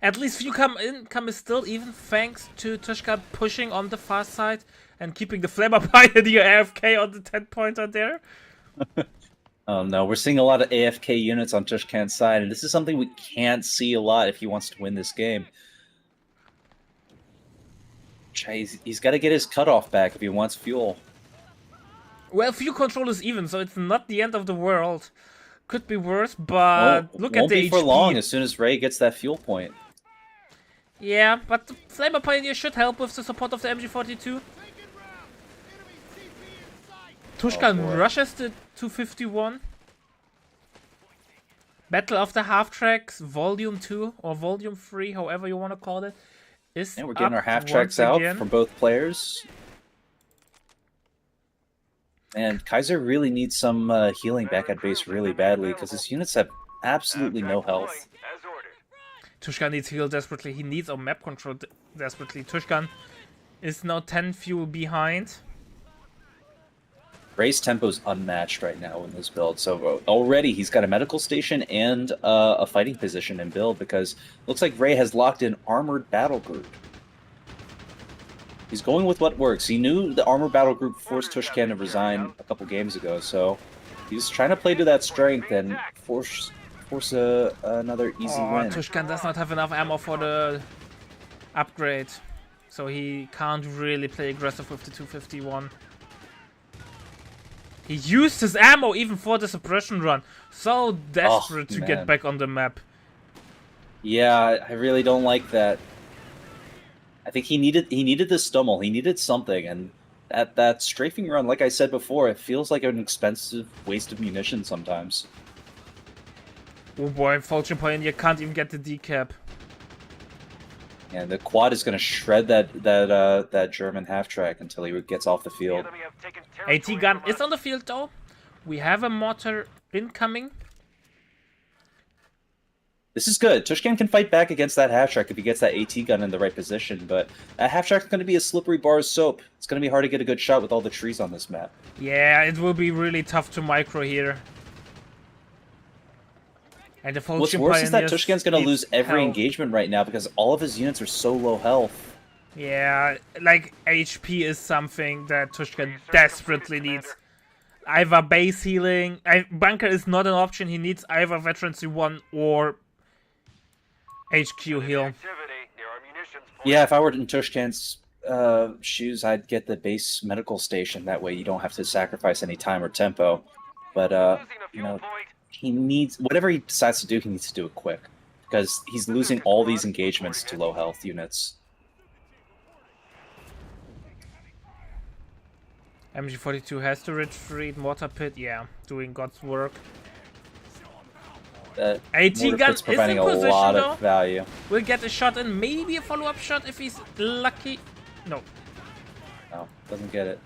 At least Fuel income is still even thanks to Tishkan pushing on the far side and keeping the Flammer Pioneer AFK on the 10-pointer there. Oh no, we're seeing a lot of AFK units on Tishkan's side, and this is something we can't see a lot if he wants to win this game. He's got to get his cutoff back if he wants fuel. Well, fuel control is even, so it's not the end of the world. Could be worse, but look at the HP. Won't be for long as soon as Ray gets that fuel point. Yeah, but the Flamer Pioneer should help with the support of the MG42. Tishkan rushes the 251. Battle of the Half-Tracks, Volume 2 or Volume 3, however you want to call it, is we're getting our half-tracks out from both players. And Kaiser really needs some healing back at base really badly because his units have absolutely no health. Tishkan needs heal desperately. He needs a map control desperately. Tishkan is now 10 fuel behind. Ray's tempo's unmatched right now in this build, so already he's got a medical station and a fighting position in build because looks like Ray has locked in Armored Battle Group. He's going with what works. He knew the Armored Battle Group forced Tishkan to resign a couple games ago, so he's trying to play to that strength and force another easy win. Tishkan does not have enough ammo for the upgrade, so he can't really play aggressive with the 251. He used his ammo even for the suppression run. So desperate to get back on the map. Yeah, I really don't like that. I think he needed the Stummel. He needed something, and that strafing run, like I said before, it feels like an expensive waste of munition sometimes. Oh boy, Fortune Pioneer can't even get the decap. And the quad is going to shred that German half-track until he gets off the field. AT gun is on the field though. We have a mortar incoming. This is good. Tishkan can fight back against that half-track if he gets that AT gun in the right position, but that half-track is going to be a slippery bar of soap. It's going to be hard to get a good shot with all the trees on this map. Yeah, it will be really tough to micro here. And the What's worse is that Tishkan's going to lose every engagement right now because all of his units are so low health. Yeah, like HP is something that Tishkan desperately needs. Either base healing, bunker is not an option. He needs either Veteran C1 or HQ heal. Yeah, if I were in Tishkan's shoes, I'd get the base medical station. That way you don't have to sacrifice any time or tempo. But, you know, he needs, whatever he decides to do, he needs to do it quick. Because he's losing all these engagements to low health units. MG42 has to retreat. Mortar pit, yeah, doing God's work. AT gun is providing in position, a lot though. of value. We'll get a shot in, maybe a follow-up shot if he's lucky. No. No, doesn't get it.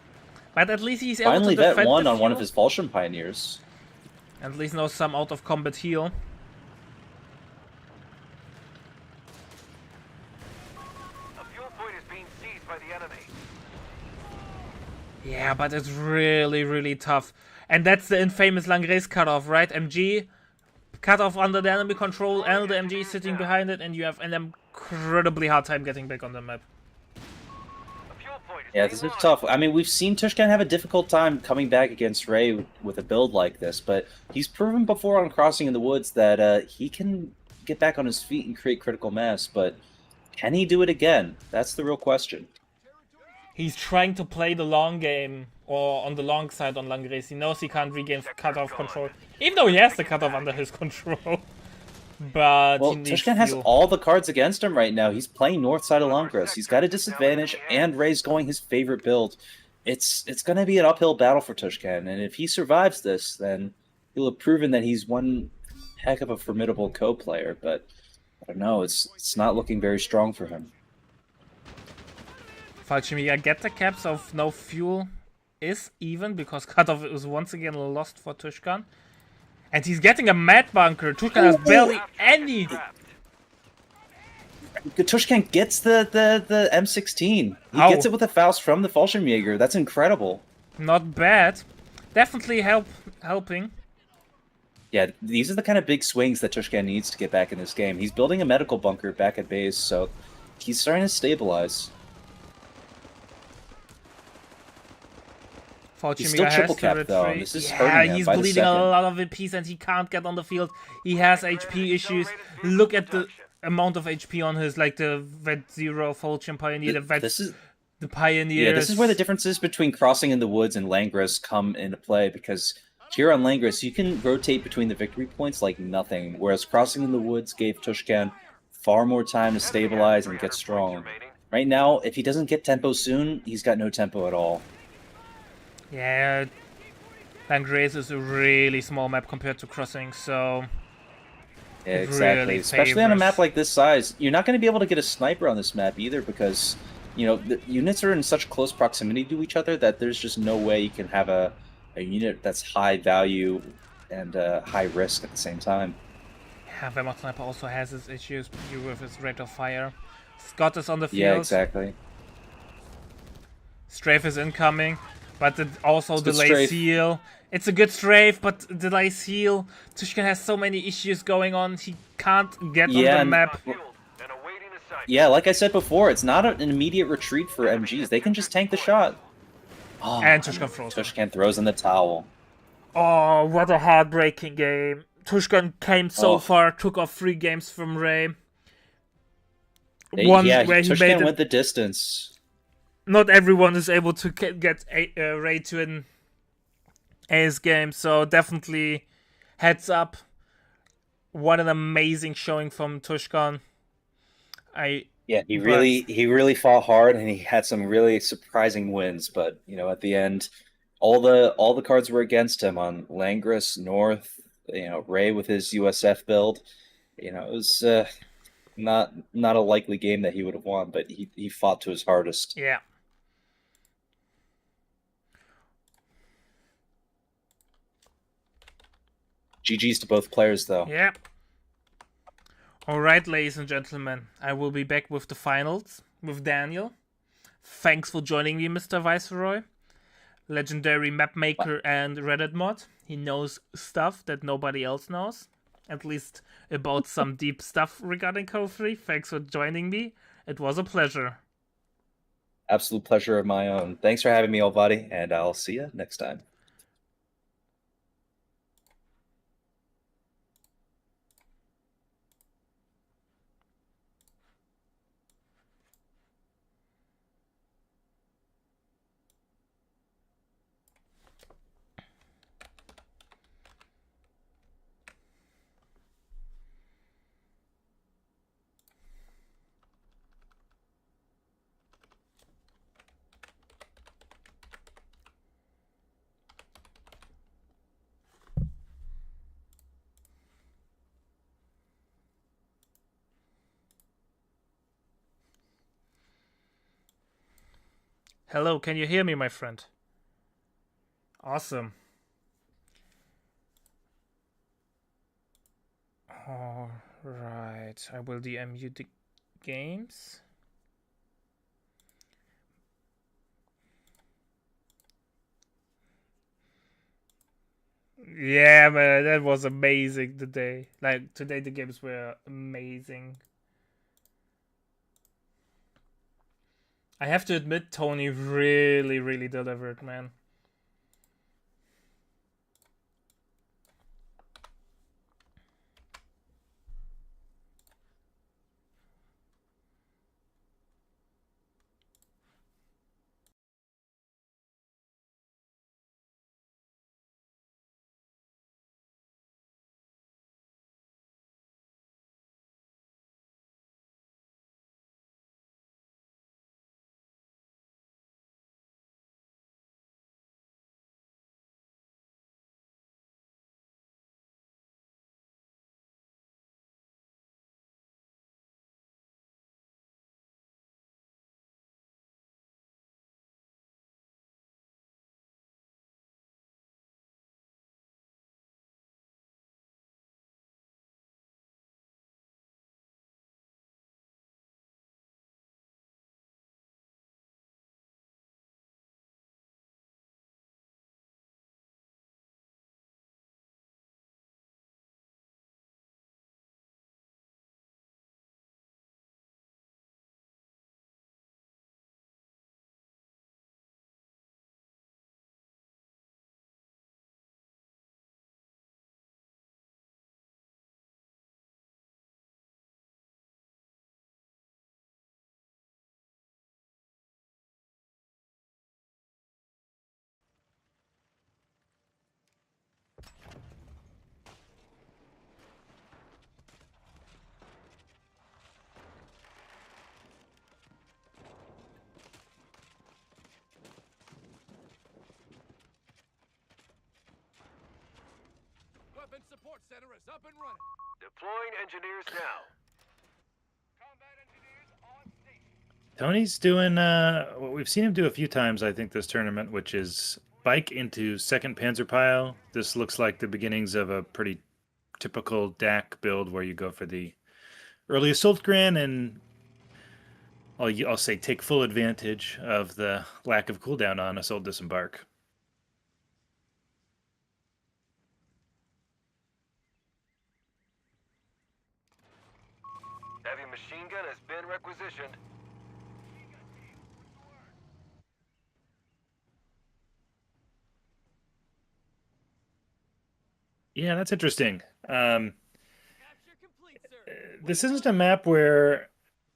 But at least he's able Finally to defend vet one the on one of fuel. his Falchion Pioneers. At least knows some out of combat heal. A fuel point is being seized by the enemy. Yeah, but it's really, really tough. And that's the infamous Langres cutoff, right? MG cutoff under the enemy control and the MG sitting behind it, and you have an incredibly hard time getting back on the map. Yeah, this is tough. I mean, we've seen Tishkan have a difficult time coming back against Ray with a build like this, but he's proven before on Crossing in the Woods that he can get back on his feet and create critical mass, but can he do it again? That's the real question. He's trying to play the long game, or on the long side on Langres. He knows he can't regain cutoff control, even though he has the cutoff under his control. But well, he needs Tishkan has fuel. all the cards against him right now. He's playing north side of Langres. He's got a disadvantage, and Ray's going his favorite build. It's going to be an uphill battle for Tishkan, and if he survives this, then he'll have proven that he's one heck of a formidable co-player. But I don't know. It's not looking very strong for him. Falchimia get the caps of no fuel is even because cutoff is once again lost for Tishkan. And he's getting a mad bunker. Tishkan has barely any. Tishkan gets the M16. He gets it with a Faust from the Fallschirmjäger. That's incredible. Not bad. Definitely helping. Yeah, these are the kind of big swings that Tishkan needs to get back in this game. He's building a medical bunker back at base, so he's starting to stabilize. He's still triple capped though. And this is hurting him he's by the bleeding a second. lot of VPs and he can't get on the field. He has HP issues. Look at the amount of HP on his, like the Vet Zero, Fulcian Pioneer, the Pioneers. Yeah, this is where the differences between Crossing in the Woods and Langres come into play, because here on Langres, you can rotate between the victory points like nothing, whereas Crossing in the Woods gave Tishkan far more time to stabilize and get strong. Right now, if he doesn't get tempo soon, he's got no tempo at all. Yeah, Langres is a really small map compared to Crossing, so... Yeah, exactly. Really especially on a map like this size. You're not going to be able to get a sniper on this map either because, you know, the units are in such close proximity to each other that there's just no way you can have a unit that's high value and high risk at the same time. Yeah, Vermont Sniper also has his issues with his rate of fire. Scott is on the field. Yeah, exactly. Strafe is incoming, but it also It's a good delays strafe. heal. It's a good strafe, but delays heal. Tishkan has so many issues going on. He can't get on Yeah, the and- map. Fueled and awaiting a sight. Yeah, like I said before, it's not an immediate retreat for MGs. They can just tank the shot. Oh, And Tishkan froze. Tishkan throws in the towel. Oh, what a heartbreaking game. Tishkan came so Oh. far, took off 3 games from Ray. Yeah, where he Tishkan made it. went the distance. Not everyone is able to get Ray to an ace game, so definitely heads up. What an amazing showing from Tishkan. Yeah, he really fought hard, and he had some really surprising wins. But at the end, all the cards were against him on Langris, North. Ray with his USF build. It was not a likely game that he would have won, but he fought to his hardest. Yeah. GG's to both players, though. Yeah. Alright, ladies and gentlemen, I will be back with the finals with Daniel. Thanks for joining me, Mr. Viceroy. Legendary map maker and Reddit mod. He knows stuff that nobody else knows. At least about some deep stuff regarding Code 3. Thanks for joining me. It was a pleasure. Absolute pleasure of my own. Thanks for having me, old buddy, and I'll see you next time. Hello, can you hear me, my friend? Awesome. Alright, I will DM you the games. Yeah, man, that was amazing today. Like, today the games were amazing. I have to admit, Tony really, really delivered, man. Weapons support center is up and running. Deploying engineers now. Combat engineers on station. Tony's doing what we've seen him do a few times, I think, this tournament, which is bike into second Panzer pile. This looks like the beginnings of a pretty typical DAC build where you go for the early assault gran and I'll say take full advantage of the lack of cooldown on assault disembark. Heavy machine gun has been requisitioned. Yeah, that's interesting. This isn't a map where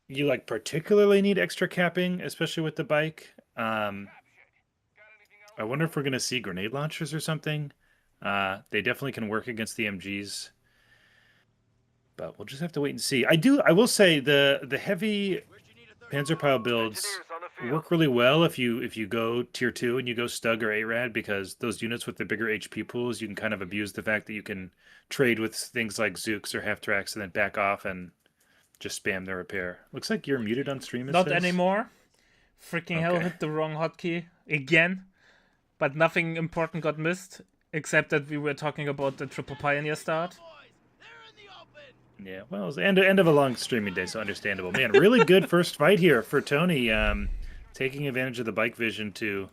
you like particularly need extra capping, especially with the bike. I wonder if we're going to see grenade launchers or something. They definitely can work against the MGs, but we'll just have to wait and see. I will say the heavy Panzer pile builds work really well if you go tier 2 and you go Stug or ARAD, because those units with the bigger HP pools, you can kind of abuse the fact that you can trade with things like Zooks or half tracks and then back off and just spam the repair. Looks like you're muted on stream. Not anymore. Freaking hell, hit the wrong hotkey again. But nothing important got missed, except that we were talking about the triple pioneer start. Yeah, well, it was the end of a long streaming day, so understandable. Man, really good first fight here for Tony, taking advantage of the bike vision to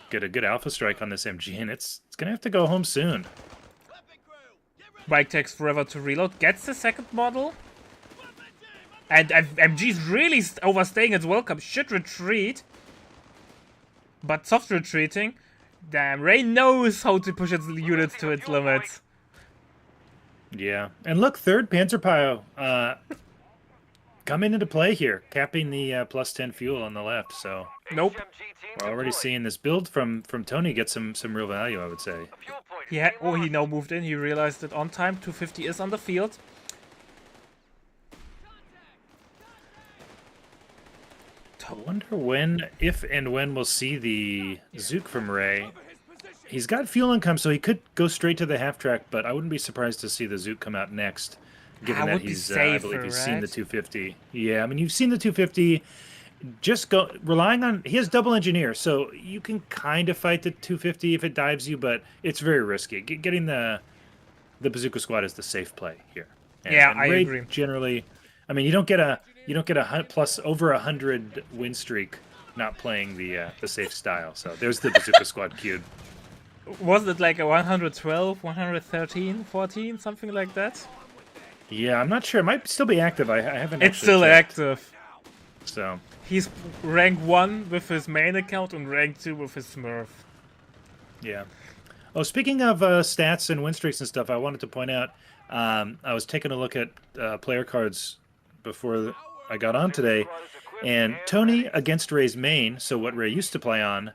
get a good alpha strike on this MG, and it's going to have to go home soon. Bike takes forever to reload, gets the second model, and MG's really overstaying its welcome, should retreat, but soft retreating. Damn, Ray knows how to push its units to its limits. Yeah, and look, third Panzerpile coming into play here, capping the plus 10 fuel on the left. So nope, we're already seeing this build from Tony get some real value, I would say. Yeah, he now moved in. He realized that on time 250 is on the field. I wonder if and when we'll see the Zook from Ray. He's got fuel income, so he could go straight to the half track, but I wouldn't be surprised to see the Zook come out next, given that he's, I believe he's seen the 250. Yeah, I mean, you've seen the 250. Just relying on, he has double engineer, so you can kind of fight the 250 if it dives you, but it's very risky. Getting the bazooka squad is the safe play here. And I agree. Generally, I mean, you don't get a plus over 100 win streak not playing the safe style. So there's the bazooka squad cube. Was it like a 112, 113, 14, something like that? Yeah, I'm not sure. It might still be active. I haven't. It's still checked. active. So he's rank 1 with his main account and rank 2 with his Smurf. Yeah. Oh, speaking of stats and win streaks and stuff, I wanted to point out. I was taking a look at player cards before I got on today, and Tony against Ray's main, so what Ray used to play on,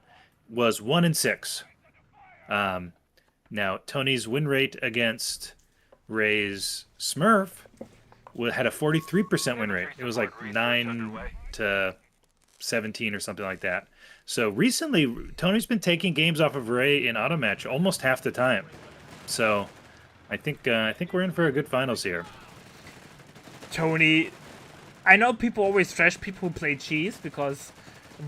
was 1-6. Now Tony's win rate against Ray's Smurf had a 43% win rate. It was like 9-17 or something like that. So recently, Tony's been taking games off of Ray in auto match almost half the time. So I think we're in for a good finals here. Tony, I know people always trash people who play cheese because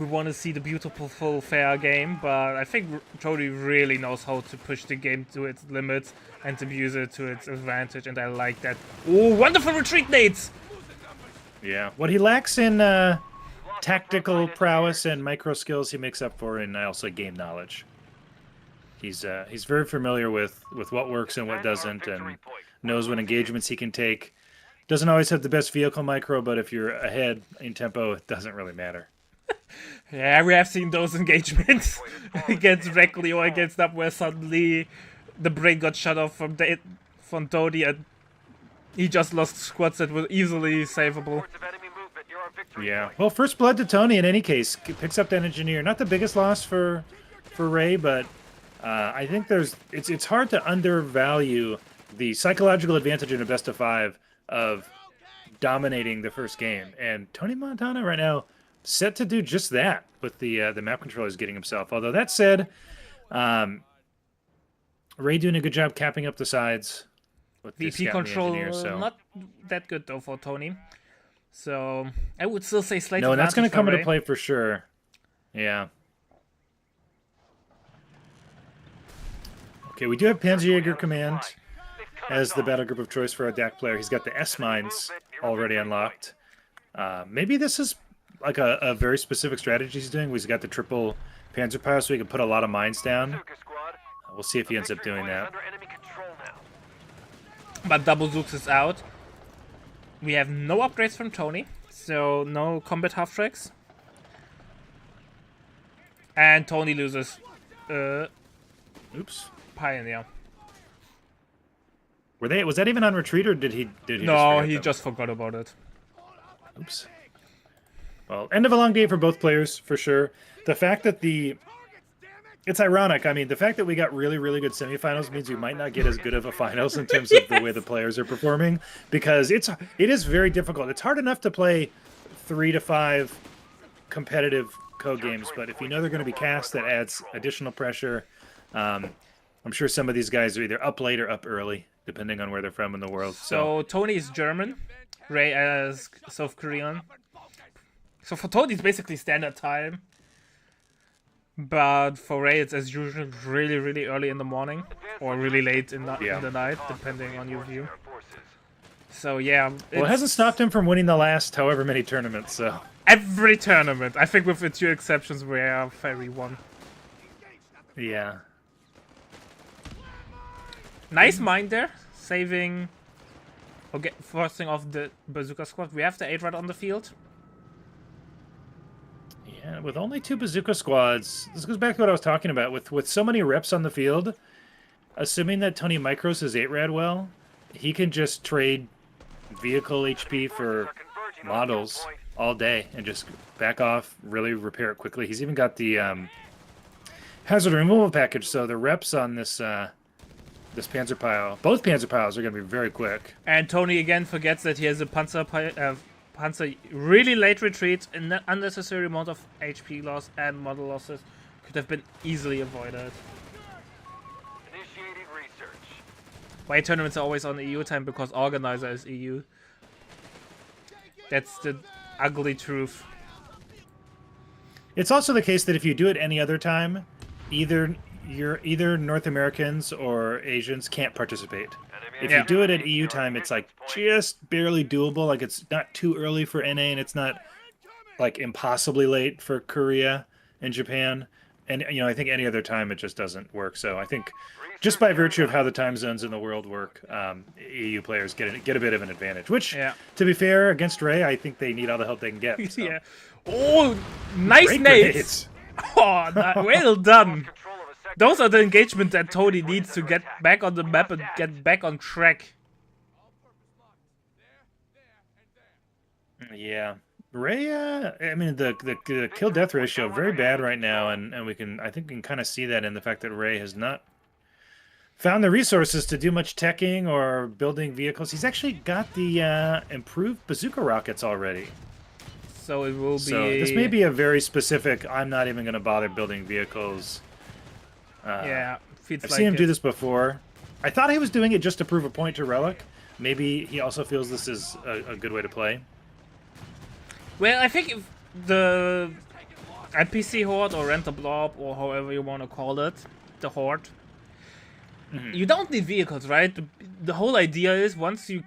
we want to see the beautiful, full, fair game, but I think Tony really knows how to push the game to its limits and to use it to its advantage, and I like that. Oh, wonderful retreat nades! Yeah, what he lacks in tactical prowess and micro skills, he makes up for in also game knowledge. He's very familiar with what works and what doesn't, and knows what engagements he can take. Doesn't always have the best vehicle micro, but if you're ahead in tempo, it doesn't really matter. Yeah, we have seen those engagements against Reckley or against up where suddenly the brain got shut off from Dodie and he just lost squads that were easily savable. Yeah, well, first blood to Tony in any case. Picks up that engineer. Not the biggest loss for Ray, but I think it's hard to undervalue the psychological advantage in a best of 5 of dominating the first game. And Tony Montana right now set to do just that with the map controllers getting himself. Although that said, Ray doing a good job capping up the sides with the VP control, not that good though for Tony. So I would still say slight. No, and that's going to come into play for sure. Yeah. Okay, we do have Panzerjäger command. as the battle group of choice for a DAC player. He's got the S-mines already unlocked. Maybe this is like a very specific strategy he's doing. He's got the triple Panzer Power, so he can put a lot of mines down. We'll see if he ends up doing that. But double Zooks is out. We have no upgrades from Tony, so no combat half-tracks. And Tony loses Oops. Pioneer. Was that even on retreat, or did he No, he just forgot about it. Oops. Well, end of a long day for both players, for sure. The fact that it's ironic. I mean, the fact that we got really, really good semifinals means we might not get as good of a finals in terms of the way the players are performing, because it is very difficult. It's hard enough to play 3 to 5 competitive co-games, but if you know they're going to be cast, that adds additional pressure. I'm sure some of these guys are either up late or up early, depending on where they're from in the world. So Tony is German, Ray is South Korean. So for Tony, it's basically standard time. But for Ray, it's as usual really, really early in the morning. Or really late in the night, depending on your view. So yeah. Well, it hasn't stopped him from winning the last however many tournaments, so... Every tournament. I think with the 2 exceptions where Ferry won. Yeah. Nice mind there. Saving... Okay, forcing off the bazooka squad. We have the 8 right on the field. Yeah, with only 2 bazooka squads, this goes back to what I was talking about. With so many reps on the field, assuming that Tony micros his 8-rad well, he can just trade vehicle HP for models all day and just back off, really repair it quickly. He's even got the hazard removal package, so the reps on this this Panzer pile, both Panzer piles are going to be very quick. And Tony again forgets that he has a Panzer really late retreat, an unnecessary amount of HP loss and model losses could have been easily avoided. Initiating research. Why tournaments are always on EU time? Because organizer is EU. That's the ugly truth. It's also the case that if you do it any other time, either North Americans or Asians can't participate. If you do it at EU time, it's like just barely doable. Like it's not too early for NA, and it's not like impossibly late for Korea and Japan. And I think any other time it just doesn't work. So I think just by virtue of how the time zones in the world work, EU players get a bit of an advantage. Which, to be fair, against Ray, I think they need all the help they can get. So. Yeah. Oh, nice nades! Oh, well done. Those are the engagement that Tony needs to get back on the map and get back on track. Yeah. Ray, I mean, the kill-death ratio very bad right now, and I think we can kind of see that in the fact that Ray has not found the resources to do much teching or building vehicles. He's actually got the improved bazooka rockets already. So it will be... So this may be a very specific, I'm not even going to bother building vehicles. Yeah, I've seen him do this before. I thought he was doing it just to prove a point to Relic. Maybe he also feels this is a good way to play. Well, I think if the NPC Horde or Rent a Blob or however you want to call it, the Horde, you don't need vehicles, right? The whole idea is once you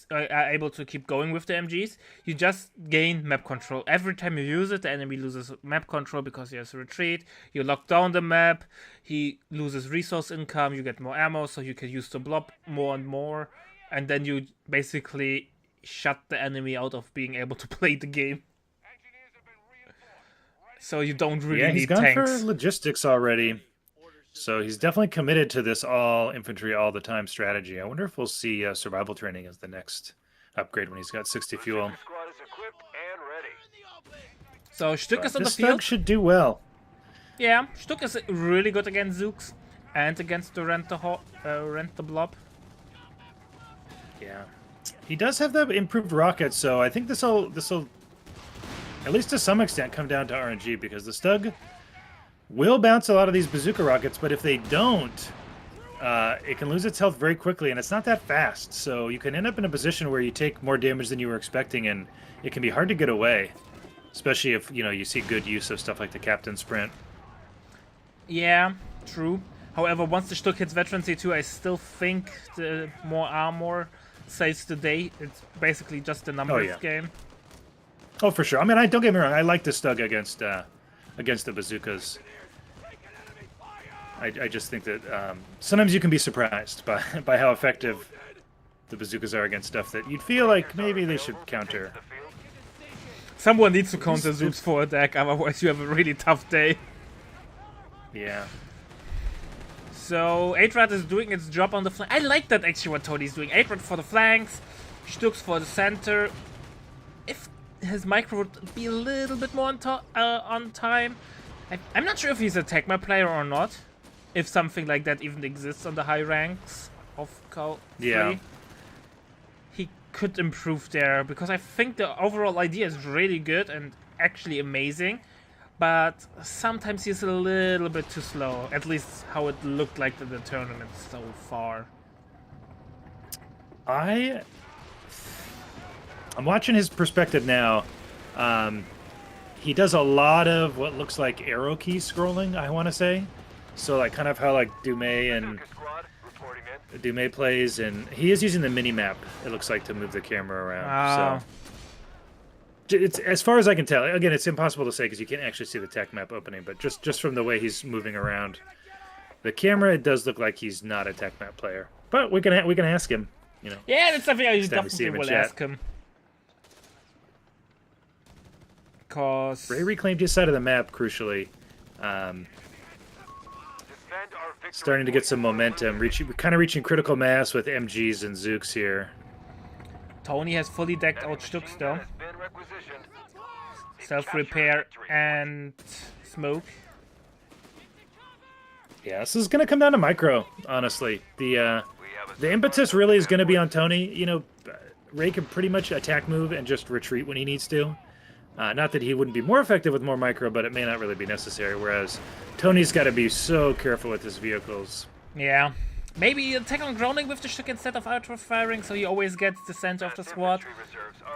are able to keep going with the MGs, you just gain map control. Every time you use it, the enemy loses map control because he has a retreat. You lock down the map, he loses resource income, you get more ammo, so you can use the blob more and more, and then you basically shut the enemy out of being able to play the game. So you don't really need tanks. Yeah, he's gone for logistics already. So he's definitely committed to this all infantry all the time strategy. I wonder if we'll see survival training as the next upgrade when he's got 60 fuel. So Stück is on the this field. Stug should do well. Yeah, Stück is really good against Zooks and against the Rent the Blob. Yeah, he does have the improved rockets, so I think this will at least to some extent come down to RNG, because the Stug will bounce a lot of these bazooka rockets, but if they don't, it can lose its health very quickly, and it's not that fast. So you can end up in a position where you take more damage than you were expecting, and it can be hard to get away, especially if you see good use of stuff like the Captain Sprint. Yeah, true. However, once the Stuck hits Veteran C2, I still think the more armor saves the day. It's basically just a numbers game. Oh, for sure. I mean, don't get me wrong. I like the Stug against the bazookas. I just think that sometimes you can be surprised by how effective the bazookas are against stuff that you'd feel like maybe they should counter. Someone needs to counter Zooks for a deck, otherwise you have a really tough day. Yeah. So 8-Rat is doing its job on the flank. I like that actually what Tony's doing. 8-Rat for the flanks, Stux for the center. If his micro would be a little bit more on time. I'm not sure if he's a Tecma player or not. If something like that even exists on the high ranks of Call 3. Yeah. He could improve there, because I think the overall idea is really good and actually amazing. But sometimes he's a little bit too slow. At least how it looked like in the tournament so far. I'm watching his perspective now. He does a lot of what looks like arrow key scrolling, I want to say. So like kind of how like Dumais plays, and he is using the mini map, it looks like, to move the camera around. So it's, as far as I can tell, again, it's impossible to say because you can't actually see the tech map opening, but just from the way he's moving around the camera, it does look like he's not a tech map player. But we can ask him, you know. Yeah, that's something I definitely will ask him. Cause Ray reclaimed his side of the map, crucially. Starting to get some momentum, kind of reaching critical mass with MGs and Zooks here. Tony has fully decked out Stux though. Self-repair and smoke. Yeah, this is going to come down to micro, honestly. The impetus really is going to be on Tony. You know, Ray can pretty much attack move and just retreat when he needs to. Not that he wouldn't be more effective with more micro, but it may not really be necessary, whereas Tony's got to be so careful with his vehicles. Yeah. Maybe attack on grounding with the Shuk instead of outro-firing, so he always gets the center of the squad,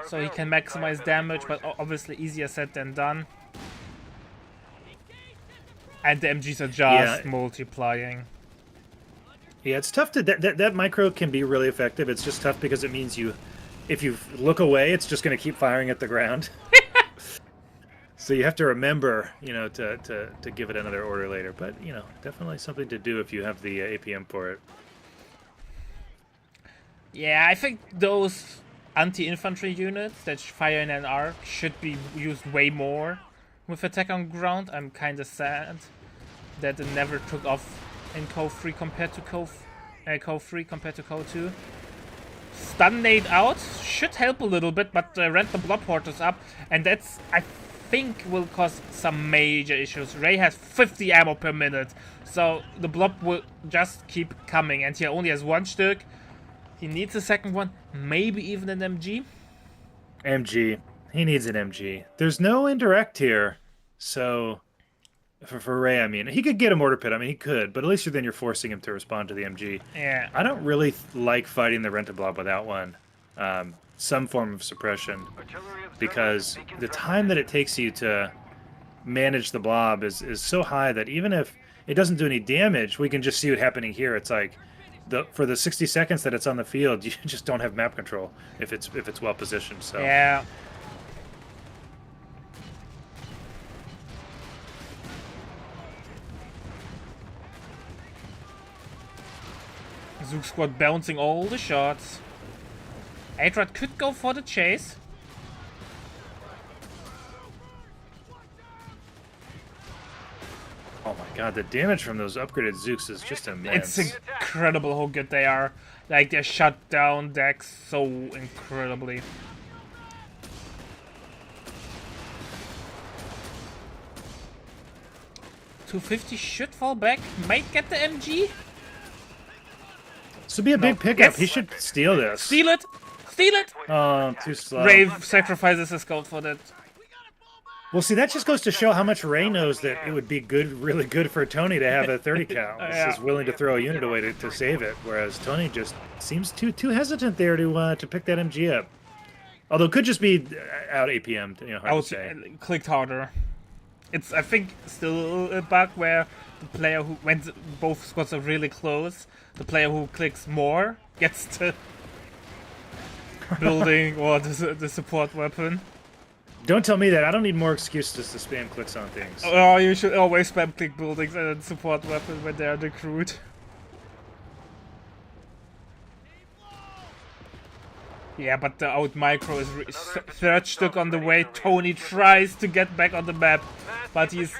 so he can maximize damage, but obviously easier said than done. And the MGs are just multiplying. Yeah, it's tough to... That micro can be really effective. It's just tough because it means if you look away, it's just going to keep firing at the ground. So you have to remember, you know, to give it another order later. But, you know, definitely something to do if you have the APM for it. Yeah, I think those anti-infantry units that fire in an arc should be used way more with attack on ground. I'm kind of sad that it never took off in Cove 3 compared to Cove 2. Stun nade out should help a little bit, but random blob porters up, and that's, I think, will cause some major issues. Ray has 50 ammo per minute, so the blob will just keep coming, and he only has one Stück. He needs a second one, maybe even an MG. MG. He needs an MG. There's no indirect here, so for Ray, I mean, he could get a mortar pit. I mean, he could, but at least then you're forcing him to respond to the MG. Yeah. I don't really like fighting the Rent-A-Blob without one. Some form of suppression, because the time that it takes you to manage the blob is so high that even if it doesn't do any damage, we can just see it happening here. It's like for the 60 seconds that it's on the field, you just don't have map control if it's well positioned. So yeah. Zook squad bouncing all the shots. 8-Rat could go for the chase. oh my god, the damage from those upgraded Zooks is just immense. It's incredible how good they are. Like, they're shut down decks so incredibly. $250 should fall back. Might get the MG. This would be a big pickup. Yes. He should steal this. Steal it! Steal it! Oh, too slow. Ray sacrifices his gold for that. Well, see, that just goes to show how much Ray knows that it would be good, really good for Tony to have a 30 cal. He's willing to throw a unit away to save it, whereas Tony just seems too hesitant there to pick that MG up. Although it could just be out APM, hard to say. Clicked harder. It's, I think, still a bug where the player who, when both squads are really close, the player who clicks more gets the building or the support weapon. Don't tell me that. I don't need more excuses to spam clicks on things. Oh, you should always spam click buildings and then support weapon when they are recruit. Yeah, but the out micro is third stuck on the way. Tony tries to get back on the map, but he's...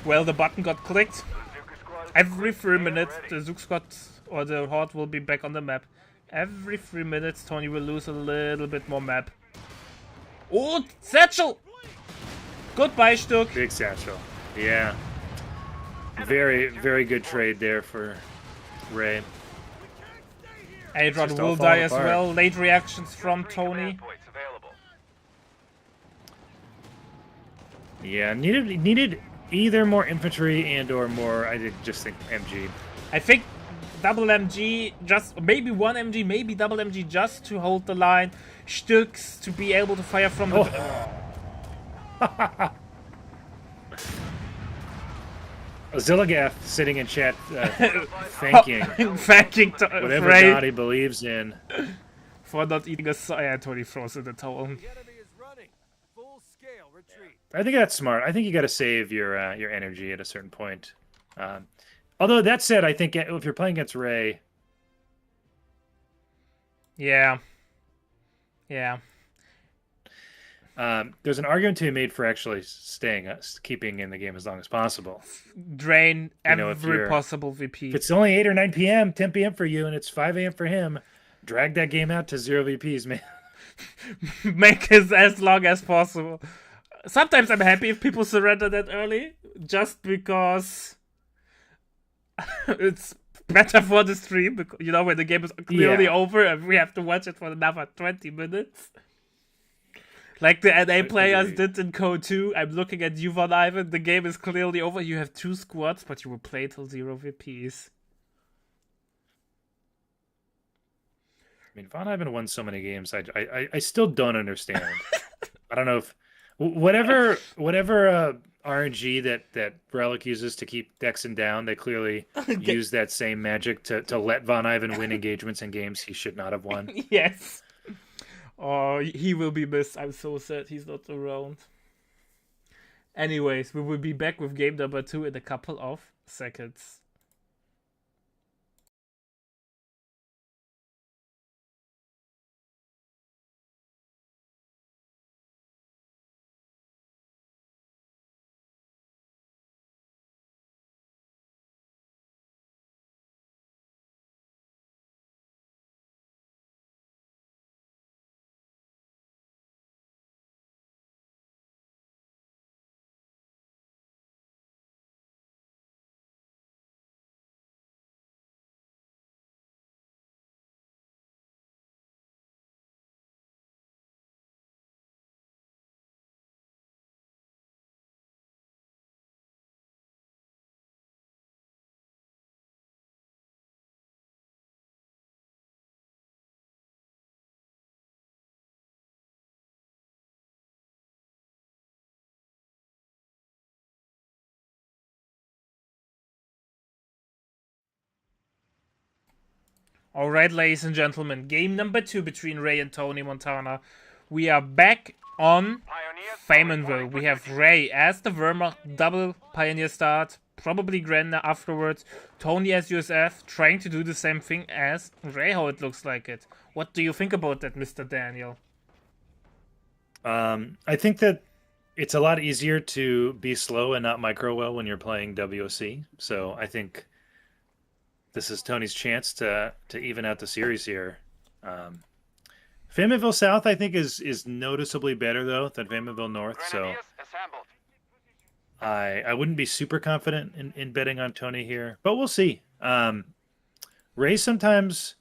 Well, the button got clicked. Every 3 minutes, the Zook squad or the Horde will be back on the map. Every 3 minutes, Tony will lose a little bit more map. Oh, Satchel! Goodbye, Stuck. Big satchel. Yeah. Very, very good trade there for Ray. Adron will die as well. Late reactions from Tony. Yeah, needed either more infantry and or more. I did just think MG. I think double MG, just maybe one MG, maybe double MG, just to hold the line. Stücks to be able to fire from the. Zillagath sitting in chat, thanking whatever Ray God he believes in for not eating a yeah, Tony throws in the towel. The enemy is running. Full scale retreat. I think that's smart. I think you got to save your energy at a certain point. Although that said, I think if you're playing against Ray, yeah. There's an argument to be made for actually keeping in the game as long as possible. Drain every possible VP. If it's only 8 or 9 p.m., 10 p.m. for you, and it's 5 a.m. for him, drag that game out to 0 VPs, man. Make it as long as possible. Sometimes I'm happy if people surrender that early, just because it's better for the stream. Because, you know, when the game is clearly over and we have to watch it for another 20 minutes. Like the NA players did in Code 2. I'm looking at you, Von Ivan. The game is clearly over. You have 2 squads, but you will play till 0 VPs. I mean, Von Ivan won so many games. I still don't understand. I don't know if whatever RNG that Relic uses to keep Dexon down, they clearly use that same magic to let Von Ivan win engagements in games he should not have won. Yes. Oh, he will be missed. I'm so sad he's not around. Anyways, we will be back with game number 2 in a couple of seconds. Alright, ladies and gentlemen, game number 2 between Ray and Tony Montana. We are back on Famenville. We have Ray as the Wehrmacht, double Pioneer start, probably Grenna afterwards. Tony as USF, trying to do the same thing as Ray, how it looks like it. What do you think about that, Mr. Daniel? I think that it's a lot easier to be slow and not micro well when you're playing WOC. So I think this is Tony's chance to even out the series here. Famenville South, I think, is noticeably better, though, than Famenville North. So I wouldn't be super confident in betting on Tony here. But we'll see. Ray sometimes,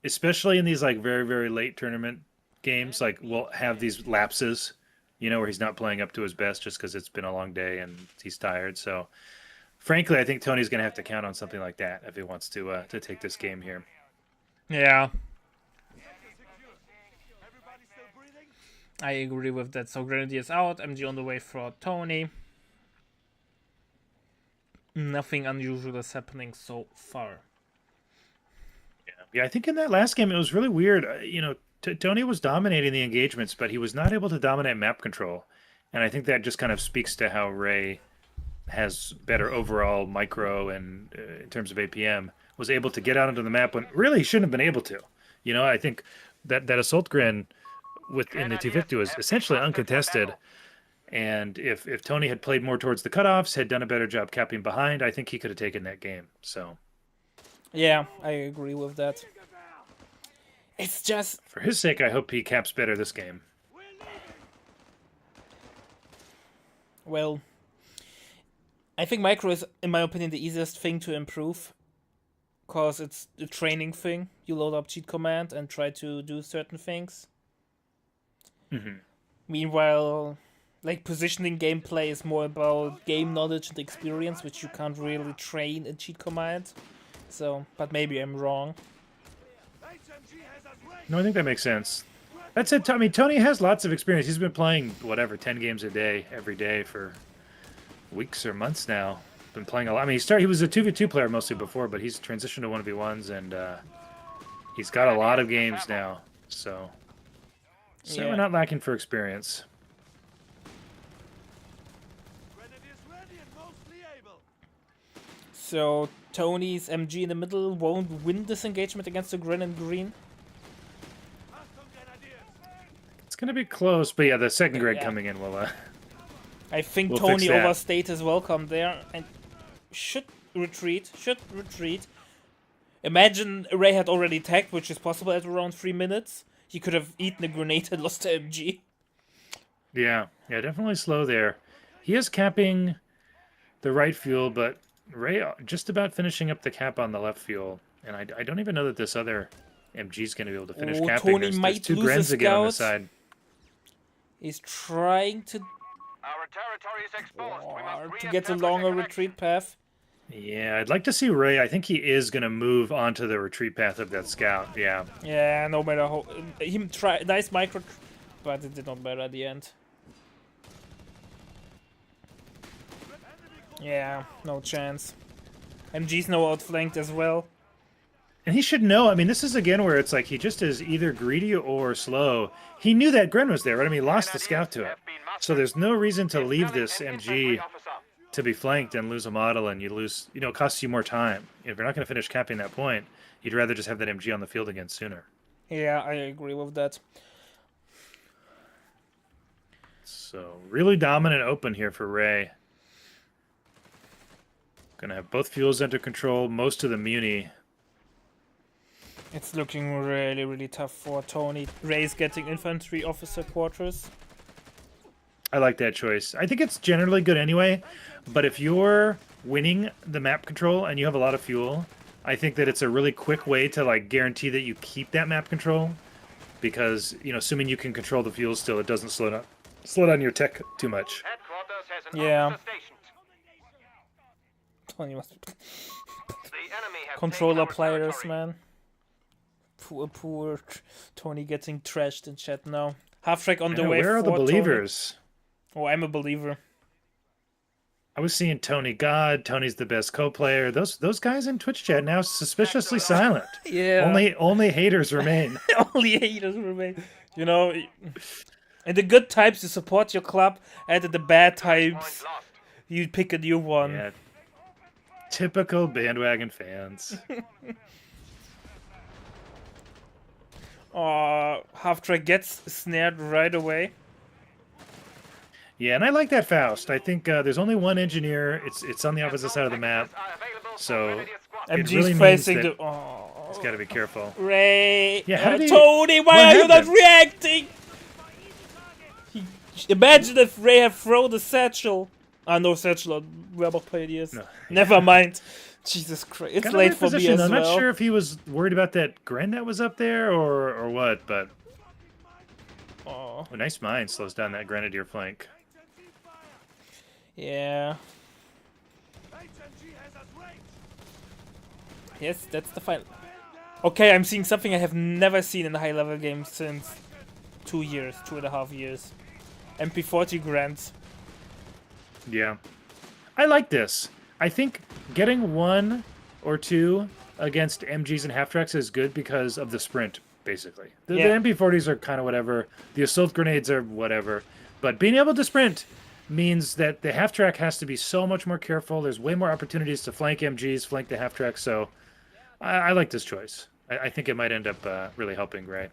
especially in these like very, very late tournament games, like will have these lapses, you know, where he's not playing up to his best just because it's been a long day and he's tired. So frankly, I think Tony's going to have to count on something like that if he wants to take this game here. Yeah. I agree with that. So Grenadiers out, MG on the way for Tony. Nothing unusual is happening so far. Yeah, I think in that last game it was really weird. Tony was dominating the engagements, but he was not able to dominate map control. And I think that just kind of speaks to how Ray has better overall micro and in terms of APM, was able to get out onto the map when really he shouldn't have been able to. I think that assault grin within the 250 was essentially uncontested. And if Tony had played more towards the cutoffs, had done a better job capping behind, I think he could have taken that game. So, yeah, I agree with that. It's just... for his sake, I hope he caps better this game. Well, I think micro is, in my opinion, the easiest thing to improve. Because it's a training thing. You load up cheat command and try to do certain things. Mm-hmm. Meanwhile, like, positioning gameplay is more about game knowledge and experience, which you can't really train in cheat command. So, but maybe I'm wrong. No, I think that makes sense. That's it. I mean, Tony has lots of experience. He's been playing, 10 games a day, every day for weeks or months now. Been playing a lot. I mean, he was a 2v2 player mostly before, but he's transitioned to 1v1s, and he's got a lot of games now. So we're not lacking for experience. So, Tony's MG in the middle won't win this engagement against the Gren and Green. It's going to be close, but yeah, the second Greg coming in will... I think we'll Tony overstayed his welcome there and should retreat. Imagine Ray had already tagged, which is possible at around 3 minutes. He could have eaten a grenade and lost to MG. Yeah, definitely slow there. He is capping the right fuel, but Ray just about finishing up the cap on the left fuel. And I don't even know that this other MG is going to be able to finish capping. Tony might there's two lose Grens a again on the scout. side. He's trying to Our territory is exposed. We must to get a re-establish longer connection. retreat path. Yeah, I'd like to see Ray. I think he is going to move onto the retreat path of that scout. Yeah. Yeah, no matter how him try nice micro, but it did not matter at the end. Yeah, no chance. MG's now outflanked as well. And he should know. I mean, this is again where it's like he just is either greedy or slow. He knew that Gren was there, right? I mean, he lost the scout to it. So there's no reason to leave this MG to be flanked and lose a model, and you lose, it costs you more time. If you're not going to finish capping that point, you'd rather just have that MG on the field again sooner. Yeah, I agree with that. So really dominant open here for Ray. Going to have both fuels under control, most of the Muni. It's looking really, really tough for Tony. Ray's getting infantry officer quarters. I like that choice. I think it's generally good anyway, but if you're winning the map control and you have a lot of fuel, I think that it's a really quick way to guarantee that you keep that map control, because assuming you can control the fuel still, it doesn't slow down your tech too much. Headquarters has an Yeah. officer stationed. Tony must The enemy has controller taken our players, territory. man. Poor Tony getting trashed in chat now. Half track on the way. Where are the for believers? Tony. Oh, I'm a believer. I was seeing Tony God. Tony's the best co-player. Those guys in Twitch chat now suspiciously silent. Yeah. Only haters remain. Only haters remain. In the good times you support your club, and in the bad times Point lost. you pick a new one. Yeah. Typical bandwagon fans. Half track gets snared right away. Yeah, and I like that Faust. I think there's only one engineer. It's on the opposite side of the map, Are available for so Grenadier squad. it MG's really means facing that the. he's got to be careful. Ray. Yeah, how did he- Tony, why what are you not happened? reacting? Imagine if Ray had thrown the satchel. No satchel on Weber Pioneers. No. Never mind. Jesus Christ. It's Kinda late weird for me position. as I'm well. not sure if he was worried about that Gren that was up there or what, but Oh, a nice mine slows down that Grenadier flank. yeah. Yes, that's the final. Okay, I'm seeing something I have never seen in a high-level game since 2 years, 2.5 years. MP40 grants. Yeah. I like this. I think getting 1 or 2 against MGs and half-tracks is good because of the sprint, basically. The MP40s are kind of whatever. The assault grenades are whatever. But being able to sprint means that the half-track has to be so much more careful. There's way more opportunities to flank MGs, flank the half-track, so I like this choice. I think it might end up really helping Ray.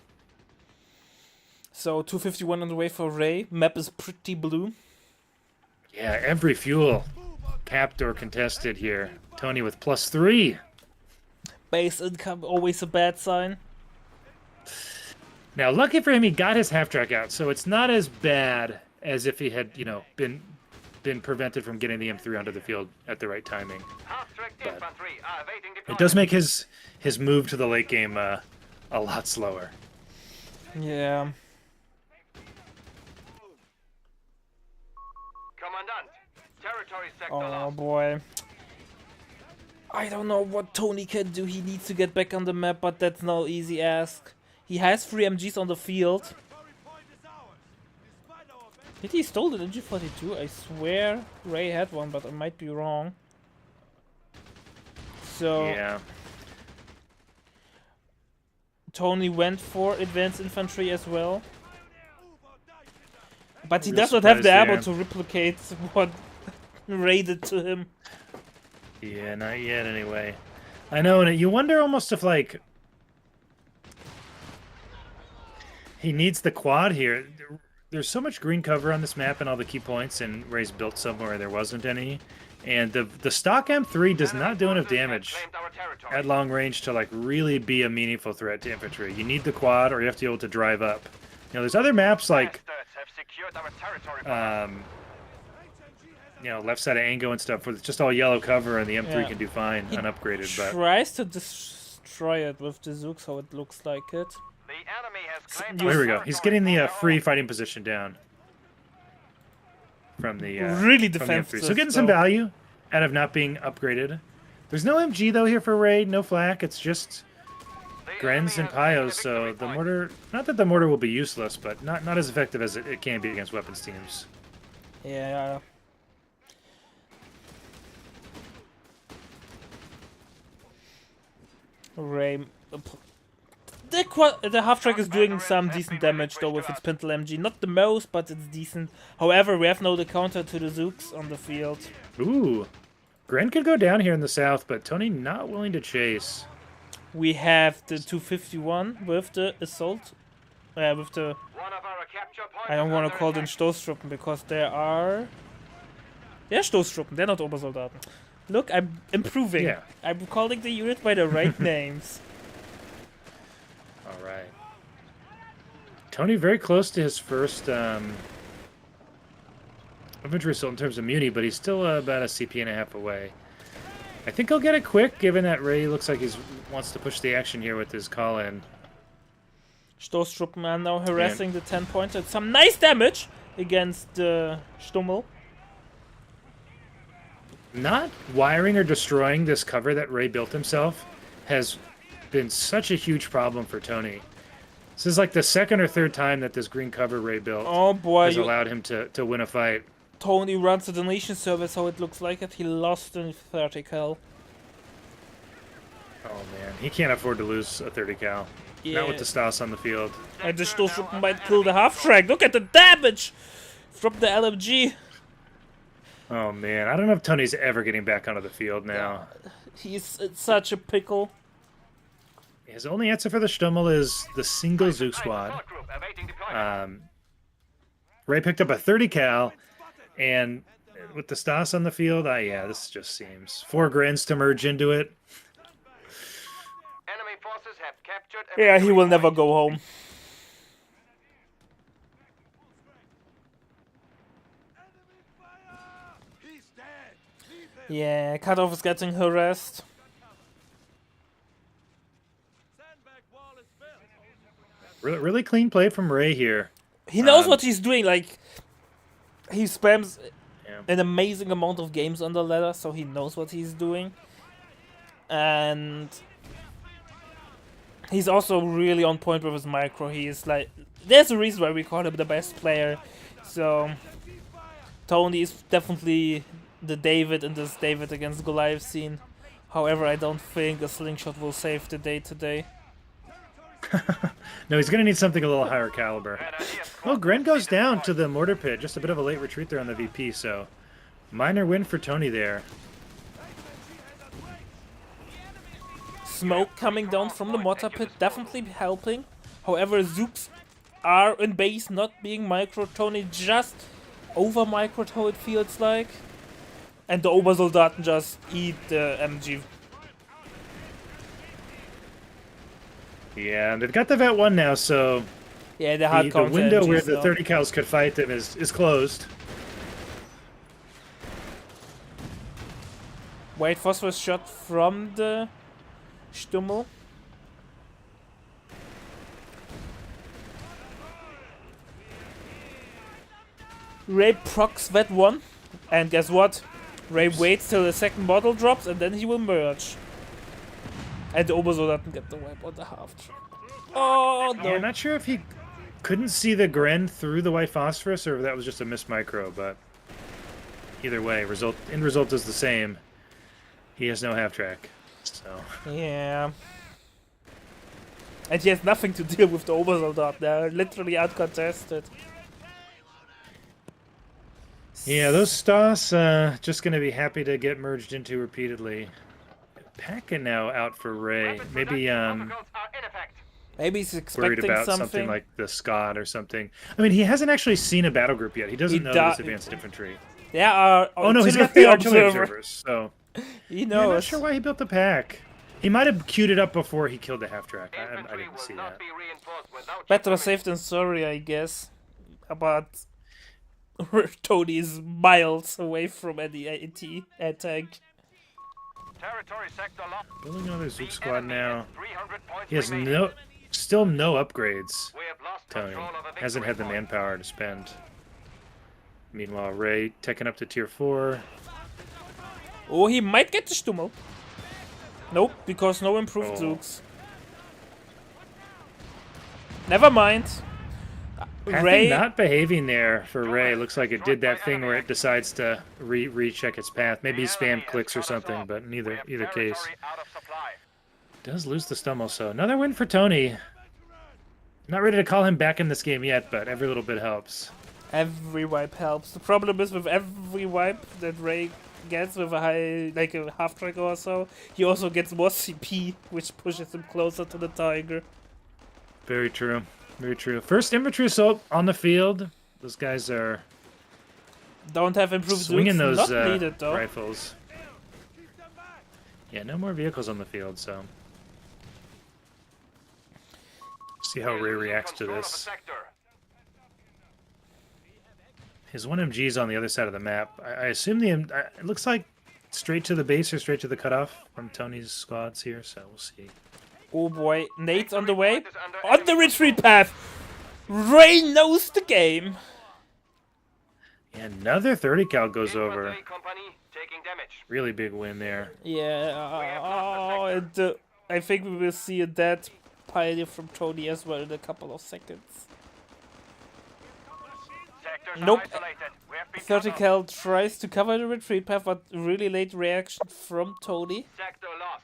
So 251 on the way for Ray. Map is pretty blue. Yeah, every fuel capped or contested here. Tony with +3. Base income, always a bad sign. Now, lucky for him, he got his half-track out, so it's not as bad as if he had, you know, been prevented from getting the M3 onto the field at the right timing. But it does make his move to the late game a lot slower. Yeah. Commandant, territory sector Oh lost. boy. I don't know what Tony can do. He needs to get back on the map, but that's no easy ask. He has 3 MGs on the field. Did he stole the G42? I swear Ray had one, but I might be wrong. So Yeah. Tony went for advanced infantry as well. But he Real does not have the surprise ammo there. to replicate what Ray did to him. Yeah, not yet anyway. I know, and you wonder almost if, like, he needs the quad here. There's so much green cover on this map and all the key points, and Ray's built somewhere there wasn't any. And the stock M3 does not do enough damage at long range to, like, really be a meaningful threat to infantry. You need the quad, or you have to be able to drive up. You know, there's other maps like, you know, left side of Ango and stuff where it's just all yellow cover and the M3 Yeah. can do fine unupgraded. But Tries to destroy it with the Zook, so it looks like it. The enemy has claimed oh, our here we go. He's getting the territory. free fighting position down from the Really from the M3. defensive, So getting some though. value out of not being upgraded. There's no MG though here for Raid, no flak. It's just The Grens enemy and has claimed Pyos. the So victory the point. mortar, not that the mortar will be useless, but not as effective as it can be against weapons teams. Yeah. Ray. The half-track is doing some decent damage though with its Pintle MG. Not the most, but it's decent. However, we have no the counter to the Zooks on the field. Ooh, Gren could go down here in the south, but Tony not willing to chase. We have the 251 with the assault. With the... One of our capture points I don't is want to under call them attack. Stoßtruppen because they are... They're Stoßtruppen, they're not Obersoldaten. Look, I'm improving. Yeah. I'm calling the unit by the right names. All right. Tony very close to his first infantry assault in terms of muni, but he's still about a CP and a half away. I think he'll get it quick, given that Ray looks like he wants to push the action here with his call-in. Stoßtruppen are now harassing the 10-pointer. Some nice damage against Stummel. Not wiring or destroying this cover that Ray built himself has been such a huge problem for Tony. This is like the second or third time that this green cover Ray built Oh boy, has allowed him to win a fight. Tony runs the donation service, so it looks like it. He lost in 30 cal. Oh man, he can't afford to lose a 30 cal. Yeah. Not with the Stas on the field. And the Stoßtruppen might kill the half-track. Look at the damage from the LMG. Oh man, I don't know if Tony's ever getting back onto the field now. He's in such a pickle. His only answer for the Stummel is the single Zook squad. Assault group awaiting deployment. Ray picked up a 30 cal, and with the Stas on the field, yeah, this just seems 4 Grens to merge into it. Enemy forces have captured a Yeah, he victory will never point. go home. Yeah, Cutoff is getting harassed. Really clean play from Ray here. He knows what he's doing, like, he spams Yeah. an amazing amount of games on the ladder, so he knows what he's doing. And He's also really on point with his micro. He is like, there's a reason why we call him the best player. So Tony is definitely the David in this David against Goliath scene. However, I don't think a slingshot will save the day today. No, he's going to need something a little higher caliber. Oh, Gren goes down to the mortar pit. Just a bit of a late retreat there on the VP, so minor win for Tony there. Smoke coming down from the mortar pit, definitely helping. However, Zooks are in base, not being micro. Tony just over micro, how it feels like. And the Obersoldaten just eat the MG. Yeah, and they've got the Vet 1 now, so Yeah, the hard the window MGs where the now. 30 cals could fight them is closed. White phosphorus shot from the Stummel. Ray procs that one, and guess what? Ray waits till the second bottle drops and then he will merge. And the Obersoldaten get the wipe on the half track. Oh no! Yeah, not sure if he couldn't see the Gren through the white phosphorus or if that was just a missed micro, but either way, end result is the same. He has no half track, so Yeah. And he has nothing to deal with the Obersoldaten. They're literally uncontested. yeah, those Stas just gonna be happy to get merged into repeatedly. Packin now out for Ray. Maybe Maybe he's worried expecting about something like the Scott or something. I mean, he hasn't actually seen a battle group yet. He doesn't know this advanced infantry. There are Oh no, he's got the artillery observer. observers. So He yeah, knows. not sure why he built the pack. He might have queued it up before he killed the half track. I didn't see that. Better safe than sorry, I guess. But Tony is miles away from any AT attack. Building another Zook squad now. He has still no upgrades. Tony hasn't had the manpower to spend. Meanwhile, Ray taking up to tier 4. Oh, he might get the Stummel. Nope, because no improved Oh. Zooks. Never mind. Ray not behaving there for Ray. Looks like it did that thing where it decides to recheck its path. Maybe spam clicks or something, but in either case. Does lose the Stummel, so another win for Tony. Not ready to call him back in this game yet, but every little bit helps. Every wipe helps. The problem is with every wipe that Ray gets with a high, like a half track or so, he also gets more CP, which pushes him closer to the Tiger. Very true. Very true. First infantry assault on the field. Those guys are Don't have improved swinging Zooks, those not needed though. rifles. Yeah, no more vehicles on the field, so see how Ray reacts to this. His 1MG is on the other side of the map. I assume it looks like straight to the base or straight to the cutoff from Tony's squads here, so we'll see. Oh boy, Nate's on the way. On the retreat path! Ray knows the game. Yeah, another 30 cal goes over. Really big win there. Yeah, and I think we will see a dead pioneer from Tony as well in a couple of seconds. Nope. 30 cal tries to cover the retreat path, but really late reaction from Tony. Sector lost.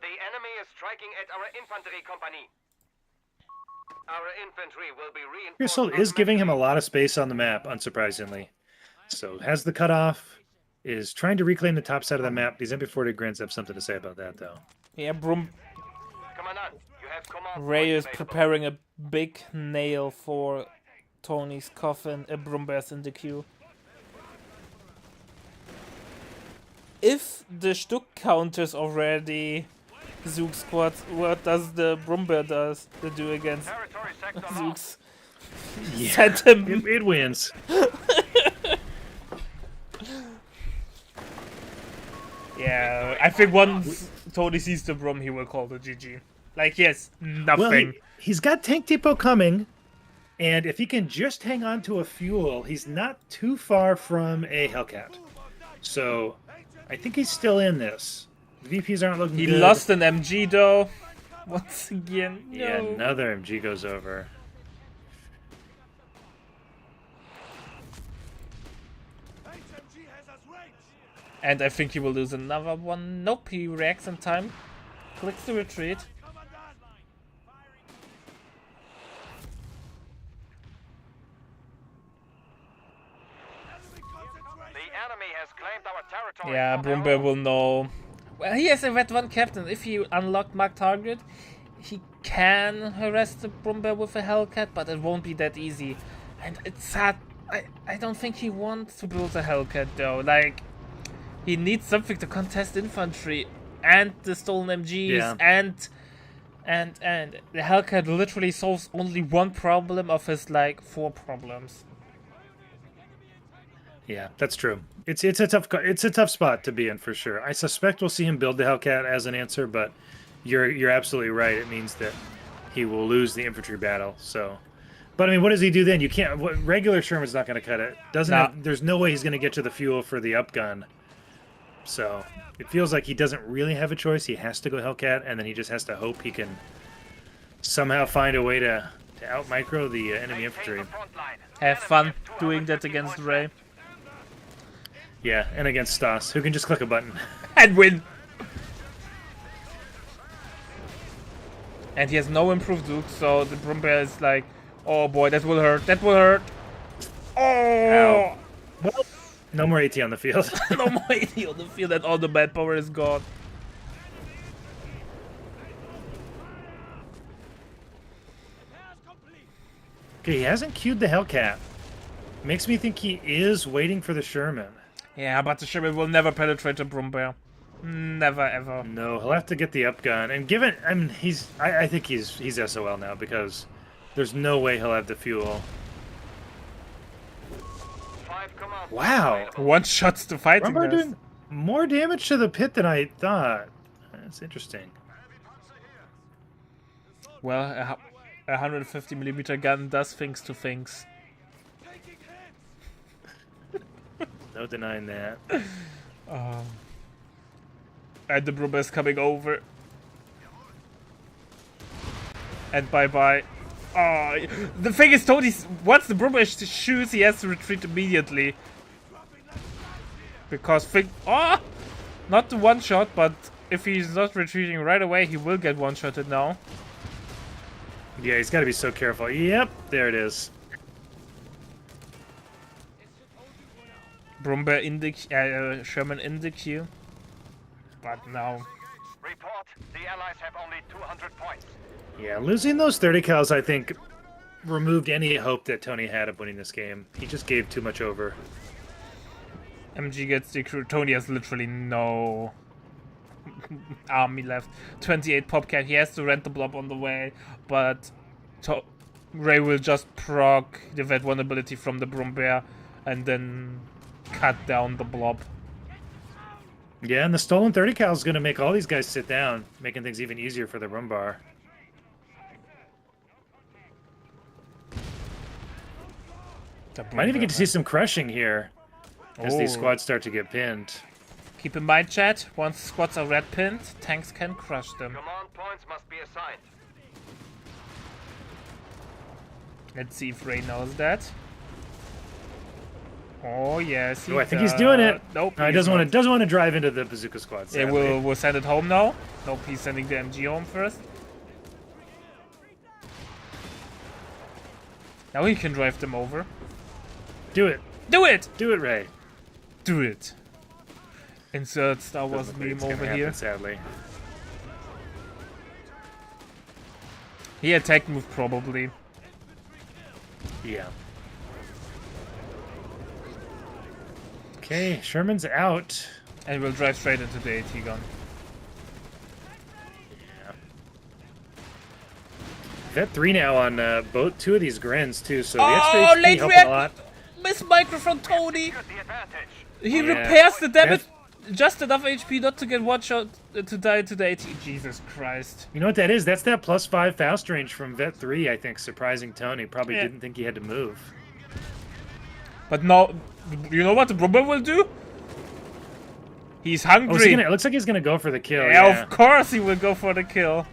The enemy is striking at our infantry company. Our infantry will be reinforced. Crystal is giving him a lot of space on the map, unsurprisingly. So has the cutoff, is trying to reclaim the top side of the map. These MP40 grants have something to say about that, though. Yeah, Commandant, you have command Ray point is available. preparing a big nail for Tony's coffin. A Brumbear's in the queue. If the Stuck counters already Zook squads, what does the Brumbear do against Territory sector lost. Zooks? Send him. It wins. Yeah, I think once Tony sees the Brum, he will call the GG. Like, yes, nothing. Well, he's got Tank Depot coming, and if he can just hang on to a fuel, he's not too far from a Hellcat. So I think he's still in this. The VPs aren't looking He good. lost an MG though. Once again, no. Yeah, another MG goes over. And I think he will lose another one. Nope, he reacts in time. Clicks to retreat. The enemy has claimed our territory. Yeah, Brumbear will know. Well, he has a red 1 captain. If he unlocked Mark Target, he can harass the Brumbear with a Hellcat, but it won't be that easy. And it's sad. I don't think he wants to build a Hellcat though. Like, he needs something to contest infantry and the stolen MGs and the Hellcat literally solves only one problem of his like 4 problems. Yeah, that's true. It's a tough spot to be in for sure. I suspect we'll see him build the Hellcat as an answer, but you're absolutely right. It means that he will lose the infantry battle. So, but I mean, what does he do then? You can't. Regular Sherman's not going to cut it. There's no way he's going to get to the fuel for the upgun. So it feels like he doesn't really have a choice. He has to go Hellcat, and then he just has to hope he can somehow find a way to out micro the enemy infantry. Have fun doing that against Ray. Yeah, and against Stas, who can just click a button. And win! And he has no improved Duke, so the Brumbear is like, oh boy, that will hurt, that will hurt. Oh! Ow. Well, no more AT on the field. No more AT on the field, and all the bad power is gone. Okay, he hasn't queued the Hellcat. Makes me think he is waiting for the Sherman. Yeah, but the Sherman will never penetrate the Brumbear. Never ever. No, he'll have to get the upgun. And given, I mean, I think he's SOL now because there's no way he'll have the fuel. Wow. One shots to fighting Brumbear this. doing more damage to the pit than I thought. That's interesting. Well, a 150mm gun does things to things. No denying that. And the Brumbear is coming over. And bye-bye. Oh, the thing is, Tony's once the Brumbear shoots, he has to retreat immediately. Because not the one shot, but if he's not retreating right away, he will get one-shotted now. Yeah, he's got to be so careful. Yep, there it is. Brumbear in the Sherman in the queue, but now. Report: the Allies have only 200 points. Yeah, losing those 30 cals, I think, removed any hope that Tony had of winning this game. He just gave too much over. MG gets the crew. Tony has literally no army left. 28 popcat. He has to rent the blob on the way, but Ray will just proc the vet 1 ability from the Brumbear and then cut down the blob. Yeah, and the stolen 30 cal is going to make all these guys sit down, making things even easier for the Rumbar. Might even get to see some crushing here as these squads start to get pinned. Keep in mind, chat, once squads are red pinned, tanks can crush them. Command points must be assigned. Let's see if Ray knows that. Oh yes, I think he's doing it. Nope, no, he doesn't want to drive into the bazooka squad. Yeah, we'll send it home now. Nope, he's sending the MG home first. Now he can drive them over. Do it. Do it! Do it, Ray. Do it. Insert Star Wars meme over here. Sadly. He attack move probably. Yeah. Okay, Sherman's out. And we'll drive straight into the AT gun. Yeah. Vet 3 now on both 2 of these grins too, so the extra HP helping a lot. Miss microphone Tony! The advantage. He repairs the damage. Just enough HP not to get one shot to die to the AT. Jesus Christ. You know what that is? That's that +5 fast range from Vet 3, I think, surprising Tony. Probably didn't think he had to move. But now, you know what the Brumbear will do? He's hungry. Oh, it looks like he's gonna go for the kill. Yeah, of course he will go for the kill.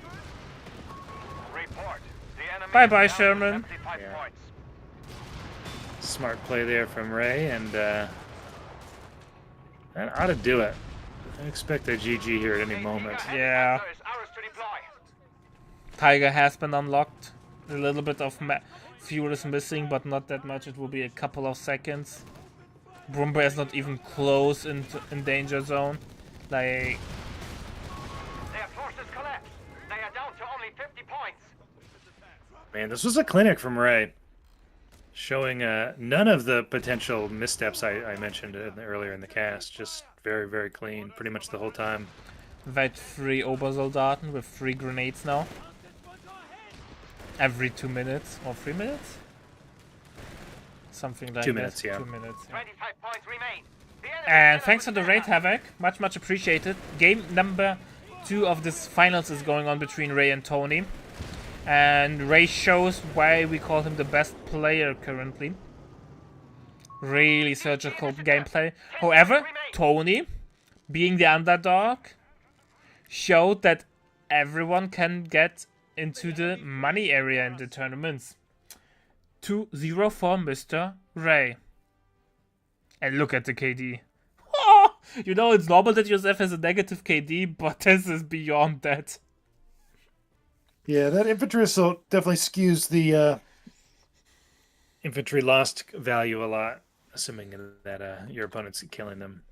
Bye-bye, Sherman. 75 Yeah. points. Smart play there from Ray, and that ought to do it. I expect a GG here at any moment. Yeah. Helicopter is ours to deploy. Tiger has been unlocked. A little bit of fuel is missing, but not that much. It will be a couple of seconds. Brumber is not even close in danger zone. Like, Their forces collapse. They are down to only 50 points. Man, this was a clinic from Ray, showing none of the potential missteps I mentioned earlier in the cast. Just very, very clean, pretty much the whole time. weit 3 Obersoldaten with 3 grenades now. Every 2 minutes or 3 minutes? Something like 2 that. minutes, yeah. 2 minutes. Yeah. 25 points remain. The enemy And is thanks for the with raid, us. Havoc. Much appreciated. Game number 2 of this finals is going on between Ray and Tony. And Ray shows why we call him the best player currently. Really surgical gameplay. However, Tony, being the underdog, showed that everyone can get into the money area in the tournaments. 2-0 for Mr. Ray. And look at the KD. Oh, you know, it's normal that Joseph has a negative KD, but this is beyond that. Yeah, that infantry assault definitely skews the infantry lost value a lot, assuming that your opponent's killing them.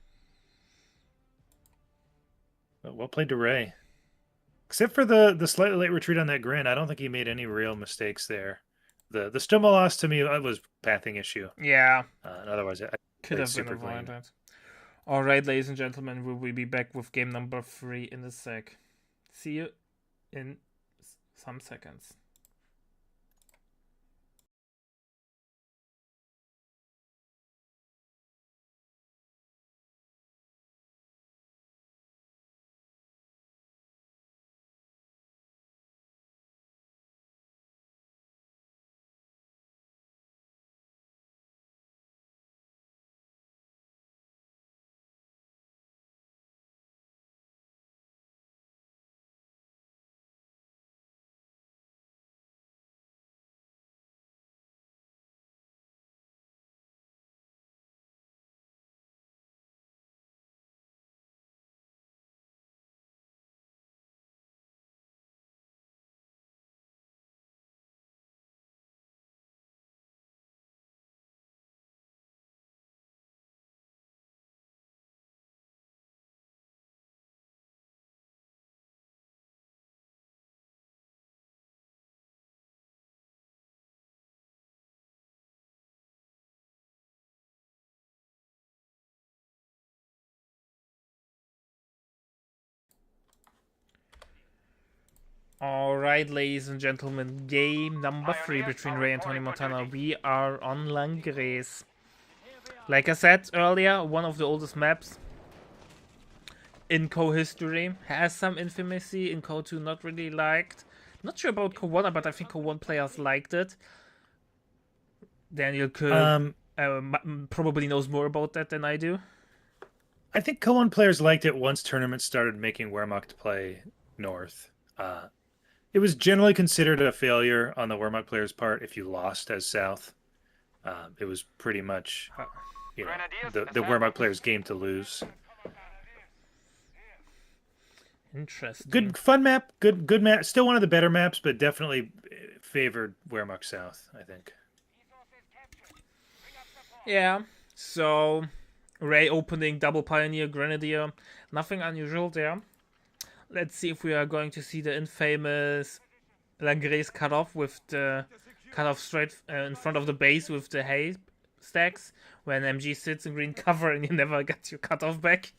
But well played to Ray. Except for the slightly late retreat on that Grin, I don't think he made any real mistakes there. The Stoma loss to me was pathing issue. Yeah, And otherwise, I could played have been super clean. avoided. Alright, ladies and gentlemen, we will be back with game number 3 in a sec. See you in some seconds. Alright, ladies and gentlemen, game number 3 between Ray and Tony Montana. We are on Langres. Like I said earlier, one of the oldest maps in Co history. Has some infamy. In Co 2 not really liked. Not sure about Co 1, but I think Co 1 players liked it. Daniel could probably knows more about that than I do. I think Co-1 players liked it once tournaments started making Wehrmacht play north. It was generally considered a failure on the Wehrmacht players' part if you lost as south. It was pretty much the Wehrmacht players' game to lose. Interesting. Good, fun map. Good map. Still one of the better maps, but definitely favored Wehrmacht South, I think. Yeah, so Ray opening double Pioneer Grenadier. Nothing unusual there. Let's see if we are going to see the infamous Langres cutoff with the cutoff straight in front of the base with the hay stacks when MG sits in green cover and you never get your cutoff back.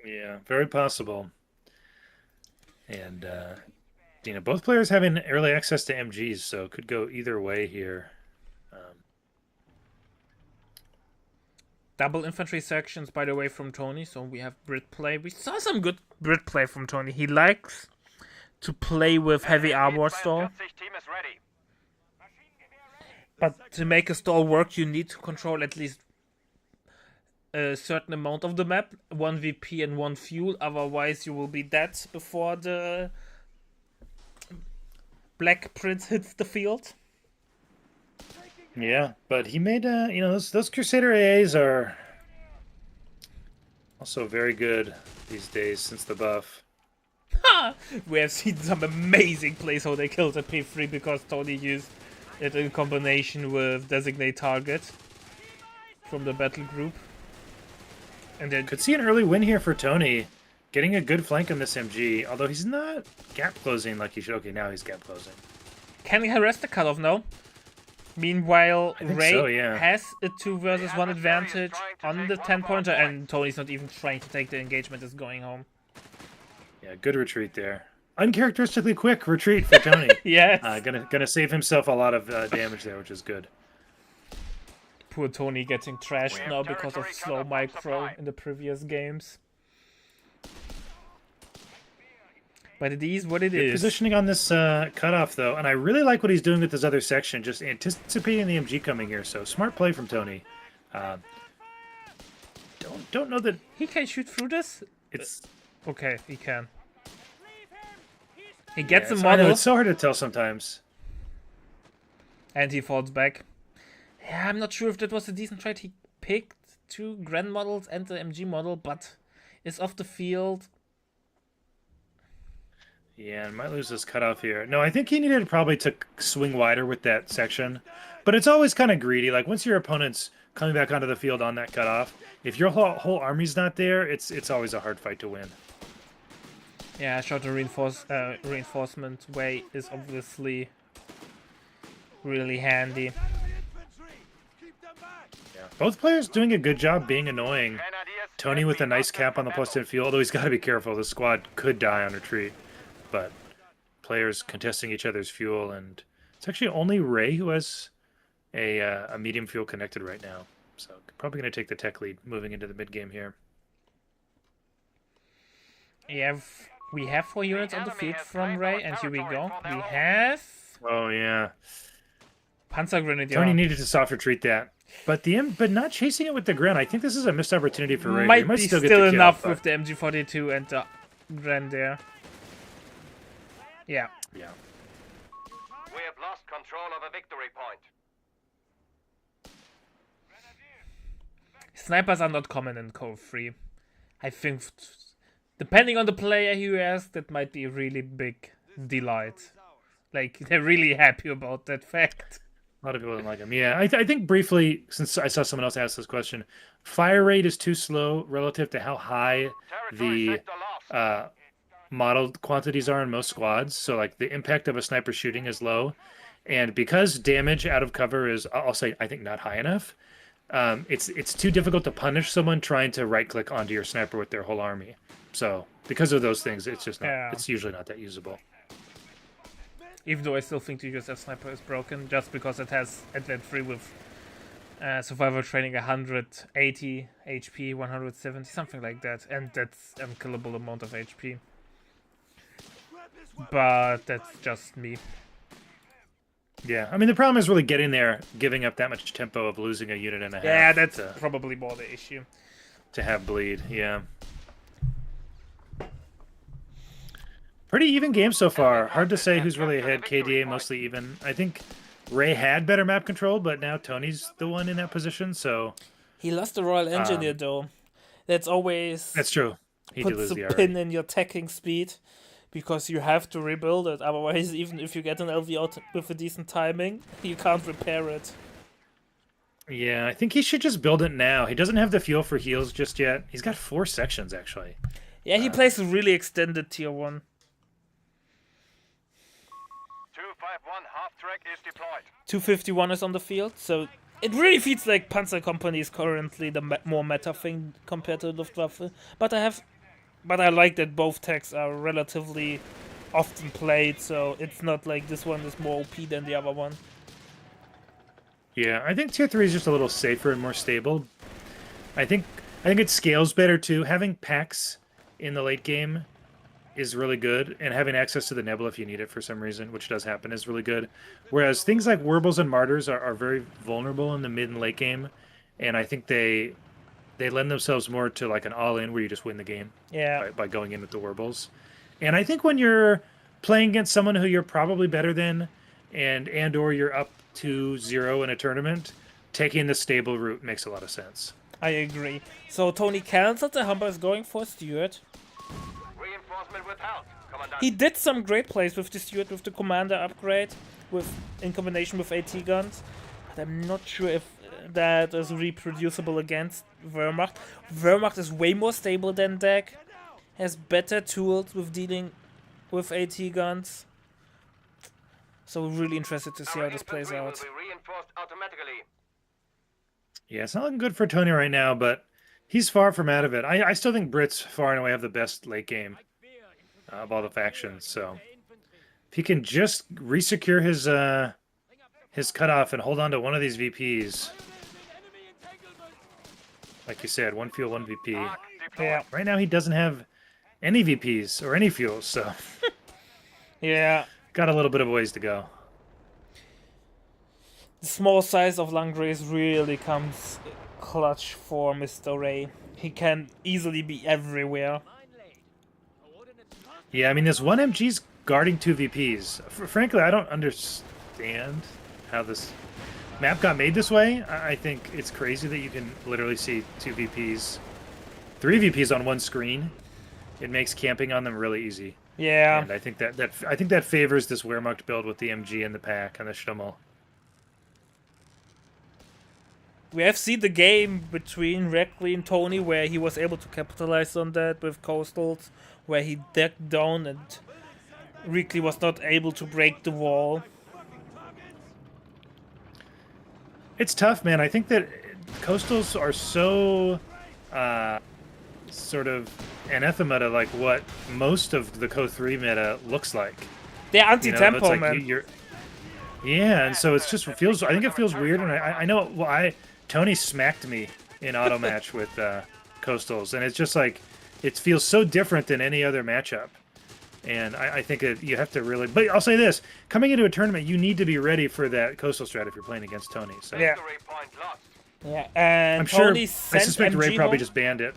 Yeah, very possible. And both players having early access to MGs, so it could go either way here. Double infantry sections, by the way, from Tony. So we have Brit play. We saw some good Brit play from Tony. He likes to play with heavy armor stall. Team is ready. But to make a stall work, you need to control at least a certain amount of the map. 1 VP and 1 fuel. Otherwise, you will be dead before the Black Prince hits the field. Yeah, but he made those Crusader AAs are also very good these days since the buff. We have seen some amazing plays how they killed a P3 because Tony used it in combination with Designate Target from the battle group. And then Could see an early win here for Tony, getting a good flank on this MG, although he's not gap closing like he should. Okay, now he's gap closing. can he harass the cutoff now? Meanwhile, I think Ray so, yeah. has a 2 versus 1 advantage on the 10-pointer, and Tony's not even trying to take the engagement, is going home. Yeah, good retreat there. Uncharacteristically quick retreat for Tony. Yes. Gonna save himself a lot of damage there, which is good. Poor Tony getting trashed now because of slow micro in the previous games. But it is what it is. Positioning on this cutoff, though, and I really like what he's doing with this other section, just anticipating the MG coming here. So smart play from Tony. Don't know that He can shoot through this? it's. Okay, he can. He gets a I know, model, it's so hard to tell sometimes. and he falls back. Yeah, I'm not sure if that was a decent trade. He picked 2 Grand models and the MG model, but is off the field. Yeah, and might lose this cutoff here. No, I think he needed probably to swing wider with that section. But it's always kind of greedy. Like, once your opponent's coming back onto the field on that cutoff, if your whole army's not there, it's always a hard fight to win. Yeah, shorter reinforcement way is obviously really handy. Yeah. Both players doing a good job being annoying. Tony with a nice cap on the +10 field, although he's got to be careful. The squad could die on retreat. But players contesting each other's fuel, and it's actually only Ray who has a medium fuel connected right now. So probably going to take the tech lead moving into the mid game here. We have 4 units on the field from Ray, and here we go. We have Oh yeah, Panzer Grenadier. Tony needed to soft retreat that, but not chasing it with the Gren. I think this is a missed opportunity for Ray. He Might be still still get the kill, enough but- with the MG42 and the Grenadier. Yeah. Yeah. We have lost control of a victory point. Snipers are not common in Cove 3. I think, depending on the player who has, that might be a really big delight. Like, they're really happy about that fact. A lot of people don't like him. Yeah, I think briefly, since I saw someone else ask this question, fire rate is too slow relative to how high Territory the sector lost. modeled quantities are in most squads. So like the impact of a sniper shooting is low, and because damage out of cover is, I'll say, I think not high enough. It's too difficult to punish someone trying to right click onto your sniper with their whole army. So because of those things, it's just not. Yeah. It's usually not that usable. Even though I still think the USF Sniper is broken, just because it has Advent 3 with survival training 180 HP, 170, something like that. And that's unkillable amount of HP. But that's just me. Yeah, I mean the problem is really getting there, giving up that much tempo of losing a unit and a half. Yeah, that's to, probably more the issue. to have bleed. Yeah. Pretty even game so far. Hard to say who's really ahead. KDA mostly even. I think Ray had better map control, but now Tony's the one in that position. So He lost the Royal Engineer though. That's always that's true. He did lose puts the a RA. pin in your tacking speed, because you have to rebuild it. Otherwise, even if you get an LV out with a decent timing, you can't repair it. Yeah, I think he should just build it now. He doesn't have the fuel for heals just yet. He's got 4 sections actually. Yeah, he plays a really extended tier 1. 251 half track is deployed. 251 is on the field, so it really feels like Panzer Company is currently the more meta thing compared to Luftwaffe. But I like that both techs are relatively often played, so it's not like this one is more OP than the other one. Yeah, I think tier 3 is just a little safer and more stable. I think it scales better too. Having packs in the late game is really good, and having access to the Nebula if you need it for some reason, which does happen, is really good. Whereas things like Werbles and Martyrs are very vulnerable in the mid and late game, and I think they lend themselves more to like an all-in where you just win the game Yeah. by going in with the Werbles. And I think when you're playing against someone who you're probably better than, and or you're up to 0 in a tournament, taking the stable route makes a lot of sense. I agree. So Tony cancelled the Humber, is going for Stuart. Reinforcement withheld, Commandant. He did some great plays with the Stuart with the commander upgrade, in combination with AT guns. But I'm not sure if that is reproducible against Wehrmacht. Wehrmacht is way more stable than Deck, has better tools with dealing with AT guns. So we're really interested to see Our how this plays infantry out. will be reinforced automatically. Yeah, it's not looking good for Tony right now, but he's far from out of it. I still think Brits far and away have the best late game of all the factions. So if he can just resecure his cutoff and hold on to one of these VPs, like you said, one fuel, one VP. Yeah. Right now he doesn't have any VPs or any fuels, so Yeah. got a little bit of ways to go. The small size of Langgrace really comes clutch for Mr. Ray. He can easily be everywhere. Yeah, I mean, this one MG's guarding 2 VPs. Frankly, I don't understand how this map got made this way. I think it's crazy that you can literally see 2 VPs, 3 VPs on one screen. It makes camping on them really easy. Yeah. And I think that favors this Wehrmacht build with the MG and the pack and the Stummel. We have seen the game between Reckley and Tony where he was able to capitalize on that with coastals, where he decked down and Reckley was not able to break the wall. It's tough, man. I think that coastals are so sort of anathema to like what most of the Co3 meta looks like. They're anti-tempo, it's like man. Yeah, and so it's just feels. I think it feels weird, and I know. Well, Tony smacked me in auto match with coastals, and it's just like it feels so different than any other matchup. And I think that you have to really. But I'll say this: coming into a tournament, you need to be ready for that coastal strat if you're playing against Tony. So Yeah. Victory point lost. Yeah, and I'm sure. Tony I sent suspect Ray MG probably home. just banned it.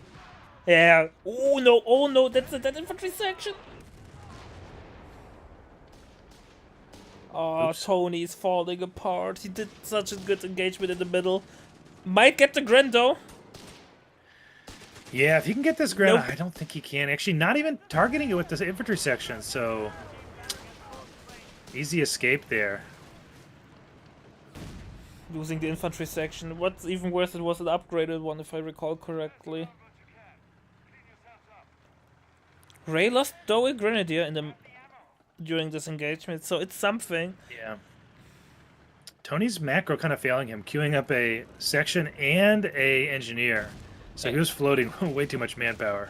Yeah. Oh no, that's that infantry section. Oh, Oops. Tony's falling apart. He did such a good engagement in the middle. Might get the Gren though. Yeah, if he can get this ground, Nope. I don't think he can. Actually, not even targeting it with this infantry section, so easy escape there. Losing the infantry section. What's even worse, it was an upgraded one, if I recall correctly. Ray lost though a grenadier during this engagement, so it's something. Yeah. Tony's macro kind of failing him, queuing up a section and a engineer. So he was floating way too much manpower.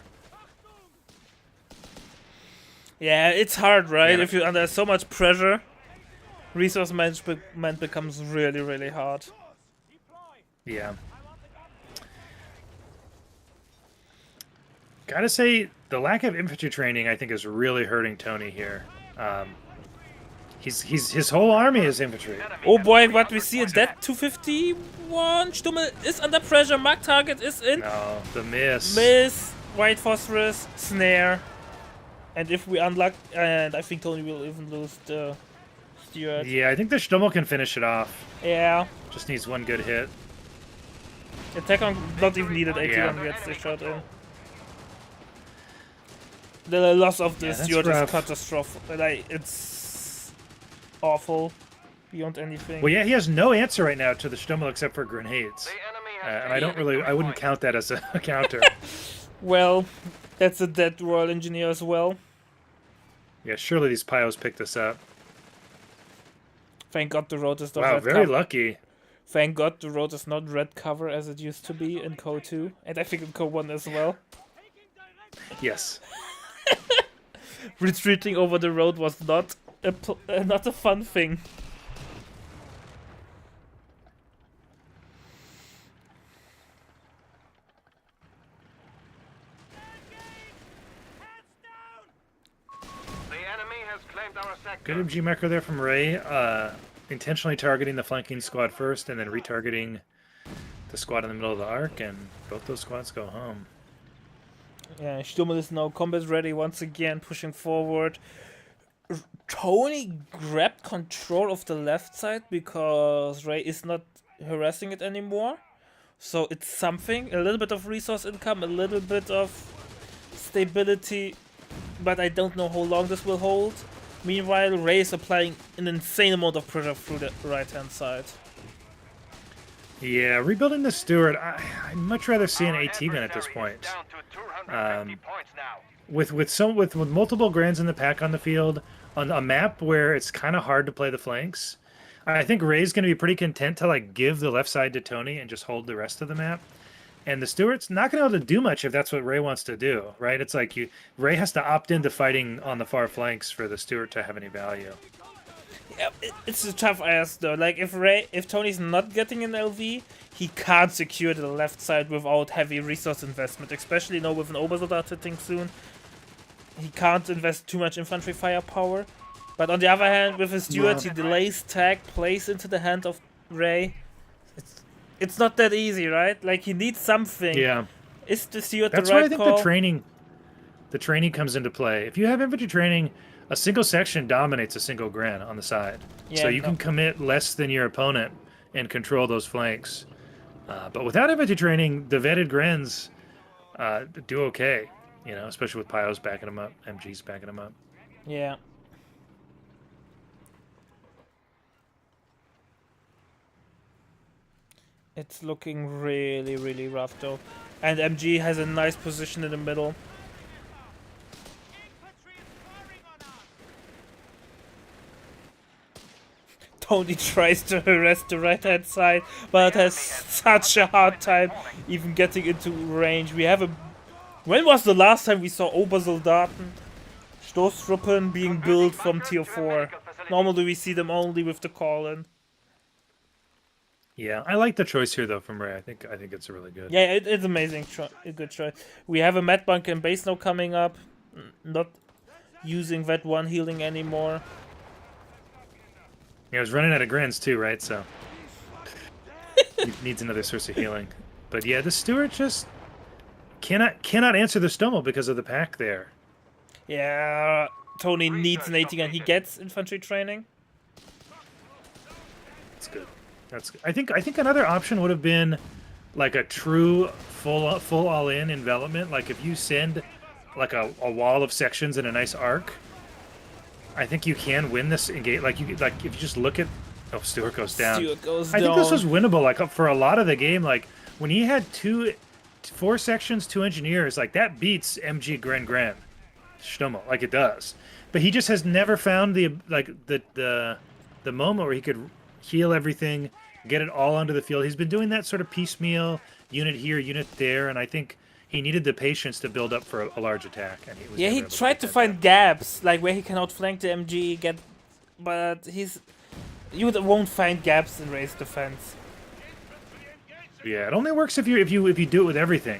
Yeah, it's hard, right? Yeah. If you're under so much pressure, resource management becomes really, really hard. Yeah. Gotta say, the lack of infantry training, I think, is really hurting Tony here. His whole army is infantry. Oh boy, what we see is that 251. Stummel is under pressure. Mark target is in. No, the miss. Miss. White phosphorus. Snare. And if we unlock, and I think Tony will even lose the Stuart. Yeah, I think the Stummel can finish it off. Yeah. Just needs one good hit. Attack on not even needed. 81 Yeah. gets the shot in. The loss of the Yeah, that's Stuart rough. is catastrophic. It's awful beyond anything. Well, yeah, he has no answer right now to the Stummel except for grenades. The enemy has And I wouldn't count that as a counter. Well, that's a dead Royal Engineer as well. Yeah, surely these Pios pick this up. Thank God the road is not Wow, red very cover. lucky. Thank God the road is not red cover as it used to be in Co 2, and I think in Co 1 as well. Yes. Retreating over the road was not a fun thing. The enemy has claimed our sector. Good MG macro there from Ray. Intentionally targeting the flanking squad first and then retargeting the squad in the middle of the arc, and both those squads go home. Yeah, Stummel is now combat ready once again, pushing forward. Tony grabbed control of the left side because Ray is not harassing it anymore. So it's something, a little bit of resource income, a little bit of stability, but I don't know how long this will hold. Meanwhile, Ray is applying an insane amount of pressure through the right-hand side. Yeah, rebuilding the Stewart, I'd much rather see an AT gun at this point. Down to 250 points now. With multiple Grands in the pack on the field, on a map where it's kind of hard to play the flanks, I think Ray's going to be pretty content to like give the left side to Tony and just hold the rest of the map. And the Stewart's not going to be able to do much if that's what Ray wants to do, right? It's like Ray has to opt into fighting on the far flanks for the Stewart to have any value. Yeah, it's a tough ask though. Like if Tony's not getting an LV, he can't secure the left side without heavy resource investment, especially now with an Obersoldat hitting soon. He can't invest too much infantry firepower. But on the other hand, with his Stewart, he delays tag, plays into the hand of Ray. It's not that easy, right? Like he needs something. Yeah. Is the Stewart That's the right where I think call? the training comes into play. If you have infantry training, a single section dominates a single Gran on the side. Yeah, So you can commit less than your opponent and control those flanks. But without infantry training, the vetted Grens do okay. You know, especially with Pyos backing them up, MGs backing them up. Yeah. It's looking really, really rough though. And MG has a nice position in the middle. Tony tries to harass the right hand side, but has such a hard time even getting into range. We have a... When was the last time we saw Obersoldaten, Stoßtruppen being built from tier 4? Normally we see them only with the call-in. Yeah, I like the choice here though from Ray. I think it's really good. Yeah, it's amazing. A good choice. We have a Mad Bunker and base now coming up. Not using that one healing anymore. Yeah, I was running out of Grans too, right? So he needs another source of healing. But yeah, the Stewart just cannot answer the Stommel because of the pack there. Yeah, Tony needs an 80 gun. He gets infantry training. That's good. That's good. I think another option would have been like a true full all-in envelopment. Like if you send like a wall of sections in a nice arc, I think you can win this engage. Like if you just look at Stewart goes down. Stewart goes I think down. this was winnable. Like for a lot of the game, like when he had 4 sections, 2 engineers, like that beats MG Gran Stommel, like it does. But he just has never found the moment where he could heal everything, get it all onto the field. He's been doing that sort of piecemeal, unit here, unit there, and I think he needed the patience to build up for a large attack. And he was Yeah, he never able tried get to that find done. gaps, like where he can outflank the MG, but you won't find gaps in Ray's defense. Yeah, it only works if you do it with everything.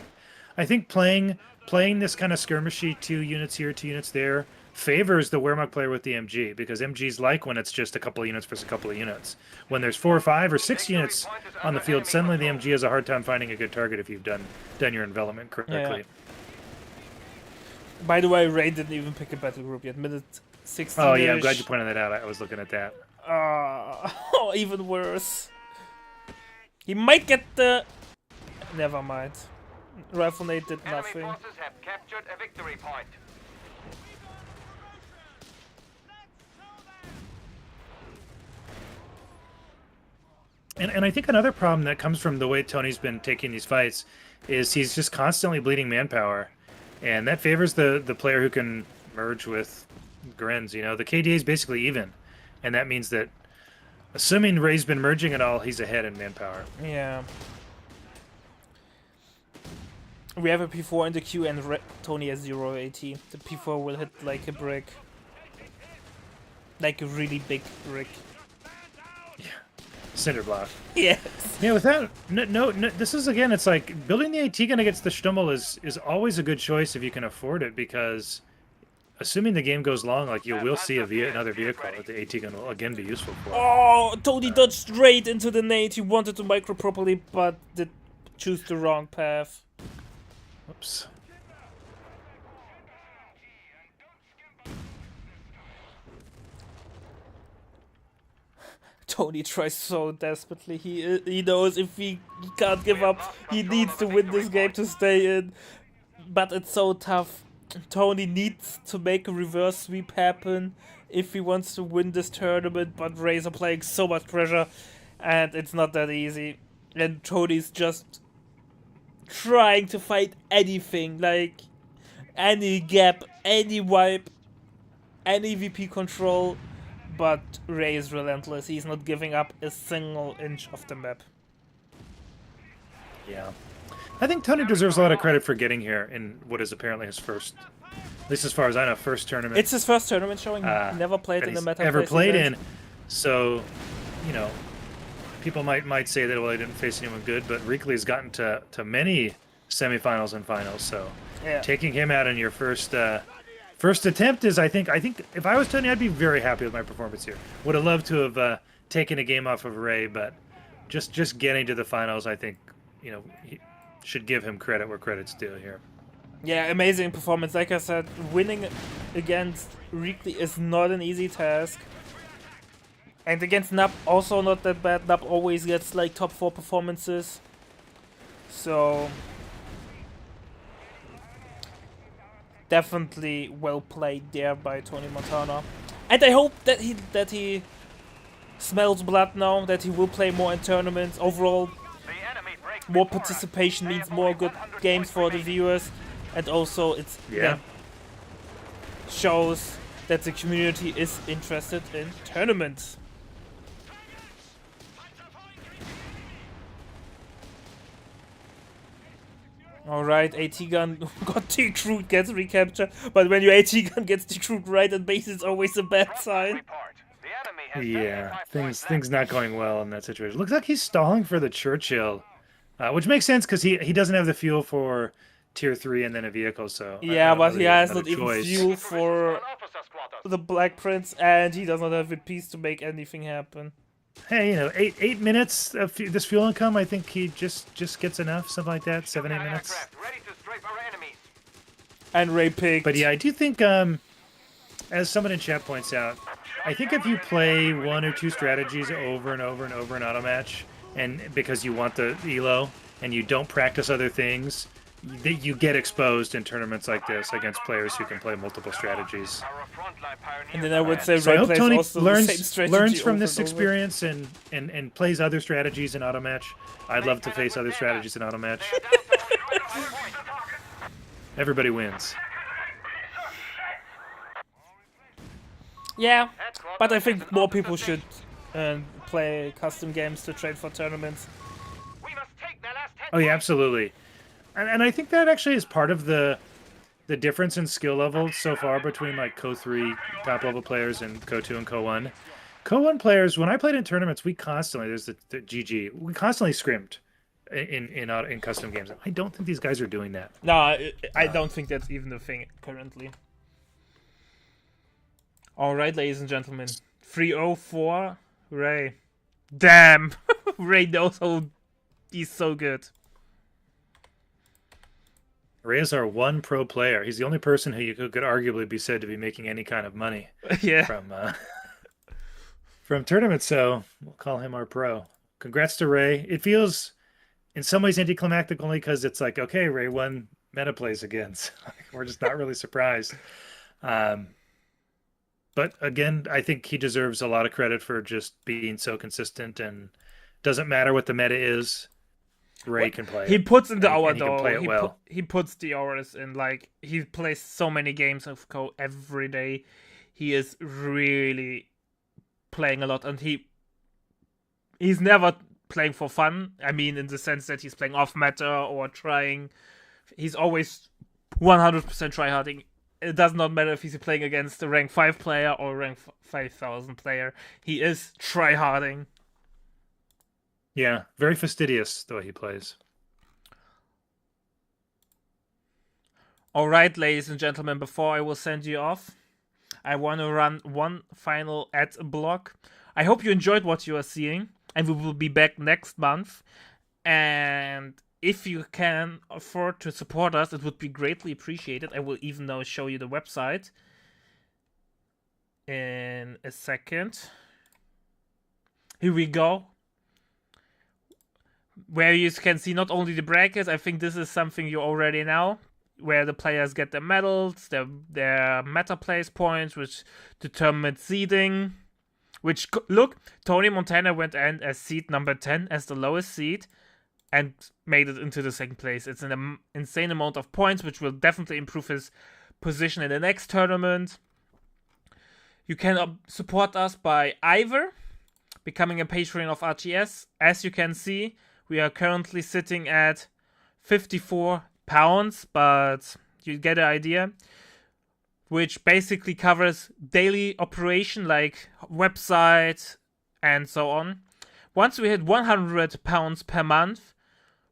I think playing this kind of skirmishy 2 units here, 2 units there favors the Wehrmacht player with the MG, because MGs like when it's just a couple of units versus a couple of units. When there's 4 or 5 or 6 units on the field, suddenly the MG has a hard time finding a good target if you've done your envelopment correctly. Yeah. By the way, Ray didn't even pick a battle group yet. Minute 16. Oh yeah, I'm glad you pointed that out. I was looking at that. Oh, even worse. He might get the... Never mind. Rifle Nate did Enemy nothing. forces have captured a victory point. And I think another problem that comes from the way Tony's been taking these fights is he's just constantly bleeding manpower. And that favors the player who can merge with Grins. You know, the KDA is basically even. And that means that, assuming Ray's been merging at all, he's ahead in manpower. Yeah. We have a P4 in the queue and Tony has 0 AT. The P4 will hit like a brick. Like a really big brick. Cinder block. Yes. Yeah, with that, no, this is again, it's like building the AT gun against the Stommel is always a good choice if you can afford it, because assuming the game goes long, like you will see another vehicle that the AT gun will again be useful for. Oh, Tony dodged straight into the nade. He wanted to micro properly, but did choose the wrong path. Oops. Tony tries so desperately. He knows if he can't give up, he needs to win this game to stay in. But it's so tough. Tony needs to make a reverse sweep happen if he wants to win this tournament, but Rays are playing so much pressure, and it's not that easy. And Tony's just trying to fight anything, like any gap, any wipe, any VP control, but Ray is relentless. He's not giving up a single inch of the map. Yeah. I think Tony deserves a lot of credit for getting here in what is apparently his first, at least as far as I know, first tournament. It's his first tournament showing. He never played in the meta. Ever played in. So, you know, people might say that, well, he didn't face anyone good, but Reekley's gotten to many semifinals and finals. So, yeah. Taking him out in your first attempt is, I think if I was Tony, I'd be very happy with my performance here. Would have loved to have taken a game off of Ray, but just getting to the finals, I think, you know, he should give him credit where credit's due here. Yeah, amazing performance. Like I said, winning against Reekley is not an easy task. And against Nap, also not that bad. Nap always gets like top 4 performances. So definitely well played there by Tony Montana. And I hope that he smells blood now, that he will play more in tournaments. Overall, more participation means more good games for the viewers, and also it's shows that the community is interested in tournaments. Alright, AT gun got decrewed, gets recaptured, but when your AT gun gets decrewed right at base, it's always a bad sign. Yeah, things not going well in that situation. Looks like he's stalling for the Churchill. Which makes sense because he doesn't have the fuel for tier 3 and then a vehicle, so... Yeah, but he has not even fuel for the Black Prince, and he does not have a piece to make anything happen. Hey, you know, 8 minutes of this fuel income, I think he just gets enough, something like that, 7-8 minutes. And Ray picked. But yeah, I do think, as someone in chat points out, I think if you play 1 or 2 strategies over and over and over in auto match, and because you want the elo, and you don't practice other things, you get exposed in tournaments like this against players who can play multiple strategies. And then I would say so I hope Tony learns from this over. experience and plays other strategies in auto match. I'd love to face other strategies in auto match. Everybody wins. Yeah, but I think more people should play custom games to train for tournaments. Oh yeah, absolutely. And I think that actually is part of the difference in skill level so far between like Co3 top level players and Co2 and Co1. Co1 players, when I played in tournaments, we constantly, there's the GG, we constantly scrimped in custom games. I don't think these guys are doing that. No, I don't think that's even a thing currently. Alright, ladies and gentlemen. 304 Ray. Damn! Ray knows how he's so good. Ray is our one pro player. He's the only person who you could arguably be said to be making any kind of money from tournaments, so we'll call him our pro. Congrats to Ray. It feels in some ways anticlimactic only because it's like, okay, Ray won meta plays again. So we're just not really surprised. But again, I think he deserves a lot of credit for just being so consistent, and doesn't matter what the meta is. Ray can play. He puts in the hour he though. can play it well. He puts the hours in. Like, he plays so many games of Co every day. He is really playing a lot, and he's never playing for fun. I mean, in the sense that he's playing off meta or trying. He's always 100% tryharding. It does not matter if he's playing against a rank 5 player or rank 5,000 player. He is tryharding. Yeah, very fastidious the way he plays. Alright, ladies and gentlemen, before I will send you off, I want to run one final ad block. I hope you enjoyed what you are seeing, and we will be back next month. And if you can afford to support us, it would be greatly appreciated. I will even now show you the website in a second. here we go. Where you can see not only the brackets, I think this is something you already know, where the players get their medals, their meta place points, which determine seeding. Which, look, Tony Montana went in as seed number 10, as the lowest seed, and made it into the second place. It's an insane amount of points, which will definitely improve his position in the next tournament. You can support us by either becoming a patron of RTS. As you can see, we are currently sitting at £54, but you get the idea. Which basically covers daily operation like website and so on. Once we hit £100 per month,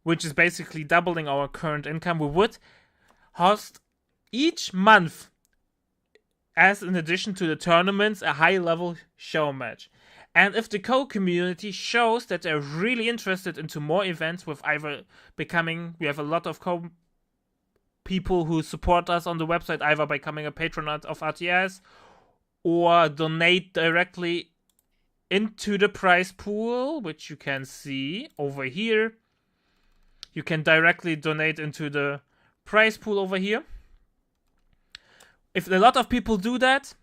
which is basically doubling our current income, we would host each month, as in addition to the tournaments, a high-level show match. And if the co-community shows that they're really interested into more events with either becoming, we have a lot of people who support us on the website, either by becoming a patron of RTS or donate directly into the prize pool, which you can see over here. You can directly donate into the prize pool over here. If a lot of people do that,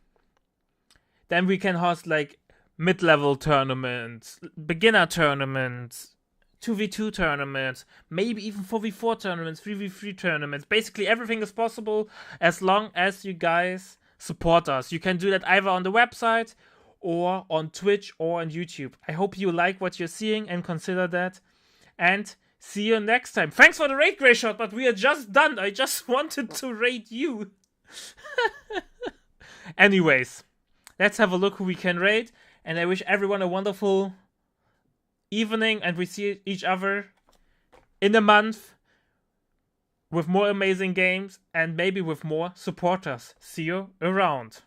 then we can host like mid-level tournaments, beginner tournaments, 2v2 tournaments, maybe even 4v4 tournaments, 3v3 tournaments. Basically everything is possible as long as you guys support us. You can do that either on the website or on Twitch or on YouTube. I hope you like what you're seeing and consider that. And see you next time. Thanks for the raid, Grey Shot, but we are just done. I just wanted to raid you. Anyways, let's have a look who we can raid. And I wish everyone a wonderful evening, and we see each other in a month with more amazing games and maybe with more supporters. See you around.